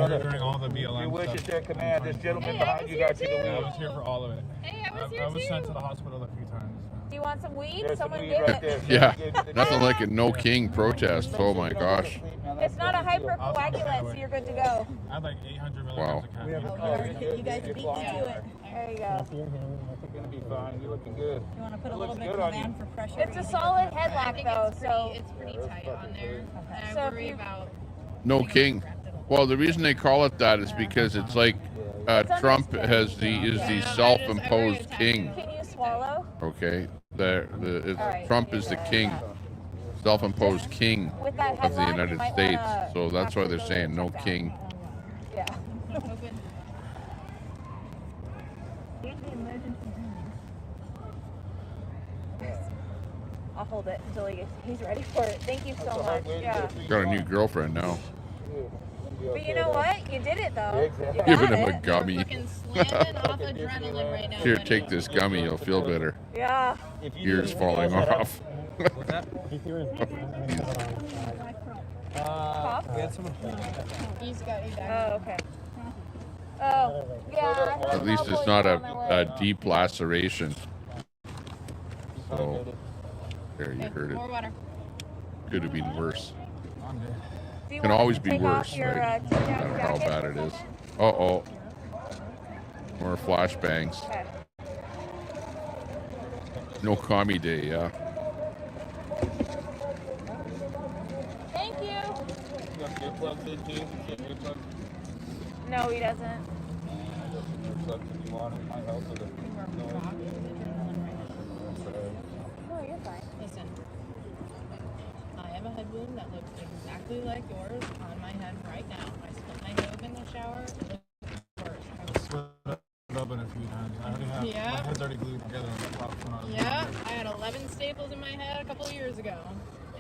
here during all the BLM You wish stuff. it's your command. This gentleman Hey, I behind was you here got you the too. I weed. was here for all of it. Hey, I was here I was too. sent to the hospital a few times. Do you want some weed? There's some Someone weed give right it. there. Yeah, nothing like a no king protest. Oh my gosh. It's not a hypercoagulant, so you're good to go. I had like 800 Wow. milligrams of caffeine. You guys beat me to it. There you go. You're gonna be fine. You're looking good. You want to put It a little looks bit good of on you. for pressure. It's a solid I headlock think though, it's so. pretty tight on there. And So I if worry you- about. No king. Well, the reason they call it that is because it's like Trump is the self-imposed king. Can you swallow? Okay, right. Trump is the king, self-imposed king With that of the headlock, you United might States. wanna So that's why they're actually saying no check that. king. Yeah. I'll hold it until he's ready for it. Thank you so much. Yeah. Got a new girlfriend now. But you know what? You did it though. You Giving got him a it. gummy. Fucking slamming off adrenaline right now. Here, buddy. take this gummy. You'll feel better. Yeah. Ears falling off. What's that? We had someone. He's got you back. Oh, okay. Oh, yeah. At least it's not a deep laceration. So, there, you heard it. More water. Could have been worse. Do you Can want always to be take worse, off your, right? No t-down matter how jacket bad for it a is. second? Uh-oh. More flashbangs. Okay. No commie day, yeah. Thank you. You got earplugs in too? Earplugs? No, he doesn't. Earplugs if you want. My help with it. No, you're fine. Listen, I have a head wound that looks exactly like yours on my head right now. I split my head open in the shower. It looks worse. Split it open a few times. I already have, Yeah. my head's already glued together on the top when I was Yeah, I had 11 staples in my head a couple of years ago.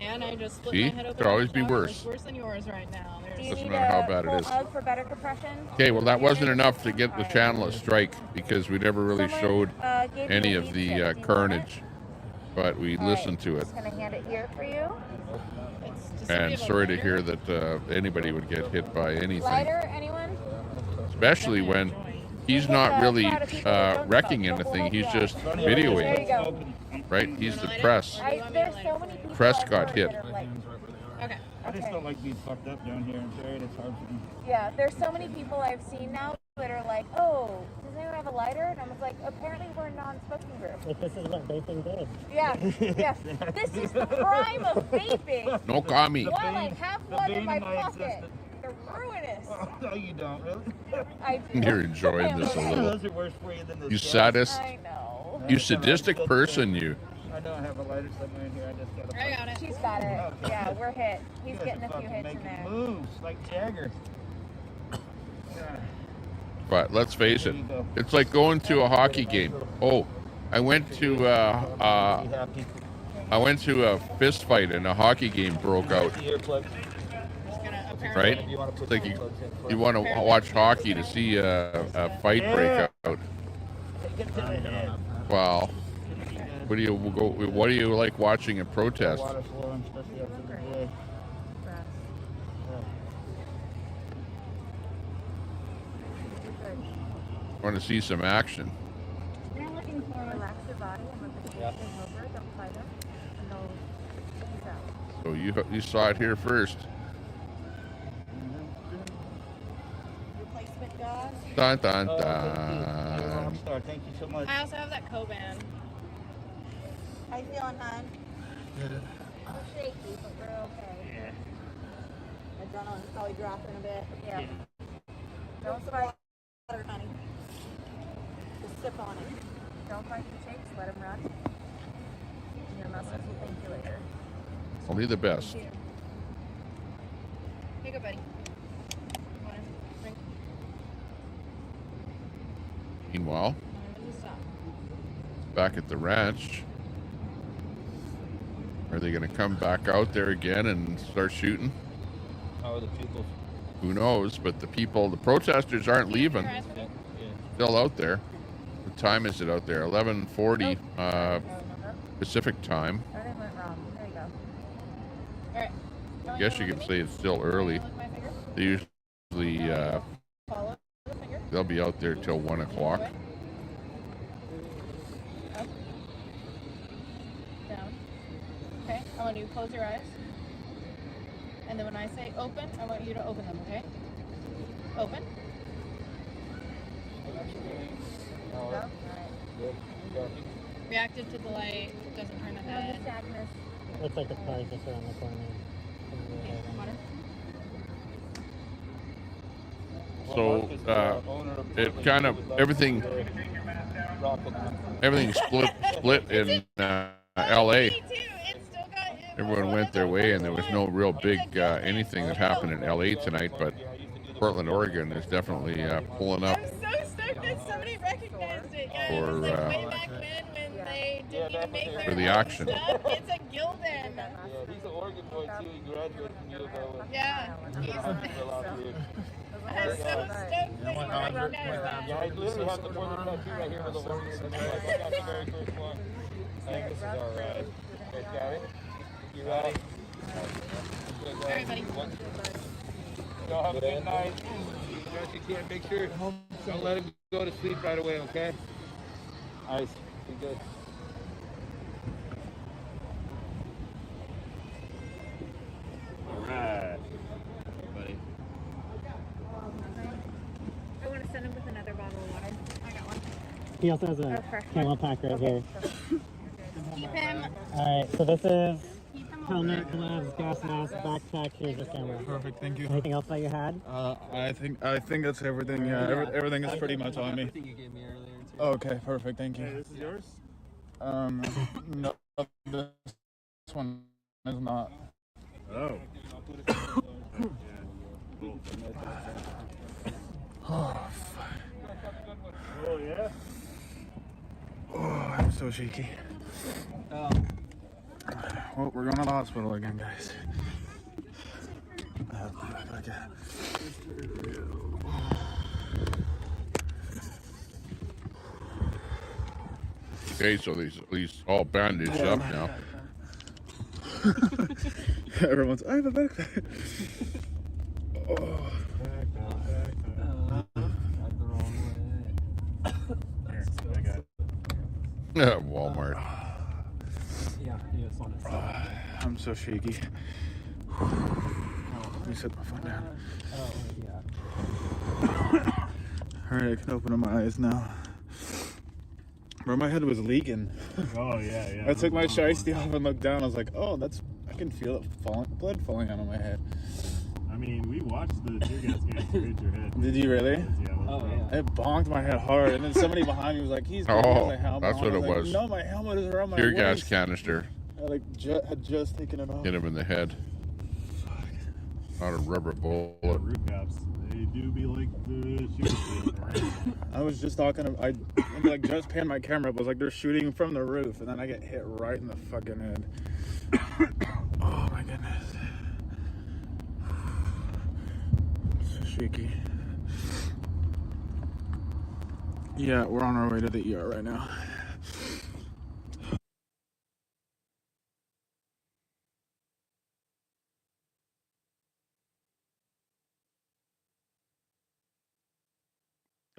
And I just split See? my head open. Could always in the be shower. worse. It's worse than yours right now. Do you Doesn't need matter how a bad it full is. hug for better compression? Okay, well, that wasn't enough to get the channel a strike because we never really showed gave any me a of lead the tip. Do you want carnage, but we All right, listened to it. Just gonna hand it here for you. And sorry to hear that anybody would get hit by anything, Lighter, anyone? especially when he's not really wrecking anything. He's just videoing, There you go. right? He's the press. There's so many people Press I've got heard hit. that are like, okay. I just don't like being fucked up down here in Jared. It's hard for me. yeah, there's so many people I've seen now that are like, oh, does anyone have a lighter? And I was like, apparently we're a non-smoking group. Like, this is what vaping did. Yeah, yeah. This is the prime of vaping. No commie. While I have one in my bane of my pocket, existence. they're ruinous. No, you don't, really. I do. You're enjoying this a little. Those are worse for you than the You gas. sadist. I know. You sadistic person, you. I know I have a lighter somewhere in here. I just got to. I got it. She's got it. Okay. Yeah, we're hit. He's You guys getting are a few fucking hits in making there. moves like Jagger. But let's face it, it's like going to a hockey game. Oh, I went to a fist fight and a hockey game broke out. Right? It's like you want to watch hockey to see a fight break out. Wow. What do you like watching a protest? Want to see some action. You're looking for relax your body and let the shoulders over. Don't fight them. And they'll ease out. So you saw it here first. Replacement gauze. Dun dun You're a dun. rock star. Thank you so much. I also have that Coban. How you feeling, hon? Good. We're shaky, but we're okay. Adrenaline's probably dropping a bit. Yeah. Don't fight, honey. Just sip on it. Don't fight the shakes. Let them run. Your muscles will thank you later. Only the best. Here you go, buddy. Wanna drink? Meanwhile, Stop. back at the ranch, are they going to come back out there again and start shooting? How are the pupils? Who knows? But the protesters aren't leaving. Still out there. What time is it out there? 11:40 Pacific time. Everything went wrong. There you go. All right. I guess you could say it's still early. They usually Follow the finger. they'll be out there till 1 o'clock. Up. Down. Okay. I want you to close your eyes. And then when I say open, I want you to open them, okay? Open. Reactive to the light, doesn't turn the head. Looks like the car's just around the corner. Water. So it kind of everything split in L.A. Everyone went their way, and there was no real big anything that happened in L.A. tonight. But Portland, Oregon, is definitely pulling up I'm so stoked that somebody recognized it. Yeah, it for was like way back when they didn't even make their for the action. stuff. It's a Gildan. Yeah, he's an Oregon boy too. He graduated from U of L. Yeah. I'm so stoked that you recognized that. Yeah, I literally have the Portland tattoo right here with the Oregon. That's the very first one. I think this is alright. Guys got it? You ready? Alright, buddy. Y'all have a good night. Josh, you can't make sure. Don't let him go to sleep right away, okay? Nice. Be good. Alright. Buddy. I want to send him with another bottle of water. I got one. He also has a fresh camel pack right here. Keep him. Alright, so this is helmet, gloves, gas mask, backpack. Here's your camera. Perfect, thank you. Anything else that you had? I think that's everything. Yeah, everything is pretty much on me. Everything you gave me earlier too. Okay, perfect, thank you. Hey, this is yours? No, this one is not. Oh. Oh, fuck. Oh, yeah? Oh, I'm so shaky. Well, we're going to the hospital again, guys. Okay, so these all bandaged up now. Everyone's, I have a backpack. Oh. Walmart. Yeah, you just want to I'm so shaky. Let me set my phone down. Oh, yeah. Alright, I can open up my eyes now. Bro, my head was leaking. Oh, yeah. I took my shiesty off and looked down. I was like, oh, I can feel it blood falling out of my head. I mean, we watched the tear gas can hit your head. Did you really? Yeah. It bonked my head hard. And then somebody behind me was like, he's got Oh, my helmet that's on. what I it like, was. No, my helmet is around my Tear waist. gas canister. I had just taken it off. Hit him in the head. Not a rubber bullet. Roof caps. They do be like the shooting. I was just talking to, I like just panned my camera up. I was like, they're shooting from the roof, and then I get hit right in the fucking head. Oh my goodness. So shaky. Yeah, we're on our way to the ER right now.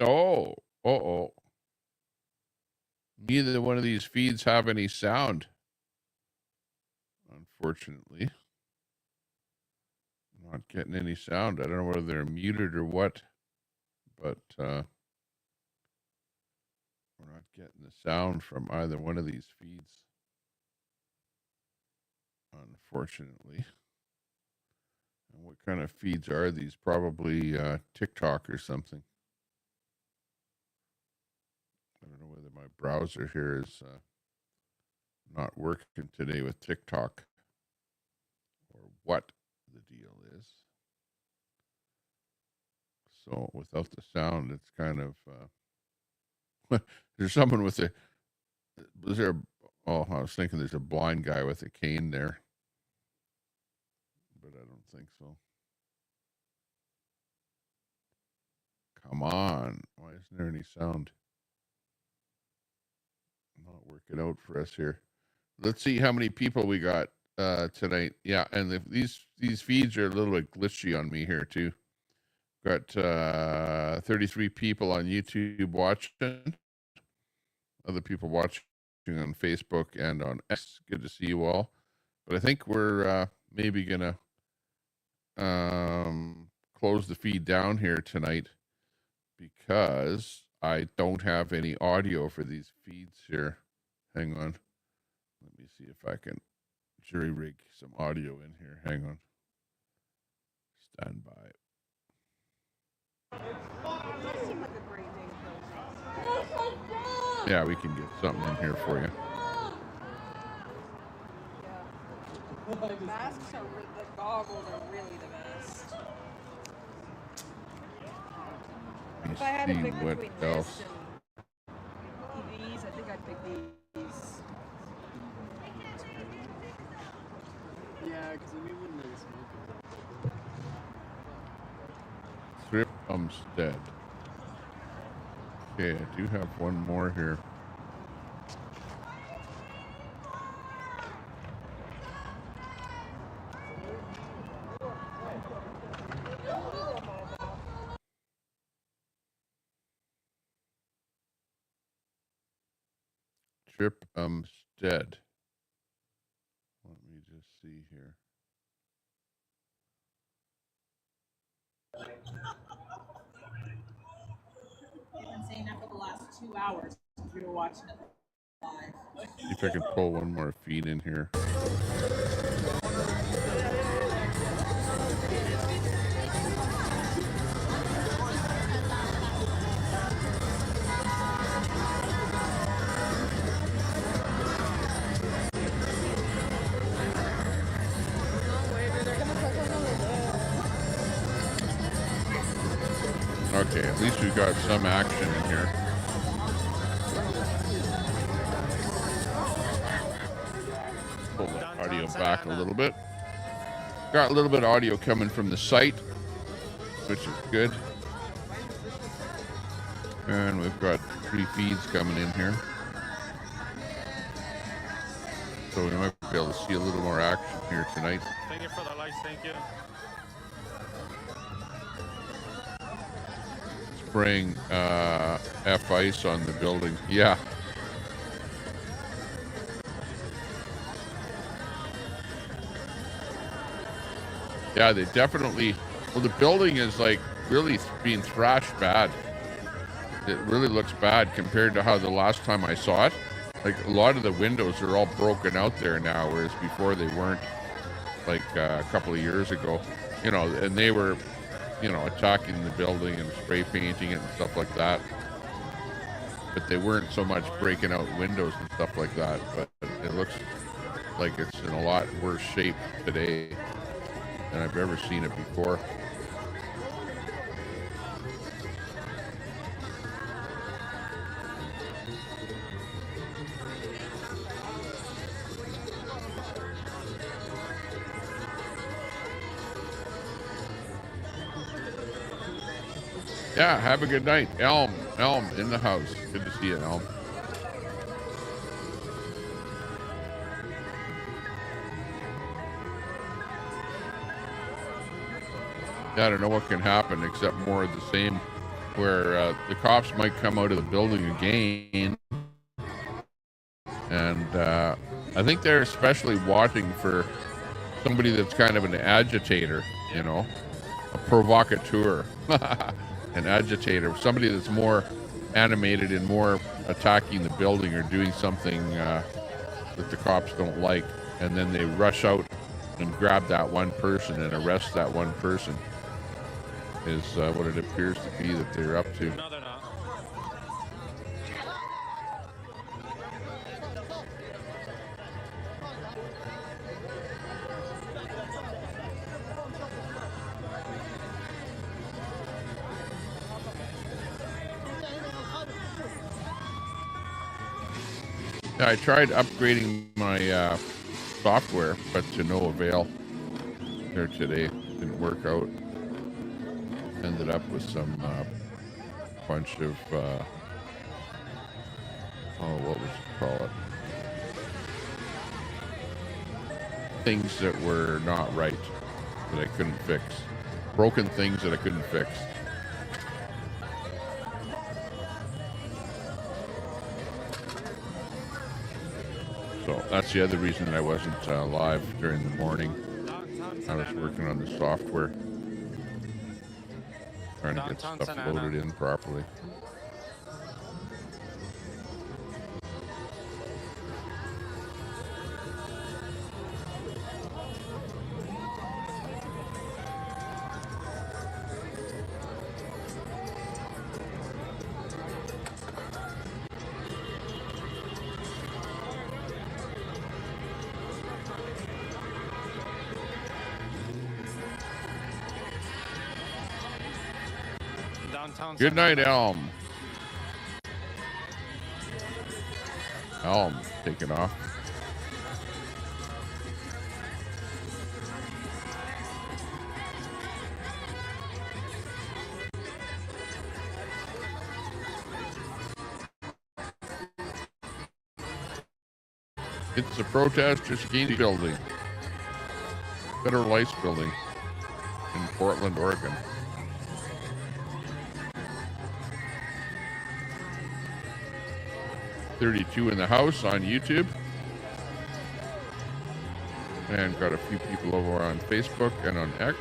Oh, neither one of these feeds have any sound. Unfortunately. I'm not getting any sound. I don't know whether they're muted or what, but we're not getting the sound from either one of these feeds. Unfortunately. And what kind of feeds are these? Probably TikTok or something. I don't know whether my browser here is not working today with TikTok or what the deal is. So without the sound, it's kind of there's someone with a I was thinking there's a blind guy with a cane there, but I don't think so. Come on, why isn't there any sound? Not working out for us here. Let's see how many people we got tonight. Yeah, and these feeds are a little bit glitchy on me here too. Got 33 people on YouTube watching. Other people watching on Facebook and on X. Good to see you all. But I think we're maybe gonna close the feed down here tonight because I don't have any audio for these feeds here. Hang on. Let me see if I can jury rig some audio in here. Hang on. Stand by. Yeah, we can get something in here for you. Masks are the goggles are really the best. If I had to pick What between else? this and these, I think I'd pick these. Yeah, because we wouldn't really smoke it. Strip Umstead. Okay, I do have one more here. Trip Stead. Let me just see here. You've been saying that for the last 2 hours if you were watching it live. See if I can pull one more feed in here. Okay, at least we've got some action in here. Pull the audio back a little bit. Got a little bit of audio coming from the site, which is good. And we've got 3 feeds coming in here. So we might be able to see a little more action here tonight. Thank you for the likes, thank you. Spraying F-ice on the building. Yeah. Yeah, they definitely... Well, the building is like really being thrashed bad. It really looks bad compared to how the last time I saw it. Like, a lot of the windows are all broken out there now, whereas before they weren't, like a couple of years ago. You know, and they were, you know, attacking the building and spray painting it and stuff like that. But they weren't so much breaking out windows and stuff like that. But it looks like it's in a lot worse shape today than I've ever seen it before. Yeah, have a good night. Elm in the house. Good to see you, Elm. Yeah, I don't know what can happen except more of the same, where the cops might come out of the building again. And I think they're especially watching for somebody that's kind of an agitator, you know, a provocateur. An agitator, somebody that's more animated and more attacking the building or doing something that the cops don't like, and then they rush out and grab that one person and arrest that one person is what it appears to be that they're up to. No, they're not. I tried upgrading my software, but to no avail there today. Didn't work out. Ended up with some bunch of, what would you call it? Things that were not right, that I couldn't fix. Broken things that I couldn't fix. So that's the other reason that I wasn't live during the morning. I was working on the software, trying to get stuff loaded in properly. Good night, Elm. Elm taking off. It's the protest Chiskini building. Federal Ice building in Portland, Oregon. 32 in the house on YouTube. And got a few people over on Facebook and on X.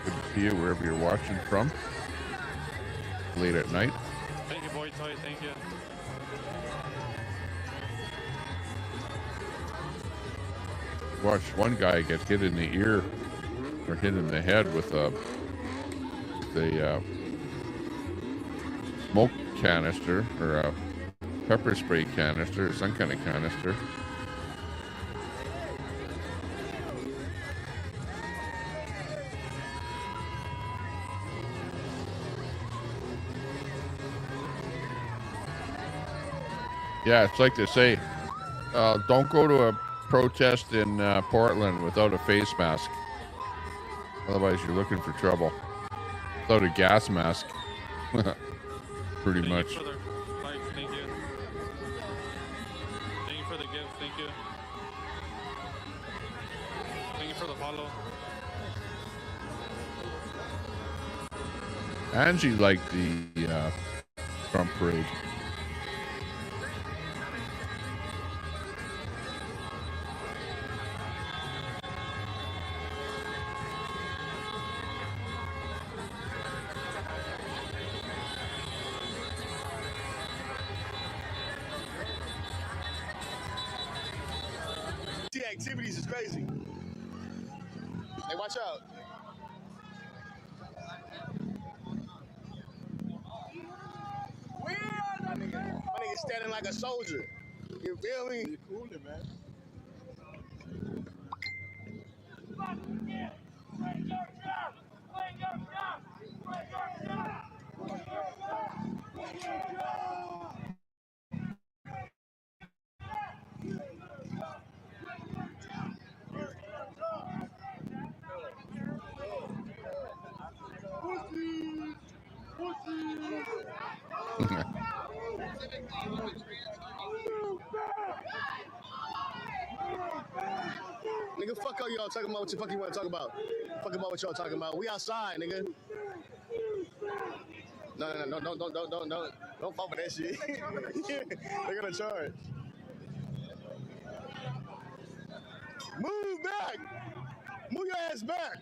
Good to see you wherever you're watching from. Late at night. Thank you, boy toy. Thank you. Watched one guy get hit in the ear or hit in the head with a smoke canister or a pepper spray canister or some kind of canister. Yeah, it's like they say, don't go to a protest in Portland without a face mask. Otherwise, you're looking for trouble. Without a gas mask. Pretty much. Thank you for the likes. Thank you. Thank you for the gift. Thank you. Thank you for the follow. Angie liked the Trump parade. Activities is crazy. Hey, watch out. My nigga standing like a soldier. You feel me? You're cooling, man. Nigga, fuck all y'all talking about what the fuck you want to talk about. Fuck about what y'all talking about. We outside, nigga. No. Don't fall for that shit. They're gonna charge. Move back. Move your ass back.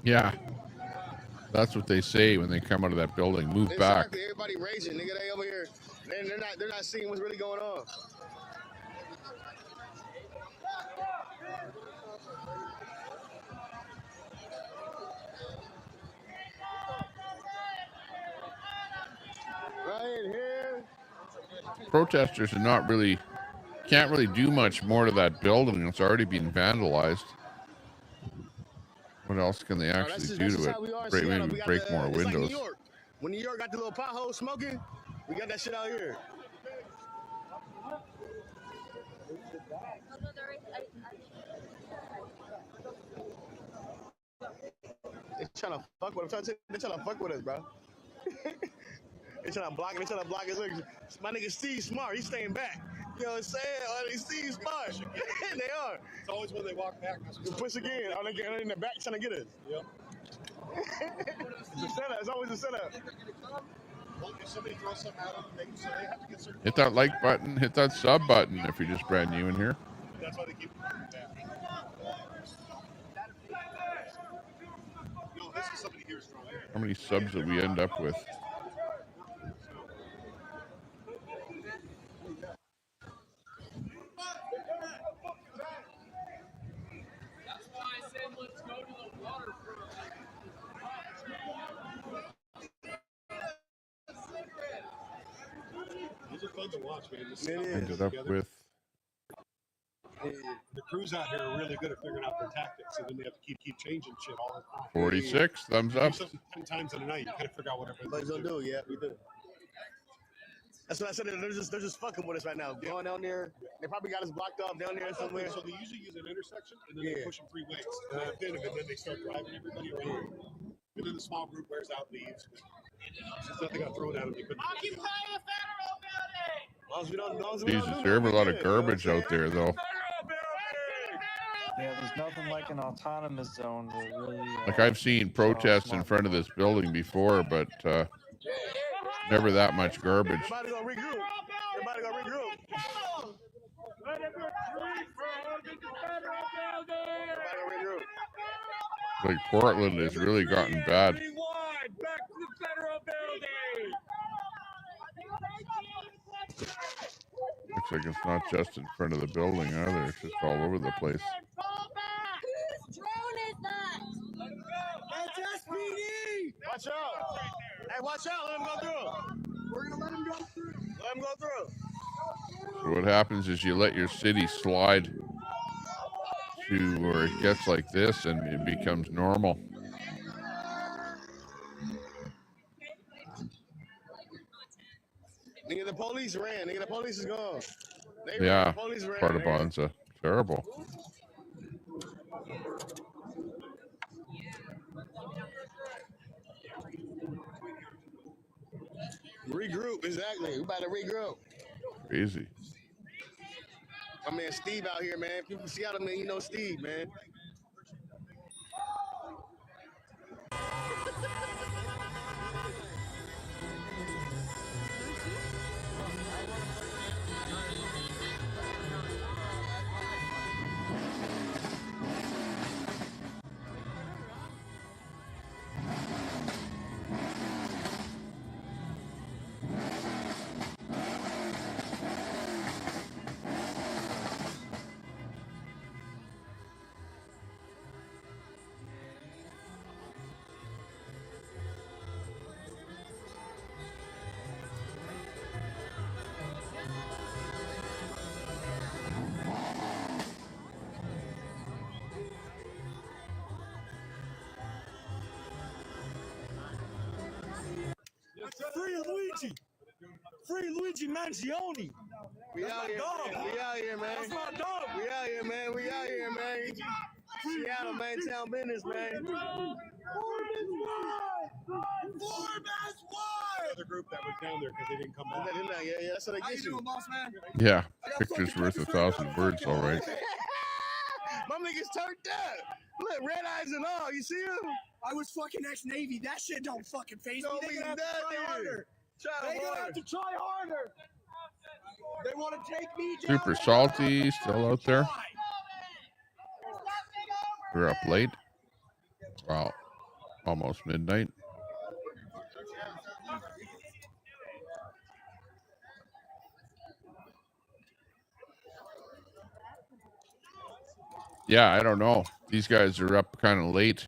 Yeah. That's what they say when they come out of that building. Move back. Exactly. Everybody raging, nigga. They over here. They're not seeing what's really going on. Right here. Protesters are not really, can't really do much more to that building. It's already been vandalized. What else can they actually do to it? Maybe break more windows. Like New York. When New York got the little pothole smoking, we got that shit out here. They trying to fuck with us. They trying to fuck with us, bro. They trying to block it. They trying to block us. Look, my nigga Steve Smart, he's staying back. You know what I'm saying? Oh, they Steve Smart. They are. It's always when they walk back. Push again. Oh, they're in the back trying to get us. Yep. It's a setup. It's always a setup. Well, if somebody throws something at them, so they have to get certain. Hit that like button. Hit that sub button if you're just brand new in here. That's why they keep back. No, this is somebody here strong. How many subs did we end up with? That's why I said let's go to the waterfront. These are fun to watch, man. Ended up with. The crews out here are really good at figuring out their tactics, and then they have to keep changing shit all the time. 46, thumbs up. Do something 10 times in a night, you kind of figure out what everybody's gonna do. Yeah, we do. That's what I said. They're just fucking with us right now. Going down there, they probably got us blocked off down there somewhere. So they usually use an intersection, and then they push them 3 ways. And then they start driving everybody around. And then the small group wears out, leaves. Since nothing got thrown at them, they couldn't. Occupy the federal building! Jesus, there are a lot of garbage out there, though. Yeah, there's nothing like an autonomous zone to really. Like I've seen protests in front of this building before, but never that much garbage. Everybody gonna regroup. Everybody gonna regroup. Like Portland has really gotten bad. Back to the federal building. Looks like it's not just in front of the building either. It's just all over the place. Whose drone is that? That's SPD. Watch out. Hey, watch out. Let him go through. We're gonna let him go through. Let him go through. So what happens is you let your city slide to where it gets like this and it becomes normal. Nigga, the police ran. Nigga, the police is gone. They Yeah, ran. The police ran. part of Bonza. Terrible. Regroup, exactly. We about to regroup. Crazy. My man Steve out here, man. People from Seattle, man, you know Steve, man. Free Luigi! Free Luigi Mangione! We out here, man. We out here, man. That's my dog! We out here, man. We out here, man. Seattle, man. Town business, man. The group that was down there because they didn't come back. Yeah, that's what I get you. Boss man? Yeah, picture's worth 1,000 words, all right. My niggas turned up. Look, red eyes and all. You see him? I was fucking ex-Navy. That shit don't fucking face me. Don't They're be gonna have to try nothing. harder. Try They're gonna harder. have to try harder. They want to take me down. Super salty, still out there. We're up late. Wow, almost midnight. Yeah, I don't know. These guys are up kind of late.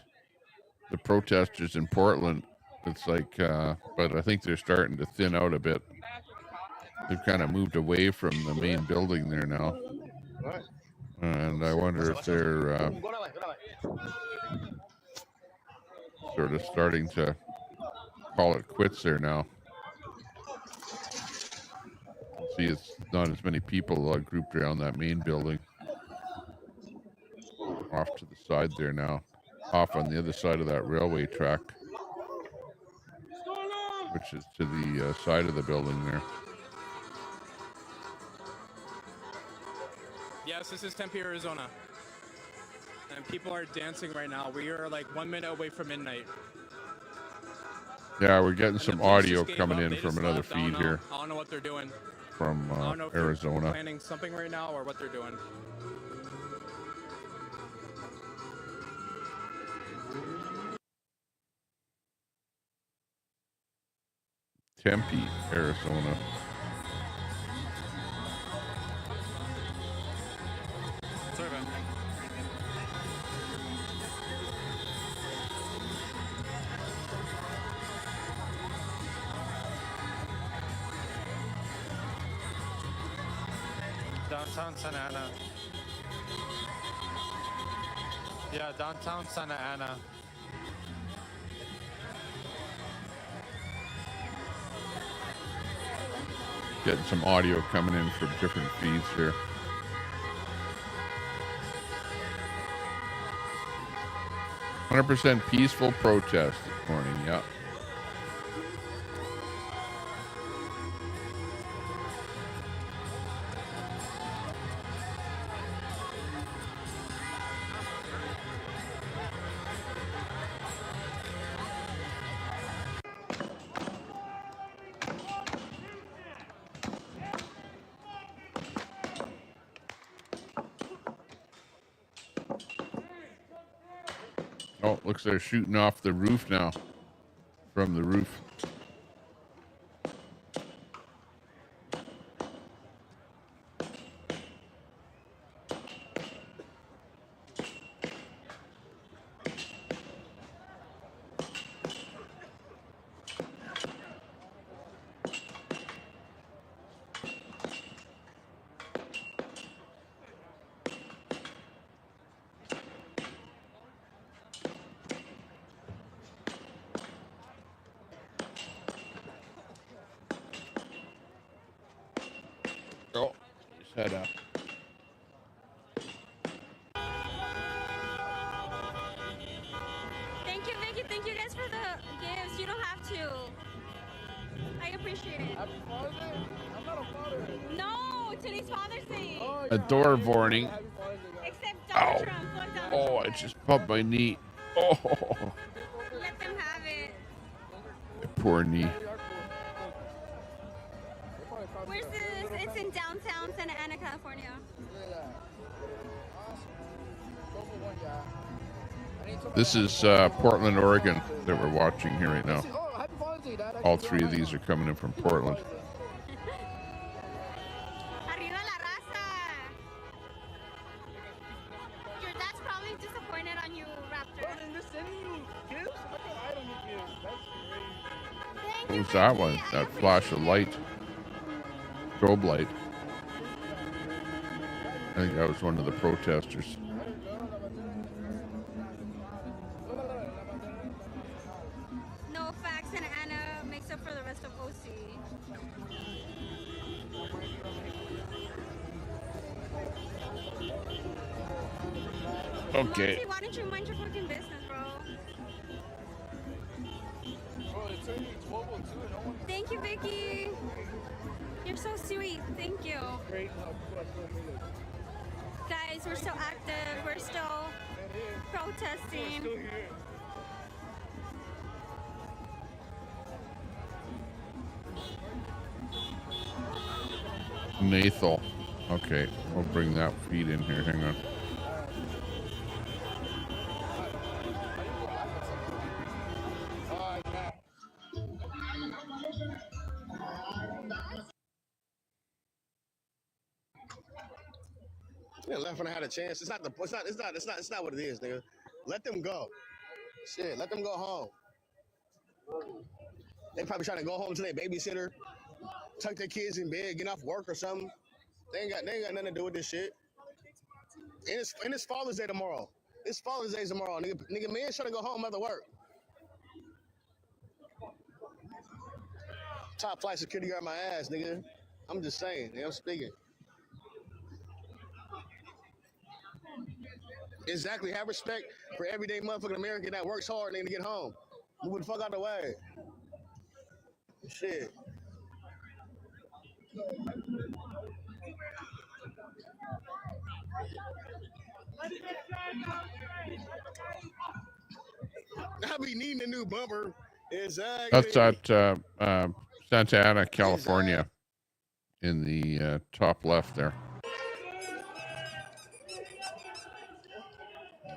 The protesters in Portland. It's like, but I think they're starting to thin out a bit. They've kind of moved away from the main building there now. And I wonder if they're sort of starting to call it quits there now. See, it's not as many people grouped around that main building. Off to the side there now. Off on the other side of that railway track, which is to the side of the building there. Yes, this is Tempe, Arizona. And people are dancing right now. We are like 1 minute away from midnight. Yeah, we're getting some audio coming in from another feed here. I don't know what they're doing. From I don't know if Arizona. they're planning something right now or what they're doing. Tempe, Arizona. Sorry, man. Downtown Santa Ana. Yeah, downtown Santa Ana. Getting some audio coming in from different feeds here. "100% peaceful protest this morning." Yeah. Oh, looks like they're shooting off the roof now. From the roof. Oh, just head up. Thank you, Vicky. Thank you guys for the gifts. You don't have to. I appreciate it. Happy Father's Day? I'm not a father. No, today's Father's Day. Oh, A door warning. Except Ow. Donald Trump. Fuck Donald Oh, I just bumped my knee. Oh, Let them have it. poor knee. Where's this? It's in downtown Santa Ana, California. This is Portland, Oregon that we're watching here right now. All three of these are coming in from Portland. Arriba la raza. Your dad's probably disappointed on you, Raptor. What was that one? That flash of light. Strobe light. I think that was one of the protesters. No facts, Santa Ana makes up for the rest of OC. Okay. Marcy, why don't you mind your fucking business, bro? Thank you, Vicky. You're so sweet. Thank you. Guys, we're still active. We're still protesting. Nathal. Okay, we'll bring that feed in here. Hang on. Yeah, left when I had a chance. It's not what it is, nigga. Let them go. Shit, let them go home. They probably trying to go home to their babysitter, tuck their kids in bed, get off work or something. They ain't got nothing to do with this shit. And it's Father's Day tomorrow. It's Father's Day tomorrow, nigga. Nigga, man's trying to go home after work. Top flight security guard my ass, nigga. I'm just saying, nigga, I'm speaking. Exactly. Have respect for everyday motherfucking American that works hard and to get home. Move the fuck out the way. Shit. I be needing a new bumper. Exactly. That's at Santa Ana, California, in the top left there.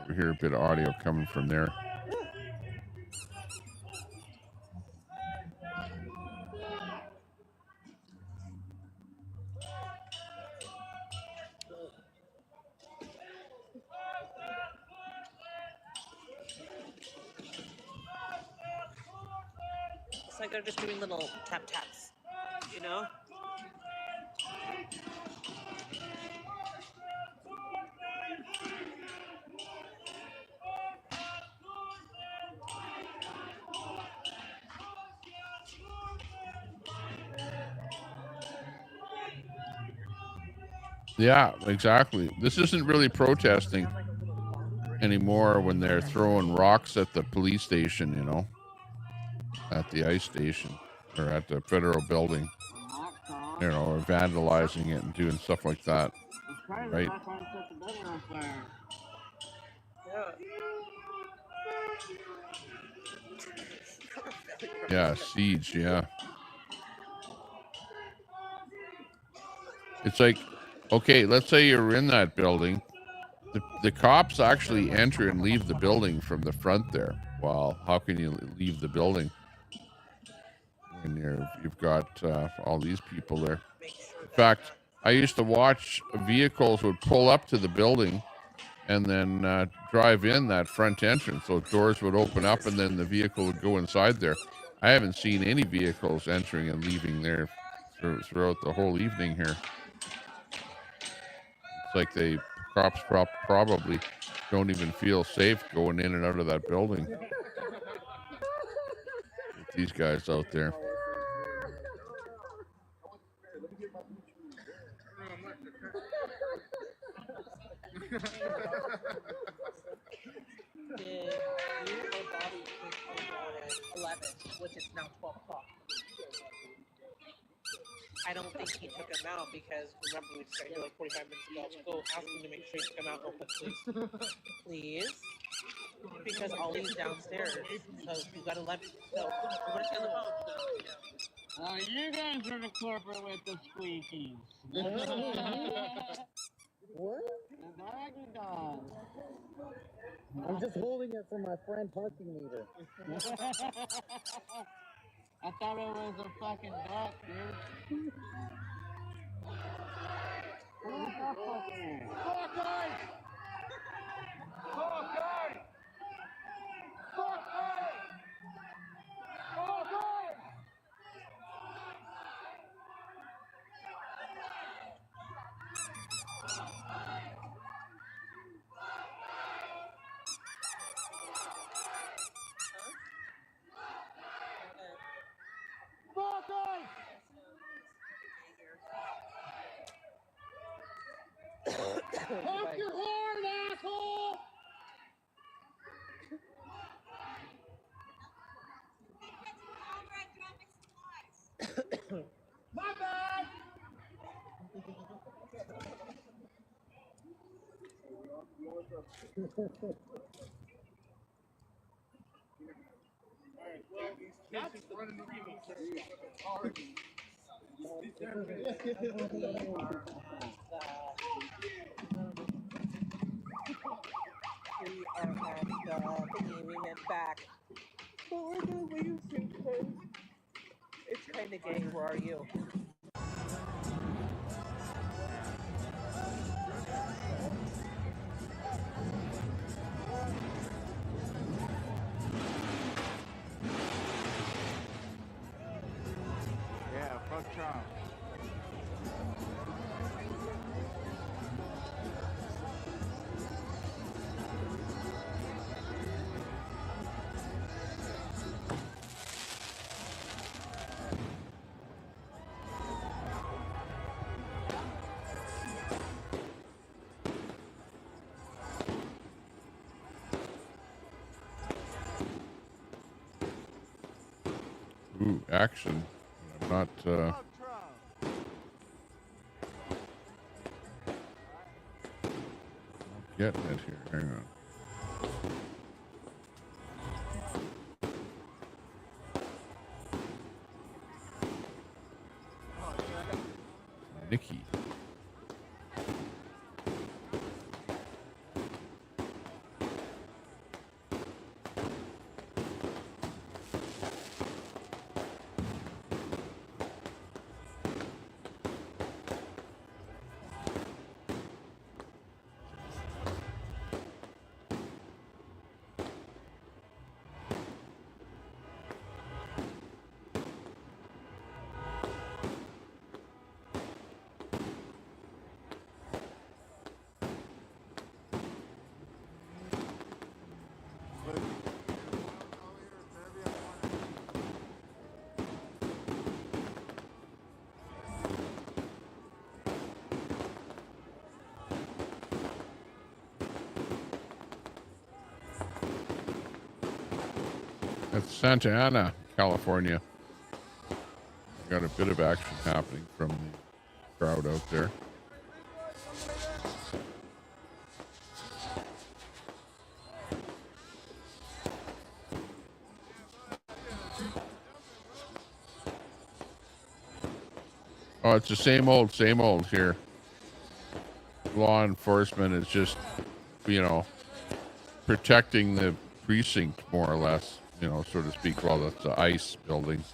We hear a bit of audio coming from there. It's like they're just doing little tap taps, you know? Yeah, exactly. This isn't really protesting anymore when they're throwing rocks at the police station, you know, at the ICE station or at the federal building, you know, or vandalizing it and doing stuff like that. Right? Yeah, siege, yeah. It's like, okay, let's say you're in that building The cops actually enter and leave the building from the front there. Well, how can you leave the building when you've got all these people there? In fact, I used to watch vehicles would pull up to the building and then drive in that front entrance. So doors would open up and then the vehicle would go inside there. I haven't seen any vehicles entering and leaving there throughout the whole evening here. It's like the cops probably don't even feel safe going in and out of that building with these guys out there. Did you or Bobby take home at 11, which is now 12 o'clock? I don't think he took him out because remember we just got here like 45 minutes ago. So go ask him to make sure he come out real quick, please. Please. Because Ollie's downstairs. So you got 11. So we're gonna tell him. Oh, you guys are the corporate with the squeakies. What? The doggy dog. I'm just holding it for my friend parking meter. I thought it was a fucking duck, dude. Honk your horn, asshole! My bad! We are at the thingy, we went back. But we're gonna leave soon because it's kinda gay, where are you? Yeah, fuck Trump. Ooh, action. I'm not getting it here. Hang on. Nikki. That's Santa Ana, California. Got a bit of action happening from the crowd out there. Oh, it's the same old here. Law enforcement is just you know, protecting the precinct more or less, you know, so to speak. Well, that's the ICE building.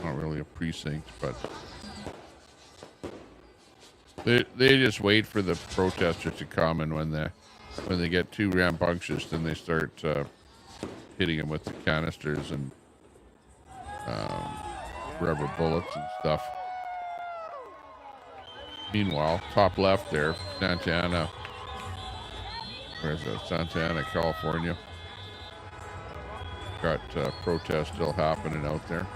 Not really a precinct, but they just wait for the protesters to come, and when they get too rambunctious, then they start hitting them with the canisters and rubber bullets and stuff. Meanwhile, top left there, Santa Ana. Where's that? Santa Ana, California. Got protests still happening out there.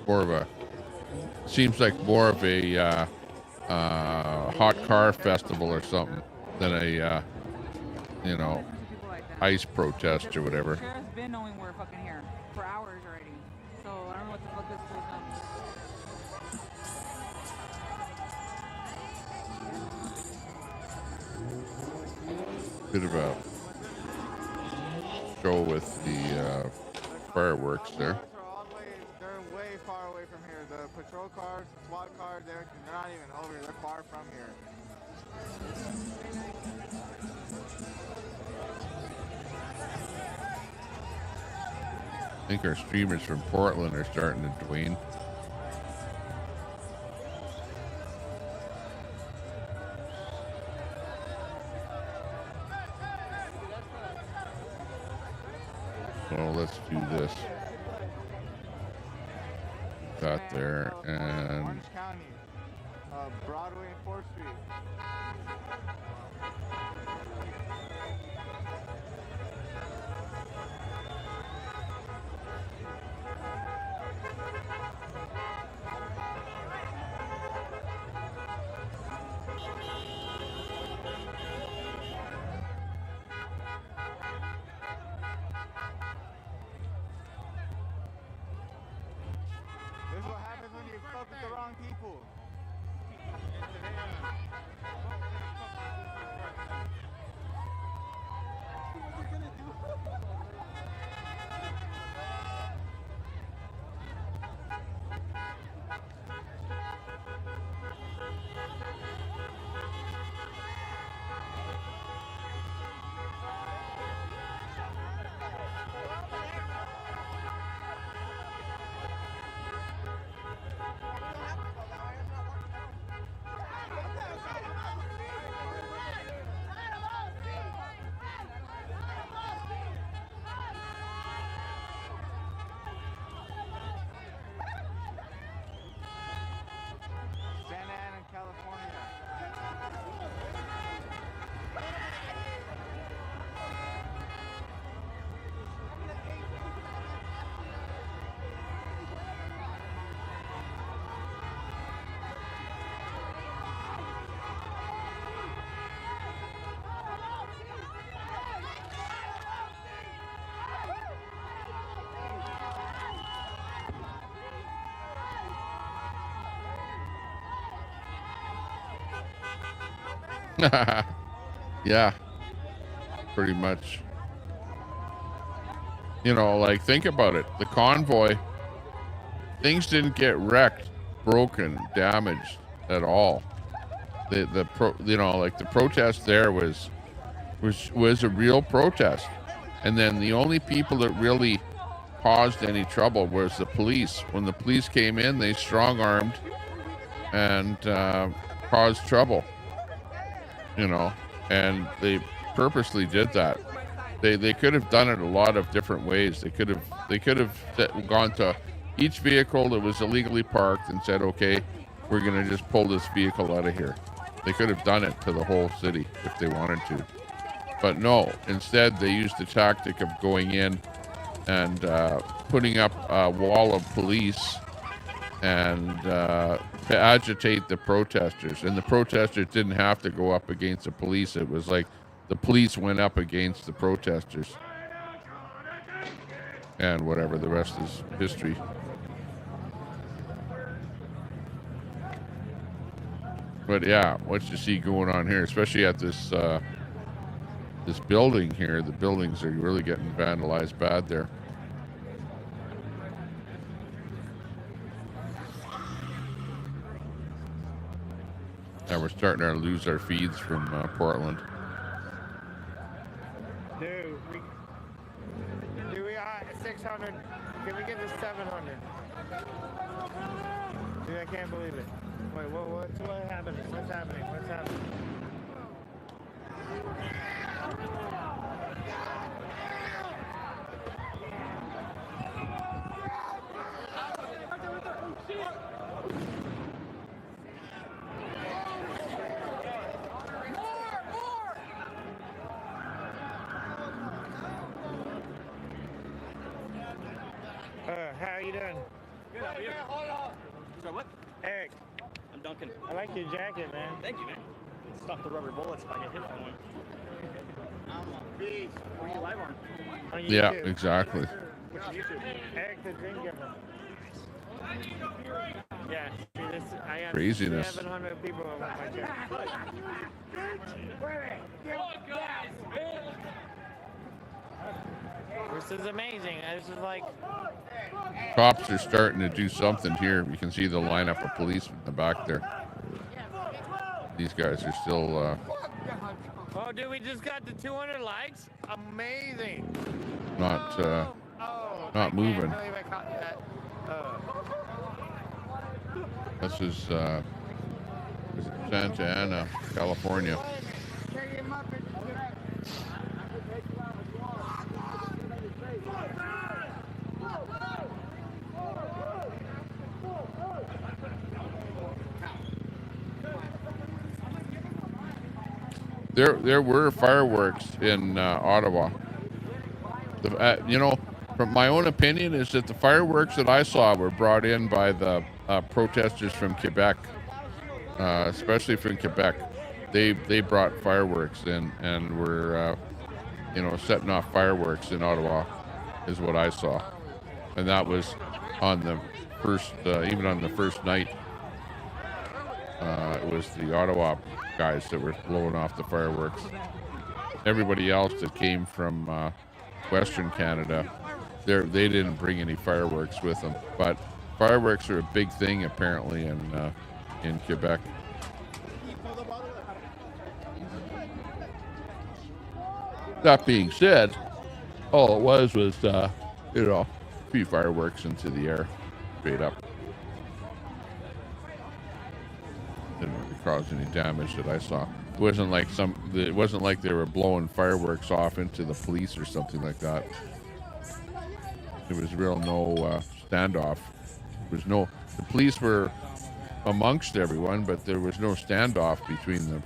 More of a, seems like more of a hot car festival or something than a, you know, ICE protest or whatever. The sheriff's been knowing we're fucking here for hours already. So I don't know what the fuck this place is. Bit of a show with the fireworks there. They're way far away from here. The patrol cars, SWAT cars, they're not even over here. They're far from here. I think our streamers from Portland are starting to wane. So let's do this. That there, and Orange County, Broadway and 4th Street. This is what happens when you fuck with the wrong people. Santa Ana, California. yeah, pretty much. You know, like, think about it. The convoy, things didn't get wrecked, broken, damaged at all. You know, like, the protest there was a real protest. And then the only people that really caused any trouble was the police. When the police came in, they strong-armed and caused trouble. You know, and they purposely did that. They could have done it a lot of different ways. They could have gone to each vehicle that was illegally parked and said, okay, we're going to just pull this vehicle out of here. They could have done it to the whole city if they wanted to. But no, instead they used the tactic of going in and putting up a wall of police and to agitate the protesters. And the protesters didn't have to go up against the police. It was like the police went up against the protesters. And whatever, the rest is history. But yeah, what you see going on here, especially at this this building here, the buildings are really getting vandalized bad there. starting to lose our feeds from Portland. Dude, we are at 600. Can we get to 700? Dude, I can't believe it. Wait, what's happening? What's happening? What's happening? How you doing? Good, how are you? Hold on. So what? Eric. I'm Duncan. I like your jacket, man. Thank you, man. Stop the rubber bullets if I get hit by one. I'm a beast. What are you live on? Yeah, exactly. What's YouTube? Eric the Dream Giver. Yeah, see this, I have Craziness. 700 people on my chat. This is amazing. This is like... Cops are starting to do something here. You can see the lineup of police in the back there. These guys are still Oh, dude, we just got to 200 likes? Amazing. not moving. I can't believe I caught that. This is Santa Ana, California. There were fireworks in Ottawa. You know, from my own opinion, is that the fireworks that I saw were brought in by the protesters from Quebec, especially from Quebec. They brought fireworks in and were, you know, setting off fireworks in Ottawa, is what I saw, and that was on the first, even on the first night. It was the Ottawa guys that were blowing off the fireworks. Everybody else that came from Western Canada, they didn't bring any fireworks with them. But fireworks are a big thing apparently in Quebec. That being said, all it was you know, a few fireworks into the air, straight up. Didn't really cause any damage that I saw. It wasn't like they were blowing fireworks off into the police or something like that. There was no standoff. The police were amongst everyone, but there was no standoff between the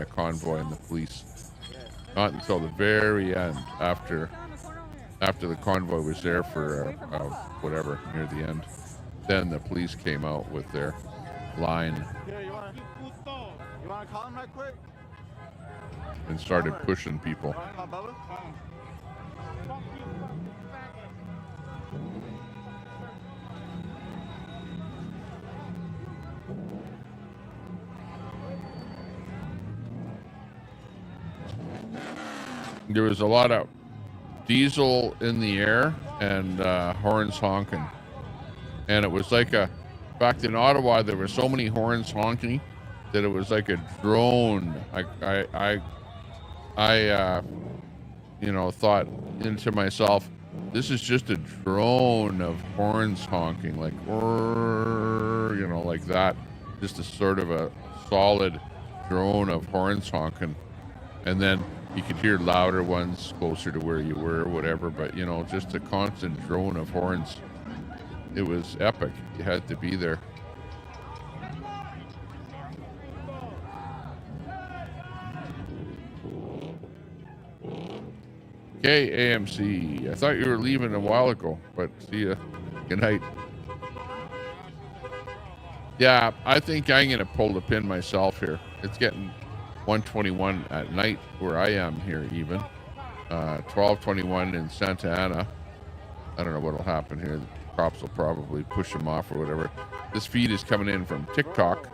convoy and the police. Not until the very end, after the convoy was there for whatever, near the end. Then the police came out with their line You want to call him right quick? and started pushing people. Call Bubba? There was a lot of diesel in the air and horns honking, and it was like in fact, in Ottawa, there were so many horns honking that it was like a drone. I you know, thought into myself, this is just a drone of horns honking, like, you know, like that. Just a sort of a solid drone of horns honking. And then you could hear louder ones closer to where you were or whatever, but, you know, just a constant drone of horns. It was epic. You had to be there. Okay, AMC. I thought you were leaving a while ago, but see ya. Good night. Yeah, I think I'm going to pull the pin myself here. It's getting 1:21 at night where I am here even. 12:21 in Santa Ana. I don't know what'll happen here. The cops will probably push them off or whatever. This feed is coming in from TikTok.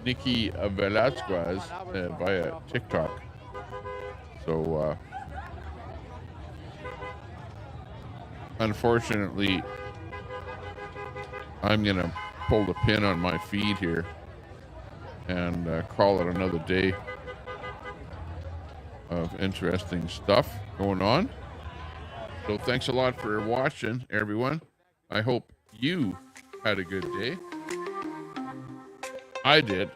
Nikki Velasquez via TikTok. So unfortunately, I'm going to pull the pin on my feed here and call it another day of interesting stuff going on. So thanks a lot for watching, everyone. I hope you had a good day. I did.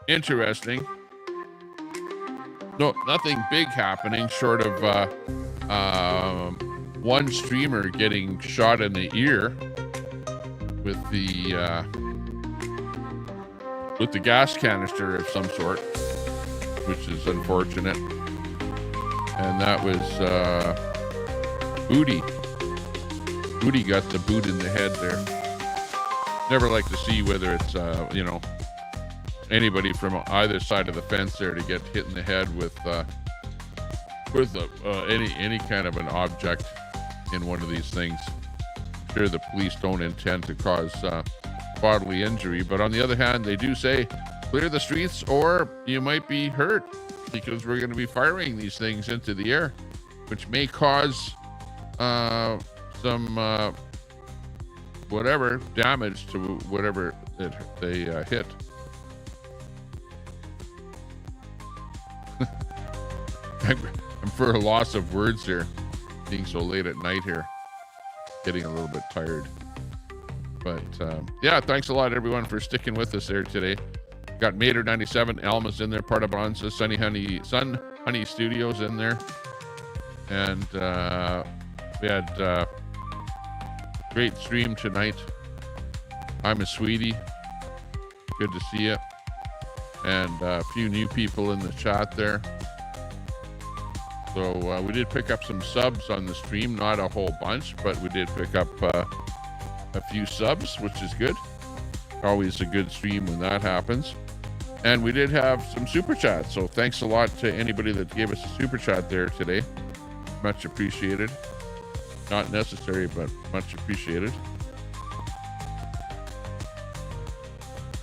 Interesting. No, nothing big happening short of one streamer getting shot in the ear with the gas canister of some sort, which is unfortunate. And that was Booty. Booty got the boot in the head there. Never like to see whether it's anybody from either side of the fence there to get hit in the head with any kind of an object in one of these things. I'm sure the police don't intend to cause bodily injury, but on the other hand, they do say clear the streets or you might be hurt, because we're going to be firing these things into the air, which may cause some whatever damage to whatever they hit. I'm for a loss of words here, being so late at night here, getting a little bit tired. But yeah, thanks a lot everyone for sticking with us there today. Got Mater 97, Alma's in there, part of Bonza, Sun Honey Studios in there, and we had great stream tonight. I'm a sweetie. Good to see you, and a few new people in the chat there. So we did pick up some subs on the stream, not a whole bunch, but we did pick up a few subs, which is good. Always a good stream when that happens. And we did have some super chats, so thanks a lot to anybody that gave us a super chat there today. Much appreciated. Not necessary, but much appreciated.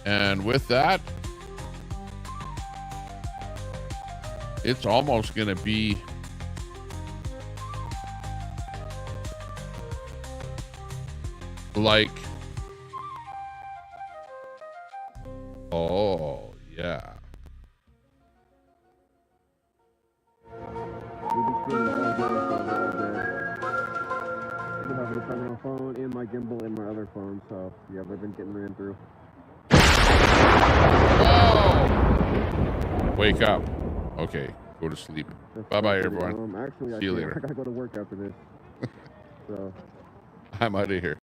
And with that, it's almost going to be like, oh yeah, I have a phone and my gimbal and my other phone, so yeah, we've been getting ran through. Wake up. Okay, go to sleep. Bye bye everyone. Actually, see you later. I gotta go to work after this. So I'm out of here.